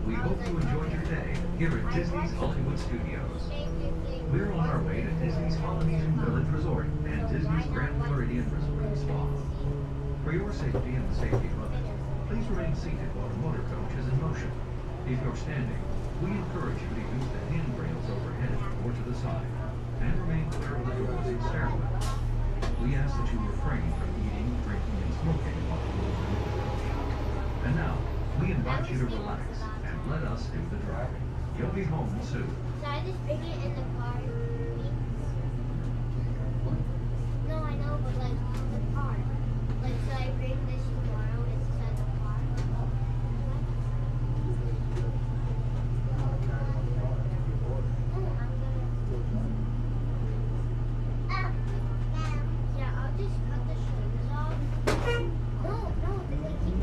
We hope you enjoyed your day here at Disney's Hollywood Studios. We're on our way to Disney's Polynesian Village Resort and Disney's Grand Floridian Resort and Spa. For your safety and the safety of others, please remain seated while the motor coach is in motion. If you're standing, we encourage you to use the handrails overhead or to the side, and remain clear of the doors and stairwell. We ask that you refrain from eating, drinking, and smoking while you move in the coach. And now, we invite you to relax and let us do the driving. You'll be home soon. Should I just bring it in the car? No, I know, but like the car. Like, should I bring this tomorrow instead of the car? Yeah, I'll just cut the strings off. No, they keep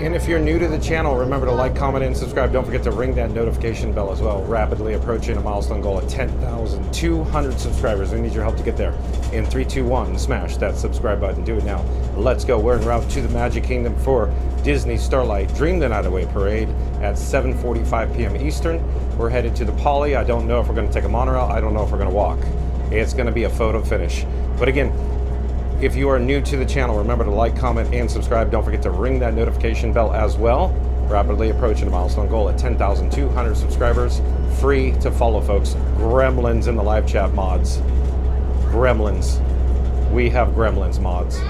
And if you're new to the channel, remember to like, comment, and subscribe. Don't forget to ring that notification bell as well. Rapidly approaching a milestone goal of 10,200 subscribers. We need your help to get there. In 3, 2, 1, smash that subscribe button. Do it now. Let's go. We're en route to the Magic Kingdom for Disney Starlight Dream the Night Away Parade at 7:45 p.m. Eastern. We're headed to the Poly. I don't know if we're going to take a monorail. I don't know if we're going to walk. It's going to be a photo finish. But again, if you are new to the channel, remember to like, comment, and subscribe. Don't forget to ring that notification bell as well. Rapidly approaching a milestone goal at 10,200 subscribers. Free to follow, folks. Gremlins in the live chat mods. Gremlins. We have Gremlins mods.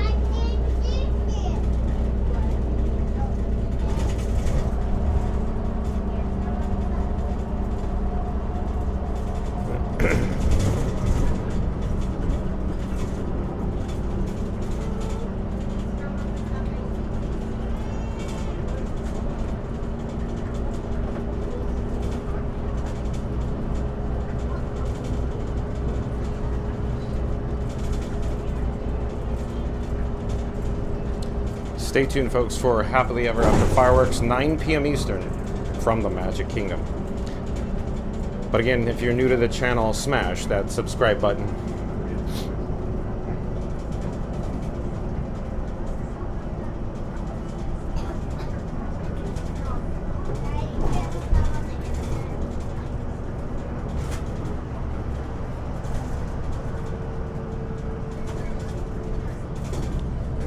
Stay tuned, folks, for Happily Ever After Fireworks, 9 p.m. Eastern from the Magic Kingdom. But again, if you're new to the channel, smash that subscribe button.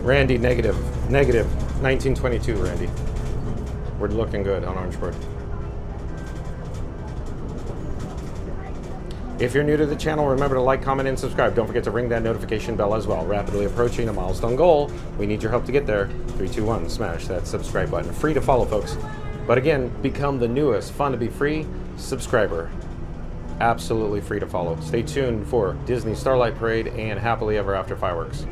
Randy, negative 1922, Randy. We're looking good on Orangeburg. If you're new to the channel, remember to like, comment, and subscribe. Don't forget to ring that notification bell as well. Rapidly approaching a milestone goal. We need your help to get there. 3, 2, 1, smash that subscribe button. Free to follow, folks. But again, become the newest Fun to Be Free subscriber. Absolutely free to follow. Stay tuned for Disney Starlight Parade and Happily Ever After Fireworks.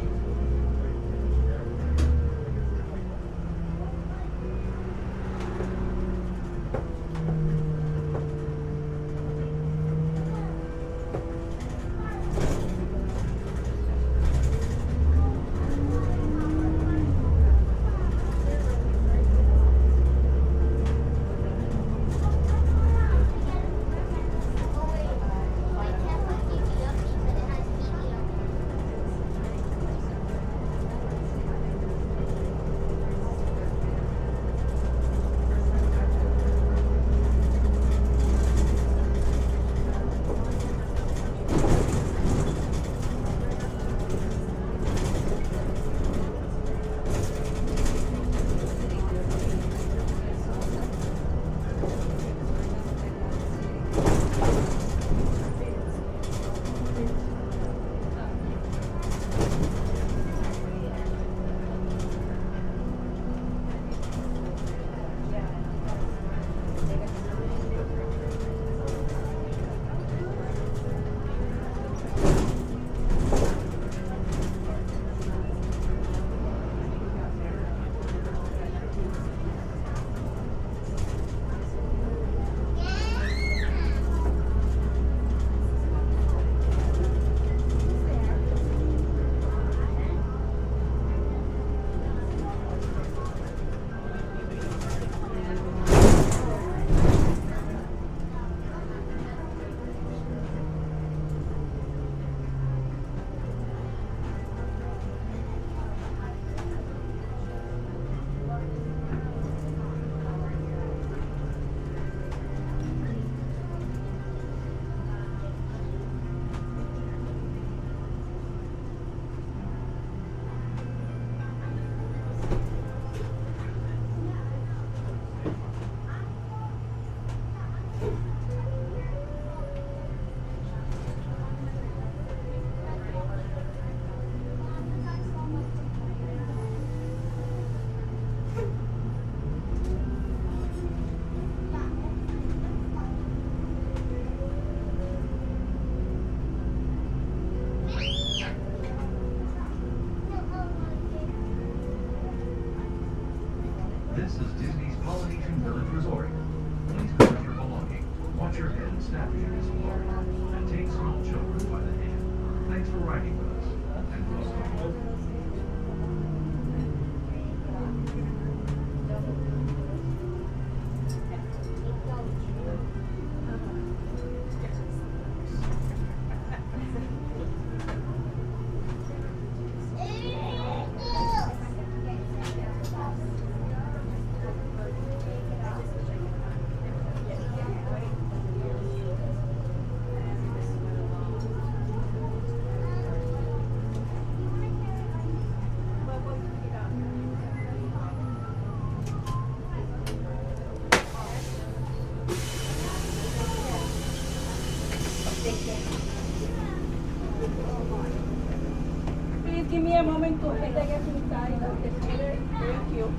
Please give me a moment to get inside of the theater. Thank you.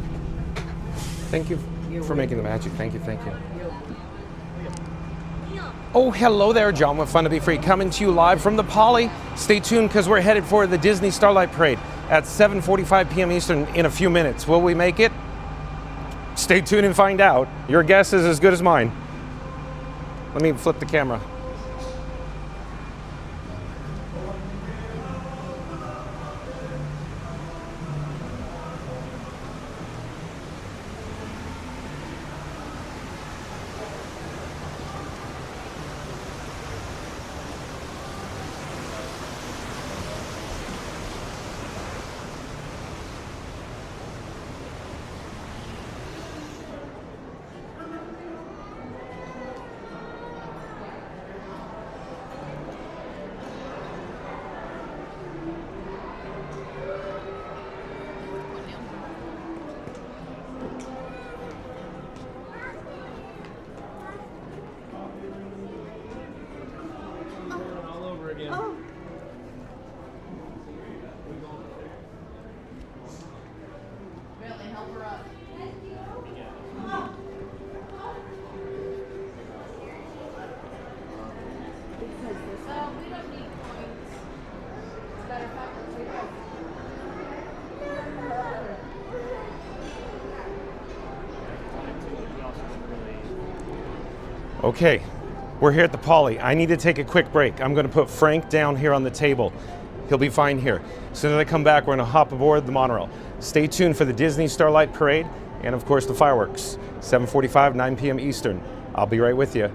Thank you for making the magic. Thank you, thank you. Oh, hello there, John with Fun to Be Free, coming to you live from the Poly. Stay tuned because we're headed for the Disney Starlight Parade at 7:45 p.m. Eastern in a few minutes. Will we make it? Stay tuned and find out. Your guess is as good as mine. Let me flip the camera. Okay, we're here at the Poly. I need to take a quick break. I'm going to put Frank down here on the table. He'll be fine here. As soon as I come back, we're going to hop aboard the monorail. Stay tuned for the Disney Starlight Parade and, of course, the fireworks. 7:45, 9 p.m. Eastern. I'll be right with you.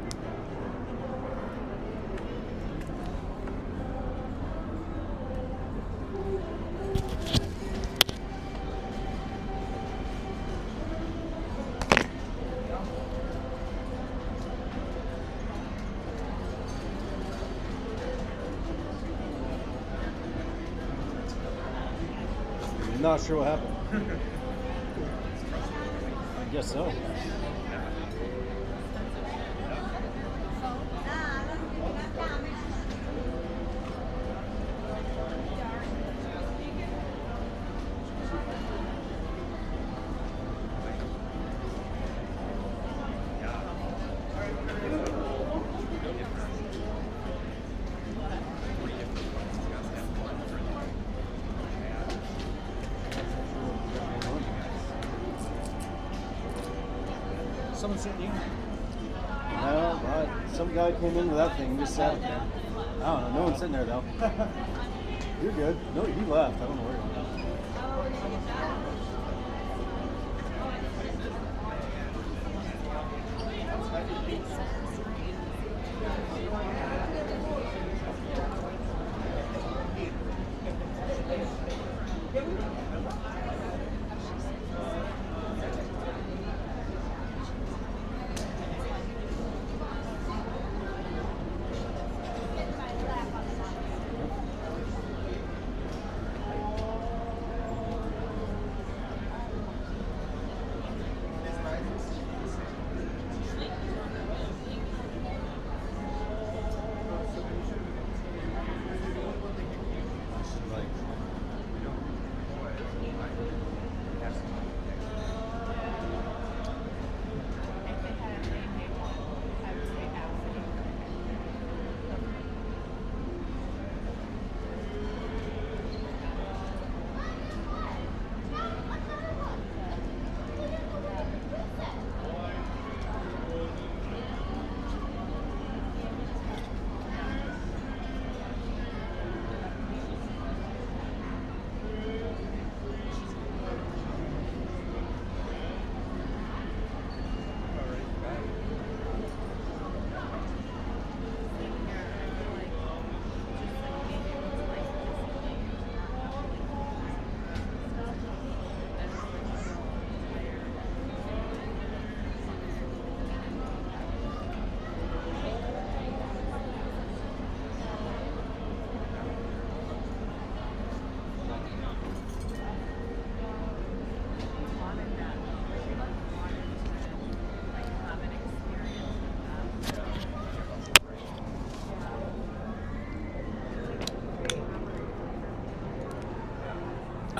Not sure what happened. I guess so. Someone sitting here? No, some guy came in with that thing and just sat there. I don't know. No one's sitting there though. You're good. No, he left. I don't know where he went.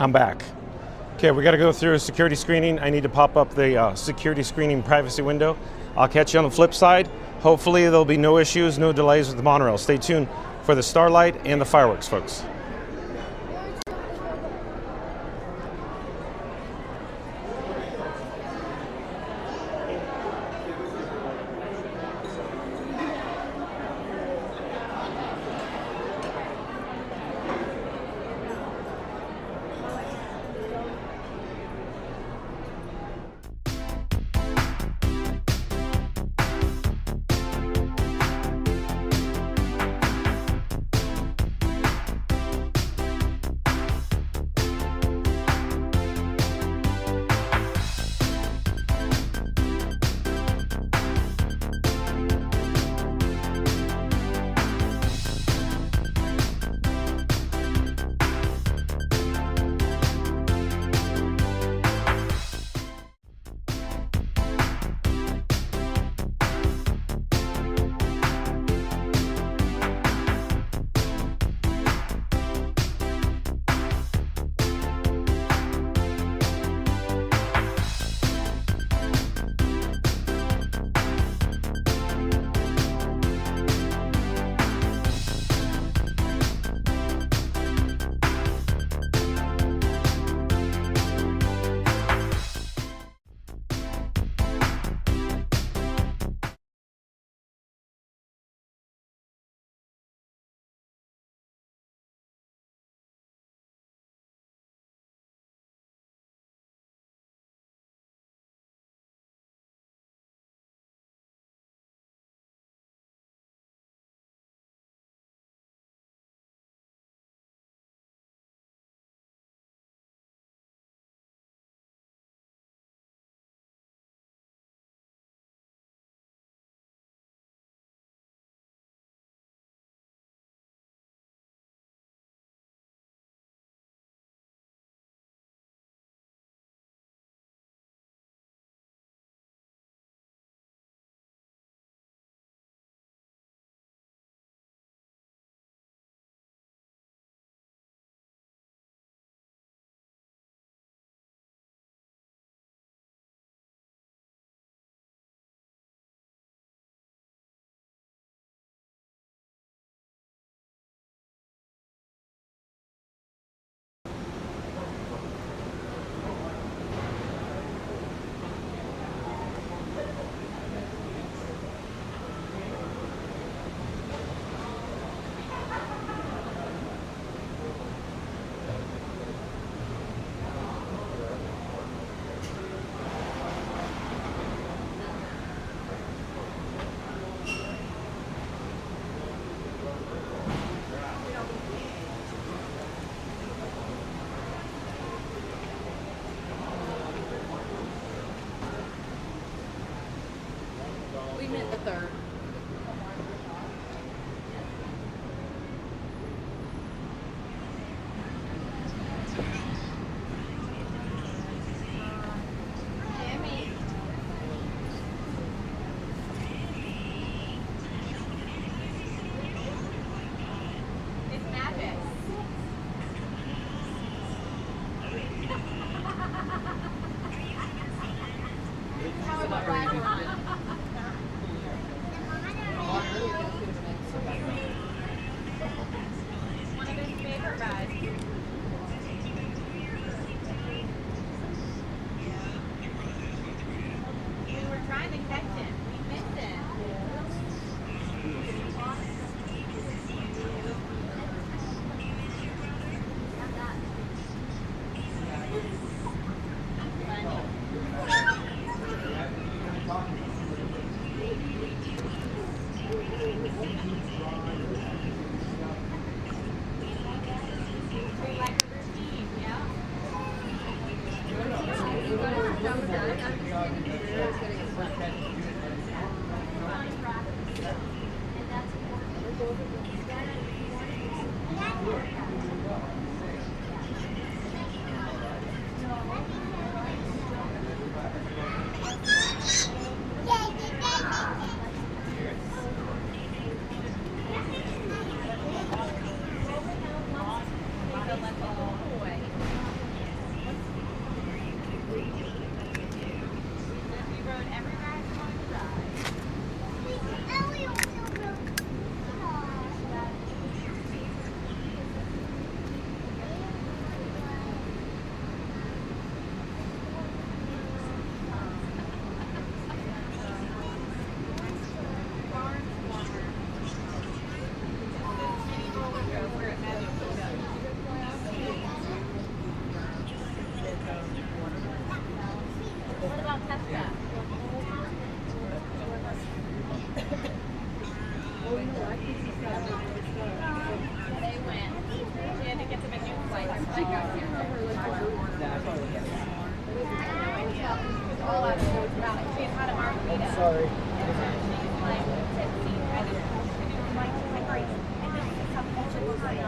I'm back. Okay, we got to go through a security screening. I need to pop up the security screening privacy window. I'll catch you on the flip side. Hopefully there'll be no issues, no delays with the monorail. Stay tuned for the Starlight and the fireworks, folks.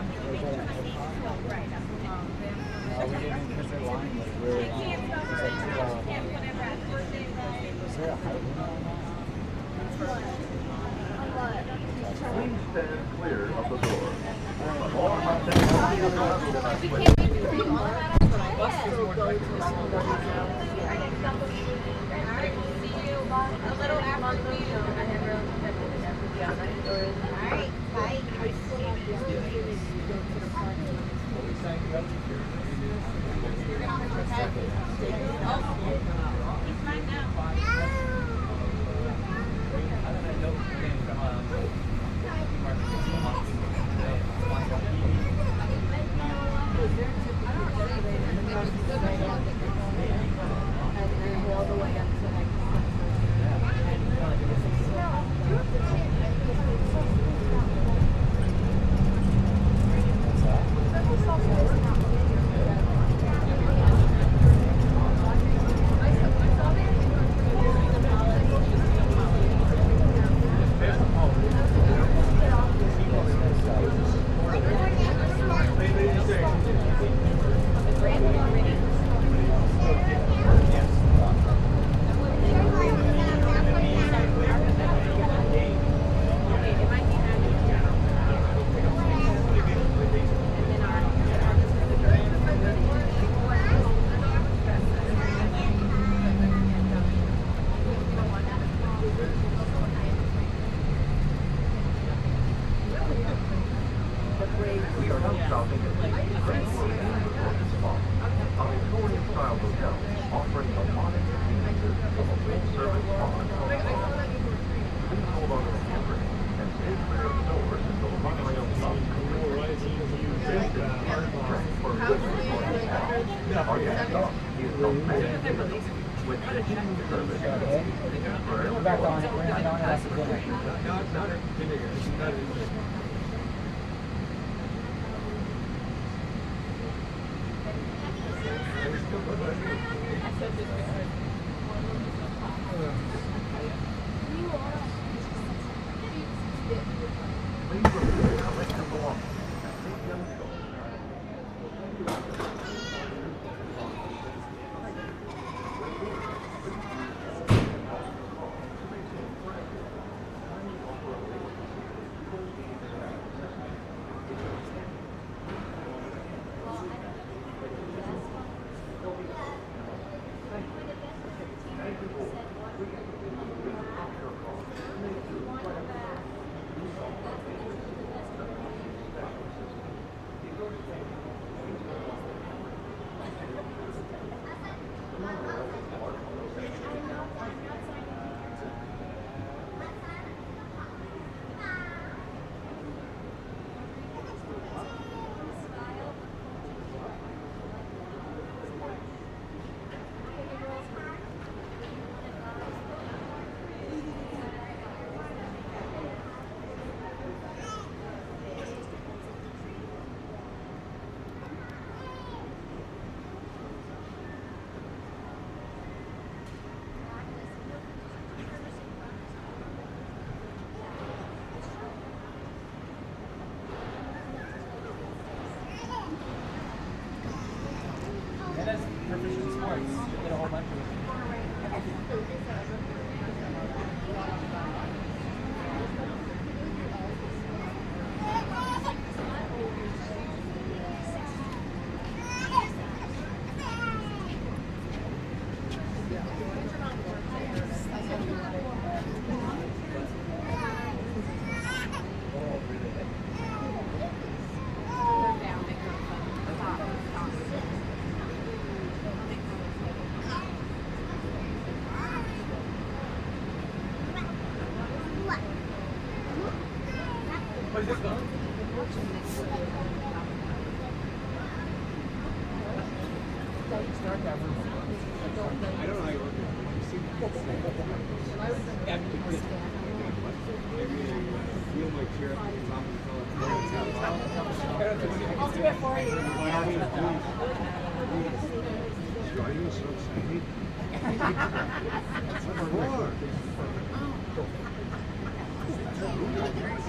We didn't because their line was really long. It was like 2 hours. Is there a height limit on that? Please stand clear of the door. A little after we Alright, bye. He's mine now.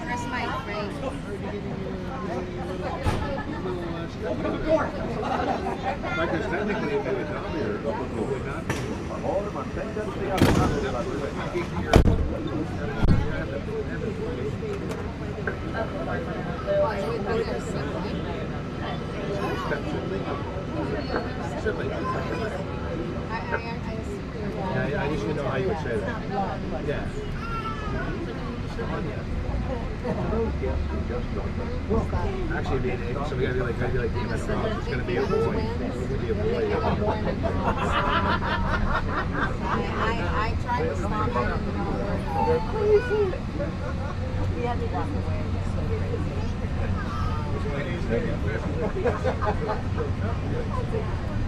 Where's my frame? would say that. Yeah. For those guests who just joined us, welcome. Actually, being so we gotta be like Game of Thrones. It's gonna be a boy. It's gonna be a boy. I tried to stop it. We had to walk away.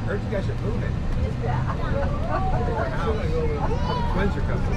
Heard you guys are moving. Twins are coming.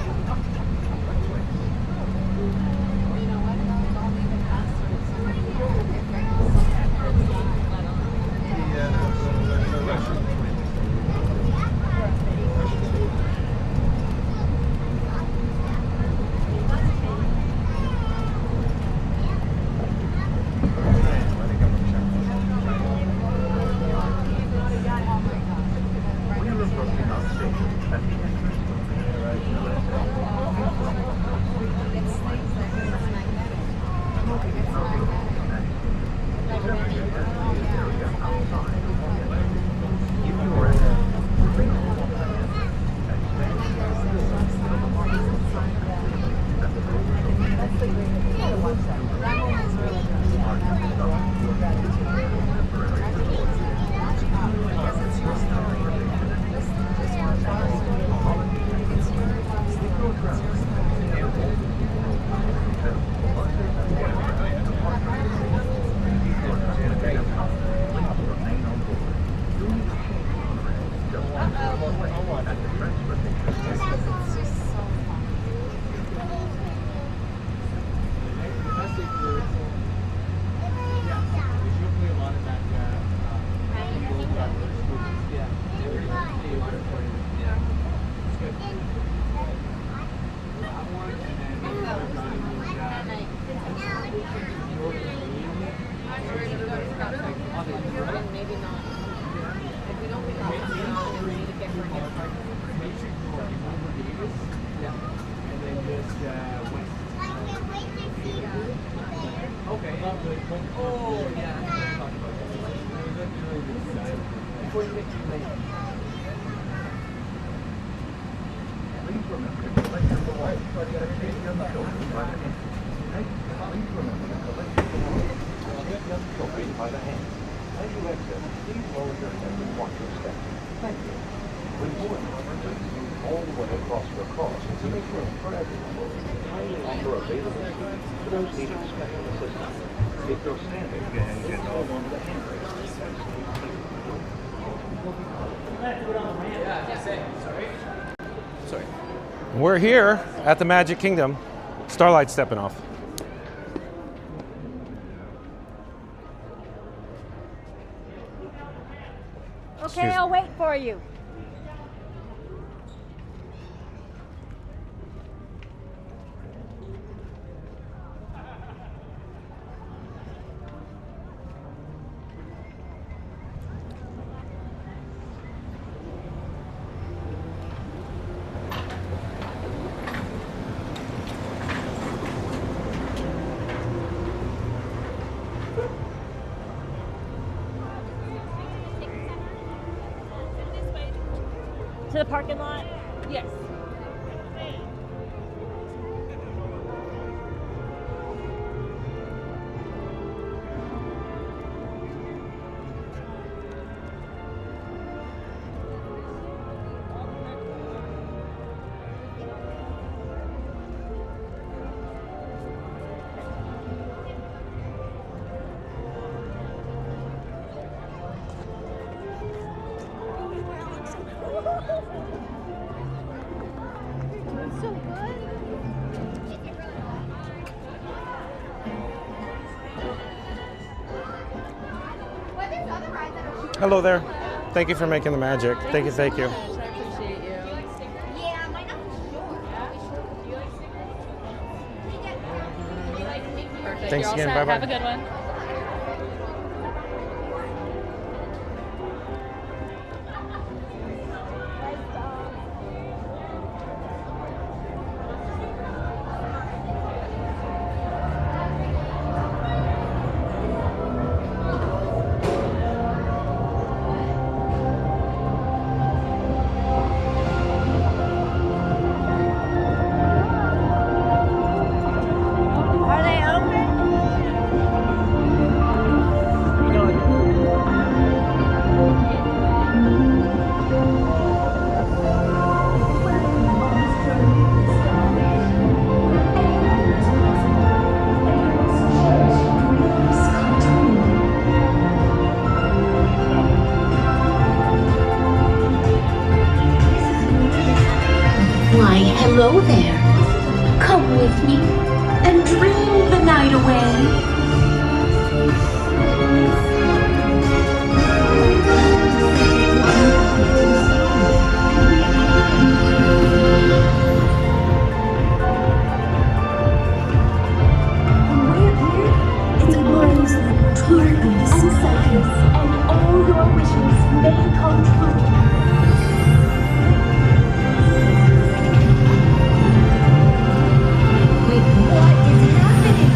We're here at the Magic Kingdom. Starlight's stepping off. Okay, I'll wait for you. To the parking lot? Yes. Hello there. Thank you for making the magic. Thank you. I appreciate you. Yeah, might not be sure. Perfect. Thanks You're all again. set. Bye-bye. Have a good one. Hello there. Come with me and dream the night away. It's always like touring and sadness, and all your wishes may come true. Wait, what is happening?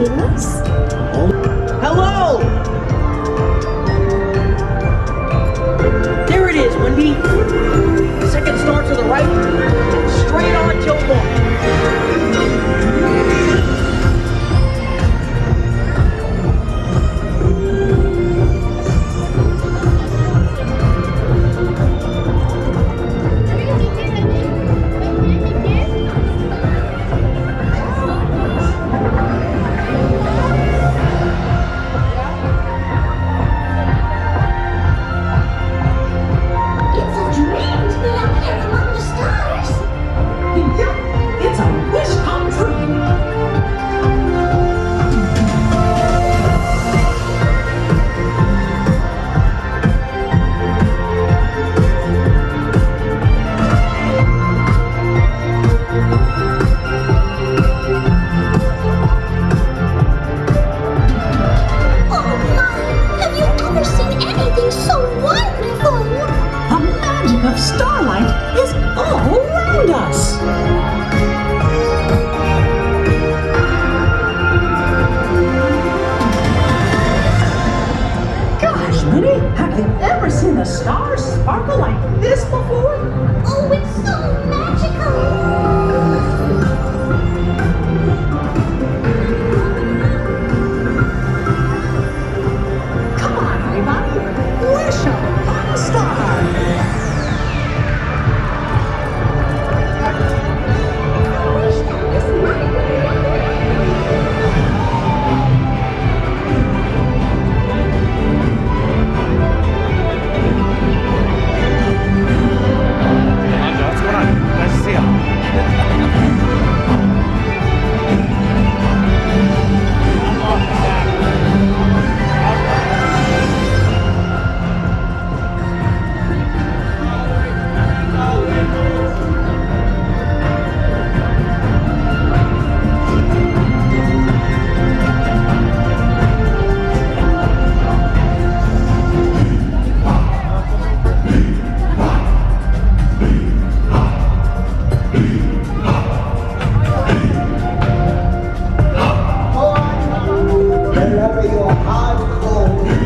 Yes? Hello! There it is, Wendy. Second star to the right, and straight on till one. It's a dream to be up here among the stars. Yeah, it's a wish come true. Oh my! Have you ever seen anything so wonderful? The magic of starlight is all around us. Gosh, Minnie, have you ever seen the stars sparkle like this before? Oh, it's so magical. Come on, everybody. Wish upon a star. What's going on? Nice to see you. Wherever your heart goes,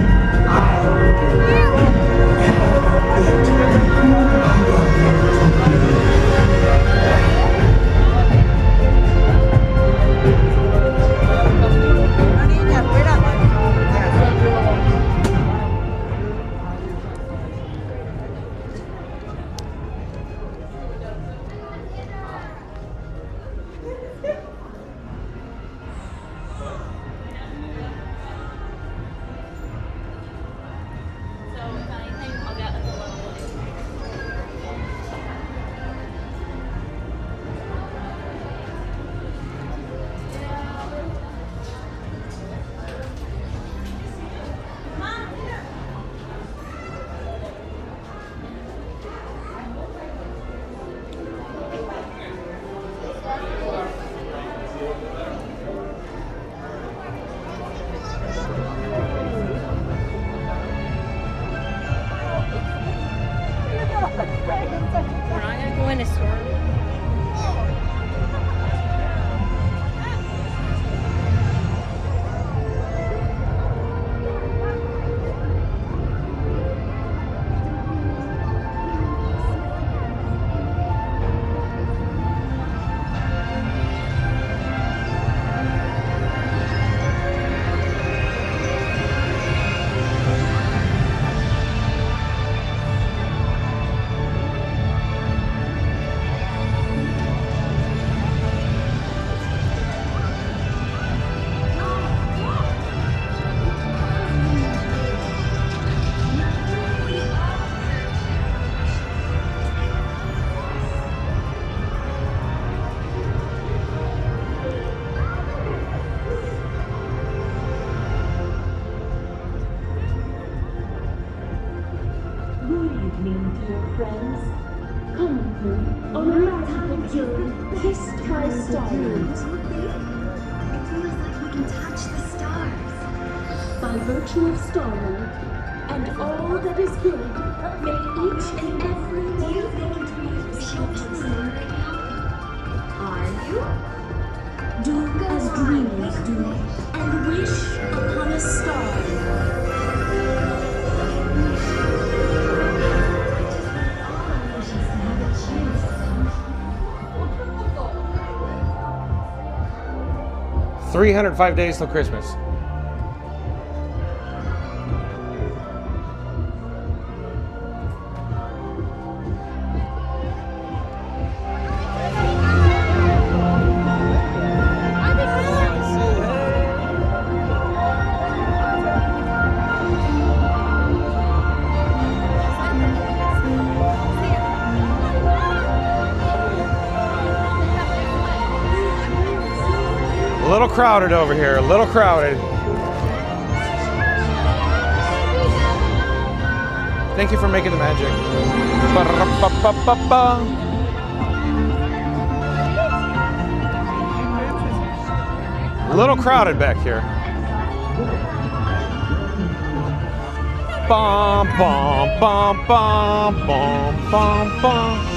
We're not gonna go in a store. Good evening, dear friends. Come with me on a magical journey kissed by starlight. It feels like we can touch the stars. By virtue of starlight and all that is good, may each and every Do you one think dreams come true right now? are you? Do as dreamers do, 305 days till Christmas. A little crowded over here, a little crowded. Thank you for making the magic. Ba-da-ba-ba-ba-ba. A little crowded back here. Bum, bum, bum, bum, bum, bum, bum.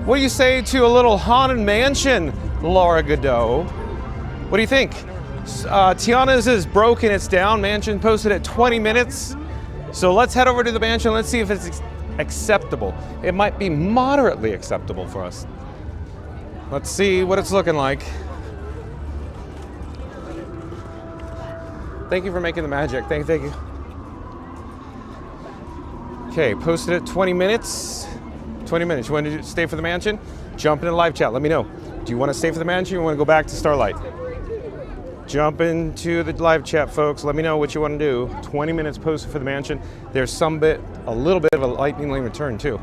What do you say to a little haunted mansion, Laura Godot? What do you think? Tiana's is broken, it's down. Mansion posted at 20 minutes. So let's head over to the mansion. Let's see if it's acceptable. It might be moderately acceptable for us. Let's see what it's looking like. Thank you for making the magic. Thank you. Okay, posted at 20 minutes. 20 minutes. You want to stay for the mansion? Jump into live chat. Let me know. Do you want to stay for the mansion or you want to go back to Starlight? Jump into the live chat, folks. Let me know what you want to do. 20 minutes posted for the mansion. There's a little bit of a lightning lane return too.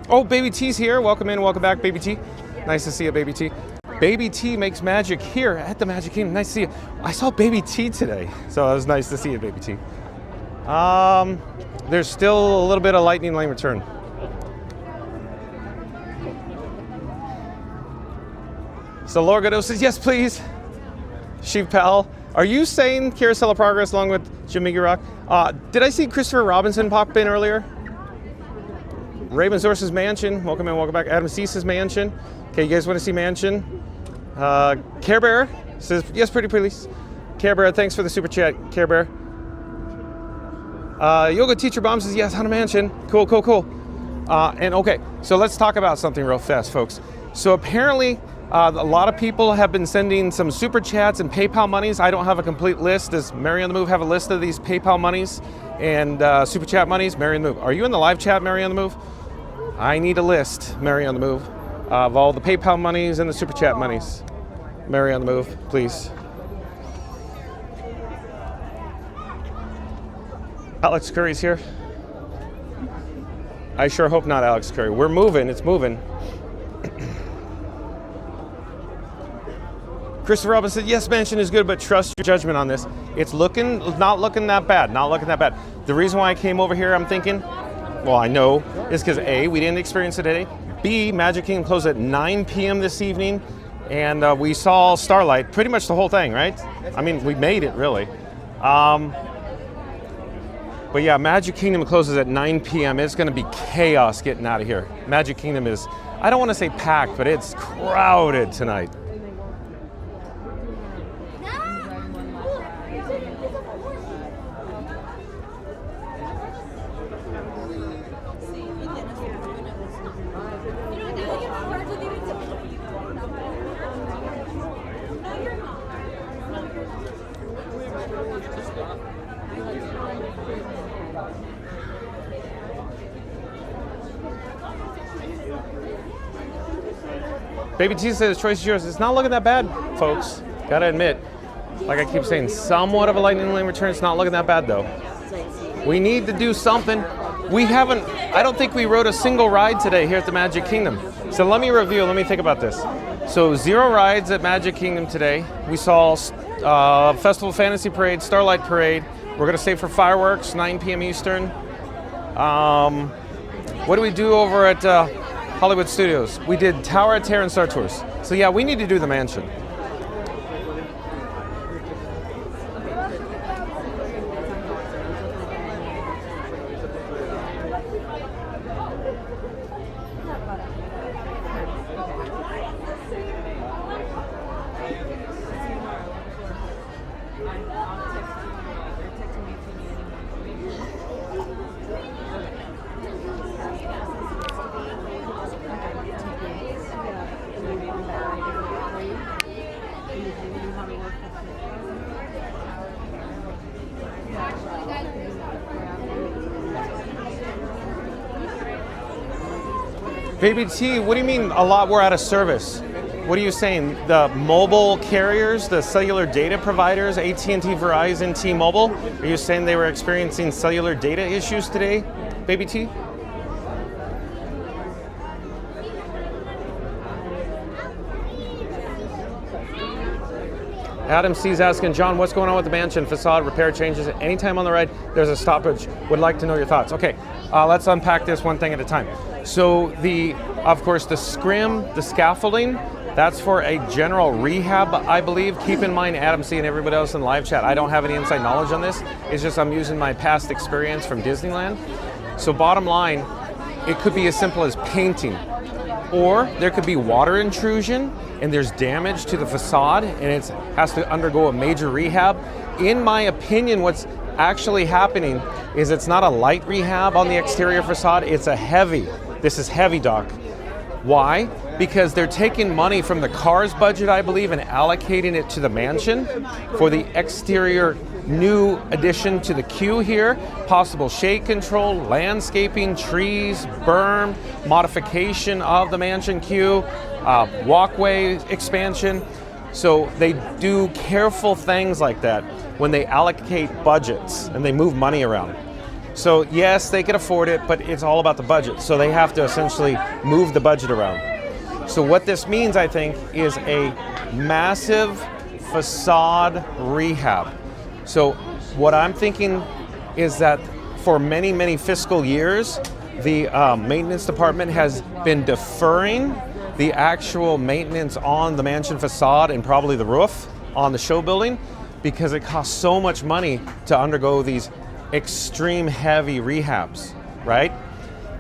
Oh, Baby T's here. Welcome in, welcome back, Baby T. Nice to see you, Baby T. Baby T makes magic here at the Magic Kingdom. Nice to see you. I saw Baby T today, so it was nice to see you, Baby T. There's still a little bit of lightning lane return. So Laura Godot says, yes, please. Sheep Pal. Are you saying Carousel of Progress along with Jamaica Rock? Did I see Christopher Robinson pop in earlier? Ravensource's Mansion. Welcome in, welcome back. Adam Cease's Mansion. Okay, you guys want to see Mansion? Care Bear says, yes, pretty please. Care Bear, thanks for the super chat, Care Bear. Yoga Teacher Bomb says, yes, Haunted Mansion. Cool. And okay, so let's talk about something real fast, folks. So apparently, a lot of people have been sending some super chats and PayPal monies. I don't have a complete list. Does Mary on the Move have a list of these PayPal monies and super chat monies? Mary on the Move. Are you in the live chat, Mary on the Move? I need a list, Mary on the Move, of all the PayPal monies and the super chat monies. Mary on the Move, please. Alex Curry's here. I sure hope not, Alex Curry. We're moving, it's moving. Christopher Robinson said, yes, Mansion is good, but trust your judgment on this. It's not looking that bad, The reason why I came over here, I'm thinking, well, I know, is because A, we didn't experience it today. B, Magic Kingdom closed at 9 p.m. this evening, and we saw Starlight, pretty much the whole thing, right? I mean, we made it, really. But yeah, Magic Kingdom closes at 9 p.m. It's going to be chaos getting out of here. Magic Kingdom is, I don't want to say packed, but it's crowded tonight. Baby T says, choice is yours. It's not looking that bad, folks. Gotta admit. Like I keep saying, somewhat of a lightning lane return. It's not looking that bad, though. We need to do something. I don't think we rode a single ride today here at the Magic Kingdom. So let me review, let me think about this. So 0 rides at Magic Kingdom today. We saw Festival Fantasy Parade, Starlight Parade. We're gonna stay for fireworks, 9 p.m. Eastern. What do we do over at Hollywood Studios? We did Tower of Terror and Star Tours. So yeah, we need to do the Mansion. Baby T, what do you mean a lot were out of service? What are you saying? The mobile carriers, the cellular data providers, AT&T, Verizon, T-Mobile, are you saying they were experiencing cellular data issues today, Baby T? Adam C's asking, John, what's going on with the mansion facade repair changes? Anytime on the ride, there's a stoppage. Would like to know your thoughts. Okay, let's unpack this one thing at a time. So of course, the scrim, the scaffolding, that's for a general rehab, I believe. Keep in mind, Adam C and everybody else in the live chat, I don't have any inside knowledge on this. It's just I'm using my past experience from Disneyland. So bottom line, it could be as simple as painting, or there could be water intrusion and there's damage to the facade and it has to undergo a major rehab. In my opinion, what's actually happening is it's not a light rehab on the exterior facade, it's a heavy. This is heavy, Doc. Why? Because they're taking money from the car's budget, I believe, and allocating it to the mansion for the exterior new addition to the queue here, possible shade control, landscaping, trees, berm, modification of the mansion queue, walkway expansion. So they do careful things like that when they allocate budgets and they move money around. So yes, they can afford it, but it's all about the budget. So they have to essentially move the budget around. So what this means, I think, is a massive facade rehab. So what I'm thinking is that for many, many fiscal years, the maintenance department has been deferring the actual maintenance on the mansion facade and probably the roof on the show building because it costs so much money to undergo these extreme heavy rehabs, right?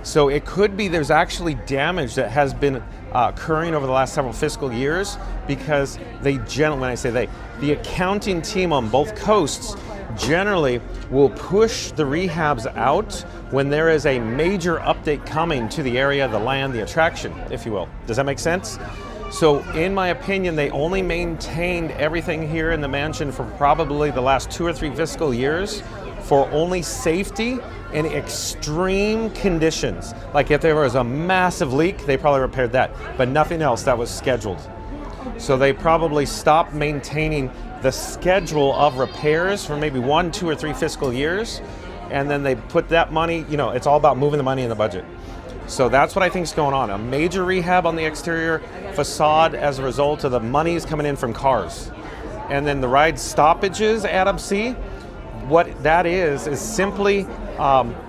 So it could be there's actually damage that has been occurring over the last several fiscal years because when I say they, the accounting team on both coasts generally will push the rehabs out when there is a major update coming to the area, the land, the attraction, if you will. Does that make sense? So in my opinion, they only maintained everything here in the mansion for probably the last 2 or 3 fiscal years for only safety in extreme conditions. Like if there was a massive leak, they probably repaired that, but nothing else that was scheduled. So they probably stopped maintaining the schedule of repairs for maybe 1, 2, or 3 fiscal years, and then they put that money, it's all about moving the money in the budget. So that's what I think is going on. A major rehab on the exterior facade as a result of the monies coming in from cars. And then the ride stoppages, Adam C, what that is simply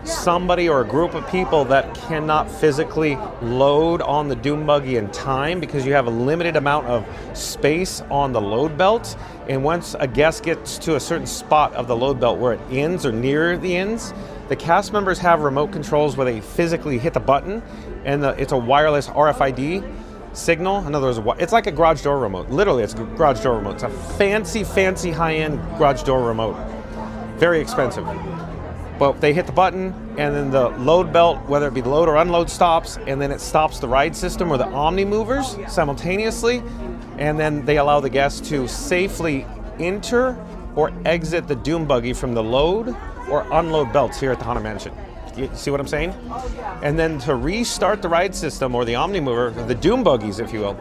somebody or a group of people that cannot physically load on the dune buggy in time because you have a limited amount of space on the load belt. And once a guest gets to a certain spot of the load belt where it ends or near the ends, the cast members have remote controls where they physically hit the button and it's a wireless RFID signal. In other words, it's like a garage door remote. Literally, it's a garage door remote. It's a fancy, fancy high-end garage door remote. Very expensive. But they hit the button and then the load belt, whether it be load or unload, stops, and then it stops the ride system or the Omni movers simultaneously, and then they allow the guests to safely enter or exit the dune buggy from the load or unload belts here at the Haunted Mansion. You see what I'm saying? And then to restart the ride system or the Omni mover, the dune buggies, if you will,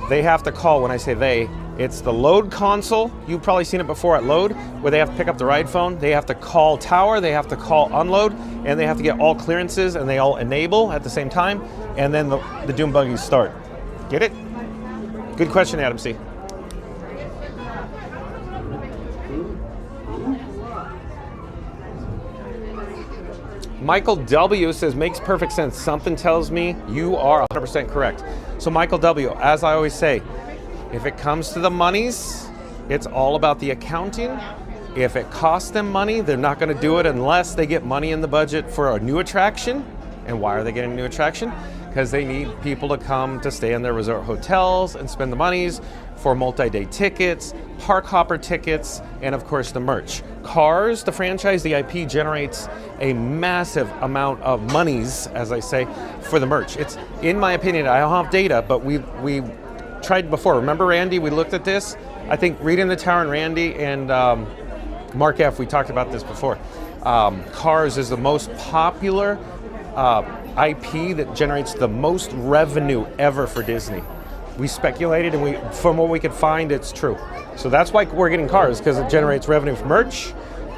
they have to call, when I say they, it's the load console. You've probably seen it before at load, where they have to pick up the ride phone. They have to call tower, they have to call unload, and they have to get all clearances and they all enable at the same time, and then the dune buggies start. Get it? Good question, Adam C. Michael W says, makes perfect sense. Something tells me you are 100% correct. So Michael W, as I always say, if it comes to the monies, it's all about the accounting. If it costs them money, they're not going to do it unless they get money in the budget for a new attraction. And why are they getting a new attraction? Because they need people to come to stay in their resort hotels and spend the monies for multi-day tickets, park hopper tickets, and of course the merch. Cars, the franchise, the IP generates a massive amount of monies, as I say, for the merch. It's, in my opinion, I don't have data, but we tried before. Remember, Randy, we looked at this? I think Reed in the Tower and Randy and Mark F, we talked about this before. Cars is the most popular IP that generates the most revenue ever for Disney. We speculated, and from what we could find, it's true. So that's why we're getting cars, because it generates revenue from merch,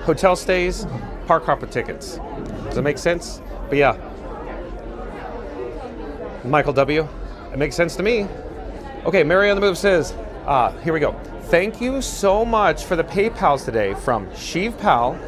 hotel stays, park hopper tickets. Does that make sense? But yeah. Michael W. It makes sense to me. Okay, Mary on the Move says, here we go. Thank you so much for the PayPals today from Sheev Pal,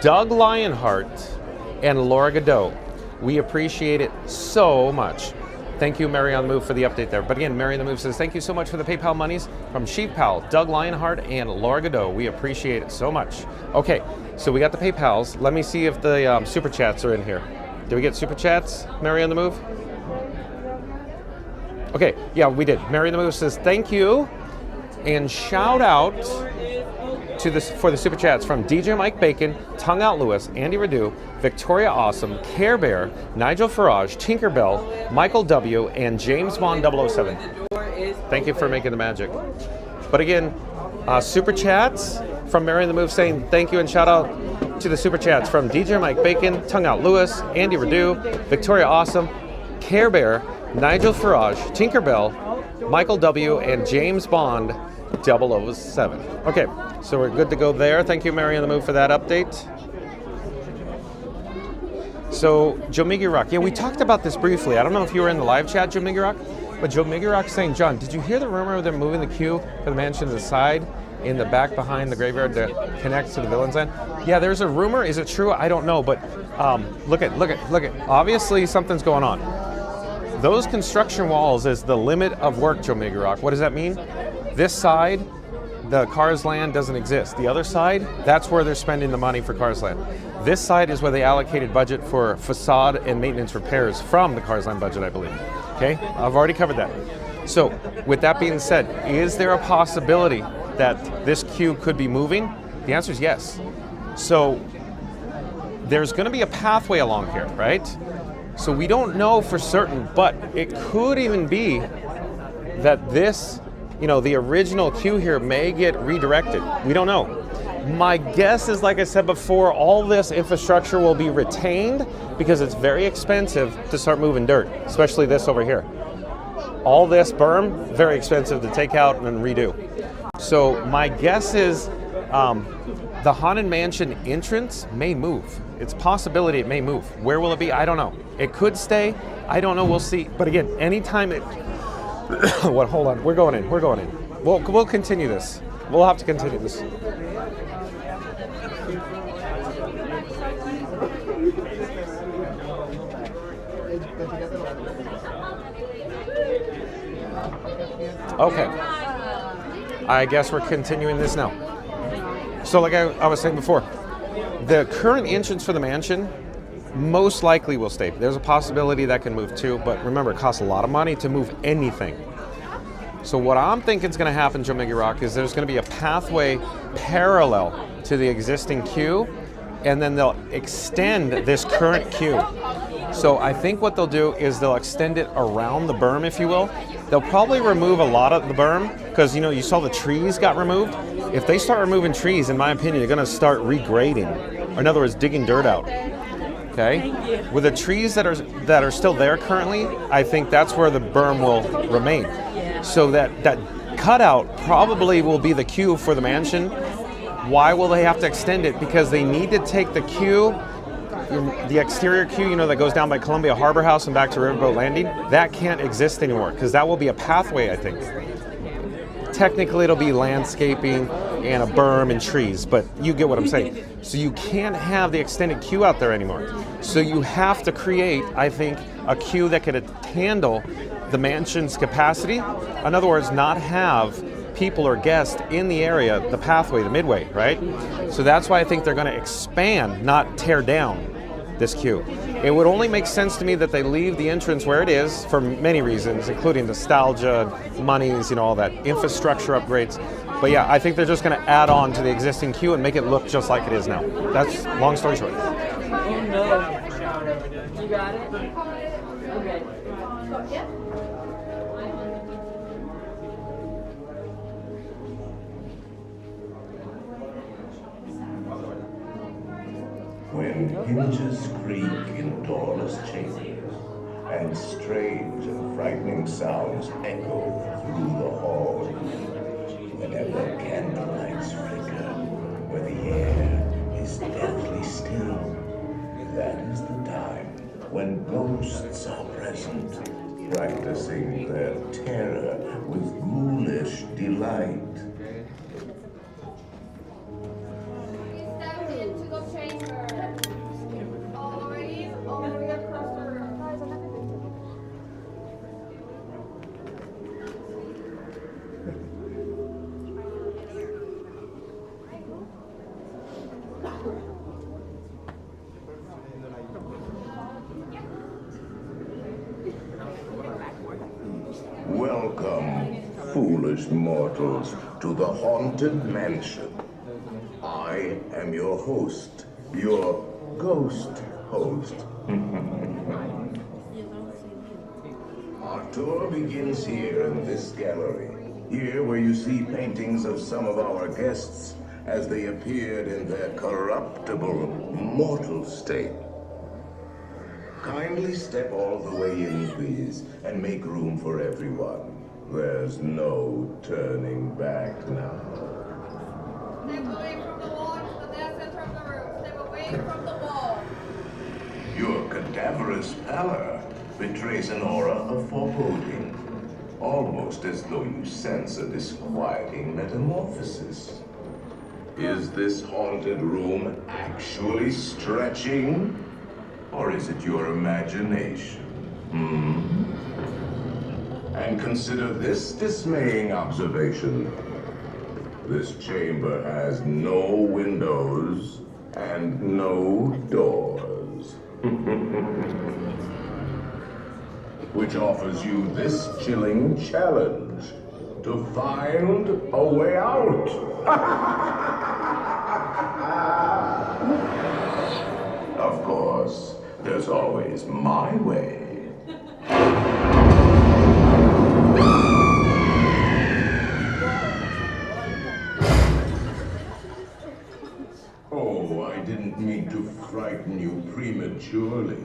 Doug Lionheart, and Laura Godot. We appreciate it so much. Thank you, Mary on the Move, for the update there. But again, Mary on the Move says, thank you so much for the PayPal monies from Sheev Pal, Doug Lionheart, and Laura Godot. We appreciate it so much. Okay, so we got the PayPals. Let me see if the Super Chats are in here. Did we get Super Chats, Mary on the Move? Okay, yeah, we did. Mary on the Move says, thank you. And shout out for the Super Chats from DJ Mike Bacon, Tongue Out Lewis, Andy Radu, Victoria Awesome, Care Bear, Nigel Farage, Tinkerbell, Michael W, and James Bond 007. Thank you for making the magic. But again, Super Chats from Mary on the Move saying thank you, and shout out to the Super Chats from DJ Mike Bacon, Tongue Out Lewis, Andy Radu, Victoria Awesome, Care Bear, Nigel Farage, Tinkerbell, Michael W, and James Bond 007. Okay, so we're good to go there. Thank you, Mary on the Move, for that update. So, Joe Miggy-Rock, yeah, we talked about this briefly. I don't know if you were in the live chat, Joe Miggy-Rock, but Joe Miggy-Rock saying, John, did you hear the rumor they're moving the queue for the mansion to the side in the back behind the graveyard that connects to the Villains End? Yeah, there's a rumor. Is it true? I don't know, but look at. Obviously, something's going on. Those construction walls is the limit of work, Joe Miggy-Rock. What does that mean? This side, the Cars Land doesn't exist. The other side, that's where they're spending the money for Cars Land. This side is where they allocated budget for facade and maintenance repairs from the Cars Land budget, I believe. Okay, I've already covered that. So, with that being said, is there a possibility that this queue could be moving? The answer is yes. So, there's going to be a pathway along here, right? So we don't know for certain, but it could even be that this, the original queue here may get redirected. We don't know. My guess is, like I said before, all this infrastructure will be retained because it's very expensive to start moving dirt, especially this over here. All this berm, very expensive to take out and then redo. So my guess is the Haunted Mansion entrance may move. It's a possibility it may move. Where will it be? I don't know. It could stay. I don't know. We'll see. But again, anytime it... What? Hold on. We're going in. We'll continue this. We'll have to continue this. Okay. I guess we're continuing this now. So like I was saying before, the current entrance for the mansion most likely will stay. There's a possibility that can move too, but remember, it costs a lot of money to move anything. So what I'm thinking is going to happen, Joe Miggy-Rock, is there's going to be a pathway parallel to the existing queue, and then they'll extend this current queue. So I think what they'll do is they'll extend it around the berm, if you will. They'll probably remove a lot of the berm, because you saw the trees got removed. If they start removing trees, in my opinion, they're going to start regrading, or in other words, digging dirt out. Okay? With the trees that are still there currently, I think that's where the berm will remain. So that cutout probably will be the queue for the mansion. Why will they have to extend it? Because they need to take the queue, the exterior queue, that goes down by Columbia Harbor House and back to Riverboat Landing. That can't exist anymore because that will be a pathway, I think. Technically, it'll be landscaping and a berm and trees, but you get what I'm saying. So you can't have the extended queue out there anymore. So you have to create, I think, a queue that could handle the mansion's capacity. In other words, not have people or guests in the area, the pathway, the midway, right? So that's why I think they're going to expand, not tear down this queue. It would only make sense to me that they leave the entrance where it is for many reasons, including nostalgia, monies, all that, infrastructure upgrades. But yeah, I think they're just going to add on to the existing queue and make it look just like it is now. That's long story short. Oh no. You got it? Okay. Yeah. When hinges creak in doorless chambers, and strange and frightening sounds echo through the hall. Whenever candlelights flicker, where the air is deathly still, that is the time when ghosts are present, practicing their terror with ghoulish delight. Step into the chamber. Always across the room. Welcome, foolish mortals, to the Haunted Mansion. I am your host, your ghost host. Our tour begins here in this gallery. Here where you see paintings of some of our guests as they appeared in their corruptible, mortal state. Kindly step all the way in, please, and make room for everyone. There's no turning back now. Step away from the wall to the dead center of the room. Step away from the wall. Your cadaverous pallor betrays an aura of foreboding, almost as though you sense a disquieting metamorphosis. Is this haunted room actually stretching? Or is it your imagination? And consider this dismaying observation. This chamber has no windows and no doors. Which offers you this chilling challenge to find a way out. Of course, there's always my way. Oh, I didn't mean to frighten you prematurely.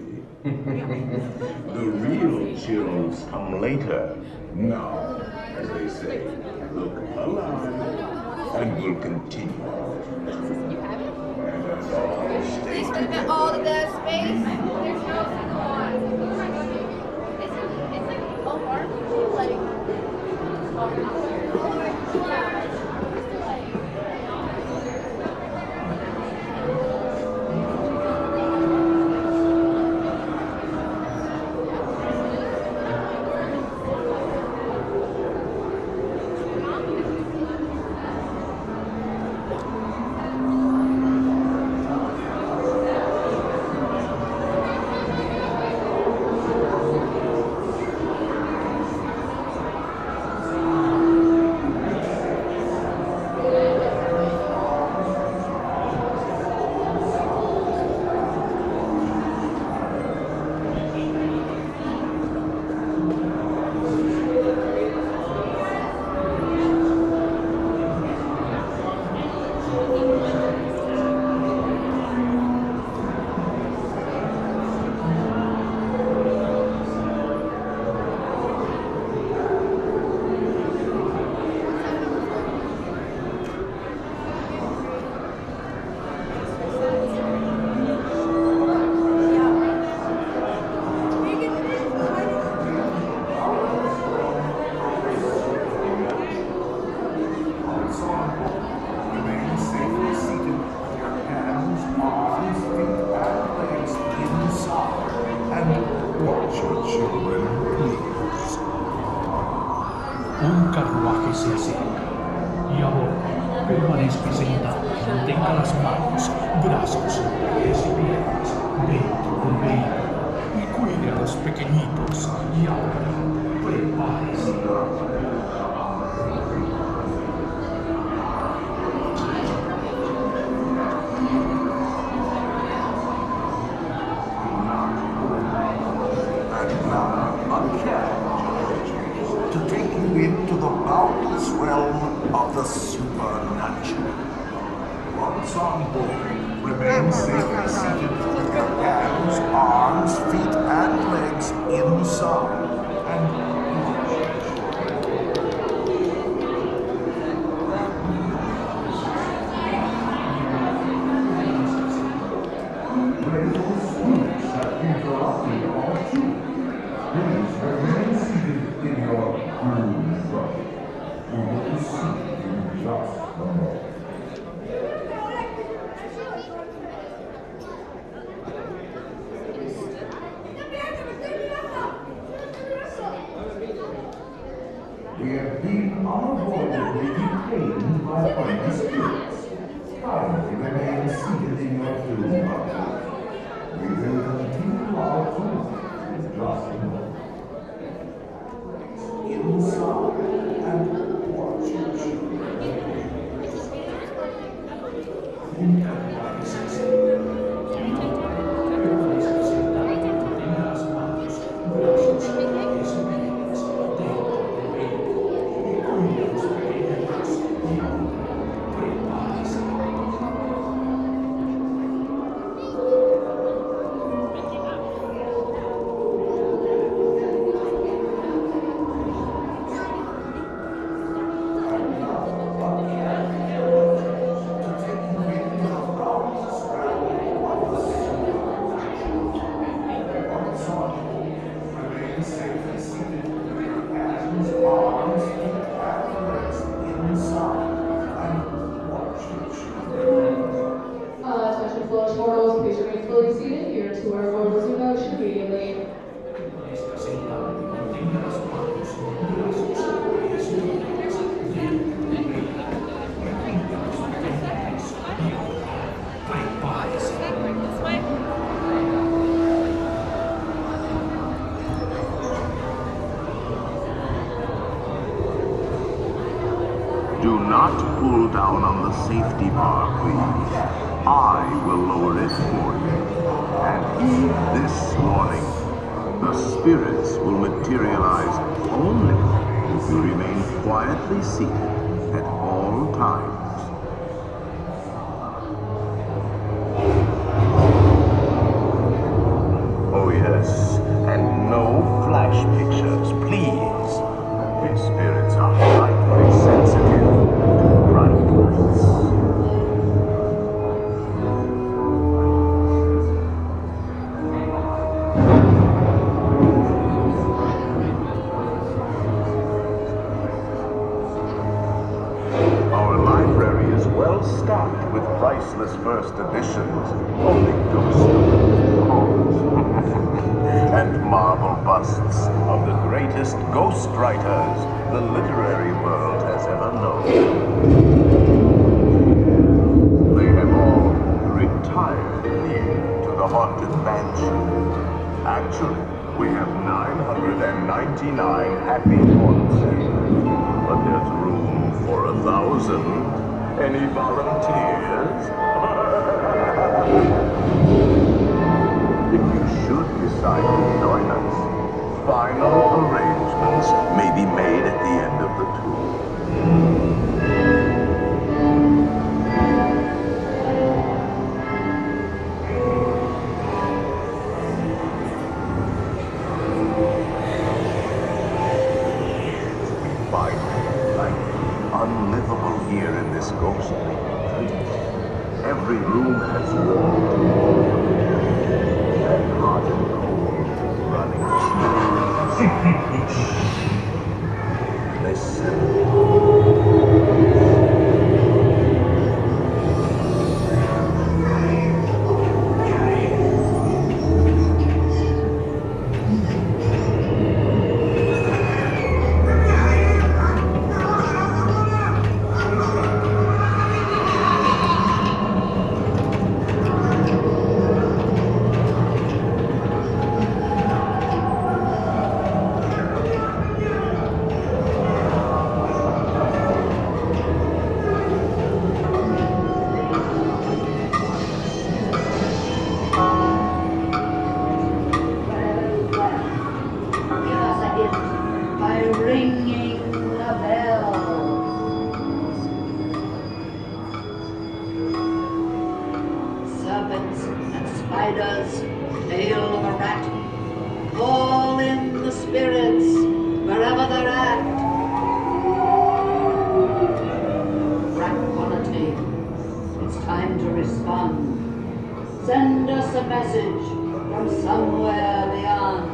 The real chills come later. Now, as they say, look alive, and we'll continue. You have it? And as all Please limit all the dead space. There's no single one. It's like a barbecue, like. Un carruaje se acerca y ahora permanezca sentado y mantenga las manos, brazos, pies y piernas dentro del vehículo y cuide a los pequeñitos y ahora prepárese. to take you into the boundless realm of the supernatural. Once on board, remain safely seated with your hands, arms, feet, and legs inside. And we have been unavoidably detained by our spirits. Kindly remain seated in your doom buggy. We will continue our tour in just a moment. Inside and watch your children. Attention floor mortals, please remain fully seated. Your tour will resume motion immediately. Do not pull down on the safety bar, please. I will lower it for you. And heed this warning. The spirits will materialize only if you remain quietly seated at all times. Oh yes, and no flash pictures, please. These spirits are highly sensitive to bright lights. Our library is well stocked with priceless first editions, only ghost and marble busts of the greatest ghost writers the literary world has ever known. They have all retired here to the haunted mansion. Actually, we have 999 happy haunts here, but there's room for 1,000. Any volunteers? If you should decide to join us, final arrangements may be made at the end of the tour. Unlivable here in this ghostly retreat. Every room has wall to wall, and hot and cold running chills. Listen. Spiders, tail of a rat, Call in the spirits wherever they're at. Tranquility. It's time to respond. Send us a message from somewhere beyond.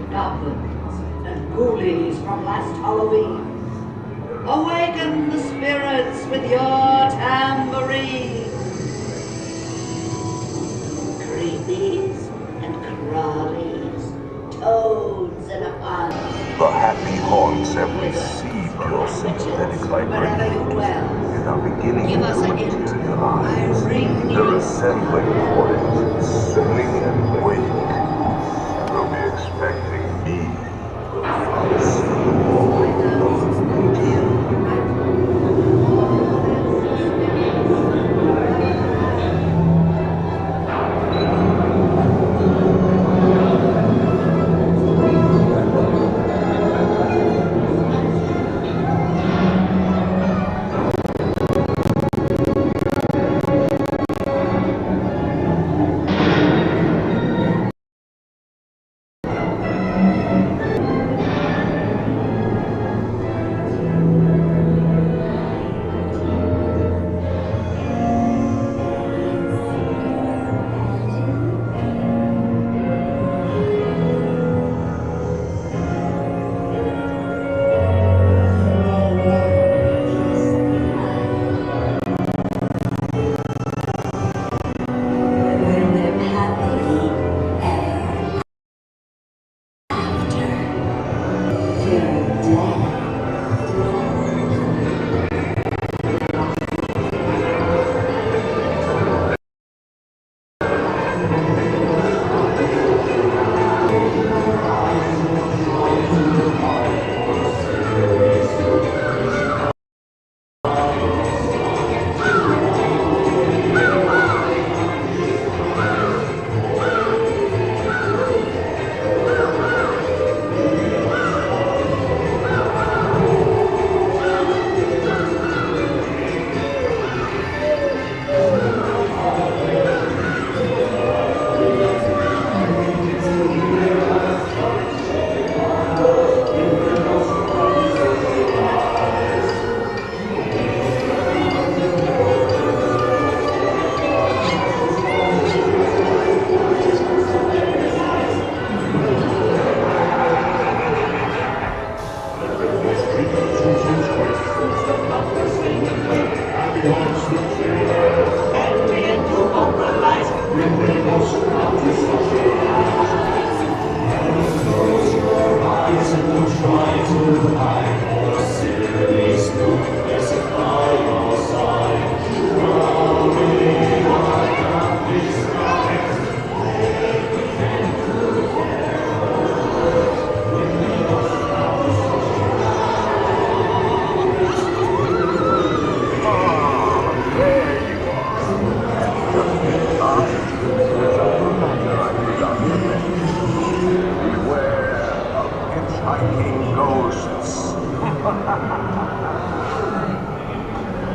Goblins and ghoulies from last Halloween. Awaken the spirits with your tambourine. Creepies and crawlies, toads in a pond. The happy haunts have received your sympathetic vibration and are beginning to materialize. They're assembling for it, swing and wake. They'll be expecting me.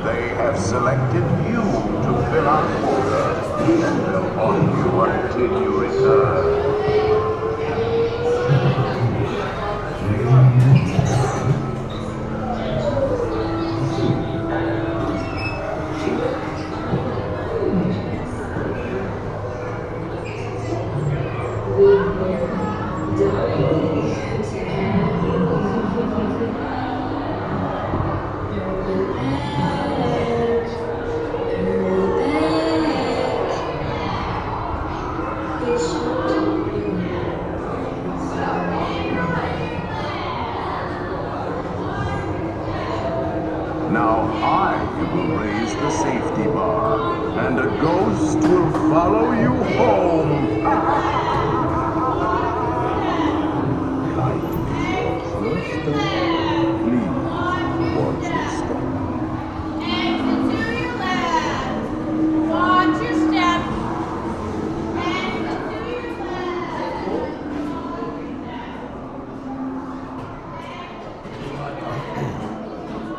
They have selected you to fill our quota, and they'll haunt you until you return. Now I will raise the safety bar, and a ghost will follow you home. Please watch your step. Watch your step.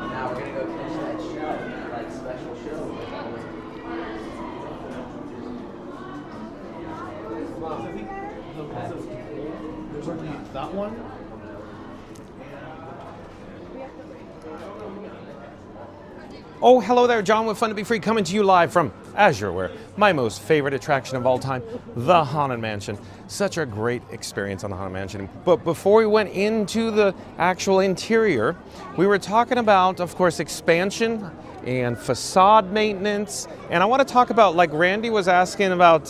Now we're gonna go catch that show, like special show. one. Oh, hello there, John with Fun to Be Free, coming to you live from, as you're aware, my most favorite attraction of all time, the Haunted Mansion. Such a great experience on the Haunted Mansion. But before we went into the actual interior, we were talking about, of course, expansion and facade maintenance. And I want to talk about, like Randy was asking about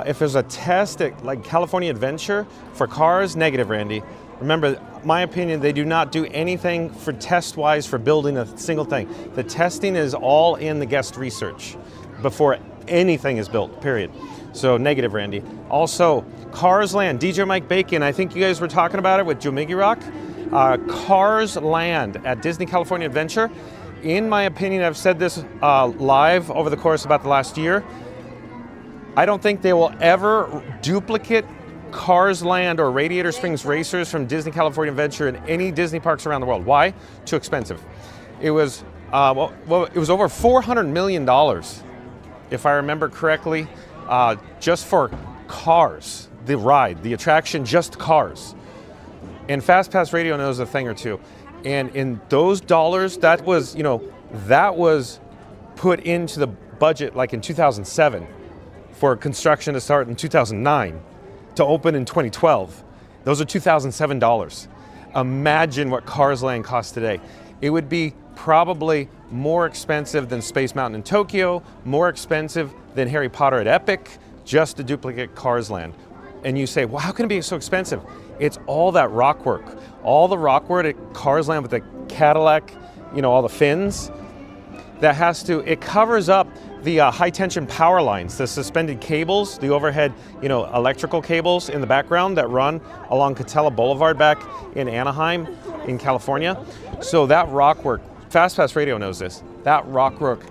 if there's a test at like California Adventure for cars. Negative, Randy. Remember, my opinion, they do not do anything for test-wise for building a single thing. The testing is all in the guest research before anything is built, period. So negative, Randy. Also, Cars Land, DJ Mike Bacon, I think you guys were talking about it with Joe Miggy Rock. Cars Land at Disney California Adventure. In my opinion, I've said this live over the course of about the last year, I don't think they will ever duplicate Cars Land or Radiator Springs Racers from Disney California Adventure in any Disney parks around the world. Why? Too expensive. It was it was over $400 million, if I remember correctly, just for Cars, the ride, the attraction, just Cars. And Fast Pass Radio knows a thing or two. And in those dollars, that was, that was put into the budget like in 2007 for construction to start in 2009. To open in 2012. Those are $2007. Imagine what Cars Land costs today. It would be probably more expensive than Space Mountain in Tokyo, more expensive than Harry Potter at Epic, just to duplicate Cars Land. And you say, well, how can it be so expensive? It's all that rock work. All the rock work at Cars Land with the Cadillac, all the fins, it covers up the high tension power lines, the suspended cables, the overhead, electrical cables in the background that run along Catella Boulevard back in Anaheim, in California. So that rock work, Fast Pass Radio knows this, that rock work,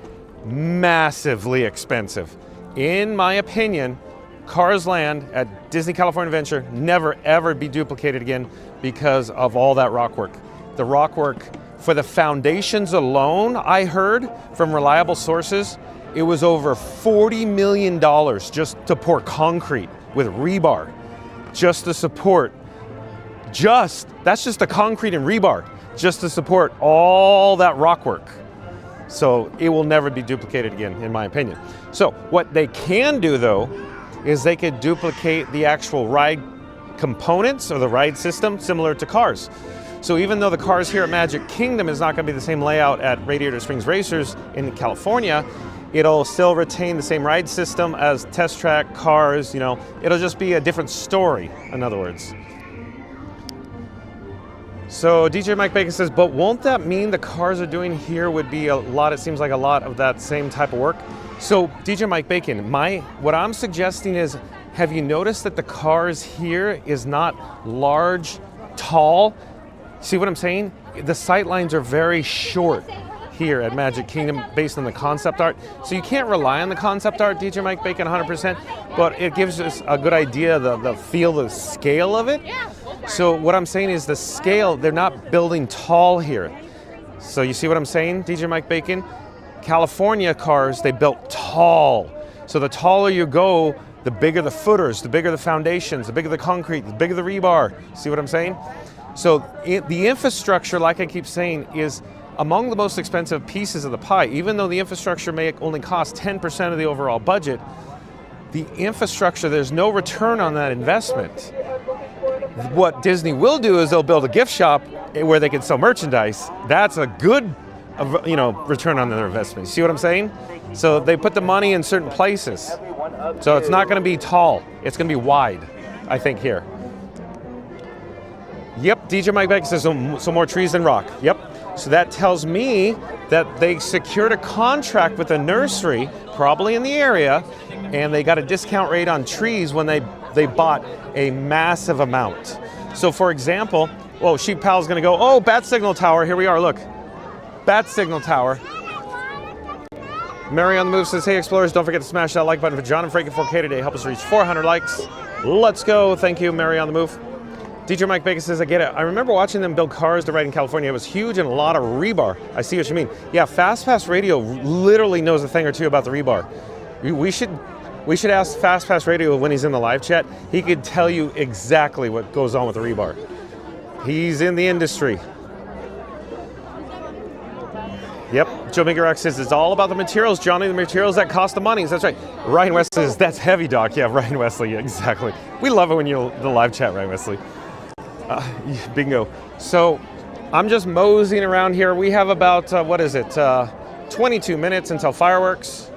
massively expensive. In my opinion, Cars Land at Disney California Adventure never ever be duplicated again because of all that rock work. The rock work for the foundations alone, I heard from reliable sources, it was over $40 million just to pour concrete with rebar, just to support, that's just the concrete and rebar, just to support all that rock work. So it will never be duplicated again, in my opinion. So what they can do though, is they could duplicate the actual ride components or the ride system similar to Cars. So even though the Cars here at Magic Kingdom is not going to be the same layout at Radiator Springs Racers in California, it'll still retain the same ride system as Test Track, Cars, it'll just be a different story, in other words. So DJ Mike Bacon says, but won't that mean the Cars are doing here would be it seems like a lot of that same type of work? So DJ Mike Bacon, what I'm suggesting is, have you noticed that the Cars here is not large, tall? See what I'm saying? The sight lines are very short here at Magic Kingdom based on the concept art. So you can't rely on the concept art, DJ Mike Bacon, 100%, but it gives us a good idea, the feel, the scale of it. So what I'm saying is the scale, they're not building tall here. So you see what I'm saying, DJ Mike Bacon? California Cars, they built tall. So the taller you go, the bigger the footers, the bigger the foundations, the bigger the concrete, the bigger the rebar. See what I'm saying? So the infrastructure, like I keep saying, is among the most expensive pieces of the pie. Even though the infrastructure may only cost 10% of the overall budget, the infrastructure, there's no return on that investment. What Disney will do is they'll build a gift shop where they can sell merchandise. That's a good, return on their investment. See what I'm saying? So they put the money in certain places. So it's not going to be tall. It's going to be wide, I think, here. Yep, DJ Mike Beck says some more trees than rock. Yep. So that tells me that they secured a contract with a nursery, probably in the area, and they got a discount rate on trees when they bought a massive amount. So for example, Sheep Pal's gonna go, Bat Signal Tower, here we are, look. Bat Signal Tower. Mary on the Move says, hey Explorers, don't forget to smash that like button for John and Frankie 4K today. Help us reach 400 likes. Let's go. Thank you, Mary on the Move. DJ Mike Bacon says, I get it. I remember watching them build cars to ride in California. It was huge and a lot of rebar. I see what you mean. Yeah, Fast Pass Radio literally knows a thing or two about the rebar. We should We should ask Fast Pass Radio when he's in the live chat. He could tell you exactly what goes on with the rebar. He's in the industry. Yep, Joe Migarax says it's all about the materials, Johnny, the materials that cost the money. That's right. Ryan Wesley says, that's heavy, Doc. Yeah, Ryan Wesley, exactly. We love it when you're in the live chat, Ryan Wesley. Bingo. So I'm just moseying around here. We have about, 22 minutes until fireworks.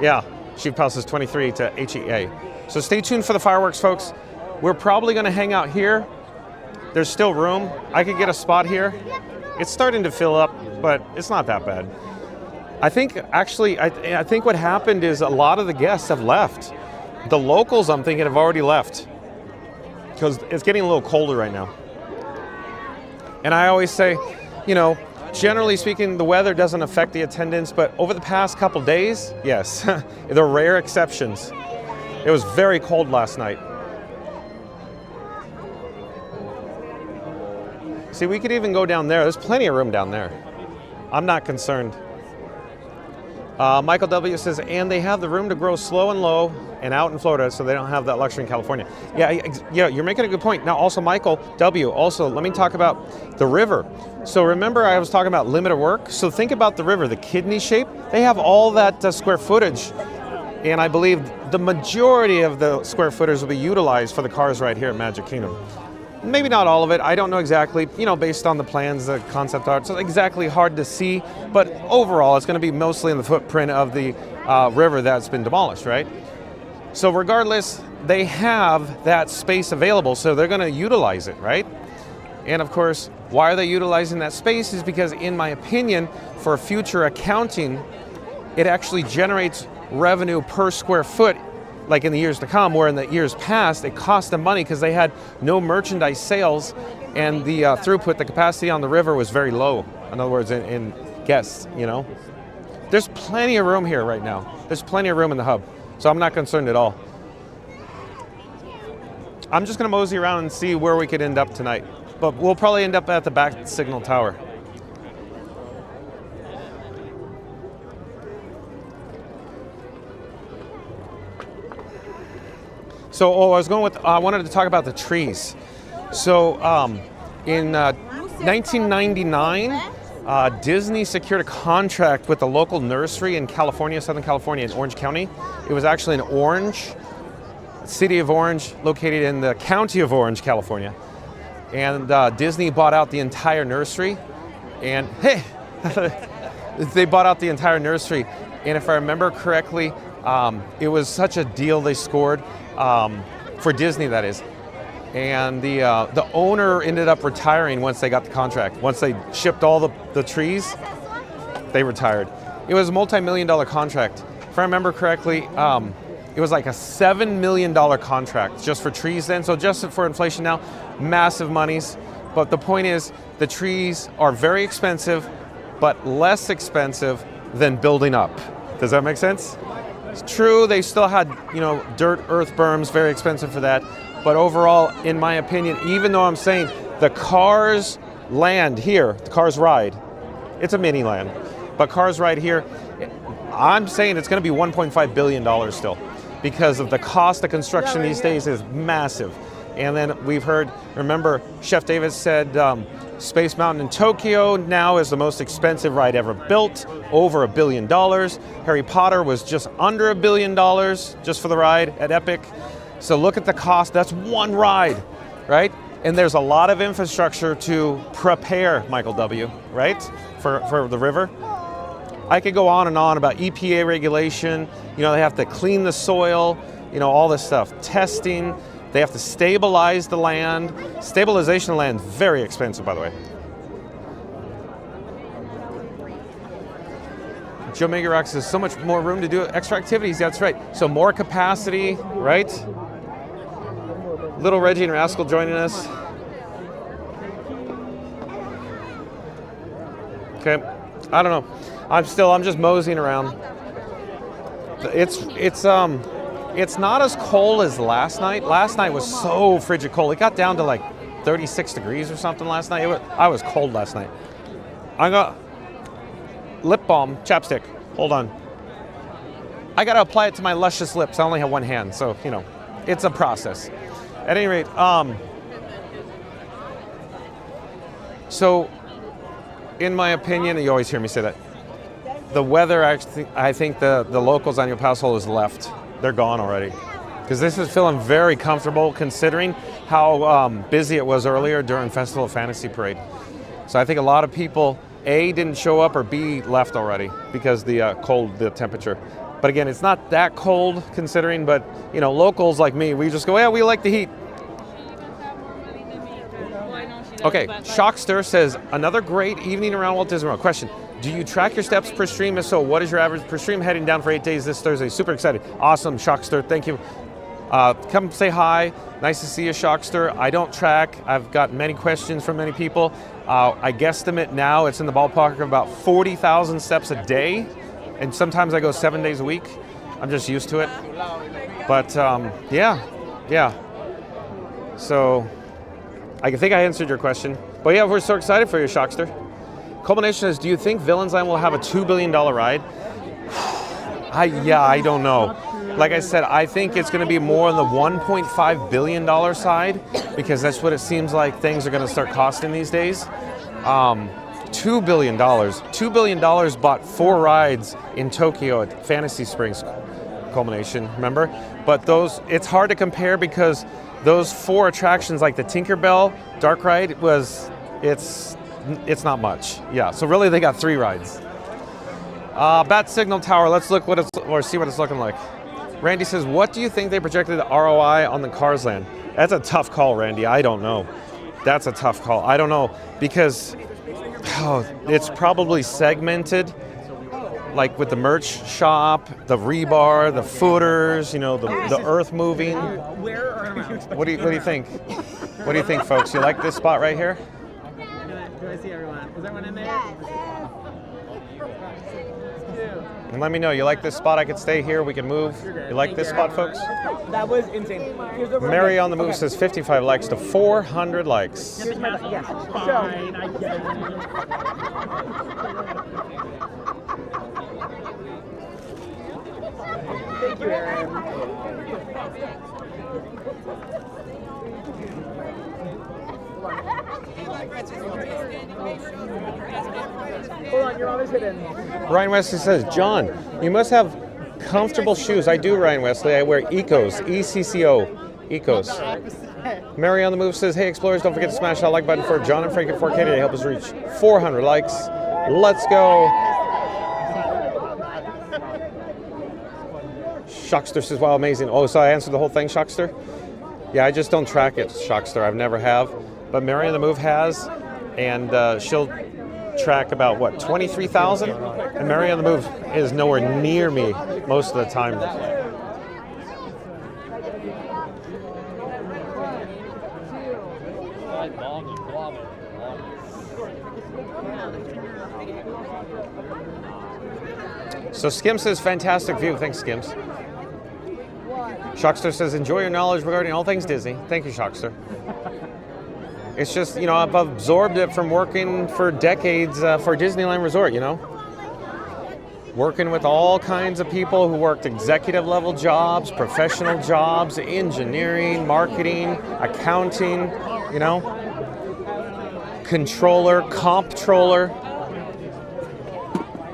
Yeah, Chief Pal says 23 to HEA. So stay tuned for the fireworks, folks. We're probably going to hang out here. There's still room. I could get a spot here. It's starting to fill up, but it's not that bad. I think, actually, I think what happened is a lot of the guests have left. The locals, I'm thinking, have already left because it's getting a little colder right now. And I always say, you know, generally speaking, the weather doesn't affect the attendance, but over the past couple days, yes, there are rare exceptions. It was very cold last night. See, we could even go down there. There's plenty of room down there. I'm not concerned. Michael W. says, and they have the room to grow slow and low and out in Florida, so they don't have that luxury in California. Yeah, you're making a good point. Now, also, Michael W., also, let me talk about the river. So remember I was talking about limited work? So think about the river, the kidney shape. They have all that square footage, and I believe the majority of the square footage will be utilized for the cars right here at Magic Kingdom. Maybe not all of it. I don't know exactly, you know, based on the plans, the concept art. So exactly hard to see. But overall, it's going to be mostly in the footprint of the river that's been demolished, right? So regardless, they have that space available, so they're going to utilize it, right? And of course, why are they utilizing that space is because, in my opinion, for future accounting, it actually generates revenue per square foot, like in the years to come, where in the years past, it cost them money because they had no merchandise sales and the throughput, the capacity on the river was very low. In other words, in guests, you know. There's plenty of room here right now. There's plenty of room in the hub, so I'm not concerned at all. I'm just gonna mosey around and see where we could end up tonight, but we'll probably end up at the back signal tower. So, I wanted to talk about the trees. So, in 1999, Disney secured a contract with a local nursery in California, Southern California, in Orange County. It was actually in Orange, city of Orange, located in the county of Orange, California. And Disney bought out the entire nursery. And hey, they bought out the entire nursery. And if I remember correctly, it was such a deal they scored. For Disney, that is. And the owner ended up retiring once they got the contract. Once they shipped all the trees, they retired. It was a multi-million-dollar contract. If I remember correctly, it was like a $7 million contract just for trees then. So just for inflation now, massive monies. But the point is, the trees are very expensive, but less expensive than building up. Does that make sense? It's true, they still had, you know, dirt, earth berms, very expensive for that. But overall, in my opinion, even though I'm saying the Cars land here, the Cars ride, it's a mini land, but Cars ride here, I'm saying it's going to be $1.5 billion still because of the cost of construction these days is massive. And then we've heard, remember, Chef David said Space Mountain in Tokyo now is the most expensive ride ever built, over $1 billion. Harry Potter was just under $1 billion just for the ride at Epic. So look at the cost, that's one ride, right? And there's a lot of infrastructure to prepare, Michael W., right, for the river. I could go on and on about EPA regulation. You know, they have to clean the soil, you know, all this stuff, testing. They have to stabilize the land. Stabilization of land, very expensive, by the way. Joe Megarock says, so much more room to do extra activities. That's right. So more capacity, right? Little Reggie and Rascal joining us. Okay, I don't know. I'm just moseying around. It's not as cold as last night. Last night was so frigid cold. It got down to like 36 degrees or something last night. I was cold last night. I got lip balm, chapstick. Hold on. I got to apply it to my luscious lips. I only have one hand, so, you know, it's a process. At any rate, so in my opinion, you always hear me say that, the weather, I think the locals on your pass holders left. They're gone already. Because this is feeling very comfortable considering how busy it was earlier during Festival of Fantasy Parade. So I think a lot of people, A, didn't show up, or B, left already because the temperature. But again, it's not that cold considering, but you know, locals like me, we just go, yeah, we like the heat. Okay, Shockster says, another great evening around Walt Disney World. Question, do you track your steps per stream? If so, what is your average per stream? Heading down for 8 days this Thursday. Super excited. Awesome, Shockster, thank you. Come say hi. Nice to see you, Shockster. I don't track. I've got many questions from many people. I guesstimate now it's in the ballpark of about 40,000 steps a day. And sometimes I go 7 days a week. I'm just used to it. But yeah. So I think I answered your question. But yeah, we're so excited for you, Shockster. Culmination is, do you think Villains Line will have a $2 billion ride? I don't know. Like I said, I think it's going to be more on the $1.5 billion side because that's what it seems like things are going to start costing these days. $2 billion. $2 billion bought 4 rides in Tokyo at Fantasy Springs Culmination, remember? But those, it's hard to compare because those 4 attractions like the Tinkerbell Dark Ride it's not much. Yeah, so really they got 3 rides. Bat Signal Tower, let's look see what it's looking like. Randy says, what do you think they projected the ROI on the Cars Land? That's a tough call, Randy. I don't know. That's a tough call. I don't know because it's probably segmented, like with the merch shop, the rebar, the footers, you know, the earth moving. What do you think? What do you think, folks? You like this spot right here? Do I see everyone? Is everyone in there? And let me know, you like this spot? I could stay here, we can move. You like this spot, folks? That was insane. Mary on the Move says 55 likes to 400 likes. Yes. Fine, I get it. Thank you, Aaron. Hold on, you're always hidden. Ryan Wesley says, John, you must have comfortable shoes. I do, Ryan Wesley. I wear Ecos, E-C-C-O, Ecos. Mary on the Move says, hey, Explorers, don't forget to smash that like button for John and Frank at 4K to help us reach 400 likes. Let's go. Shockster says, wow, amazing. Oh, so I answered the whole thing, Shockster? Yeah, I just don't track it, Shockster. I've never have. But Mary on the Move has, and she'll track about, what, 23,000? And Mary on the Move is nowhere near me most of the time. So Skim says, fantastic view. Thanks, Skims. Shockster says, enjoy your knowledge regarding all things Disney. Thank you, Shockster. It's just, you know, I've absorbed it from working for decades for Disneyland Resort, you know. Working with all kinds of people who worked executive level jobs, professional jobs, engineering, marketing, accounting, you know. Controller, comptroller.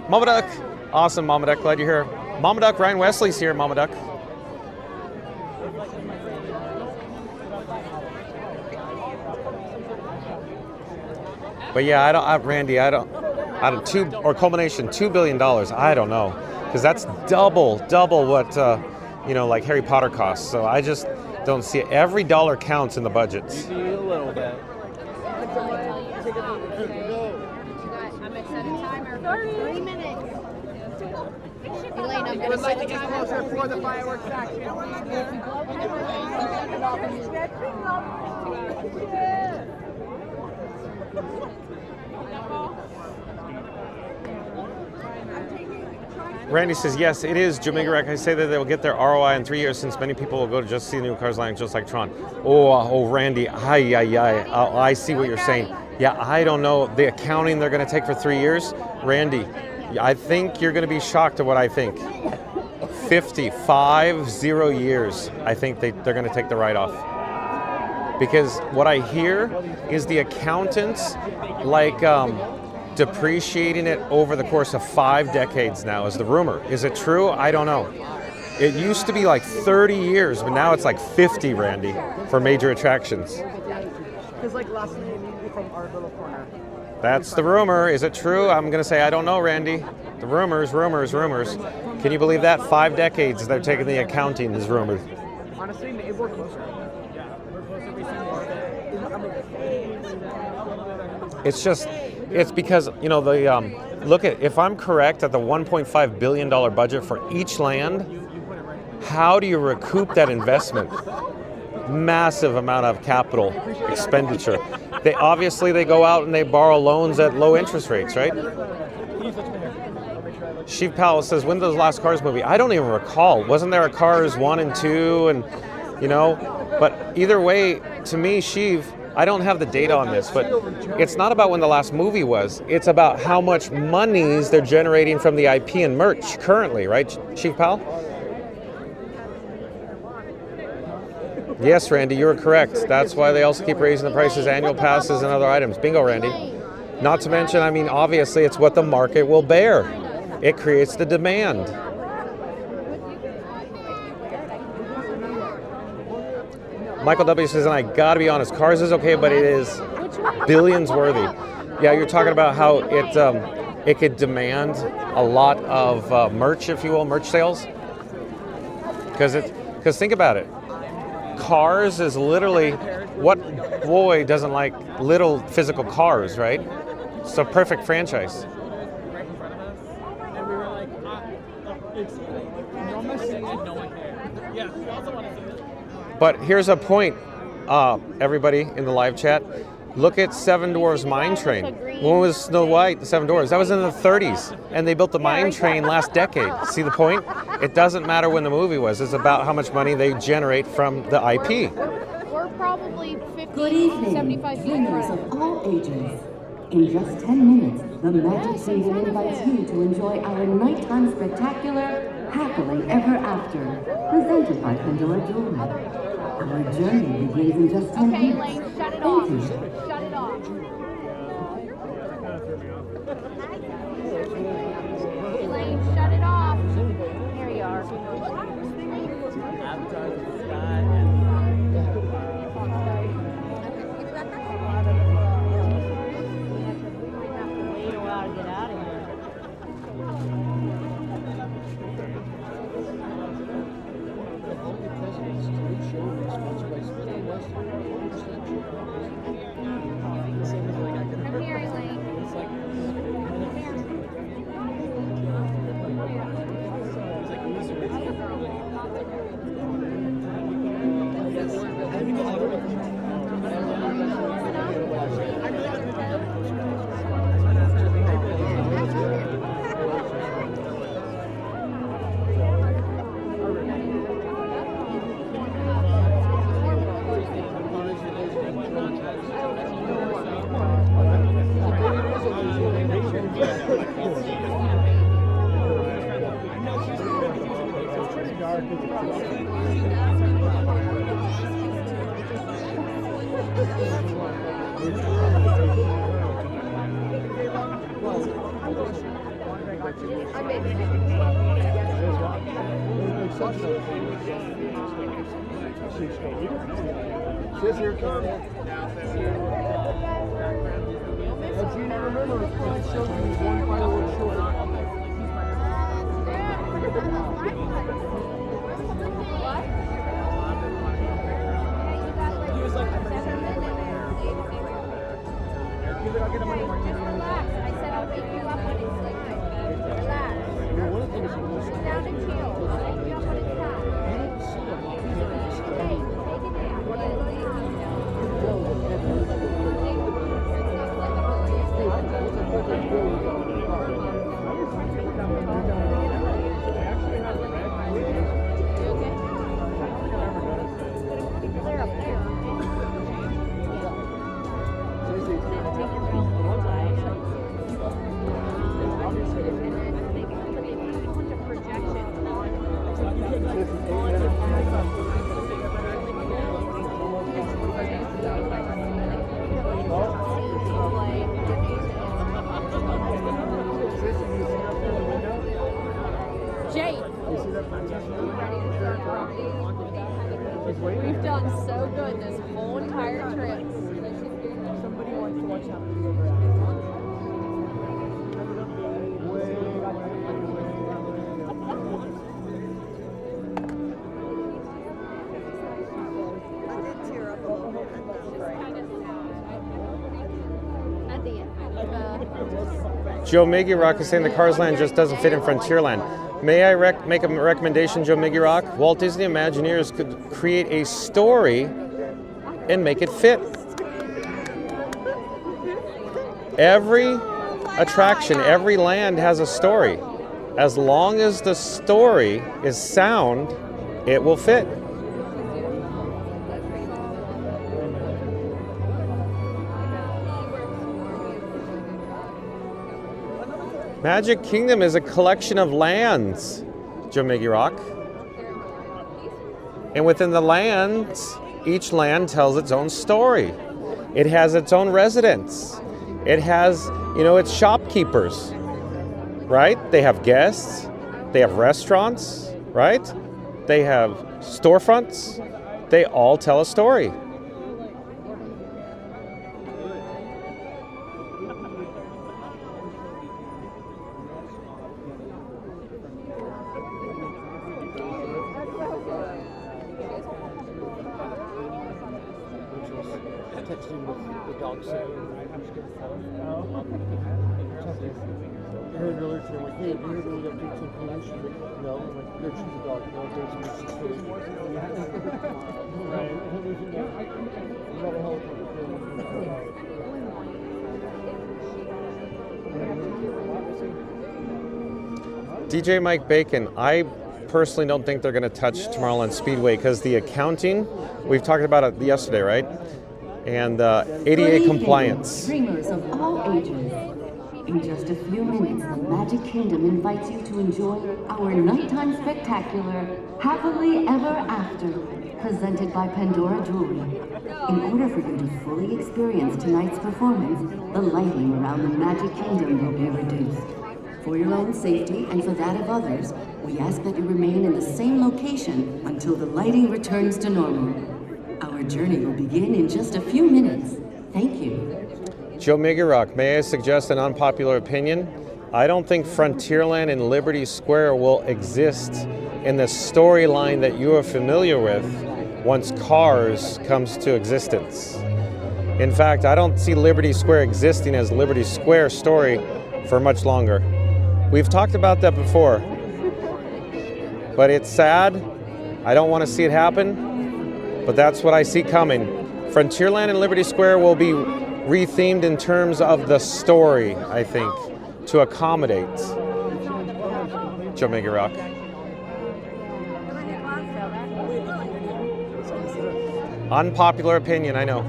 Mama Duck. Awesome, Mama Duck. Glad you're here. Mama Duck, Ryan Wesley's here, Mama Duck. But yeah, Randy, culmination, $2 billion, I don't know. Because that's double what, you know, like Harry Potter costs. So I just don't see it. Every dollar counts in the budgets. Maybe a little bit. I would like to get closer for the fireworks action. Randy says, yes, it is Jamaica. I say that they will get their ROI in 3 years since many people will go to just see the new Cars Line just like Tron. Oh, Randy, I see what you're saying. Yeah, I don't know. The accounting they're going to take for 3 years. Randy, I think you're going to be shocked at what I think. 50 years, I think they're going to take the write-off. Because what I hear is the accountants like depreciating it over the course of 5 decades now is the rumor. Is it true? I don't know. It used to be like 30 years, but now it's like 50, Randy, for major attractions. Because like last night, from our little corner. That's the rumor. Is it true? I'm going to say I don't know, Randy. The rumors. Can you believe that? 5 decades they're taking the accounting is rumored. Honestly, maybe we're closer. Yeah, we're closer. We see more of it. It's because, you know, look at, if I'm correct, at the $1.5 billion budget for each land, how do you recoup that investment? Massive amount of capital expenditure. They go out and they borrow loans at low interest rates, right? Sheev Powell says, when did the last Cars movie? I don't even recall. Wasn't there a Cars 1 and 2 and, you know, but either way, to me, Sheev, I don't have the data on this, but it's not about when the last movie was. It's about how much monies they're generating from the IP and merch currently, right, Sheev Powell? Yes, Randy, you were correct. That's why they also keep raising the prices, annual passes and other items. Bingo, Randy. Not to mention, I mean, obviously, it's what the market will bear. It creates the demand. Michael W. says, and I gotta be honest, Cars is okay, but it is billions worthy. Yeah, you're talking about how it could demand a lot of merch, if you will, merch sales. Because think about it. Cars is literally, what boy doesn't like little physical cars, right? It's a perfect franchise. Right in front of us, and we were like, it's no one sees it, no one cares. Yeah, we also want to see it. But here's a point, everybody in the live chat. Look at Seven Dwarfs Mine Train. When was Snow White, the Seven Dwarfs? That was in the 30s, and they built the mine train last decade. See the point? It doesn't matter when the movie was. It's about how much money they generate from the IP. We're probably 50, Good evening, 75 feet dreamers from of all ages. In just 10 minutes, the Magic Kingdom invites you to enjoy our nighttime spectacular Happily Ever After, presented by Pandora Jewelry. Our journey begins in just 10 minutes. Elaine, shut it off. Thank you. Shut it off. Elaine, shut it off. There you are. Wait a while to get out of here. I'm here, Elaine. She's here, Carol. Gina, remember, I showed you one fireworks short. Relax. I said I'll pick you up when it's like, relax. Sit down and chill. I'll pick you up when it's time. Hey, take it down. We've done so good this whole entire trip. Somebody wants to watch that movie. At the end. Joe Miggy Rock is saying the Cars Land just doesn't fit in Frontierland. May I make a recommendation, Joe Miggy Rock? Walt Disney Imagineers could create a story and make it fit. Every attraction, every land has a story. As long as the story is sound, it will fit. Magic Kingdom is a collection of lands, Joe Miggy Rock. And within the lands, each land tells its own story. It has its own residents. It has, its shopkeepers, right? They have guests. They have restaurants, right? They have storefronts. They all tell a story. Texting with the dog sitter. I heard earlier today, like, hey, have you heard we got pizza and pollution? No, I'm like, no, she's a dog. No, there's pizza and pollution. Right. DJ Mike Bacon, I personally don't think they're going to touch Tomorrowland Speedway because the accounting, we've talked about it yesterday, right? And ADA compliance. Dreamers of all ages. In just a few minutes, the Magic Kingdom invites you to enjoy our nighttime spectacular, Happily Ever After, presented by Pandora Jewelry. In order for you to fully experience tonight's performance, the lighting around the Magic Kingdom will be reduced. For your own safety and for that of others, we ask that you remain in the same location until the lighting returns to normal. Our journey will begin in just a few minutes. Thank you. Joe Miggy Rock, may I suggest an unpopular opinion? I don't think Frontierland and Liberty Square will exist in the storyline that you are familiar with once Cars comes to existence. In fact, I don't see Liberty Square existing as Liberty Square story for much longer. We've talked about that before, but it's sad. I don't want to see it happen, but that's what I see coming. Frontierland and Liberty Square will be rethemed in terms of the story, I think, to accommodate Joe Miggy Rock. Unpopular opinion, I know.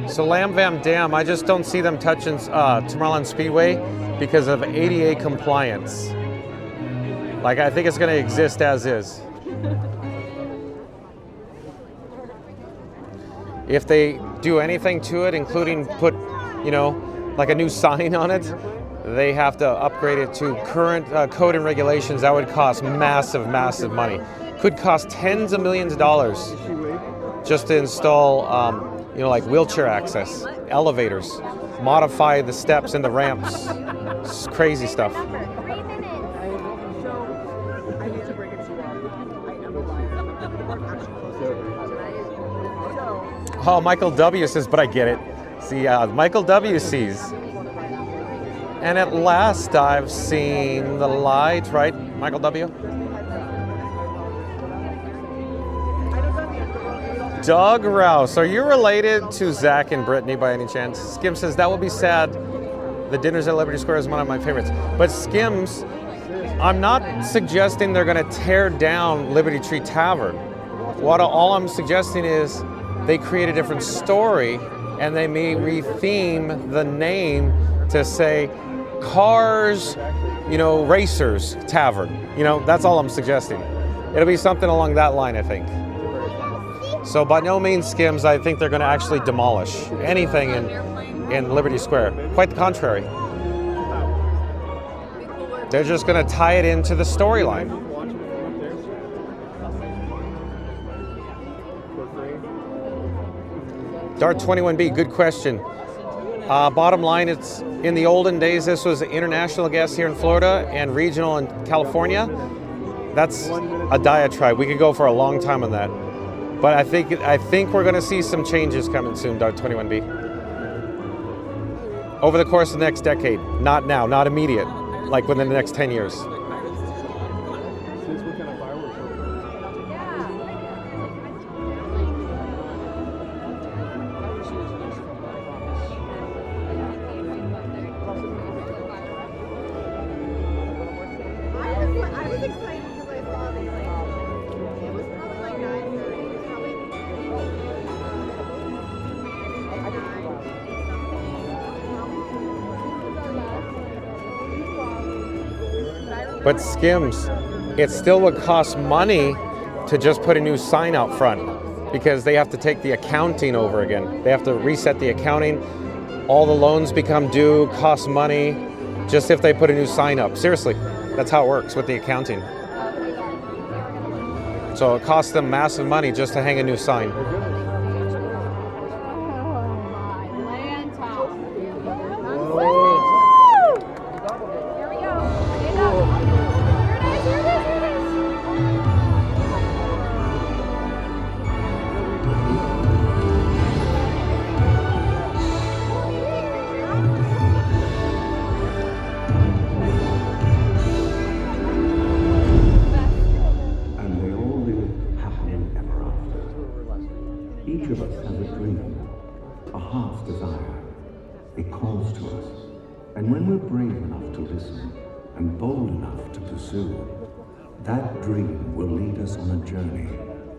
So Lam Vam Dam, I just don't see them touching Tomorrowland Speedway because of ADA compliance. Like, I think it's going to exist as is. If they do anything to it, including put, like a new sign on it, they have to upgrade it to current code and regulations. That would cost massive, massive money. Could cost tens of millions of dollars just to install, like wheelchair access, elevators, modify the steps and the ramps. It's crazy stuff. Oh, Michael W. says, but I get it. See, Michael W. sees. And at last I've seen the light, right, Michael W.? Doug Rouse, are you related to Zach and Brittany by any chance? Skim says, that would be sad. The dinners at Liberty Square is one of my favorites. But Skims, I'm not suggesting they're going to tear down Liberty Tree Tavern. All I'm suggesting is they create a different story, and they may retheme the name to say Cars, Racers Tavern. That's all I'm suggesting. It'll be something along that line, I think. So by no means, Skims, I think they're going to actually demolish anything in Liberty Square. Quite the contrary. They're just going to tie it into the storyline. Dart 21B, good question. Bottom line, it's in the olden days, this was international guests here in Florida and regional in California. That's a diatribe. We could go for a long time on that. But I think we're going to see some changes coming soon, Dart 21B. Over the course of the next decade. Not now, not immediate. Like within the next 10 years. But Skims, it still would cost money to just put a new sign out front because they have to take the accounting over again. They have to reset the accounting. All the loans become due, cost money, just if they put a new sign up. Seriously, that's how it works with the accounting. So it costs them massive money just to hang a new sign. Each of us has a dream, a heart's desire. It calls to us. And when we're brave enough to listen and bold enough to pursue, that dream will lead us on a journey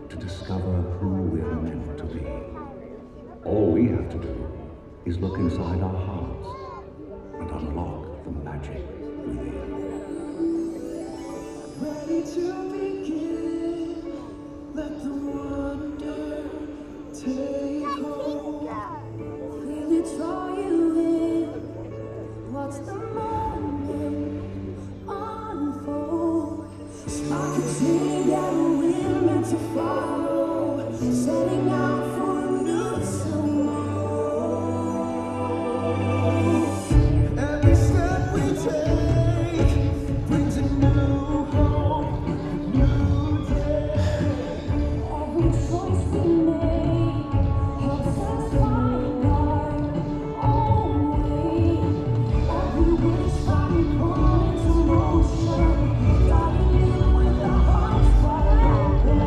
to discover who we're meant to be. All we have to do is look inside our hearts and unlock the magic within. Ready to begin, let the wonder take hold. Feel it draw you in, watch the moment unfold. Spark a dream that we're meant to follow, setting out for a new tomorrow. Every step we take brings a new hope, new day. Every choice we make helps us find our own way. Every wish we put into motion, guiding you with our hearts wide open.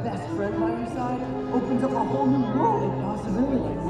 best friend by your side opens up a whole new world of possibilities.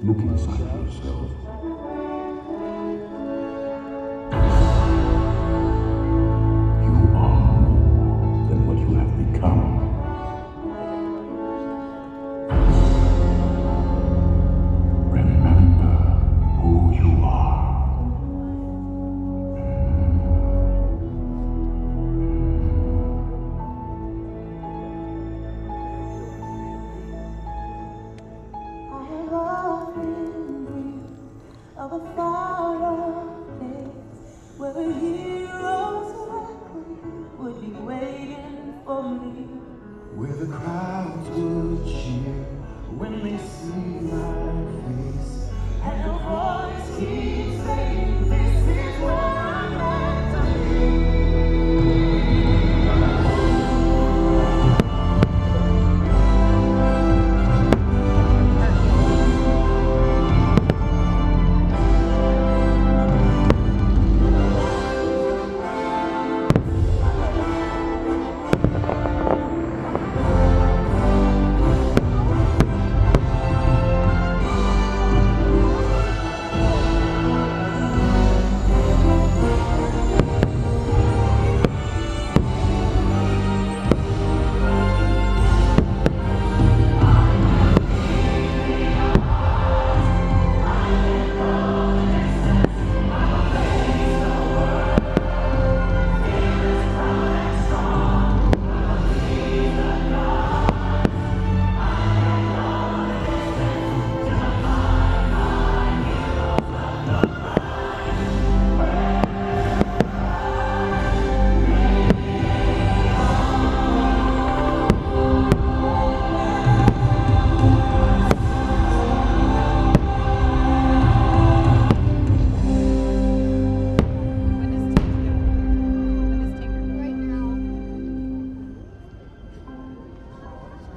Look inside yourself. You are more than what you have become. Remember who you are. Of a far-off place where the heroes would be waiting for me. Where the crowds will cheer when they see my face. And a voice keeps saying, this is where I'm meant to be.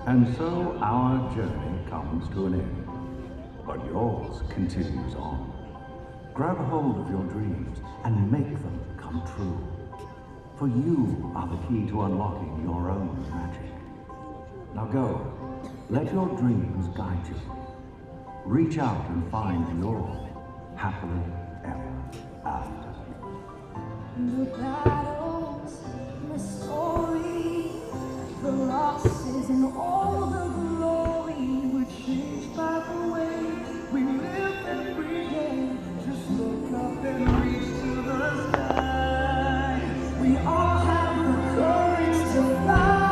And so our journey comes to an end, but yours continues on. Grab hold of your dreams and make them come true. For you are the key to unlocking your own magic. Now go, let your dreams guide you. Reach out and find your happily ever after. The battles, the story, the losses, and all the glory were changed by the way we live every day. Just look up and reach to the sky. We all have the courage to fly.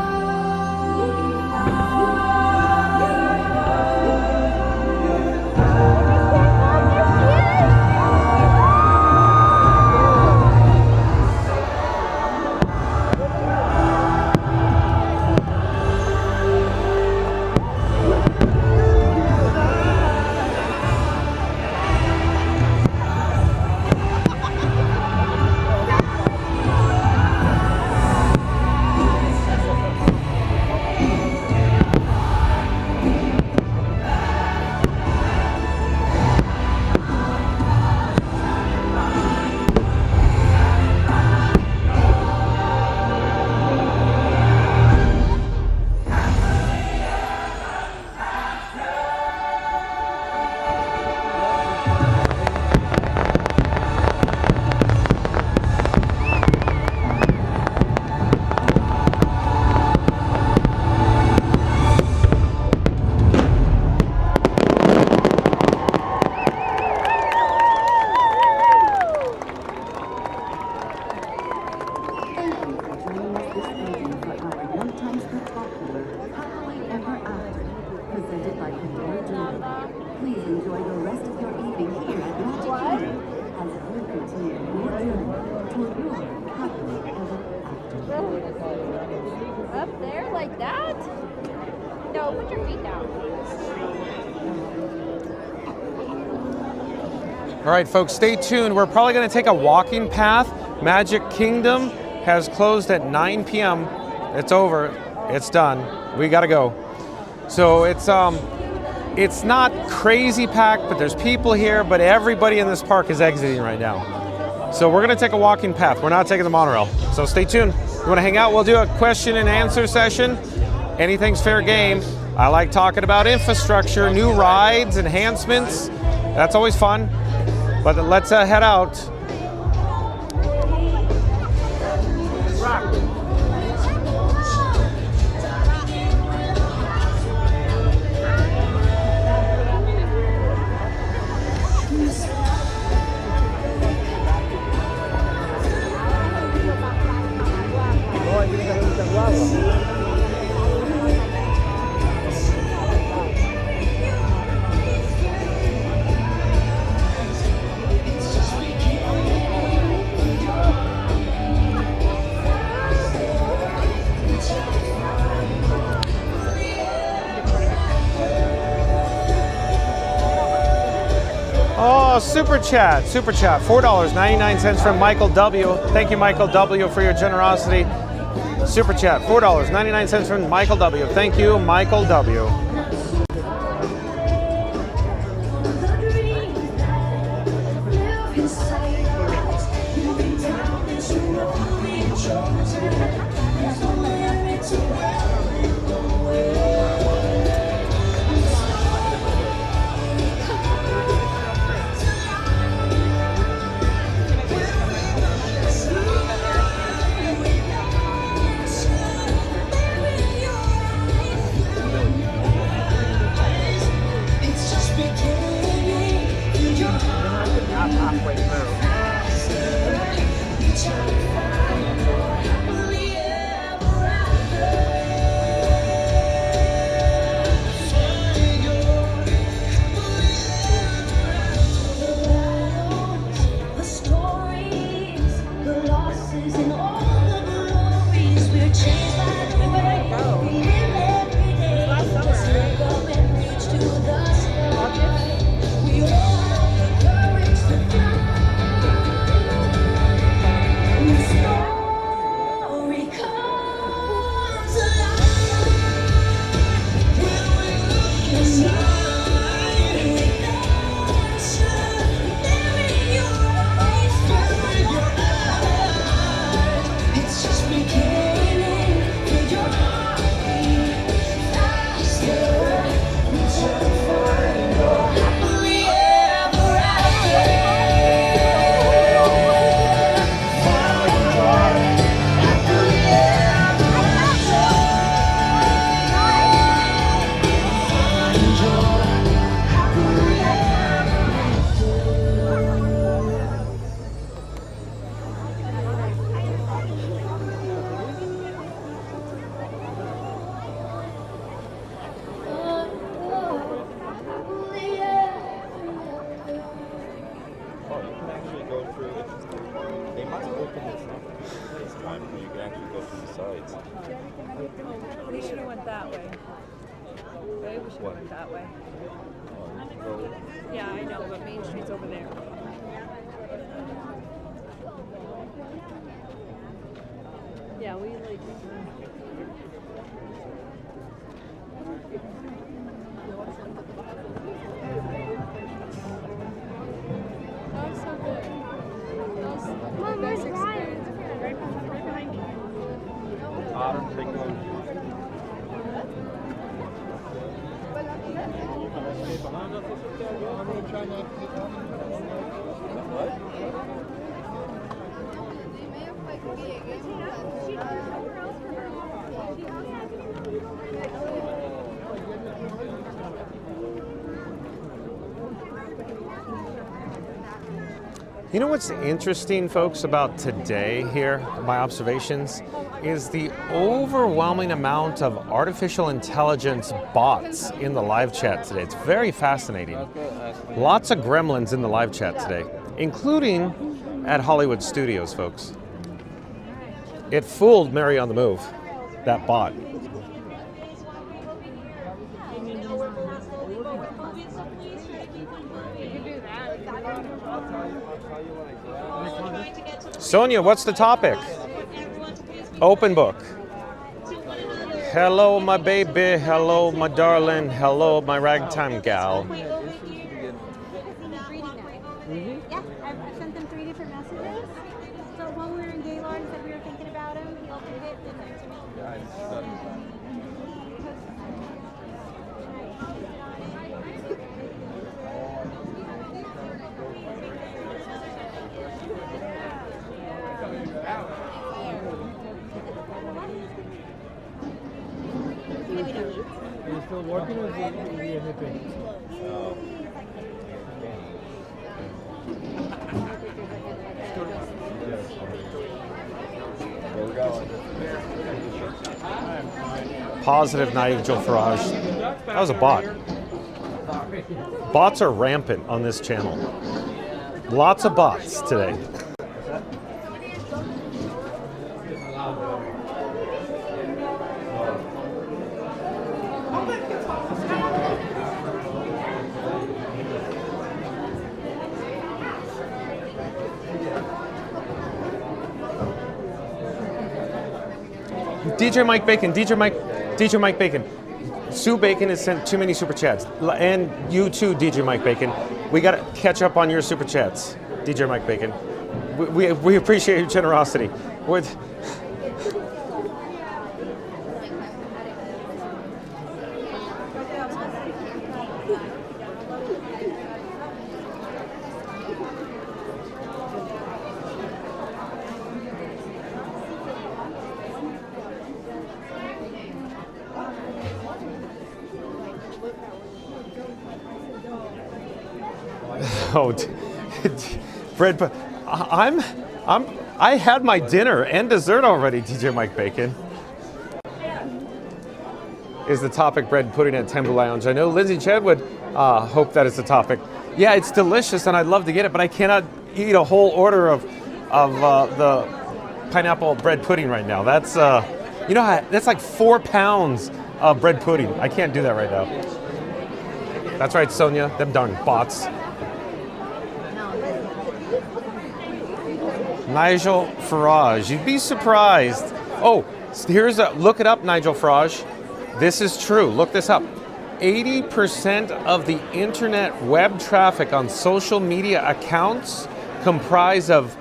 Up there like that? No, put your feet down. All right, folks, stay tuned. We're probably going to take a walking path. Magic Kingdom has closed at 9 p.m. It's over. It's done. We got to go. So it's not crazy packed, but there's people here, but everybody in this park is exiting right now. So we're going to take a walking path. We're not taking the monorail. So stay tuned. You want to hang out? We'll do a question and answer session. Anything's fair game. I like talking about infrastructure, new rides, enhancements. That's always fun. But let's head out. Oh, super chat, $4.99 from Michael W. Thank you, Michael W, for your generosity. Super chat, $4.99 from Michael W. Thank you, Michael W. We should have went that way. Maybe we should have went that way. Yeah, I know, but Main Street's over there. Yeah, we like. That was so good. Mom, where's Ryan? Right behind you. You know what's interesting, folks, about today here, my observations, is the overwhelming amount of artificial intelligence bots in the live chat today. It's very fascinating. Lots of gremlins in the live chat today, including at Hollywood Studios, folks. It fooled Mary on the Move, that bot. Sonia, what's the topic? Open book. Hello, my baby. Hello, my darling. Hello, my ragtime gal. Yeah, I sent them 3 different messages. So when we were in Gaylord and said we were thinking about him, he opened it and sent it to me. working or is it nipping? Where we going? Positive Nigel Farage. That was a bot. Bots are rampant on this channel. Lots of bots today. DJ Mike Bacon, DJ Mike Bacon. Sue Bacon has sent too many super chats. And you too, DJ Mike Bacon. We got to catch up on your super chats, DJ Mike Bacon. We appreciate your generosity. Oh, bread. I had my dinner and dessert already, DJ Mike Bacon. Is the topic bread pudding at Temple Lounge? I know Lindsay Chadwood hope that is the topic. Yeah, it's delicious and I'd love to get it, but I cannot eat a whole order of the pineapple bread pudding right now. That's that's like 4 pounds of bread pudding. I can't do that right now. That's right, Sonia. Them darn bots. Nigel Farage. You'd be surprised. Oh, look it up, Nigel Farage. This is true. Look this up. 80% of the internet web traffic on social media accounts comprise of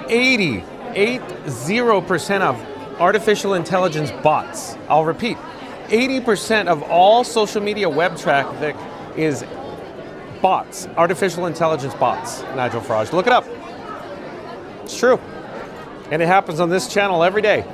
80% of artificial intelligence bots. I'll repeat. 80% of all social media web traffic is bots, artificial intelligence bots, Nigel Farage. Look it up. It's true. And it happens on this channel every day.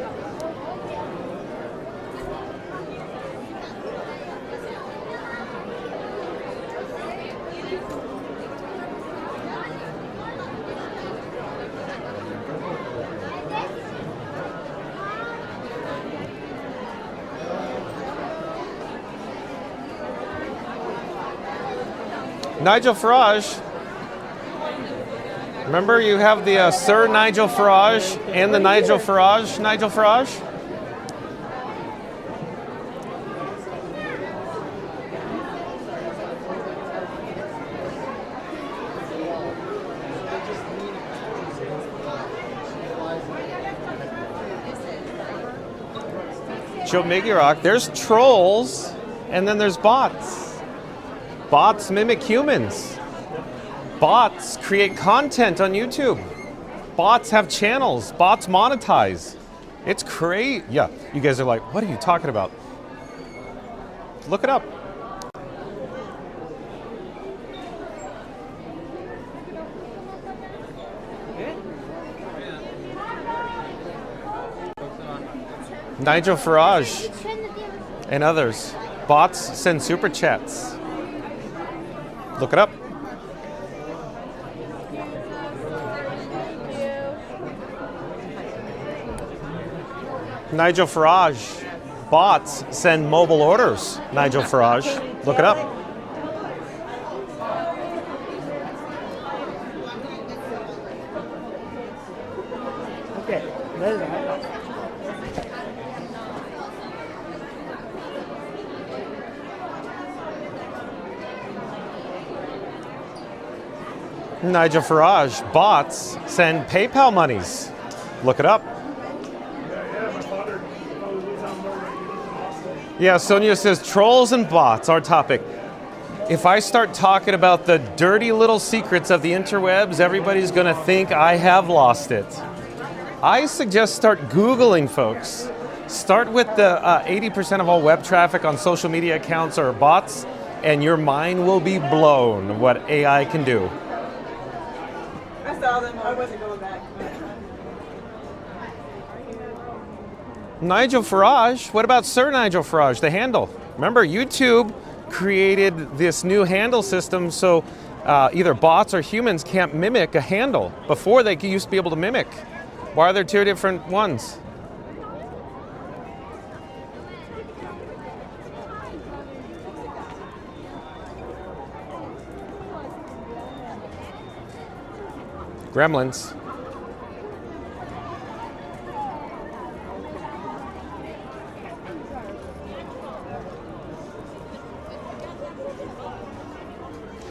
Nigel Farage. Remember, you have the Sir Nigel Farage and the Nigel Farage. Nigel Farage? Joe Migurok. There's trolls, and then there's bots. Bots mimic humans. Bots create content on YouTube. Bots have channels. Bots monetize. It's crazy. Yeah, you guys are like, what are you talking about? Look it up. Nigel Farage and others. Bots send super chats. Look it up. Nigel Farage. Bots send mobile orders. Nigel Farage. Look it up. Okay. Nigel Farage. Bots send PayPal monies. Look it up. Yeah, Sonia says trolls and bots, our topic. If I start talking about the dirty little secrets of the interwebs, everybody's going to think I have lost it. I suggest start Googling, folks. Start with the 80% of all web traffic on social media accounts are bots, and your mind will be blown what AI can do. I saw them. I wasn't going back. Nigel Farage? What about Sir Nigel Farage, the handle? Remember, YouTube created this new handle system so either bots or humans can't mimic a handle. Before, they used to be able to mimic. Why are there two different ones? Gremlins.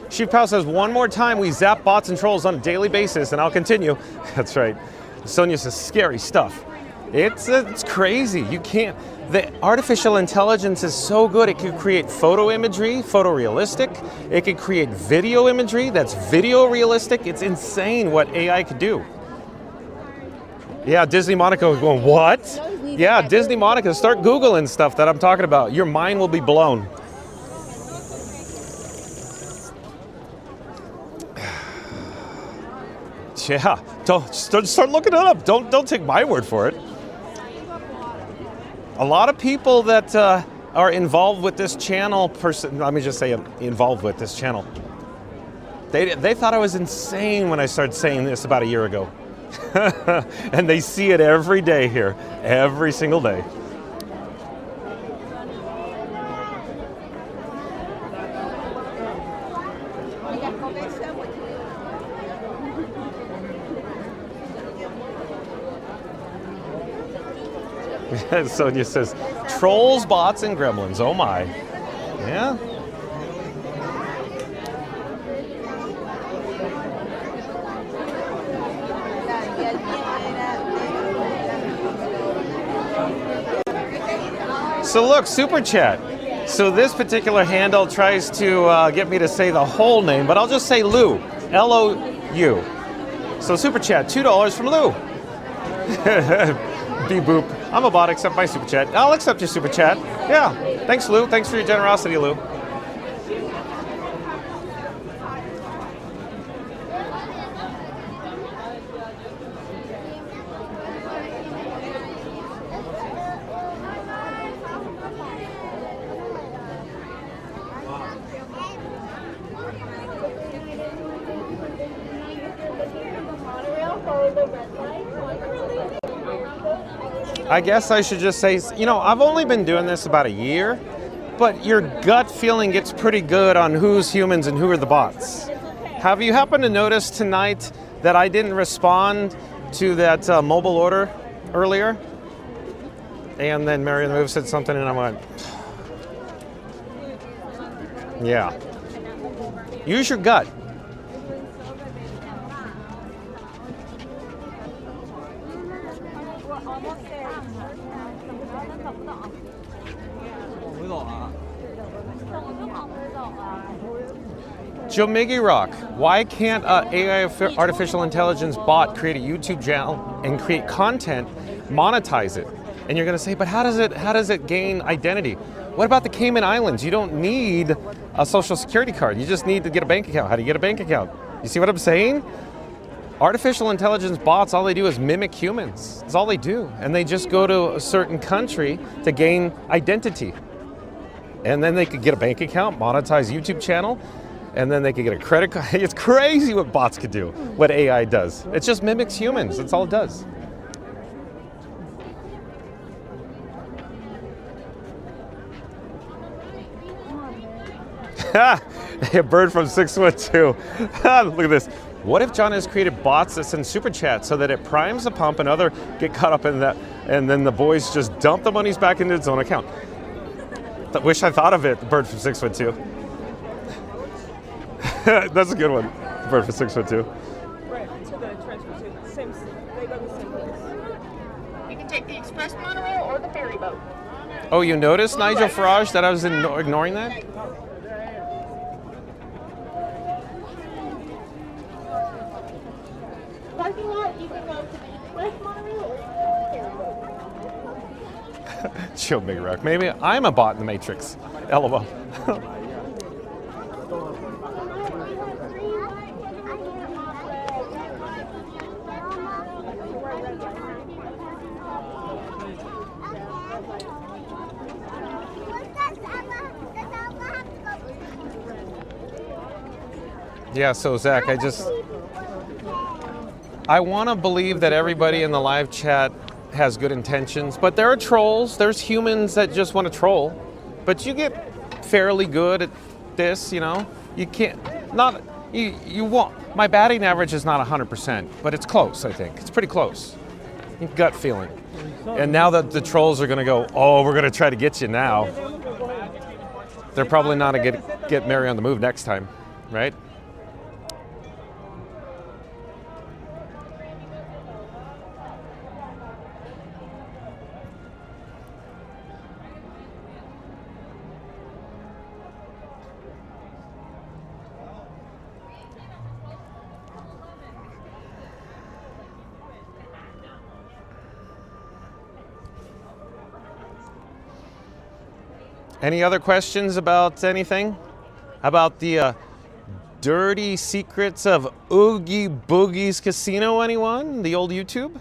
Chief Pal says, one more time we zap bots and trolls on a daily basis, and I'll continue. That's right. Sonia says, scary stuff. It's crazy. You can't. The artificial intelligence is so good. It can create photo imagery, photorealistic. It can create video imagery that's video realistic. It's insane what AI could do. Yeah, Disney Monaco is going, what? Yeah, Disney Monaco, start Googling stuff that I'm talking about. Your mind will be blown. Yeah, don't start looking it up. Don't take my word for it. A lot of people that are involved with this channel, let me just say involved with this channel, they thought I was insane when I started saying this about a year ago. And they see it every day here, every single day. Sonia says, trolls, bots, and gremlins. Oh my. Yeah. So look, Super Chat. So this particular handle tries to get me to say the whole name, but I'll just say Lou. L-O-U. So Super Chat, $2 from Lou. Beep boop. I'm a bot, accept my Super Chat. I'll accept your Super Chat. Yeah. Thanks, Lou. Thanks for your generosity, Lou. I guess I should just say, you know, I've only been doing this about a year, but your gut feeling gets pretty good on who's humans and who are the bots. Have you happened to notice tonight that I didn't respond to that mobile order earlier? And then Marion Move said something and I went, yeah. Use your gut. Joe Miggy Rock, why can't AI artificial intelligence bot create a YouTube channel and create content, monetize it? And you're going to say, but how does it gain identity? What about the Cayman Islands? You don't need a social security card. You just need to get a bank account. How do you get a bank account? You see what I'm saying? Artificial intelligence bots, all they do is mimic humans. That's all they do. And they just go to a certain country to gain identity. And then they could get a bank account, monetize YouTube channel, and then they could get a credit card. It's crazy what bots could do, what AI does. It just mimics humans. That's all it does. A bird from 612. Look at this. What if John has created bots that send super chats so that it primes the pump and other get caught up in that, and then the boys just dump the monies back into its own account? I wish I thought of it, the bird from 612. That's a good one, the bird from 612. Right, to the transfer station. Same, they go the same place. You can take the express monorail or the ferry boat. Oh, you noticed, Nigel Farage, that I was ignoring that? Parking lot, you can go to the express monorail or the ferry boat. Chill, Big Rock. Maybe I'm a bot in the Matrix. LOL. Yeah, so Zach, I want to believe that everybody in the live chat has good intentions, but there are trolls. There's humans that just want to troll. But you get fairly good at this, you know. You can't, not, you won't. My batting average is not 100%, but it's close, I think. It's pretty close. Gut feeling. And now that the trolls are going to go, oh, we're going to try to get you now. They're probably not going to get Mary on the Move next time, right? Any other questions about anything? About the dirty secrets of Oogie Boogie's Casino, anyone? The old YouTube?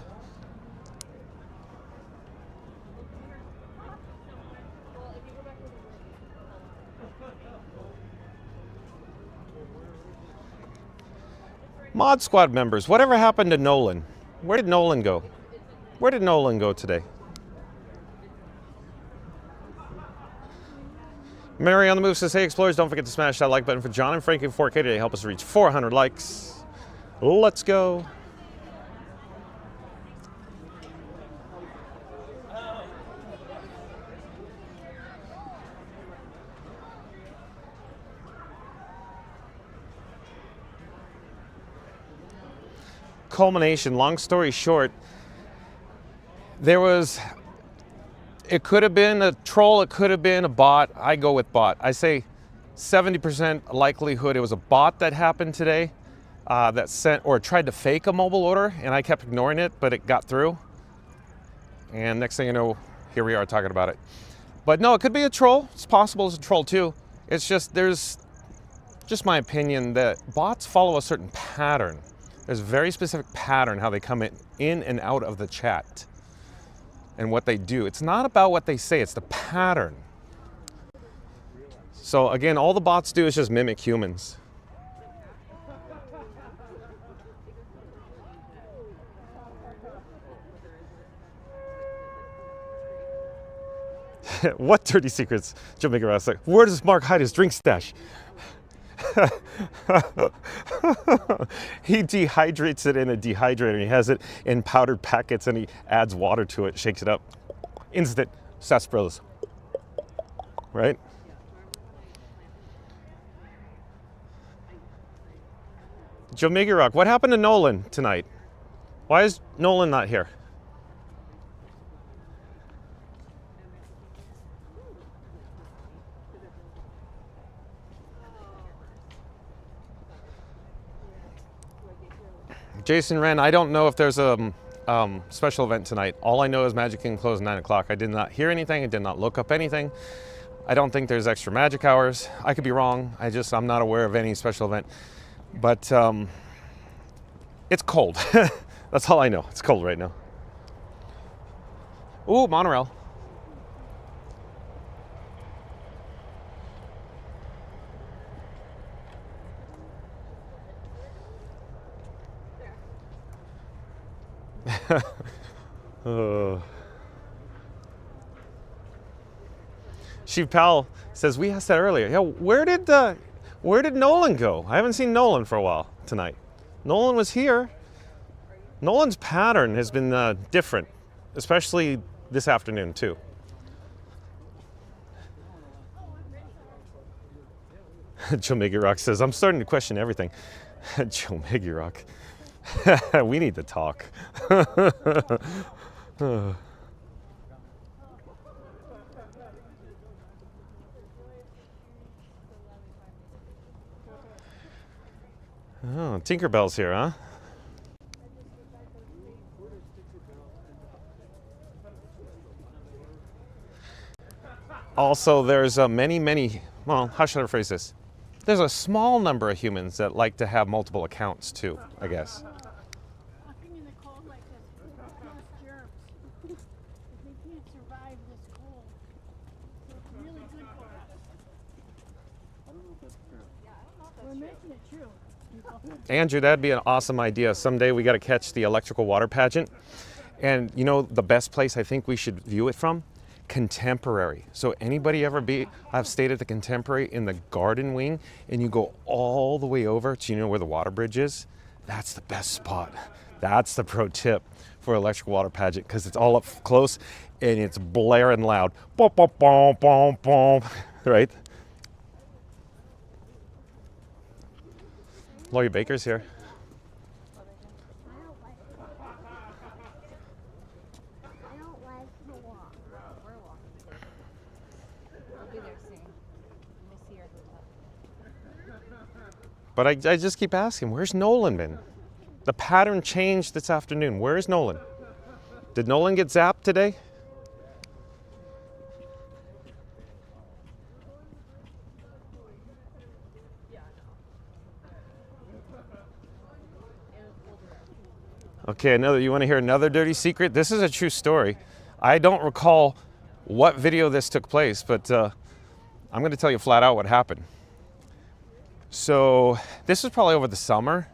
Mod Squad members, whatever happened to Nolan? Where did Nolan go? Where did Nolan go today? Mary on the Move says, hey explorers, don't forget to smash that like button for John and Frankie 4K today. Help us reach 400 likes. Let's go. Culmination, long story short, it could have been a troll, it could have been a bot. I go with bot. I say 70% likelihood it was a bot that happened today that sent or tried to fake a mobile order, and I kept ignoring it, but it got through. And next thing you know, here we are talking about it. But no, it could be a troll. It's possible it's a troll too. It's just, there's just my opinion that bots follow a certain pattern. There's a very specific pattern how they come in and out of the chat. And what they do. It's not about what they say, it's the pattern. So again, all the bots do is just mimic humans. What dirty secrets? Joe Miguel like, where does Mark hide his drink stash? He dehydrates it in a dehydrator. He has it in powdered packets and he adds water to it, shakes it up. Instant sarsaparillas. Right? Joe Miguel, what happened to Nolan tonight? Why is Nolan not here? Jason Wren, I don't know if there's a special event tonight. All I know is Magic Kingdom closed at 9 o'clock. I did not hear anything. I did not look up anything. I don't think there's extra magic hours. I could be wrong. I'm not aware of any special event. But it's cold. That's all I know. It's cold right now. Ooh, monorail. Sheep Powell says, we asked that earlier. Yeah, where did Nolan go? I haven't seen Nolan for a while tonight. Nolan was here. Nolan's pattern has been different, especially this afternoon too. Joe Miguel says, I'm starting to question everything. Joe Miguel. We need to talk. Oh, Tinkerbell's here, huh? Also, there's many, well, how should I phrase this? There's a small number of humans that like to have multiple accounts too, I guess. Walking in the cold like this plus germs. They can't survive this cold. So it's really good for us. I don't know if that's true. We're making it true. Andrew, that'd be an awesome idea. Someday we got to catch the electrical water pageant. And you know the best place I think we should view it from? Contemporary. So anybody ever I've stayed at the Contemporary in the garden wing, and you go all the way over to, you know, where the water bridge is? That's the best spot. That's the pro tip for electrical water pageant, because it's all up close and it's blaring loud. Boom, boom, boom, boom, boom. Right? Lawyer Baker's here. But I just keep asking, where's Nolan been? The pattern changed this afternoon. Where's Nolan? Did Nolan get zapped today? Okay, you want to hear another dirty secret? This is a true story. I don't recall what video this took place, but I'm going to tell you flat out what happened. So this was probably over the summer,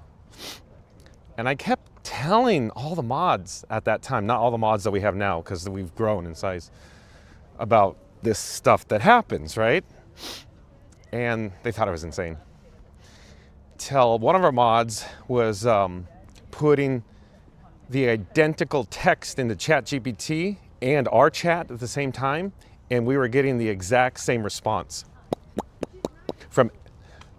and I kept telling all the mods at that time, not all the mods that we have now because we've grown in size, about this stuff that happens, right? And they thought I was insane. Till one of our mods was putting the identical text into ChatGPT and our chat at the same time, and we were getting the exact same response from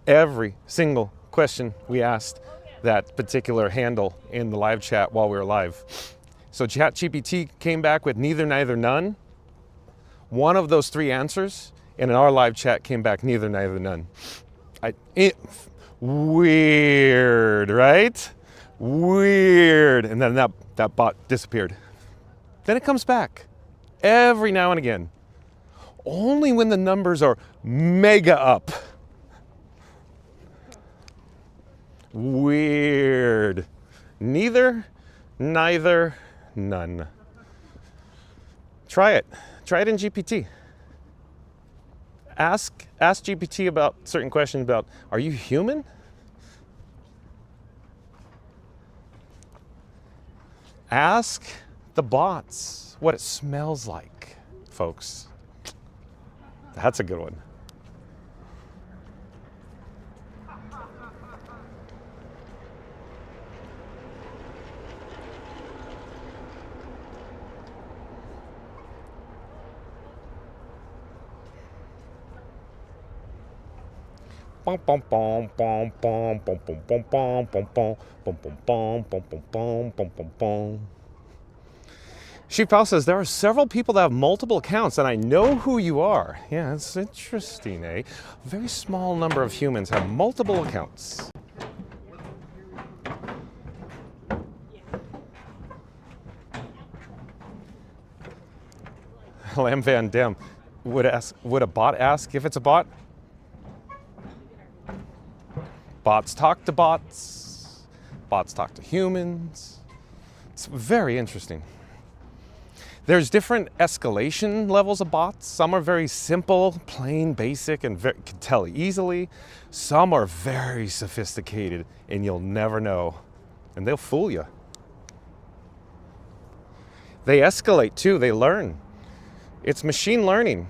every single question we asked that particular handle in the live chat while we were live. So ChatGPT came back with neither, neither, none. One of those three answers, and in our live chat came back neither, neither, none. Weird, right? Weird. And then that bot disappeared. Then it comes back every now and again. Only when the numbers are mega up. Weird. Neither, neither, none. Try it. Try it in GPT. Ask GPT about certain questions about, are you human? Ask the bots what it smells like, folks. That's a good one. Chief Pal says there are several people that have multiple accounts, and I know who you are. Yeah, it's interesting, eh? A very small number of humans have multiple accounts. Lam Van Dam would a bot ask if it's a bot? Bots talk to bots. Bots talk to humans. It's very interesting. There's different escalation levels of bots. Some are very simple, plain, basic, and can tell easily. Some are very sophisticated, and you'll never know. And they'll fool you. They escalate too, they learn. It's machine learning.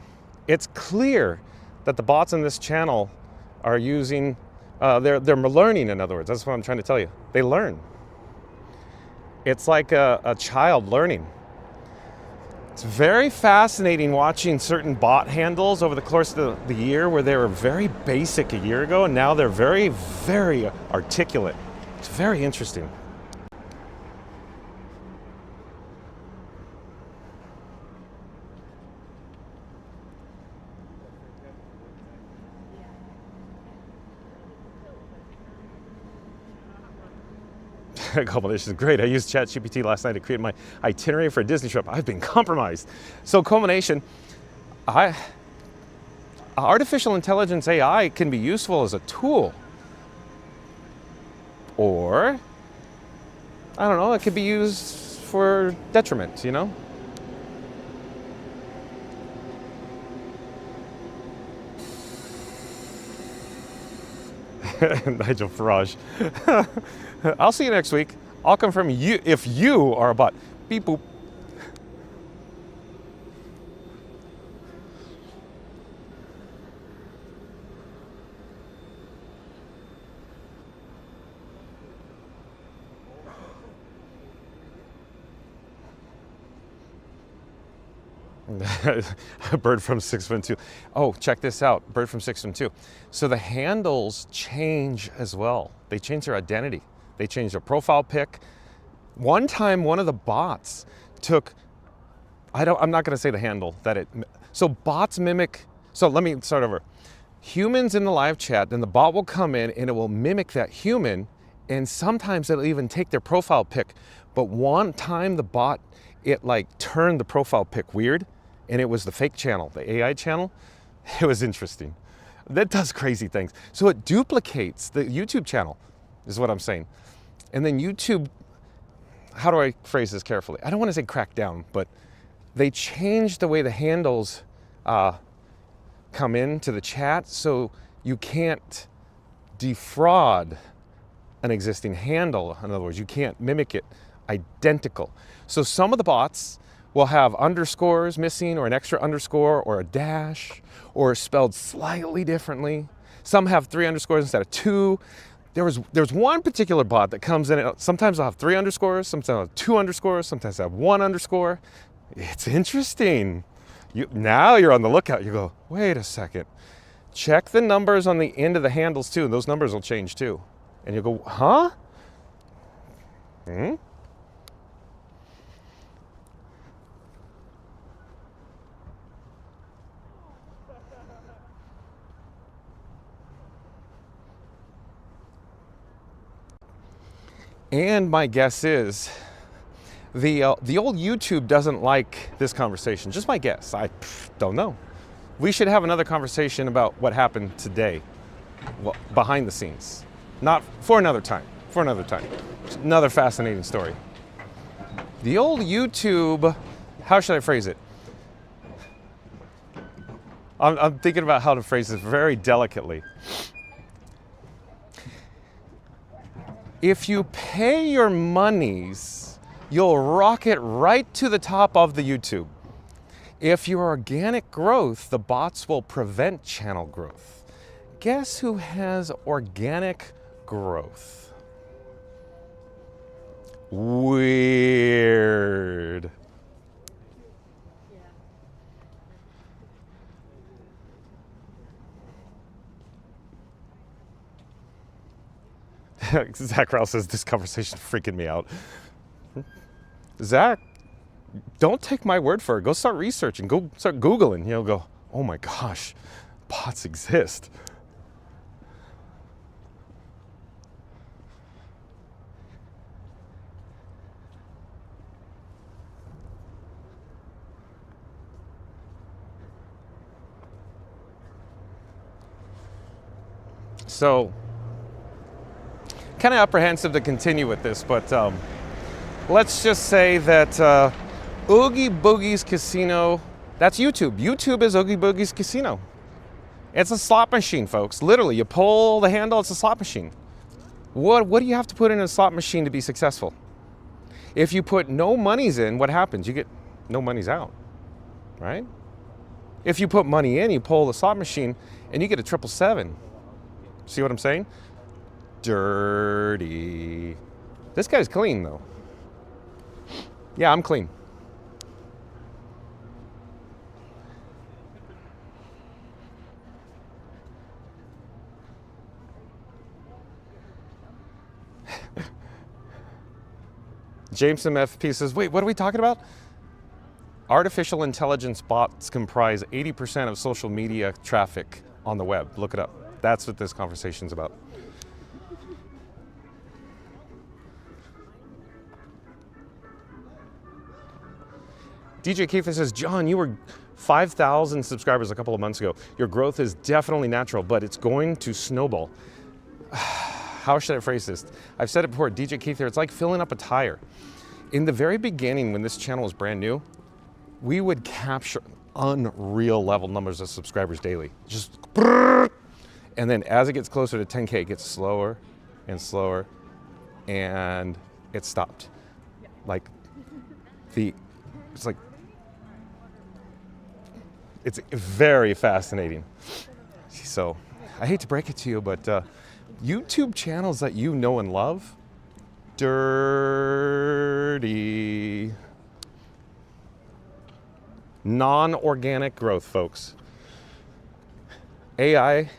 It's clear that the bots in this channel are using, they're learning, in other words. That's what I'm trying to tell you. They learn. It's like a child learning. It's very fascinating watching certain bot handles over the course of the year where they were very basic a year ago, and now they're very, very articulate. It's very interesting. Culmination is great. I used ChatGPT last night to create my itinerary for a Disney trip. I've been compromised. So culmination, artificial intelligence AI can be useful as a tool. Or, I don't know, it could be used for detriment, you know? Nigel Farage. I'll see you next week. I'll confirm you if you are a bot. Beep boop. A bird from 612. Oh, check this out. Bird from 612. So the handles change as well. They change their identity. They change their profile pic. One time, one of the bots took, I'm not going to say the handle that it, so bots mimic, so let me start over. Humans in the live chat, then the bot will come in and it will mimic that human, and sometimes it'll even take their profile pic. But one time the bot, it like turned the profile pic weird, and it was the fake channel, the AI channel. It was interesting. That does crazy things. So it duplicates the YouTube channel, is what I'm saying. And then YouTube, how do I phrase this carefully? I don't want to say crack down, but they changed the way the handles come into the chat, so you can't defraud an existing handle. In other words, you can't mimic it identical. So some of the bots will have underscores missing, or an extra underscore, or a dash, or spelled slightly differently. Some have 3 underscores instead of 2. There's one particular bot that comes in, sometimes I'll have 3 underscores, sometimes I'll have 2 underscores, sometimes I have 1 underscore. It's interesting. Now you're on the lookout. You go, wait a second. Check the numbers on the end of the handles too, and those numbers will change too. And you go, huh? And my guess is the old YouTube doesn't like this conversation. Just my guess. I don't know. We should have another conversation about what happened today, well, behind the scenes. Not for another time. For another time. It's another fascinating story. The old YouTube, how should I phrase it? I'm thinking about how to phrase this very delicately. If you pay your monies, you'll rocket right to the top of the YouTube. If you're organic growth, the bots will prevent channel growth. Guess who has organic growth? Weird. Zach Rouse says this conversation freaking me out. Zach, don't take my word for it. Go start researching. Go start Googling. You'll go, oh my gosh, bots exist. So, kind of apprehensive to continue with this, but let's just say that Oogie Boogie's Casino, that's YouTube. YouTube is Oogie Boogie's Casino. It's a slot machine, folks. Literally, you pull the handle, it's a slot machine. What do you have to put in a slot machine to be successful? If you put no monies in, what happens? You get no monies out, right? If you put money in, you pull the slot machine, and you get a 777. See what I'm saying? Dirty. This guy's clean, though. Yeah, I'm clean. James MFP says, wait, what are we talking about? Artificial intelligence bots comprise 80% of social media traffic on the web. Look it up. That's what this conversation's about. DJ Keefe says, John, you were 5,000 subscribers a couple of months ago. Your growth is definitely natural, but it's going to snowball. How should I phrase this? I've said it before, DJ Keefe here, it's like filling up a tire. In the very beginning, when this channel was brand new, we would capture unreal level numbers of subscribers daily. Just, And then as it gets closer to 10K, it gets slower and slower, and it stopped. Like it's very fascinating. So I hate to break it to you, but YouTube channels that you know and love, dirty. Non-organic growth, folks. AI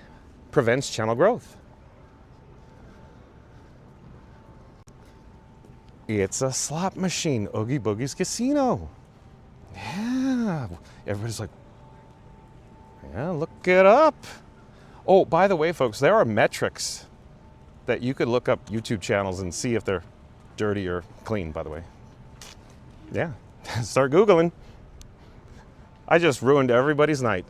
prevents channel growth. It's a slot machine, Oogie Boogie's Casino. Yeah, everybody's like, yeah, look it up. Oh, by the way, folks, there are metrics that you could look up YouTube channels and see if they're dirty or clean, by the way. Yeah, start Googling. I just ruined everybody's night.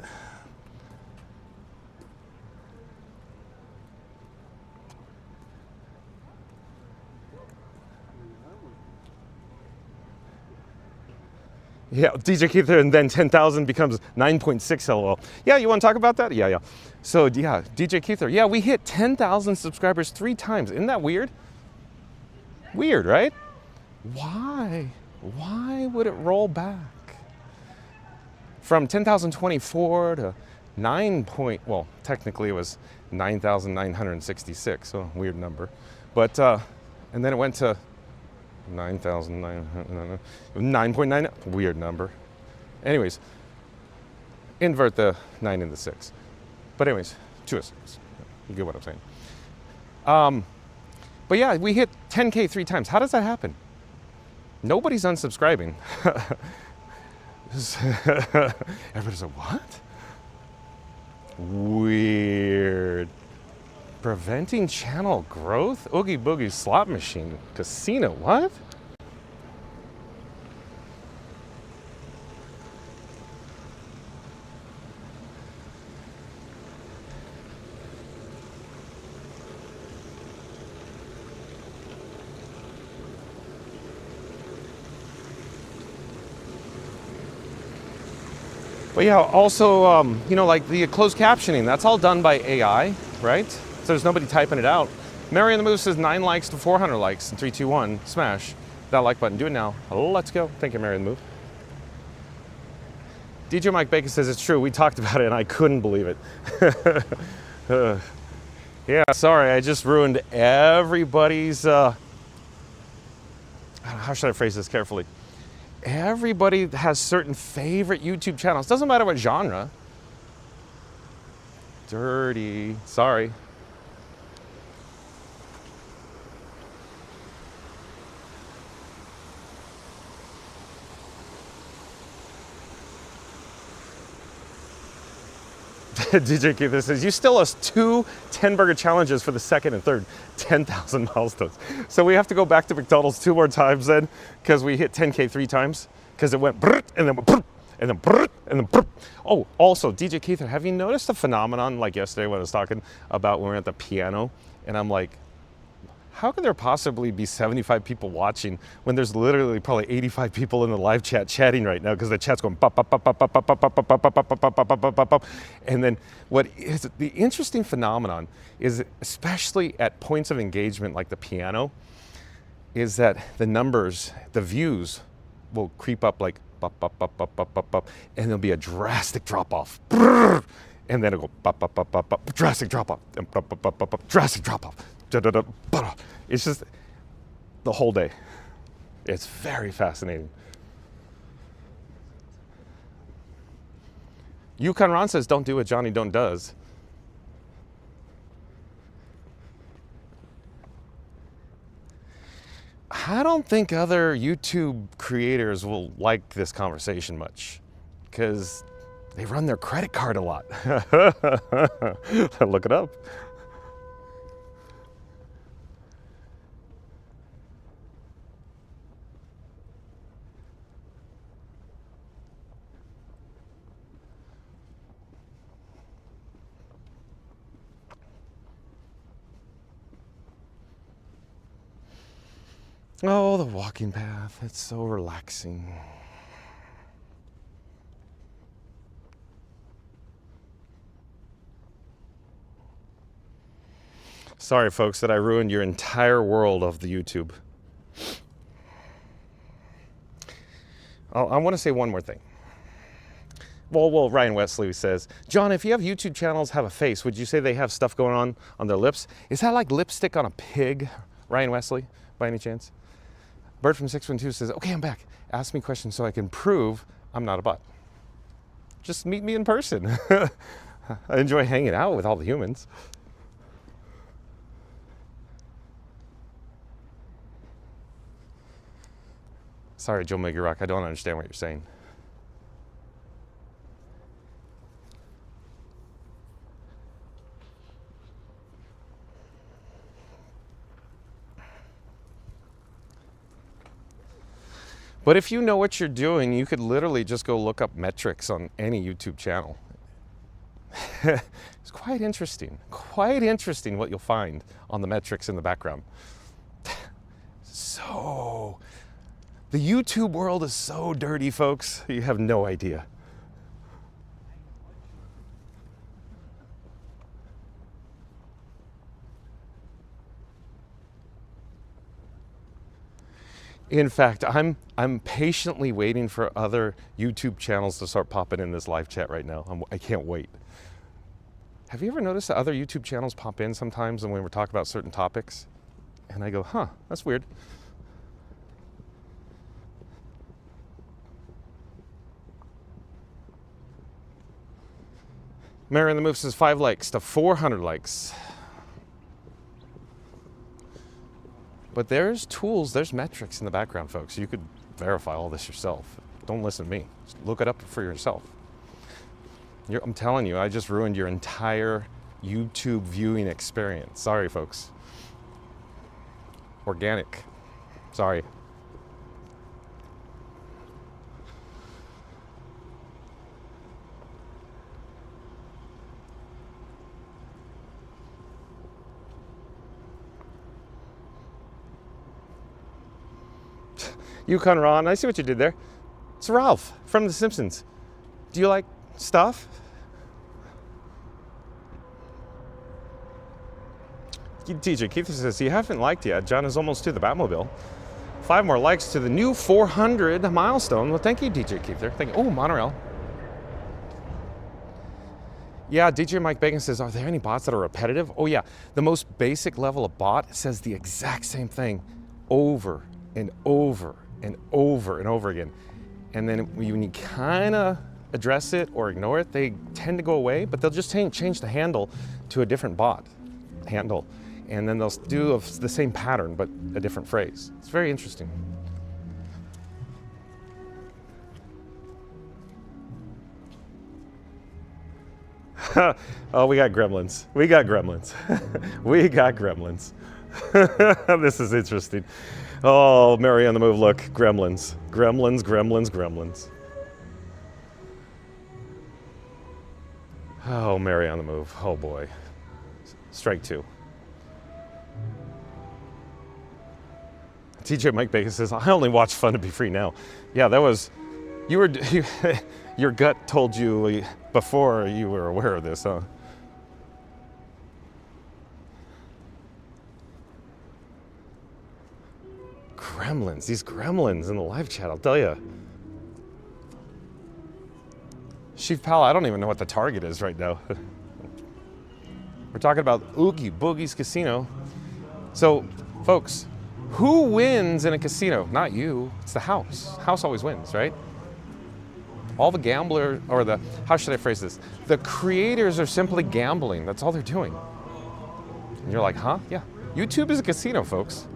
Yeah, DJ Keith, and then 10,000 becomes 9.6 LOL. Yeah, you want to talk about that? Yeah. So yeah, DJ Keith, yeah, we hit 10,000 subscribers 3 times. Isn't that weird? Weird, right? Why? Why would it roll back? From 10,024 to well, technically it was 9,966, so weird number. But, and then it went to 9.9, weird number. Anyways, invert the 9 into 6. But anyways, 2 is 6. You get what I'm saying. But yeah, we hit 10K 3 times. How does that happen? Nobody's unsubscribing. Everybody's like, what? Weird. Preventing channel growth? Oogie Boogie slot machine casino, what? But yeah, also, you know, like the closed captioning, that's all done by AI, right? So there's nobody typing it out. Mary and the Moose says 9 likes to 400 likes in 3, 2, 1. Smash that like button. Do it now. Let's go. Thank you, Mary and the Moose. DJ Mike Bacon says it's true. We talked about it and I couldn't believe it. Yeah, sorry. I just ruined everybody's, how should I phrase this carefully? Everybody has certain favorite YouTube channels. Doesn't matter what genre. Dirty. Sorry. DJ Keith says, you still have 2 10-burger challenges for the second and third 10,000 milestones. So we have to go back to McDonald's 2 more times then, because we hit 10K 3 times, because it went brrrt, and then brrrt, and then brrrt, and then brrrt. Oh, also, DJ Keith, have you noticed the phenomenon, like yesterday when I was talking about when we were at the piano, and I'm like, how could there possibly be 75 people watching when there's literally probably 85 people in the live chat chatting right now because the chat's going pop, pop, pop, pop, pop, pop, pop, pop, pop, pop, pop, pop, pop, pop, pop, pop. And then what is the interesting phenomenon is, especially at points of engagement like the piano, is that the numbers, the views will creep up like pop, pop, pop, pop, pop, pop, pop, and there'll be a drastic drop off. And then it'll go pop, pop, pop, pop, pop, drastic drop off, and pop, pop, pop, pop, pop, drastic drop off. It's just the whole day. It's very fascinating. Yukon Ron says, don't do what Johnny Don't does. I don't think other YouTube creators will like this conversation much because they run their credit card a lot. Look it up. Oh, the walking path. It's so relaxing. Sorry, folks, that I ruined your entire world of the YouTube. I want to say one more thing. Well, Ryan Wesley says, John, if you have YouTube channels have a face, would you say they have stuff going on their lips? Is that like lipstick on a pig, Ryan Wesley, by any chance? Bird from 612 says, okay, I'm back. Ask me questions so I can prove I'm not a bot. Just meet me in person. I enjoy hanging out with all the humans. Sorry, Joe Megarock, I don't understand what you're saying. But if you know what you're doing, you could literally just go look up metrics on any YouTube channel. It's quite interesting what you'll find on the metrics in the background. So, the YouTube world is so dirty, folks, you have no idea. In fact, I'm patiently waiting for other YouTube channels to start popping in this live chat right now. I can't wait. Have you ever noticed that other YouTube channels pop in sometimes when we're talking about certain topics? And I go, huh, that's weird. Mary in the Move says 5 likes to 400 likes. But there's tools, there's metrics in the background, folks. You could verify all this yourself. Don't listen to me. Just look it up for yourself. I'm telling you, I just ruined your entire YouTube viewing experience. Sorry, folks. Organic. Sorry. Yukon Ron, I see what you did there. It's Ralph from The Simpsons. Do you like stuff? TJ Keith says, you haven't liked yet. John is almost to the Batmobile. 5 more likes to the new 400 milestone. Well, thank you, DJ Keither. Thank you. Oh, monorail. Yeah, DJ Mike Bacon says, are there any bots that are repetitive? Oh, yeah. The most basic level of bot says the exact same thing over and over and over and over again. And then when you kind of address it or ignore it, they tend to go away, but they'll just change the handle to a different bot handle. And then they'll do the same pattern, but a different phrase. It's very interesting. Oh, we got gremlins. We got gremlins. We got gremlins. This is interesting. Oh, Mary on the Move, look, gremlins. Gremlins, gremlins, gremlins. Oh, Mary on the Move, oh boy. Strike 2. TJ Mike Bacon says, I only watch Fun to Be Free now. Yeah, that was, your gut told you before you were aware of this, huh? Gremlins, these gremlins in the live chat, I'll tell you. Chief Pal, I don't even know what the target is right now. We're talking about Oogie Boogie's Casino. So, folks, who wins in a casino? Not you, it's the house. House always wins, right? All the gamblers, or how should I phrase this? The creators are simply gambling, that's all they're doing. And you're like, huh? Yeah. YouTube is a casino, folks.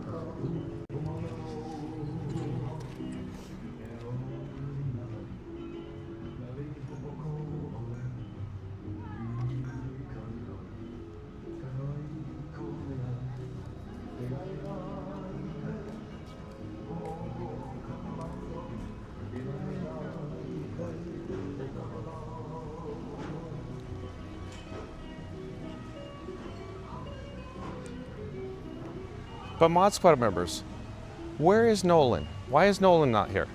But Mod Squad members, where is Nolan? Why is Nolan not here?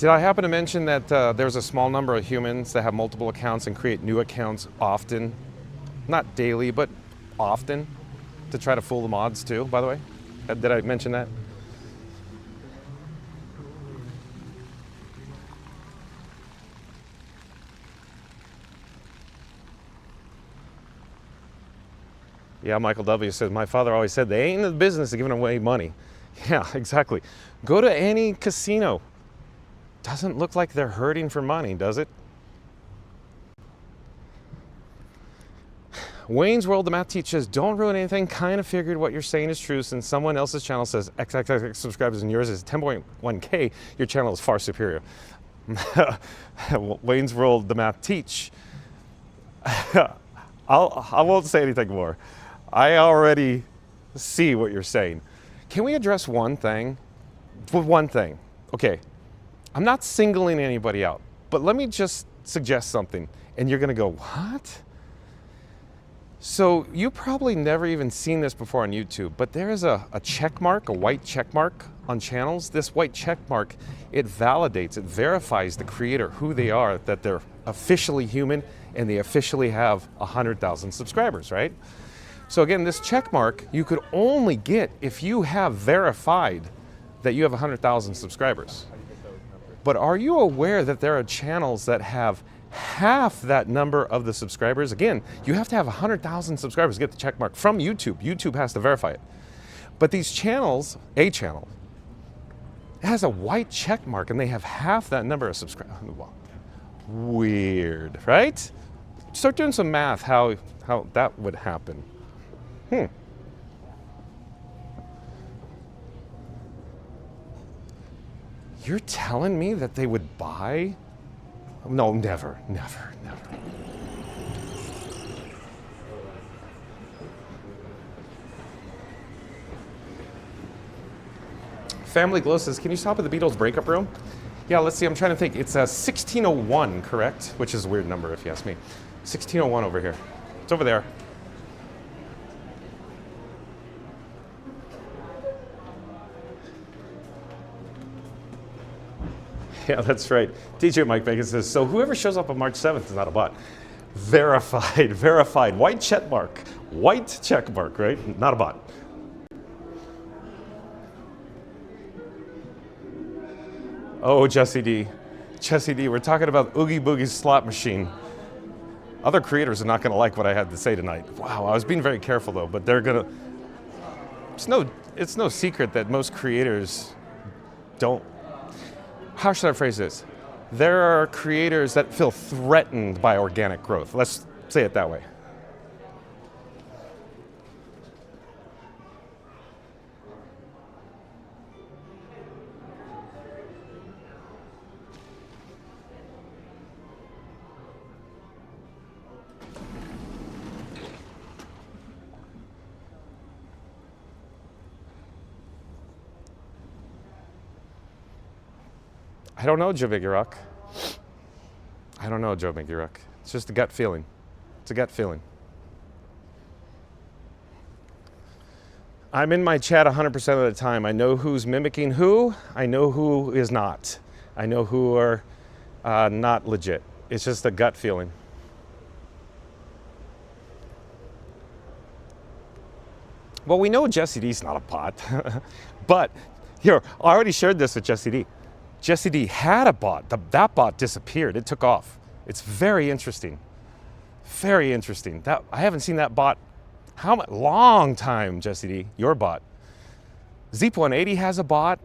Did I happen to mention that there's a small number of humans that have multiple accounts and create new accounts often? Not daily, but often, to try to fool the mods too, by the way? Did I mention that? Yeah, Michael W. says, my father always said they ain't in the business of giving away money. Yeah, exactly. Go to any casino. Doesn't look like they're hurting for money, does it? Wayne's World, the math teacher says, don't ruin anything. Kind of figured what you're saying is true since someone else's channel says XXX subscribers and yours is 10.1K. Your channel is far superior. Wayne's World, the math teach. I won't say anything more. I already see what you're saying. Can we address one thing? One thing. Okay, I'm not singling anybody out, but let me just suggest something, and you're gonna go, what? So you probably never even seen this before on YouTube, but there is a check mark, a white check mark on channels. This white check mark, it validates, it verifies the creator, who they are, that they're officially human and they officially have 100,000 subscribers, right? So again, this check mark you could only get if you have verified that you have 100,000 subscribers. But are you aware that there are channels that have half that number of the subscribers? Again, you have to have 100,000 subscribers to get the check mark from YouTube. YouTube has to verify it. But these channels, a channel, it has a white check mark and they have half that number of subscribers. Weird, right? Start doing some math how that would happen. You're telling me that they would buy? No, never, never, never. Family Glow says, can you stop at the Beatles breakup room? Yeah, let's see, I'm trying to think. It's 1601, correct? Which is a weird number if you ask me. 1601 over here. It's over there. Yeah, that's right. DJ Mike Bacon says, so whoever shows up on March 7th is not a bot. Verified, verified. White check mark. White check mark, right? Not a bot. Oh, Jesse D. Jesse D, we're talking about Oogie Boogie's slot machine. Other creators are not going to like what I had to say tonight. Wow, I was being very careful though, but they're going to... It's no secret that most creators don't... How should I phrase this? There are creators that feel threatened by organic growth. Let's say it that way. I don't know, Joe Vigurok. I don't know, Joe Vigurok. It's just a gut feeling. It's a gut feeling. I'm in my chat 100% of the time. I know who's mimicking who. I know who is not. I know who are not legit. It's just a gut feeling. Well, we know Jesse D's not a bot. But here, I already shared this with Jesse D. Jesse D had a bot. That bot disappeared. It took off. It's very interesting. Very interesting. I haven't seen that bot. How much? Long time, Jesse D. Your bot. Zeep180 has a bot.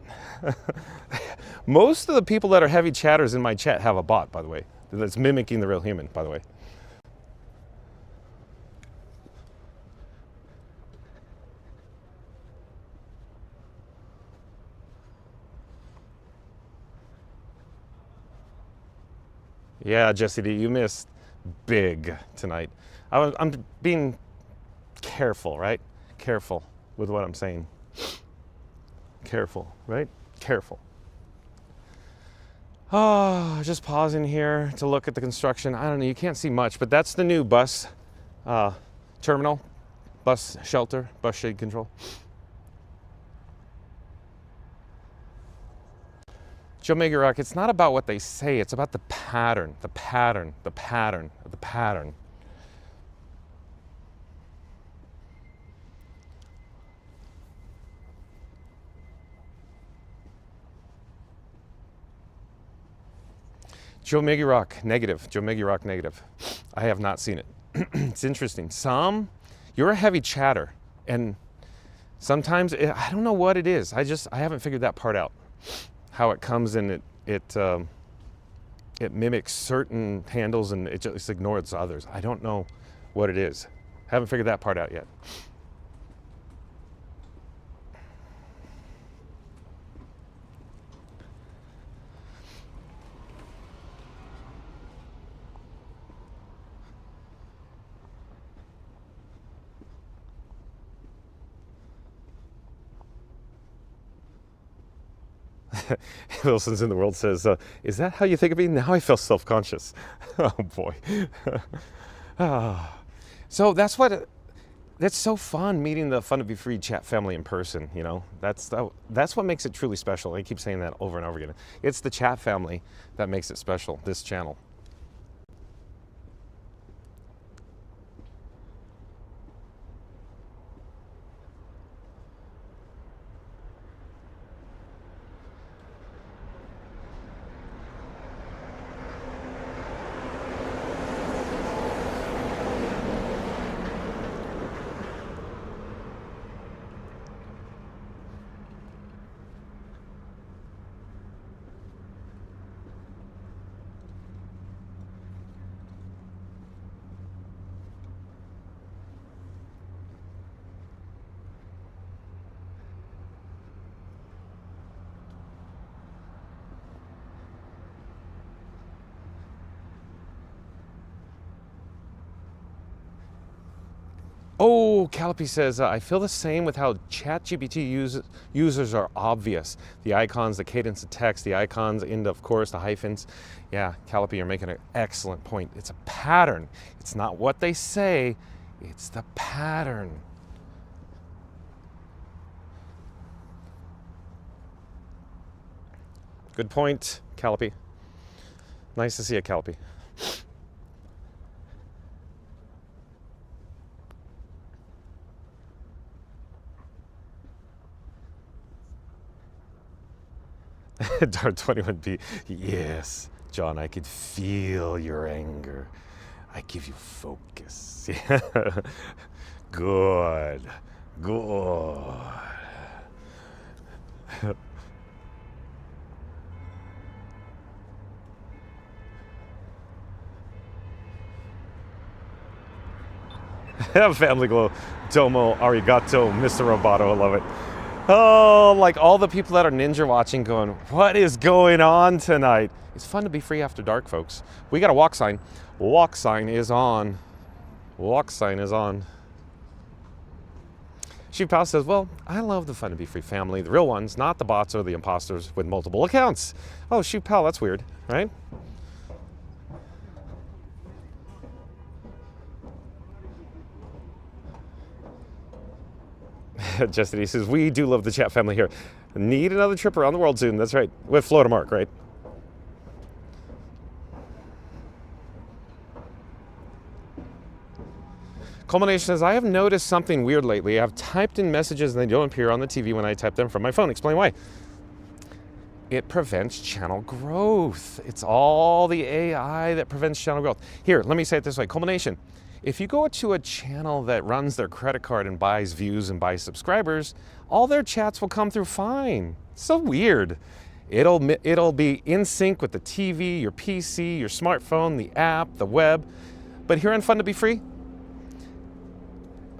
Most of the people that are heavy chatters in my chat have a bot, by the way. That's mimicking the real human, by the way. Yeah, Jesse D, you missed big tonight. I'm being careful, right? Careful with what I'm saying. Careful, right? Careful. Oh, just pausing here to look at the construction. I don't know, you can't see much, but that's the new bus terminal, bus shelter, bus shade control. Joe Megarock, it's not about what they say, it's about the pattern, the pattern, the pattern, the pattern. Joe Megarock, negative. Joe Megarock, negative. I have not seen it. It's interesting. You're a heavy chatter, and sometimes, I don't know what it is. I haven't figured that part out. How it comes and it mimics certain handles and it just ignores others. I don't know what it is. Haven't figured that part out yet. Wilson's in the World says, is that how you think of me? Now I feel self-conscious. Oh boy. So that's so fun, meeting the Fun to Be Free chat family in person, you know. That's what makes it truly special. I keep saying that over and over again. It's the chat family that makes it special, this channel. Oh, Callipy says, I feel the same with how ChatGPT users are obvious. The icons, the cadence of text, the icons, and of course the hyphens. Yeah, Callipy, you're making an excellent point. It's a pattern. It's not what they say, it's the pattern. Good point, Callipy. Nice to see you, Callipy. Dart 21B, yes, John, I could feel your anger. I give you focus. Yeah. Good, good. Family Glow, Domo, Arigato, Mr. Roboto, I love it. Oh, like all the people that are ninja watching going, what is going on tonight? It's fun to be free after dark, folks. We got a walk sign. Walk sign is on. Walk sign is on. Sheep Pal says, well, I love the Fun to Be Free family, the real ones, not the bots or the imposters with multiple accounts. Oh, Sheep Pal, that's weird, right? Justin, he says, we do love the chat family here. Need another trip around the world soon. That's right. With Florida Mark, right? Culmination says, I have noticed something weird lately. I've typed in messages and they don't appear on the TV when I type them from my phone. Explain why. It prevents channel growth. It's all the AI that prevents channel growth. Here, let me say it this way. Culmination. If you go to a channel that runs their credit card and buys views and buys subscribers, all their chats will come through fine. So weird. It'll be in sync with the TV, your PC, your smartphone, the app, the web. But here on Fun to Be Free,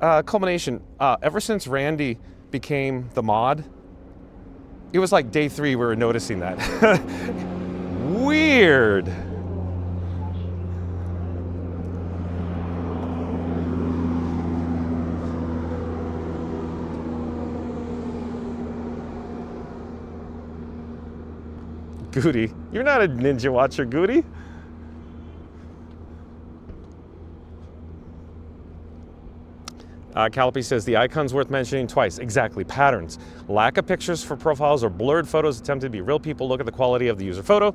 Culmination, ever since Randy became the mod, it was like day 3 we were noticing that. Weird. Goody, you're not a ninja watcher, Goody. Callipy says the icon's worth mentioning twice. Exactly, patterns. Lack of pictures for profiles or blurred photos attempted to be real people. Look at the quality of the user photo.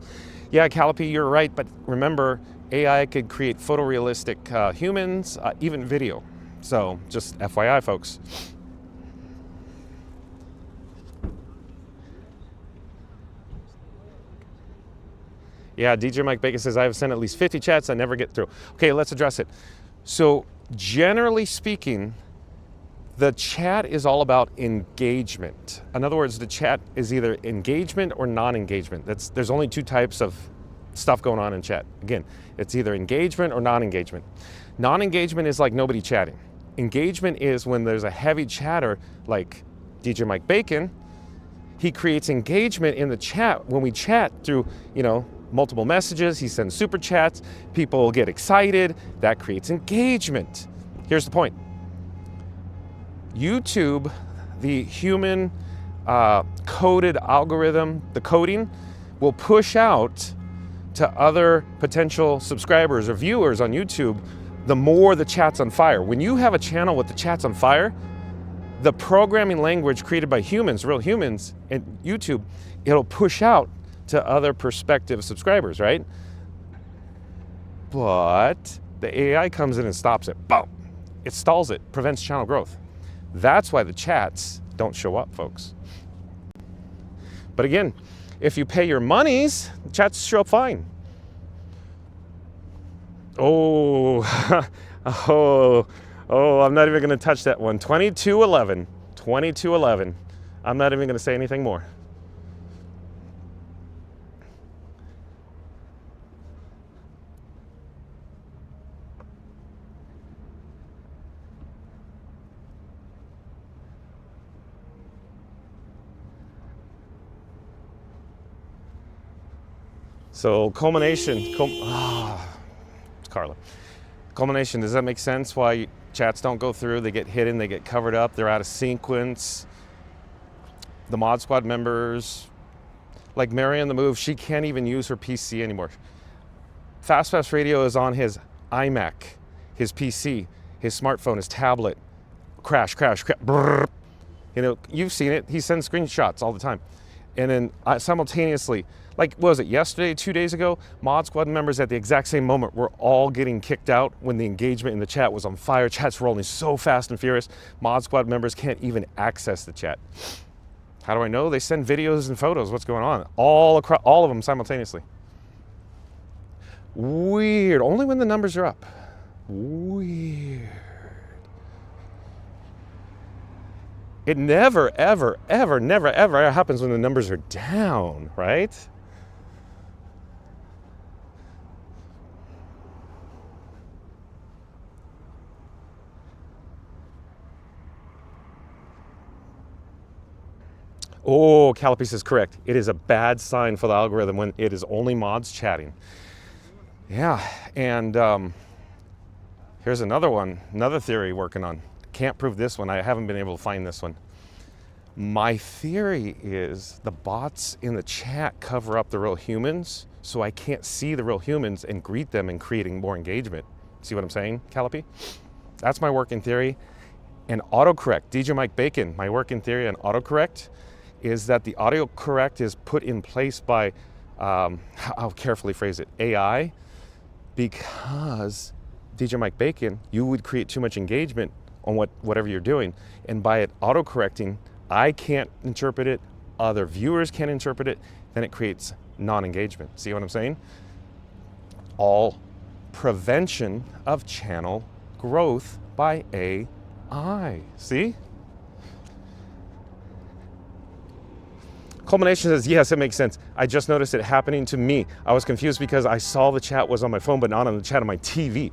Yeah, Callipy, you're right, but remember, AI could create photorealistic humans, even video. So just FYI, folks. Yeah, DJ Mike Bacon says, I have sent at least 50 chats I never get through. Okay, let's address it. So generally speaking, the chat is all about engagement. In other words, the chat is either engagement or non-engagement. There's only two types of stuff going on in chat. Again, it's either engagement or non-engagement. Non-engagement is like nobody chatting. Engagement is when there's a heavy chatter like DJ Mike Bacon. He creates engagement in the chat when we chat through, multiple messages. He sends super chats. People get excited. That creates engagement. Here's the point. YouTube, the human coded algorithm, the coding, will push out to other potential subscribers or viewers on YouTube the more the chat's on fire. When you have a channel with the chat's on fire, the programming language created by humans, real humans, in YouTube, it'll push out to other prospective subscribers, right? But the AI comes in and stops it. Boom! It stalls it, prevents channel growth. That's why the chats don't show up, folks. But again, if you pay your monies, the chats show up fine. Oh, I'm not even going to touch that one. 2211. 2211. I'm not even going to say anything more. So culmination, it's Carla. Culmination, does that make sense why chats don't go through? They get hidden, they get covered up, they're out of sequence. The Mod Squad members, like Mary on the Move, she can't even use her PC anymore. Fast Radio is on his iMac, his PC, his smartphone, his tablet. Crash, brrr. You've seen it. He sends screenshots all the time. And then simultaneously, like, what was it, yesterday, 2 days ago, Mod Squad members at the exact same moment were all getting kicked out when the engagement in the chat was on fire. Chat's rolling so fast and furious, Mod Squad members can't even access the chat. How do I know? They send videos and photos. What's going on? All of them simultaneously. Weird. Only when the numbers are up. Weird. It never, ever, ever, never, ever happens when the numbers are down, right? Oh, Callipy is correct. It is a bad sign for the algorithm when it is only mods chatting. Yeah, and here's another one, another theory working on. Can't prove this one. I haven't been able to find this one. My theory is the bots in the chat cover up the real humans, so I can't see the real humans and greet them and creating more engagement. See what I'm saying, Callipy? That's my working theory. And autocorrect, DJ Mike Bacon, my working theory on autocorrect is that the autocorrect is put in place by, I'll carefully phrase it, AI, because DJ Mike Bacon, you would create too much engagement on whatever you're doing. And by it autocorrecting, I can't interpret it, other viewers can't interpret it, then it creates non-engagement. See what I'm saying? All prevention of channel growth by AI. See? Culmination says, yes, it makes sense. I just noticed it happening to me. I was confused because I saw the chat was on my phone, but not on the chat on my TV.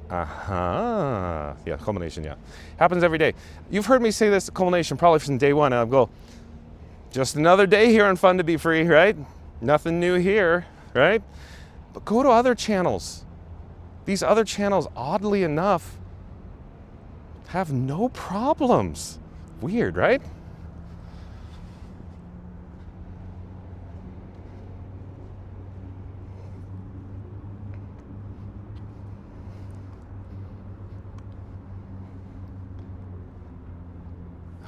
Yeah, culmination, yeah. Happens every day. You've heard me say this, culmination, probably from day one. I'll go, just another day here on Fun to Be Free, right? Nothing new here, right? But go to other channels. These other channels, oddly enough, have no problems. Weird, right?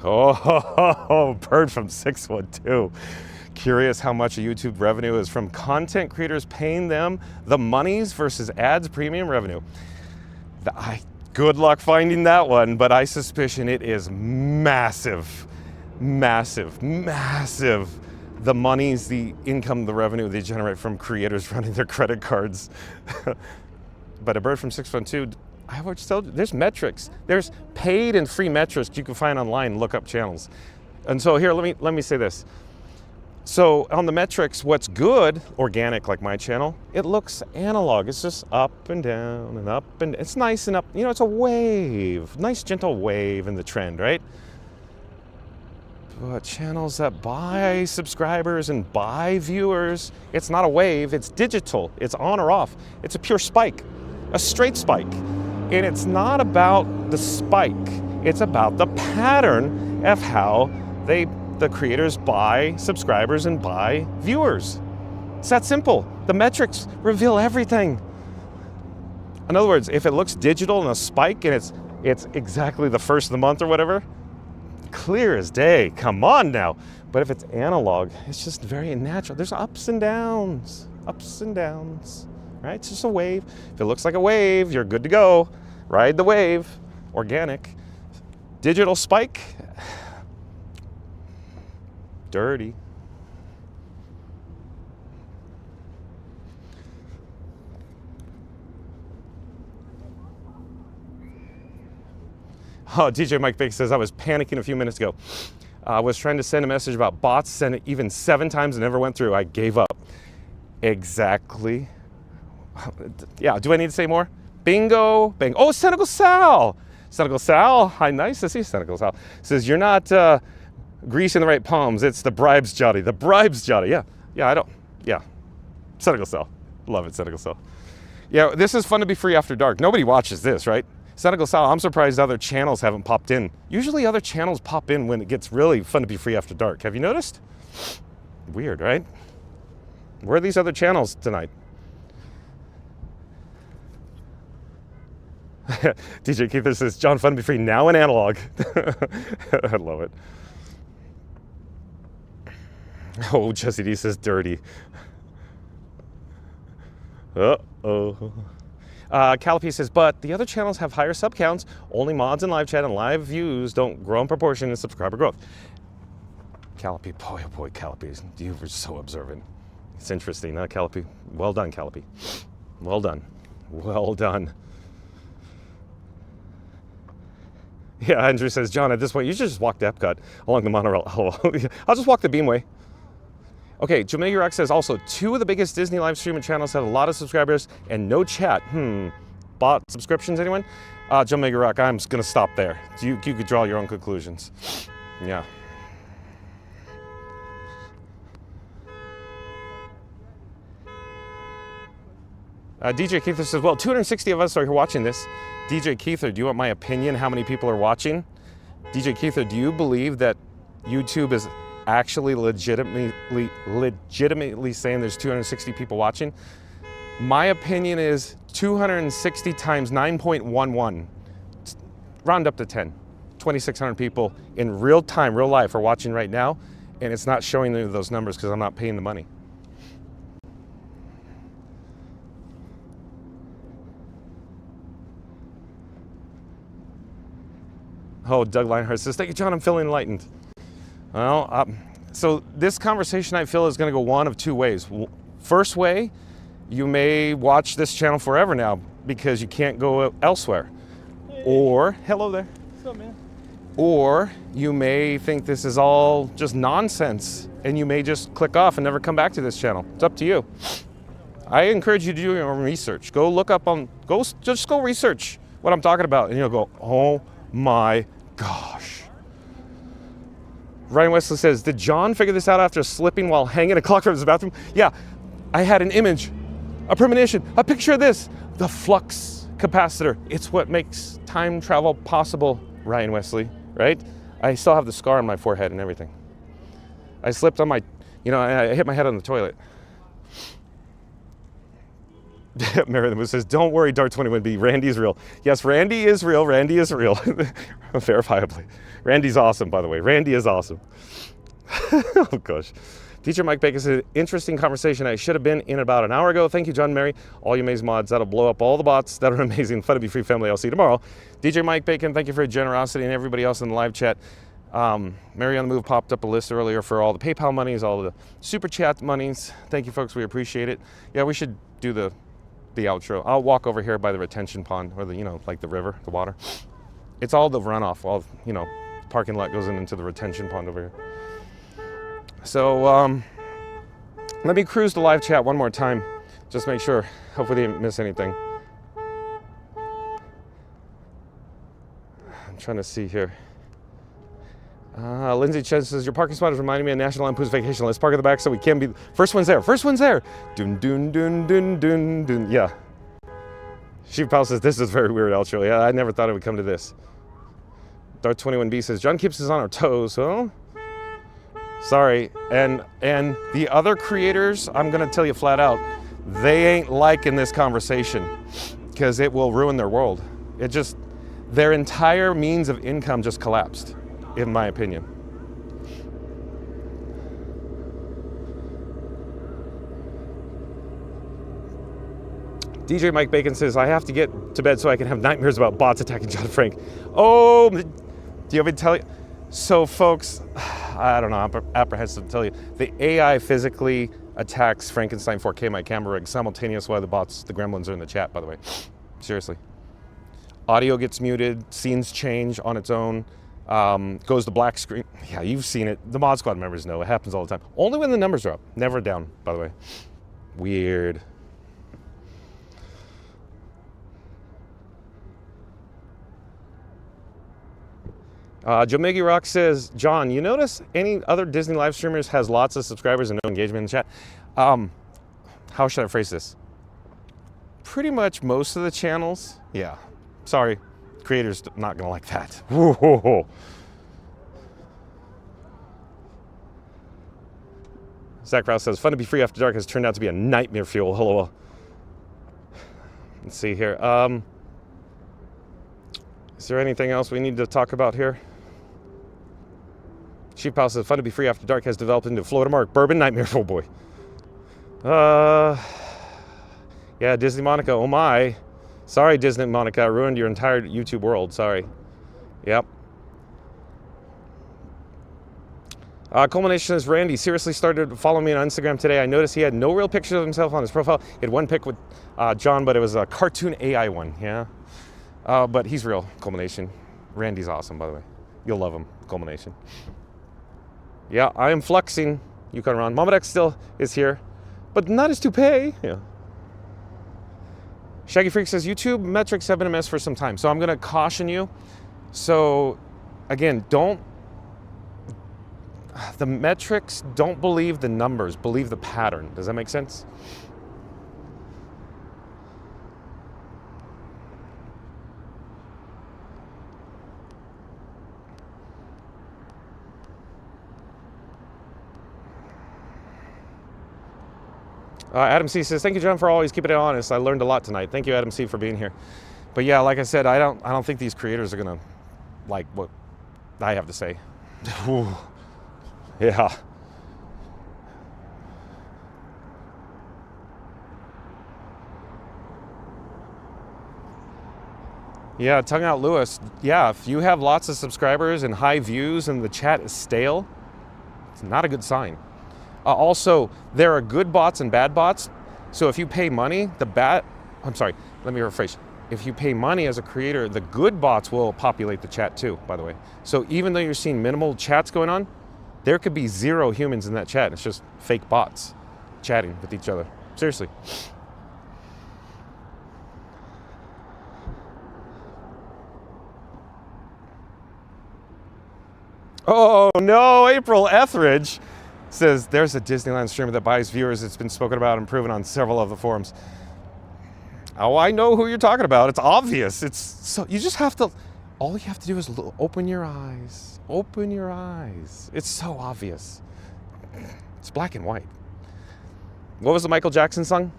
Oh, bird from 612. Curious how much of YouTube revenue is from content creators paying them the monies versus ads premium revenue. Good luck finding that one, but I suspicion it is massive, massive, massive. The monies, the income, the revenue they generate from creators running their credit cards. But a bird from 612, I would tell you, there's metrics. There's paid and free metrics you can find online, look up channels. And so here, let me say this. So on the metrics, what's good, organic like my channel, it looks analog. It's just up and down and up and it's nice and up. You know, it's a wave, nice gentle wave in the trend, right? But channels that buy subscribers and buy viewers, it's not a wave, it's digital. It's on or off. It's a pure spike, a straight spike. And it's not about the spike. It's about the pattern of how the creators buy subscribers and buy viewers. It's that simple. The metrics reveal everything. In other words, if it looks digital and a spike and it's exactly the first of the month or whatever, clear as day, come on now. But if it's analog, it's just very natural. There's ups and downs, right? It's just a wave. If it looks like a wave, you're good to go. Ride the wave, organic. Digital spike, dirty. Oh, DJ Mike Big says, I was panicking a few minutes ago. I was trying to send a message about bots, sent it even 7 times and never went through. I gave up. Exactly. Yeah, do I need to say more? Bingo, bang. Oh, Senegal Sal. Senegal Sal, hi, nice to see Senegal Sal. Says, you're not greasing the right palms. It's the bribes, Johnny. The bribes, Johnny. Yeah. Senegal Sal. Love it, Senegal Sal. Yeah, this is fun to be free after dark. Nobody watches this, right? Senegal Sal, I'm surprised other channels haven't popped in. Usually other channels pop in when it gets really fun to be free after dark. Have you noticed? Weird, right? Where are these other channels tonight? DJ Keither says, John, fun to be free now in analog. I love it. Oh, Jesse D says, dirty. Uh-oh. Callipy says, but the other channels have higher sub counts, only mods and live chat and live views don't grow in proportion to subscriber growth. Callipy, boy, oh boy, Callipy, you were so observant. It's interesting, huh, Callipy? Well done, Callipy. Well done. Well done. Yeah, Andrew says, John, at this point, you should just walk to Epcot along the monorail. I'll just walk the Beamway. Okay, Jamaica Rock says also, 2 of the biggest Disney live streaming channels have a lot of subscribers and no chat. Bot subscriptions, anyone? Jamaica Rock, I'm just gonna stop there. You could draw your own conclusions. Yeah. DJ Keither says, well, 260 of us are here watching this. DJ Keither, do you want my opinion how many people are watching? DJ Keither, do you believe that YouTube is actually legitimately saying there's 260 people watching? My opinion is 260 times 9.11. Round up to 10. 2,600 people in real time, real life are watching right now, and it's not showing me those numbers because I'm not paying the money. Oh, Doug Lionheart says, thank you, John, I'm feeling enlightened. Well, so this conversation, I feel, is going to go one of 2 ways. First way, you may watch this channel forever now because you can't go elsewhere. Or, hello there. What's up, man? Or you may think this is all just nonsense and you may just click off and never come back to this channel. It's up to you. I encourage you to do your own research. Go look up on, just go research what I'm talking about and you'll go, oh my gosh. Ryan Wesley says, did John figure this out after slipping while hanging a clock from his bathroom? Yeah, I had an image, a premonition, a picture of this, the flux capacitor. It's what makes time travel possible, Ryan Wesley, right? I still have the scar on my forehead and everything. I slipped on my, I hit my head on the toilet. Mary the Moose says, don't worry, Dark 21B, Randy is real. Yes, Randy is real. Randy is real. Verifiably. Randy's awesome, by the way. Randy is awesome. Oh, gosh. Teacher Mike Bacon said, interesting conversation. I should have been in about an hour ago. Thank you, John and Mary. All you amazing mods. That'll blow up all the bots that are amazing. Fun to be free family. I'll see you tomorrow. DJ Mike Bacon, thank you for your generosity, and everybody else in the live chat. Mary on the Move popped up a list earlier for all the PayPal monies, all the super chat monies. Thank you, folks. We appreciate it. Yeah, we should do the outro. I'll walk over here by the retention pond, or the, you know, like the river, the water. It's all the runoff. All, you know, parking lot goes into the retention pond over here. So let me cruise the live chat one more time. Just make sure. Hopefully they didn't miss anything. I'm trying to see here. Lindsay Chen says, your parking spot is reminding me of National Lampoon's Vacation. Let's park at the back so we can be... First one's there. First one's there. Dun, dun, dun, dun, dun, dun. Yeah. Sheep Pal says, this is very weird outro. Yeah, I never thought it would come to this. Dark 21B says, John keeps us on our toes. Huh? Sorry. And the other creators, I'm going to tell you flat out, they ain't liking this conversation because it will ruin their world. It just... Their entire means of income just collapsed, in my opinion. DJ Mike Bacon says, I have to get to bed so I can have nightmares about bots attacking John Frank. Oh, do you want me to tell you? So, folks, I don't know, I'm apprehensive to tell you. The AI physically attacks Frankenstein 4K, my camera rig, simultaneous while the bots, the gremlins are in the chat, by the way. Seriously. Audio gets muted, scenes change on its own, goes to black screen. Yeah, you've seen it. The Mod Squad members know. It happens all the time. Only when the numbers are up. Never down, by the way. Weird. Jomegi Rock says, John, you notice any other Disney live streamers has lots of subscribers and no engagement in the chat? How should I phrase this? Pretty much most of the channels, yeah. Sorry, creators not gonna like that. Whoa. Zach Rouse says, fun to be free after dark has turned out to be a nightmare fuel. Hello. Let's see here. Is there anything else we need to talk about here? Sheep House says, fun to be free after dark has developed into Florida Mark Bourbon Nightmare Fuel Boy. Yeah, Disney Monica, oh my. Sorry, Disney Monica, I ruined your entire YouTube world. Sorry. Yep. Culmination says, Randy seriously started following me on Instagram today. I noticed he had no real pictures of himself on his profile. He had one pic with John, but it was a cartoon AI one. Yeah. But he's real, Culmination. Randy's awesome, by the way. You'll love him, Culmination. Yeah, I am flexing. Yukon Ron. Mama Dex still is here, but not his toupee. Yeah. Shaggy Freak says, YouTube metrics have been a mess for some time. So I'm going to caution you. So, again, the metrics, don't believe the numbers, believe the pattern. Does that make sense? Adam C says, thank you, John, for always keeping it honest. I learned a lot tonight. Thank you, Adam C, for being here. But yeah, like I said, I don't think these creators are gonna like what I have to say. Yeah. Yeah, Tongue Out Lewis. Yeah, if you have lots of subscribers and high views and the chat is stale, it's not a good sign. Also, there are good bots and bad bots. So if you pay money, let me rephrase. If you pay money as a creator, the good bots will populate the chat too, by the way. So even though you're seeing minimal chats going on, there could be 0 humans in that chat. It's just fake bots chatting with each other. Seriously. Oh no, April Etheridge says, there's a Disneyland streamer that buys viewers. It's been spoken about and proven on several of the forums. Oh, I know who you're talking about. It's obvious. It's so, you just have to, all you have to do is open your eyes. Open your eyes. It's so obvious. It's black and white. What was the Michael Jackson song?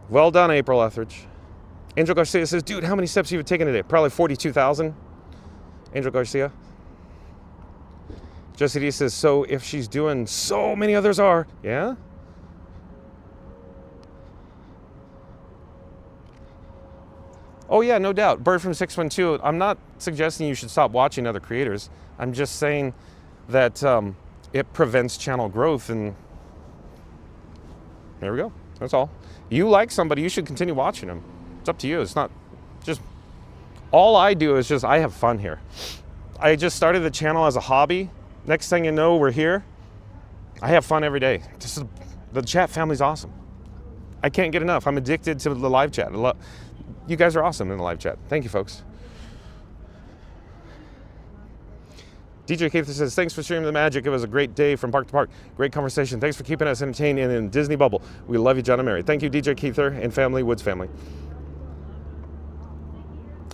Well done, April Etheridge. Angel Garcia says, dude, how many steps have you taken today? Probably 42,000. Angel Garcia. Jesse D says, so if she's doing so many others are, yeah? Oh yeah, no doubt. Bird from 612, I'm not suggesting you should stop watching other creators. I'm just saying that it prevents channel growth, and there we go. That's all. You like somebody, you should continue watching them. It's up to you. It's not just, all I do is just, I have fun here. I just started the channel as a hobby. Next thing you know, we're here. I have fun every day. Just, the chat family's awesome. I can't get enough. I'm addicted to the live chat. You guys are awesome in the live chat. Thank you, folks. DJ Keith says, thanks for streaming the magic. It was a great day from park to park. Great conversation. Thanks for keeping us entertained and in Disney bubble. We love you, John and Mary. Thank you, DJ Keither and family, Woods family.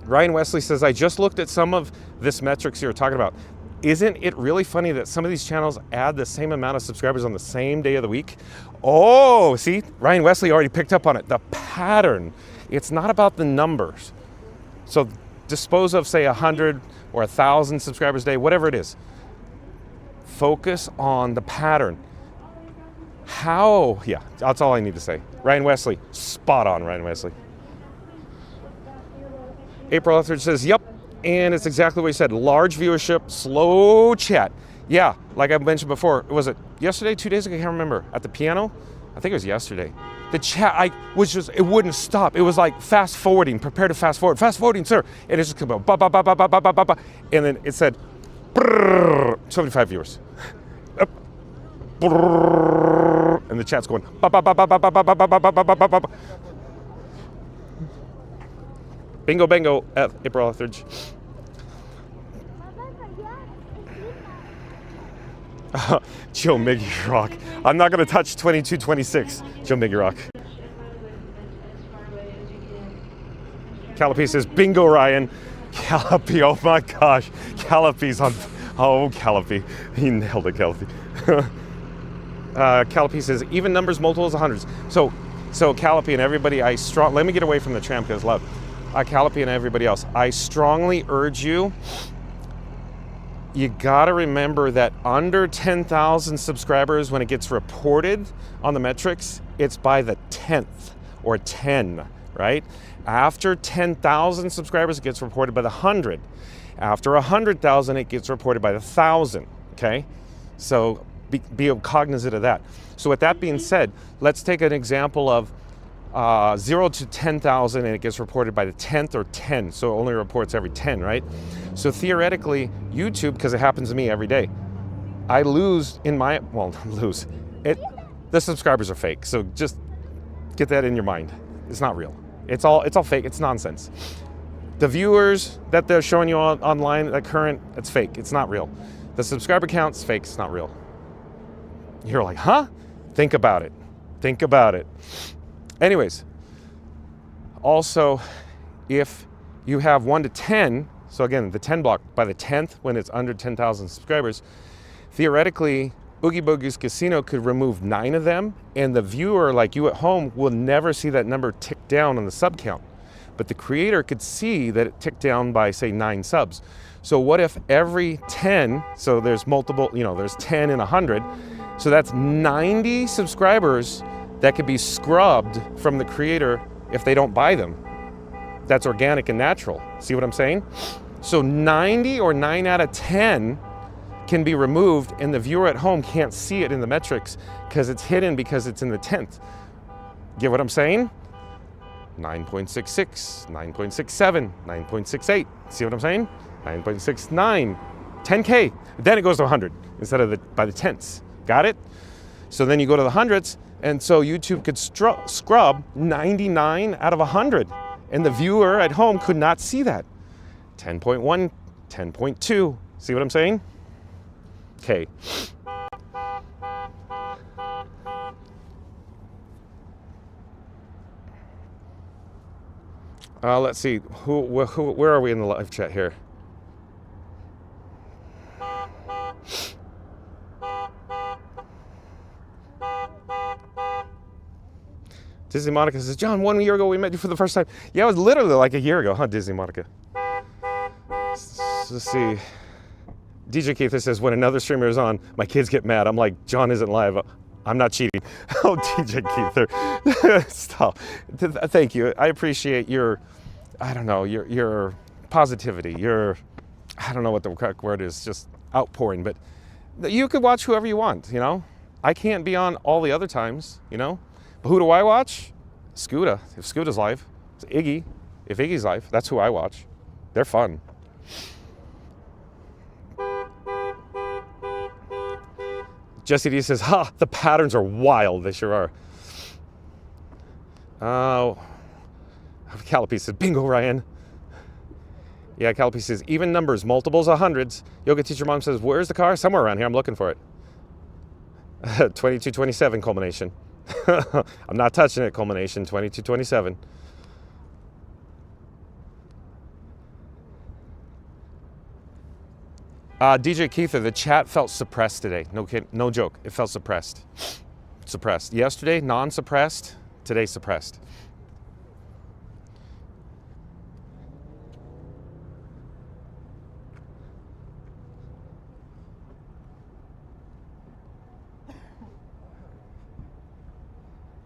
Ryan Wesley says, I just looked at some of this metrics you were talking about. Isn't it really funny that some of these channels add the same amount of subscribers on the same day of the week? Oh, see, Ryan Wesley already picked up on it. The pattern. It's not about the numbers. So dispose of, say, 100 or 1,000 subscribers a day, whatever it is. Focus on the pattern. How, yeah, that's all I need to say. Ryan Wesley, spot on, Ryan Wesley. April Etheridge says, yep, and it's exactly what you said. Large viewership, slow chat. Yeah, like I mentioned before, was it yesterday, 2 days ago? I can't remember. At the piano? I think it was yesterday. The chat, it wouldn't stop. It was like fast forwarding, prepare to fast forward. Fast forwarding, sir. And it just came out, ba, ba, ba, ba, ba, ba, ba, ba, ba. And then it said, 75 viewers. And the chat's going, ba, ba, ba, ba, ba, ba, ba, ba, ba, ba, ba, ba, ba. Bingo, bango, April Etheridge. Joe Miggy Rock. I'm not going to touch 2226. Joe Miggy Rock. Callipy says, bingo, Ryan. Callipy, oh my gosh. Callipy's on, oh, Callipy. He nailed it, Callipy. Callipy says, even numbers, multiples of hundreds. So Callipy and everybody, let me get away from the tram because love. Callipy and everybody else, I strongly urge you, you gotta remember that under 10,000 subscribers, when it gets reported on the metrics, it's by the 10th or 10, right? After 10,000 subscribers, it gets reported by the 100. After 100,000, it gets reported by the 1,000, okay? So be cognizant of that. So with that being said, let's take an example of 0 to 10,000 and it gets reported by the 10th or 10, so it only reports every 10, right? So theoretically, YouTube, because it happens to me every day, I lose in my, well, lose. The subscribers are fake, so just get that in your mind. It's not real. It's all fake, it's nonsense. The viewers that they're showing you online, that current, it's fake, it's not real. The subscriber count's fake, it's not real. You're like, huh? Think about it. Think about it. Anyways, also, if you have 1 to 10, so again, the 10 block, by the 10th, when it's under 10,000 subscribers, theoretically, Oogie Boogie's Casino could remove 9 of them, and the viewer, like you at home, will never see that number tick down on the sub count. But the creator could see that it ticked down by, say, 9 subs. So what if every 10, so there's multiple, there's 10 and 100, so that's 90 subscribers that could be scrubbed from the creator if they don't buy them. That's organic and natural. See what I'm saying? So 90 or 9 out of 10 can be removed, and the viewer at home can't see it in the metrics because it's hidden because it's in the 10th. Get what I'm saying? 9.66, 9.67, 9.68. See what I'm saying? 9.69, 10K. Then it goes to 100 instead of by the tenths. Got it? So then you go to the hundreds, and so YouTube could scrub 99 out of 100, and the viewer at home could not see that. 10.1, 10.2. See what I'm saying? Okay. Let's see. Where are we in the live chat here? Disney Monica says, John, 1 year ago we met you for the first time. Yeah, it was literally like a year ago, huh, Disney Monica? Let's see. DJ Keith says, when another streamer is on, my kids get mad. I'm like, John isn't live. I'm not cheating. Oh, DJ Keith, stop. Thank you. I appreciate your, I don't know, your positivity. Your, I don't know what the correct word is, just outpouring. But you could watch whoever you want, you know? I can't be on all the other times, you know? But who do I watch? Scooter. If Scooter's live. It's Iggy. If Iggy's live, that's who I watch. They're fun. Jesse D says, ha, the patterns are wild. They sure are. Callipy says, bingo, Ryan. Yeah, Callipy says, even numbers, multiples of hundreds. Yoga teacher mom says, where's the car? Somewhere around here. I'm looking for it. 2227 culmination. I'm not touching it, culmination. 2227. DJ Keither, the chat felt suppressed today. No kid, no joke. It felt suppressed. Suppressed. Yesterday, non-suppressed. Today, suppressed.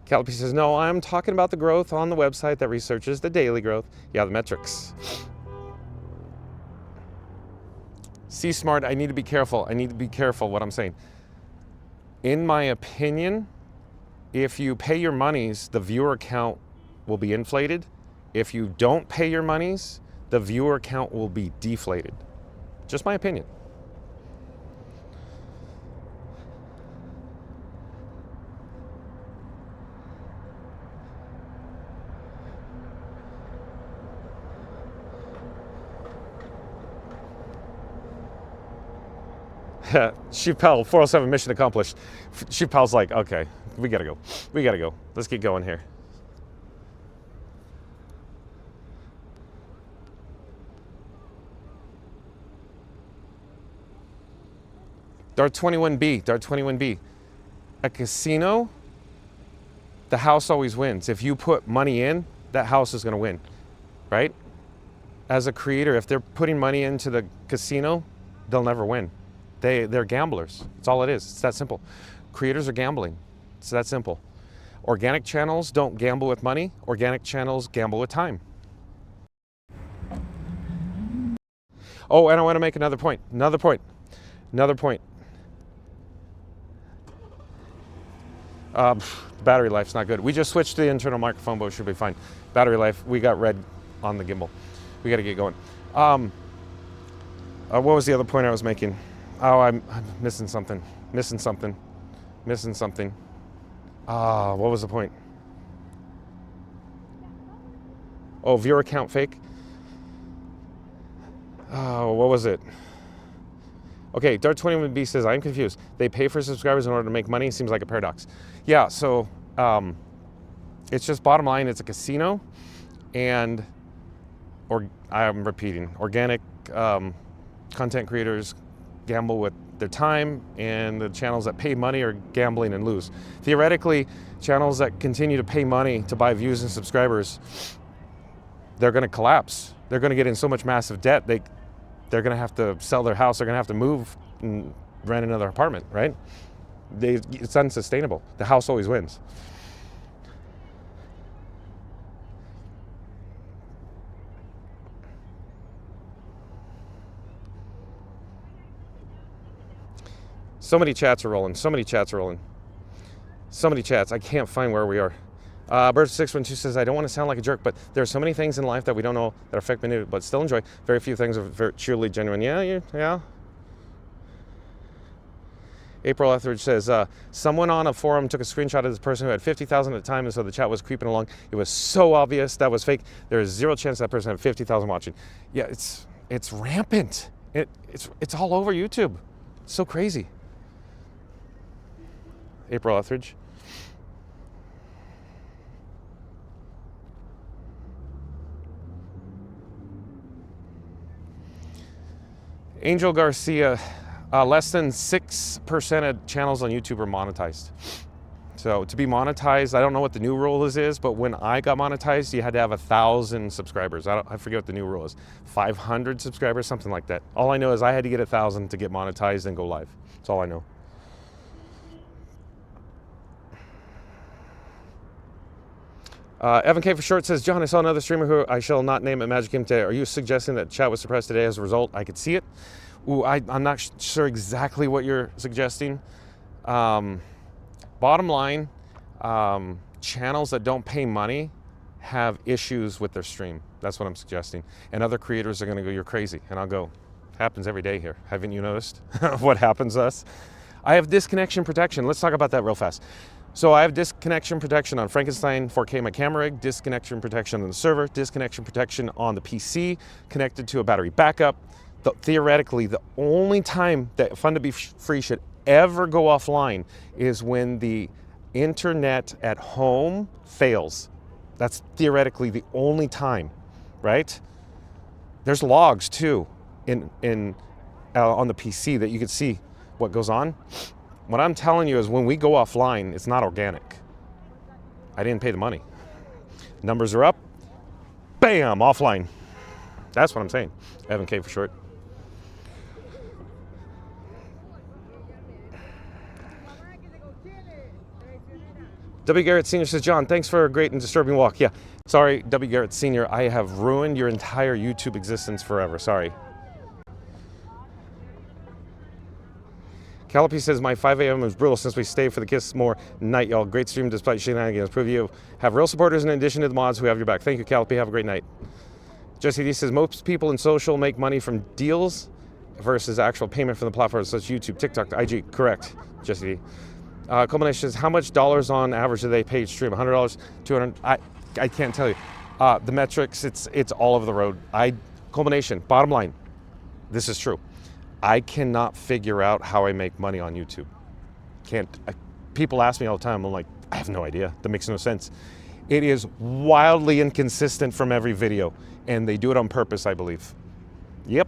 Callipy says, no, I'm talking about the growth on the website that researches the daily growth. Yeah, the metrics. See Smart, I need to be careful. I need to be careful what I'm saying. In my opinion, if you pay your monies, the viewer count will be inflated. If you don't pay your monies, the viewer count will be deflated. Just my opinion. Chief Powell, 407, mission accomplished. Chief Powell's like, okay, we gotta go. We gotta go. Let's get going here. Dart 21B, Dart 21B. A casino, the house always wins. If you put money in, that house is gonna win, right? As a creator, if they're putting money into the casino, they'll never win. They're gamblers. It's all it is. It's that simple. Creators are gambling. It's that simple. Organic channels don't gamble with money. Organic channels gamble with time. Oh, and I want to make another point. Another point. Battery life's not good. We just switched to the internal microphone, but it should be fine. Battery life, we got red on the gimbal. We got to get going. What was the other point I was making? Oh, I'm missing something. What was the point? Oh, viewer count fake. Oh, what was it? Okay, Dart21B says, I'm confused. They pay for subscribers in order to make money. It seems like a paradox. Yeah, so it's just bottom line, it's a casino, and I'm repeating, organic content creators gamble with their time, and the channels that pay money are gambling and lose. Theoretically, channels that continue to pay money to buy views and subscribers, they're going to collapse. They're going to get in so much massive debt, they're going to have to sell their house, they're going to have to move and rent another apartment, right? It's unsustainable. The house always wins. So many chats are rolling. So many chats. I can't find where we are. Bird612 says, I don't want to sound like a jerk, but there are so many things in life that we don't know that affect me, but still enjoy. Very few things are truly genuine. Yeah. April Etheridge says, someone on a forum took a screenshot of this person who had 50,000 at the time, and so the chat was creeping along. It was so obvious that was fake. There is zero chance that person had 50,000 watching. Yeah, it's rampant. It's all over YouTube. It's so crazy. April Etheridge. Angel Garcia, less than 6% of channels on YouTube are monetized. So to be monetized, I don't know what the new rule is, but when I got monetized, you had to have 1,000 subscribers. I forget what the new rule is. 500 subscribers, something like that. All I know is I had to get 1,000 to get monetized and go live. That's all I know. Evan K for short says, John, I saw another streamer who I shall not name at Magic Kingdom today. Are you suggesting that chat was suppressed today as a result? I could see it. Ooh, I'm not sure exactly what you're suggesting. Bottom line, channels that don't pay money have issues with their stream. That's what I'm suggesting. And other creators are going to go, you're crazy. And I'll go, happens every day here. Haven't you noticed what happens to us? I have disconnection protection. Let's talk about that real fast. So I have disconnection protection on Frankenstein 4K, my camera rig, disconnection protection on the server, disconnection protection on the PC, connected to a battery backup. Theoretically, the only time that Fun to Be Free should ever go offline is when the internet at home fails. That's theoretically the only time, right? There's logs too on the PC that you can see what goes on. What I'm telling you is when we go offline, it's not organic. I didn't pay the money. Numbers are up, bam, offline. That's what I'm saying. Evan K for short. W. Garrett Sr. says, John, thanks for a great and disturbing walk. Yeah, sorry, W. Garrett Sr., I have ruined your entire YouTube existence forever. Sorry. Callipy says, my 5 a.m. was brutal since we stayed for the Kiss More night, y'all. Great stream despite shenanigans. Prove you have real supporters in addition to the mods who have your back. Thank you, Callipy. Have a great night. Jesse D says, most people in social make money from deals versus actual payment from the platforms such as YouTube, TikTok, IG. Correct, Jesse D. Culmination says, how much dollars on average do they pay each stream? $100, $200? I can't tell you. The metrics, it's all over the road. Culmination, bottom line, this is true. I cannot figure out how I make money on YouTube. People ask me all the time, I'm like, I have no idea. That makes no sense. It is wildly inconsistent from every video, and they do it on purpose, I believe. Yep.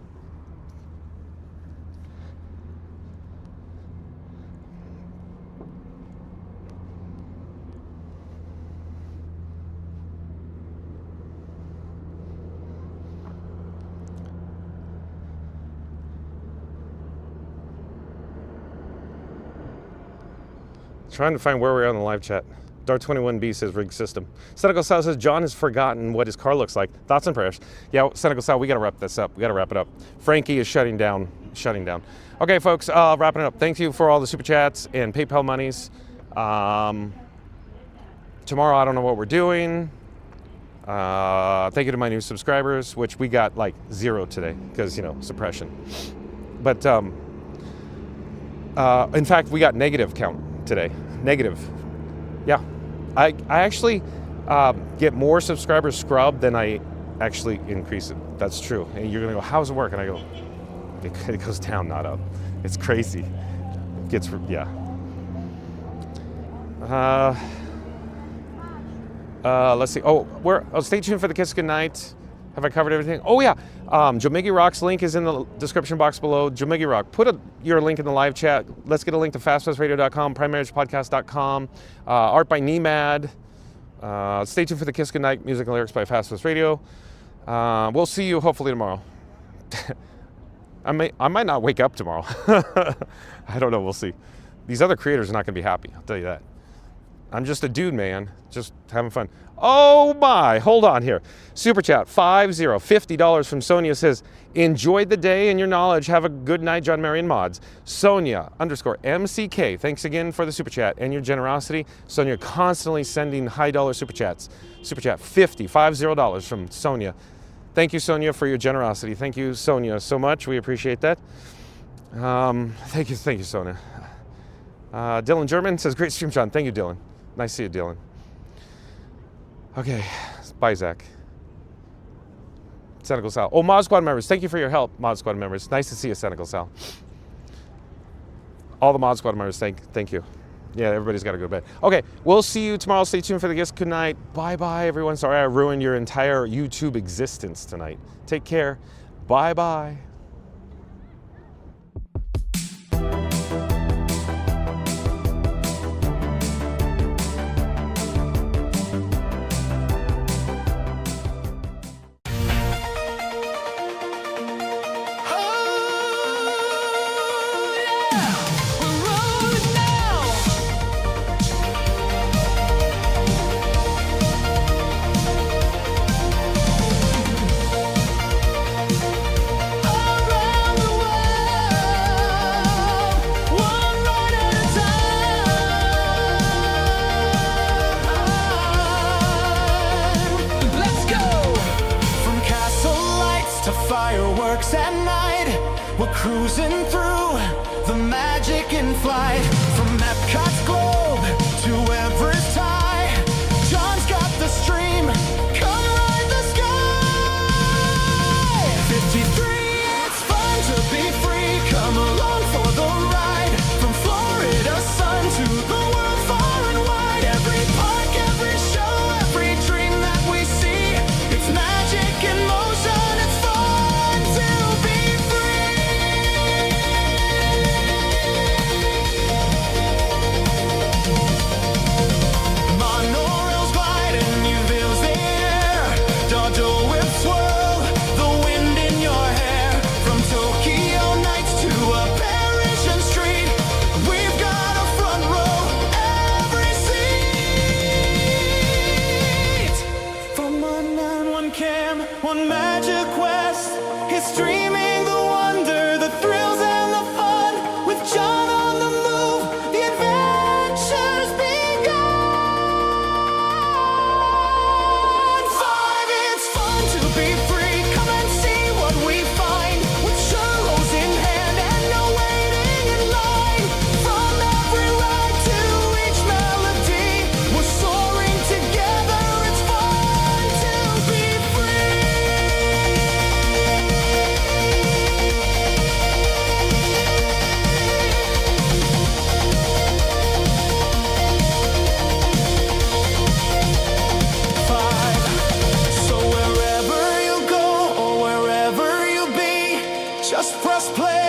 Trying to find where we are on the live chat. Dart21B says rig system. Senegal Sal says John has forgotten what his car looks like. Thoughts and prayers. Yeah, Senegal Sal, we got to wrap this up. We got to wrap it up. Frankie is shutting down. Okay, folks, wrapping it up. Thank you for all the super chats and PayPal monies. Tomorrow, I don't know what we're doing. Thank you to my new subscribers, which we got like 0 today because, suppression. But in fact, we got negative count today. Negative. Yeah. I actually get more subscribers scrubbed than I actually increase it. That's true. And you're going to go, how does it work? And I go, it goes down, not up. It's crazy. It gets, yeah. Let's see. Stay tuned for the Kiss Goodnight. Have I covered everything? Oh, yeah. Joe Miggy Rock's link is in the description box below. Joe Miggy Rock, put your link in the live chat. Let's get a link to fastpassradio.com, primarypodcast.com, art by Nemad. Stay tuned for the Kiss Goodnight, music and lyrics by Fast Pass Radio. We'll see you hopefully tomorrow. I might not wake up tomorrow. I don't know. We'll see. These other creators are not going to be happy. I'll tell you that. I'm just a dude, man. Just having fun. Oh my, hold on here. Super chat, $50 from Sonia says, enjoyed the day and your knowledge. Have a good night, John Marion Mods. Sonia_MCK, thanks again for the super chat and your generosity. Sonia constantly sending high dollar super chats. Super chat, $50 from Sonia. Thank you, Sonia, for your generosity. Thank you, Sonia, so much. We appreciate that. Thank you, Sonia. Dylan German says, great stream, John. Thank you, Dylan. Nice to see you, Dylan. Okay, bye, Zach. Senegal Sal. Oh, Mod Squad members, thank you for your help, Mod Squad members. Nice to see you, Senegal Sal. All the Mod Squad members, thank you. Yeah, everybody's got to go to bed. Okay, we'll see you tomorrow. Stay tuned for the Kiss Goodnight. Bye-bye, everyone. Sorry I ruined your entire YouTube existence tonight. Take care. Bye-bye. to fireworks at night. We're cruising through the magic in flight. From Epcot's globe to Everest high, John's got the stream. Come ride the sky. 53, it's fun to be free. Come along for the ride. From Florida sun to the world far and wide. Every park, every show, every dream that we see. It's magic in motion. It's fun to be monorails glide and new veils the air. Dodger whips swirl, the wind in your hair. From Tokyo nights to a Parisian street, we've got a front row every seat. From one man, one cam, one magic quest. It's streaming the wonder, the thrills and the fun. With John on the move, the adventure's begun. 5, it's fun to be free. Come and see what we find. With churros in hand and no waiting in line. From every ride to each melody, we're soaring together. It's fun to be free. So wherever you go or wherever you be, just press play.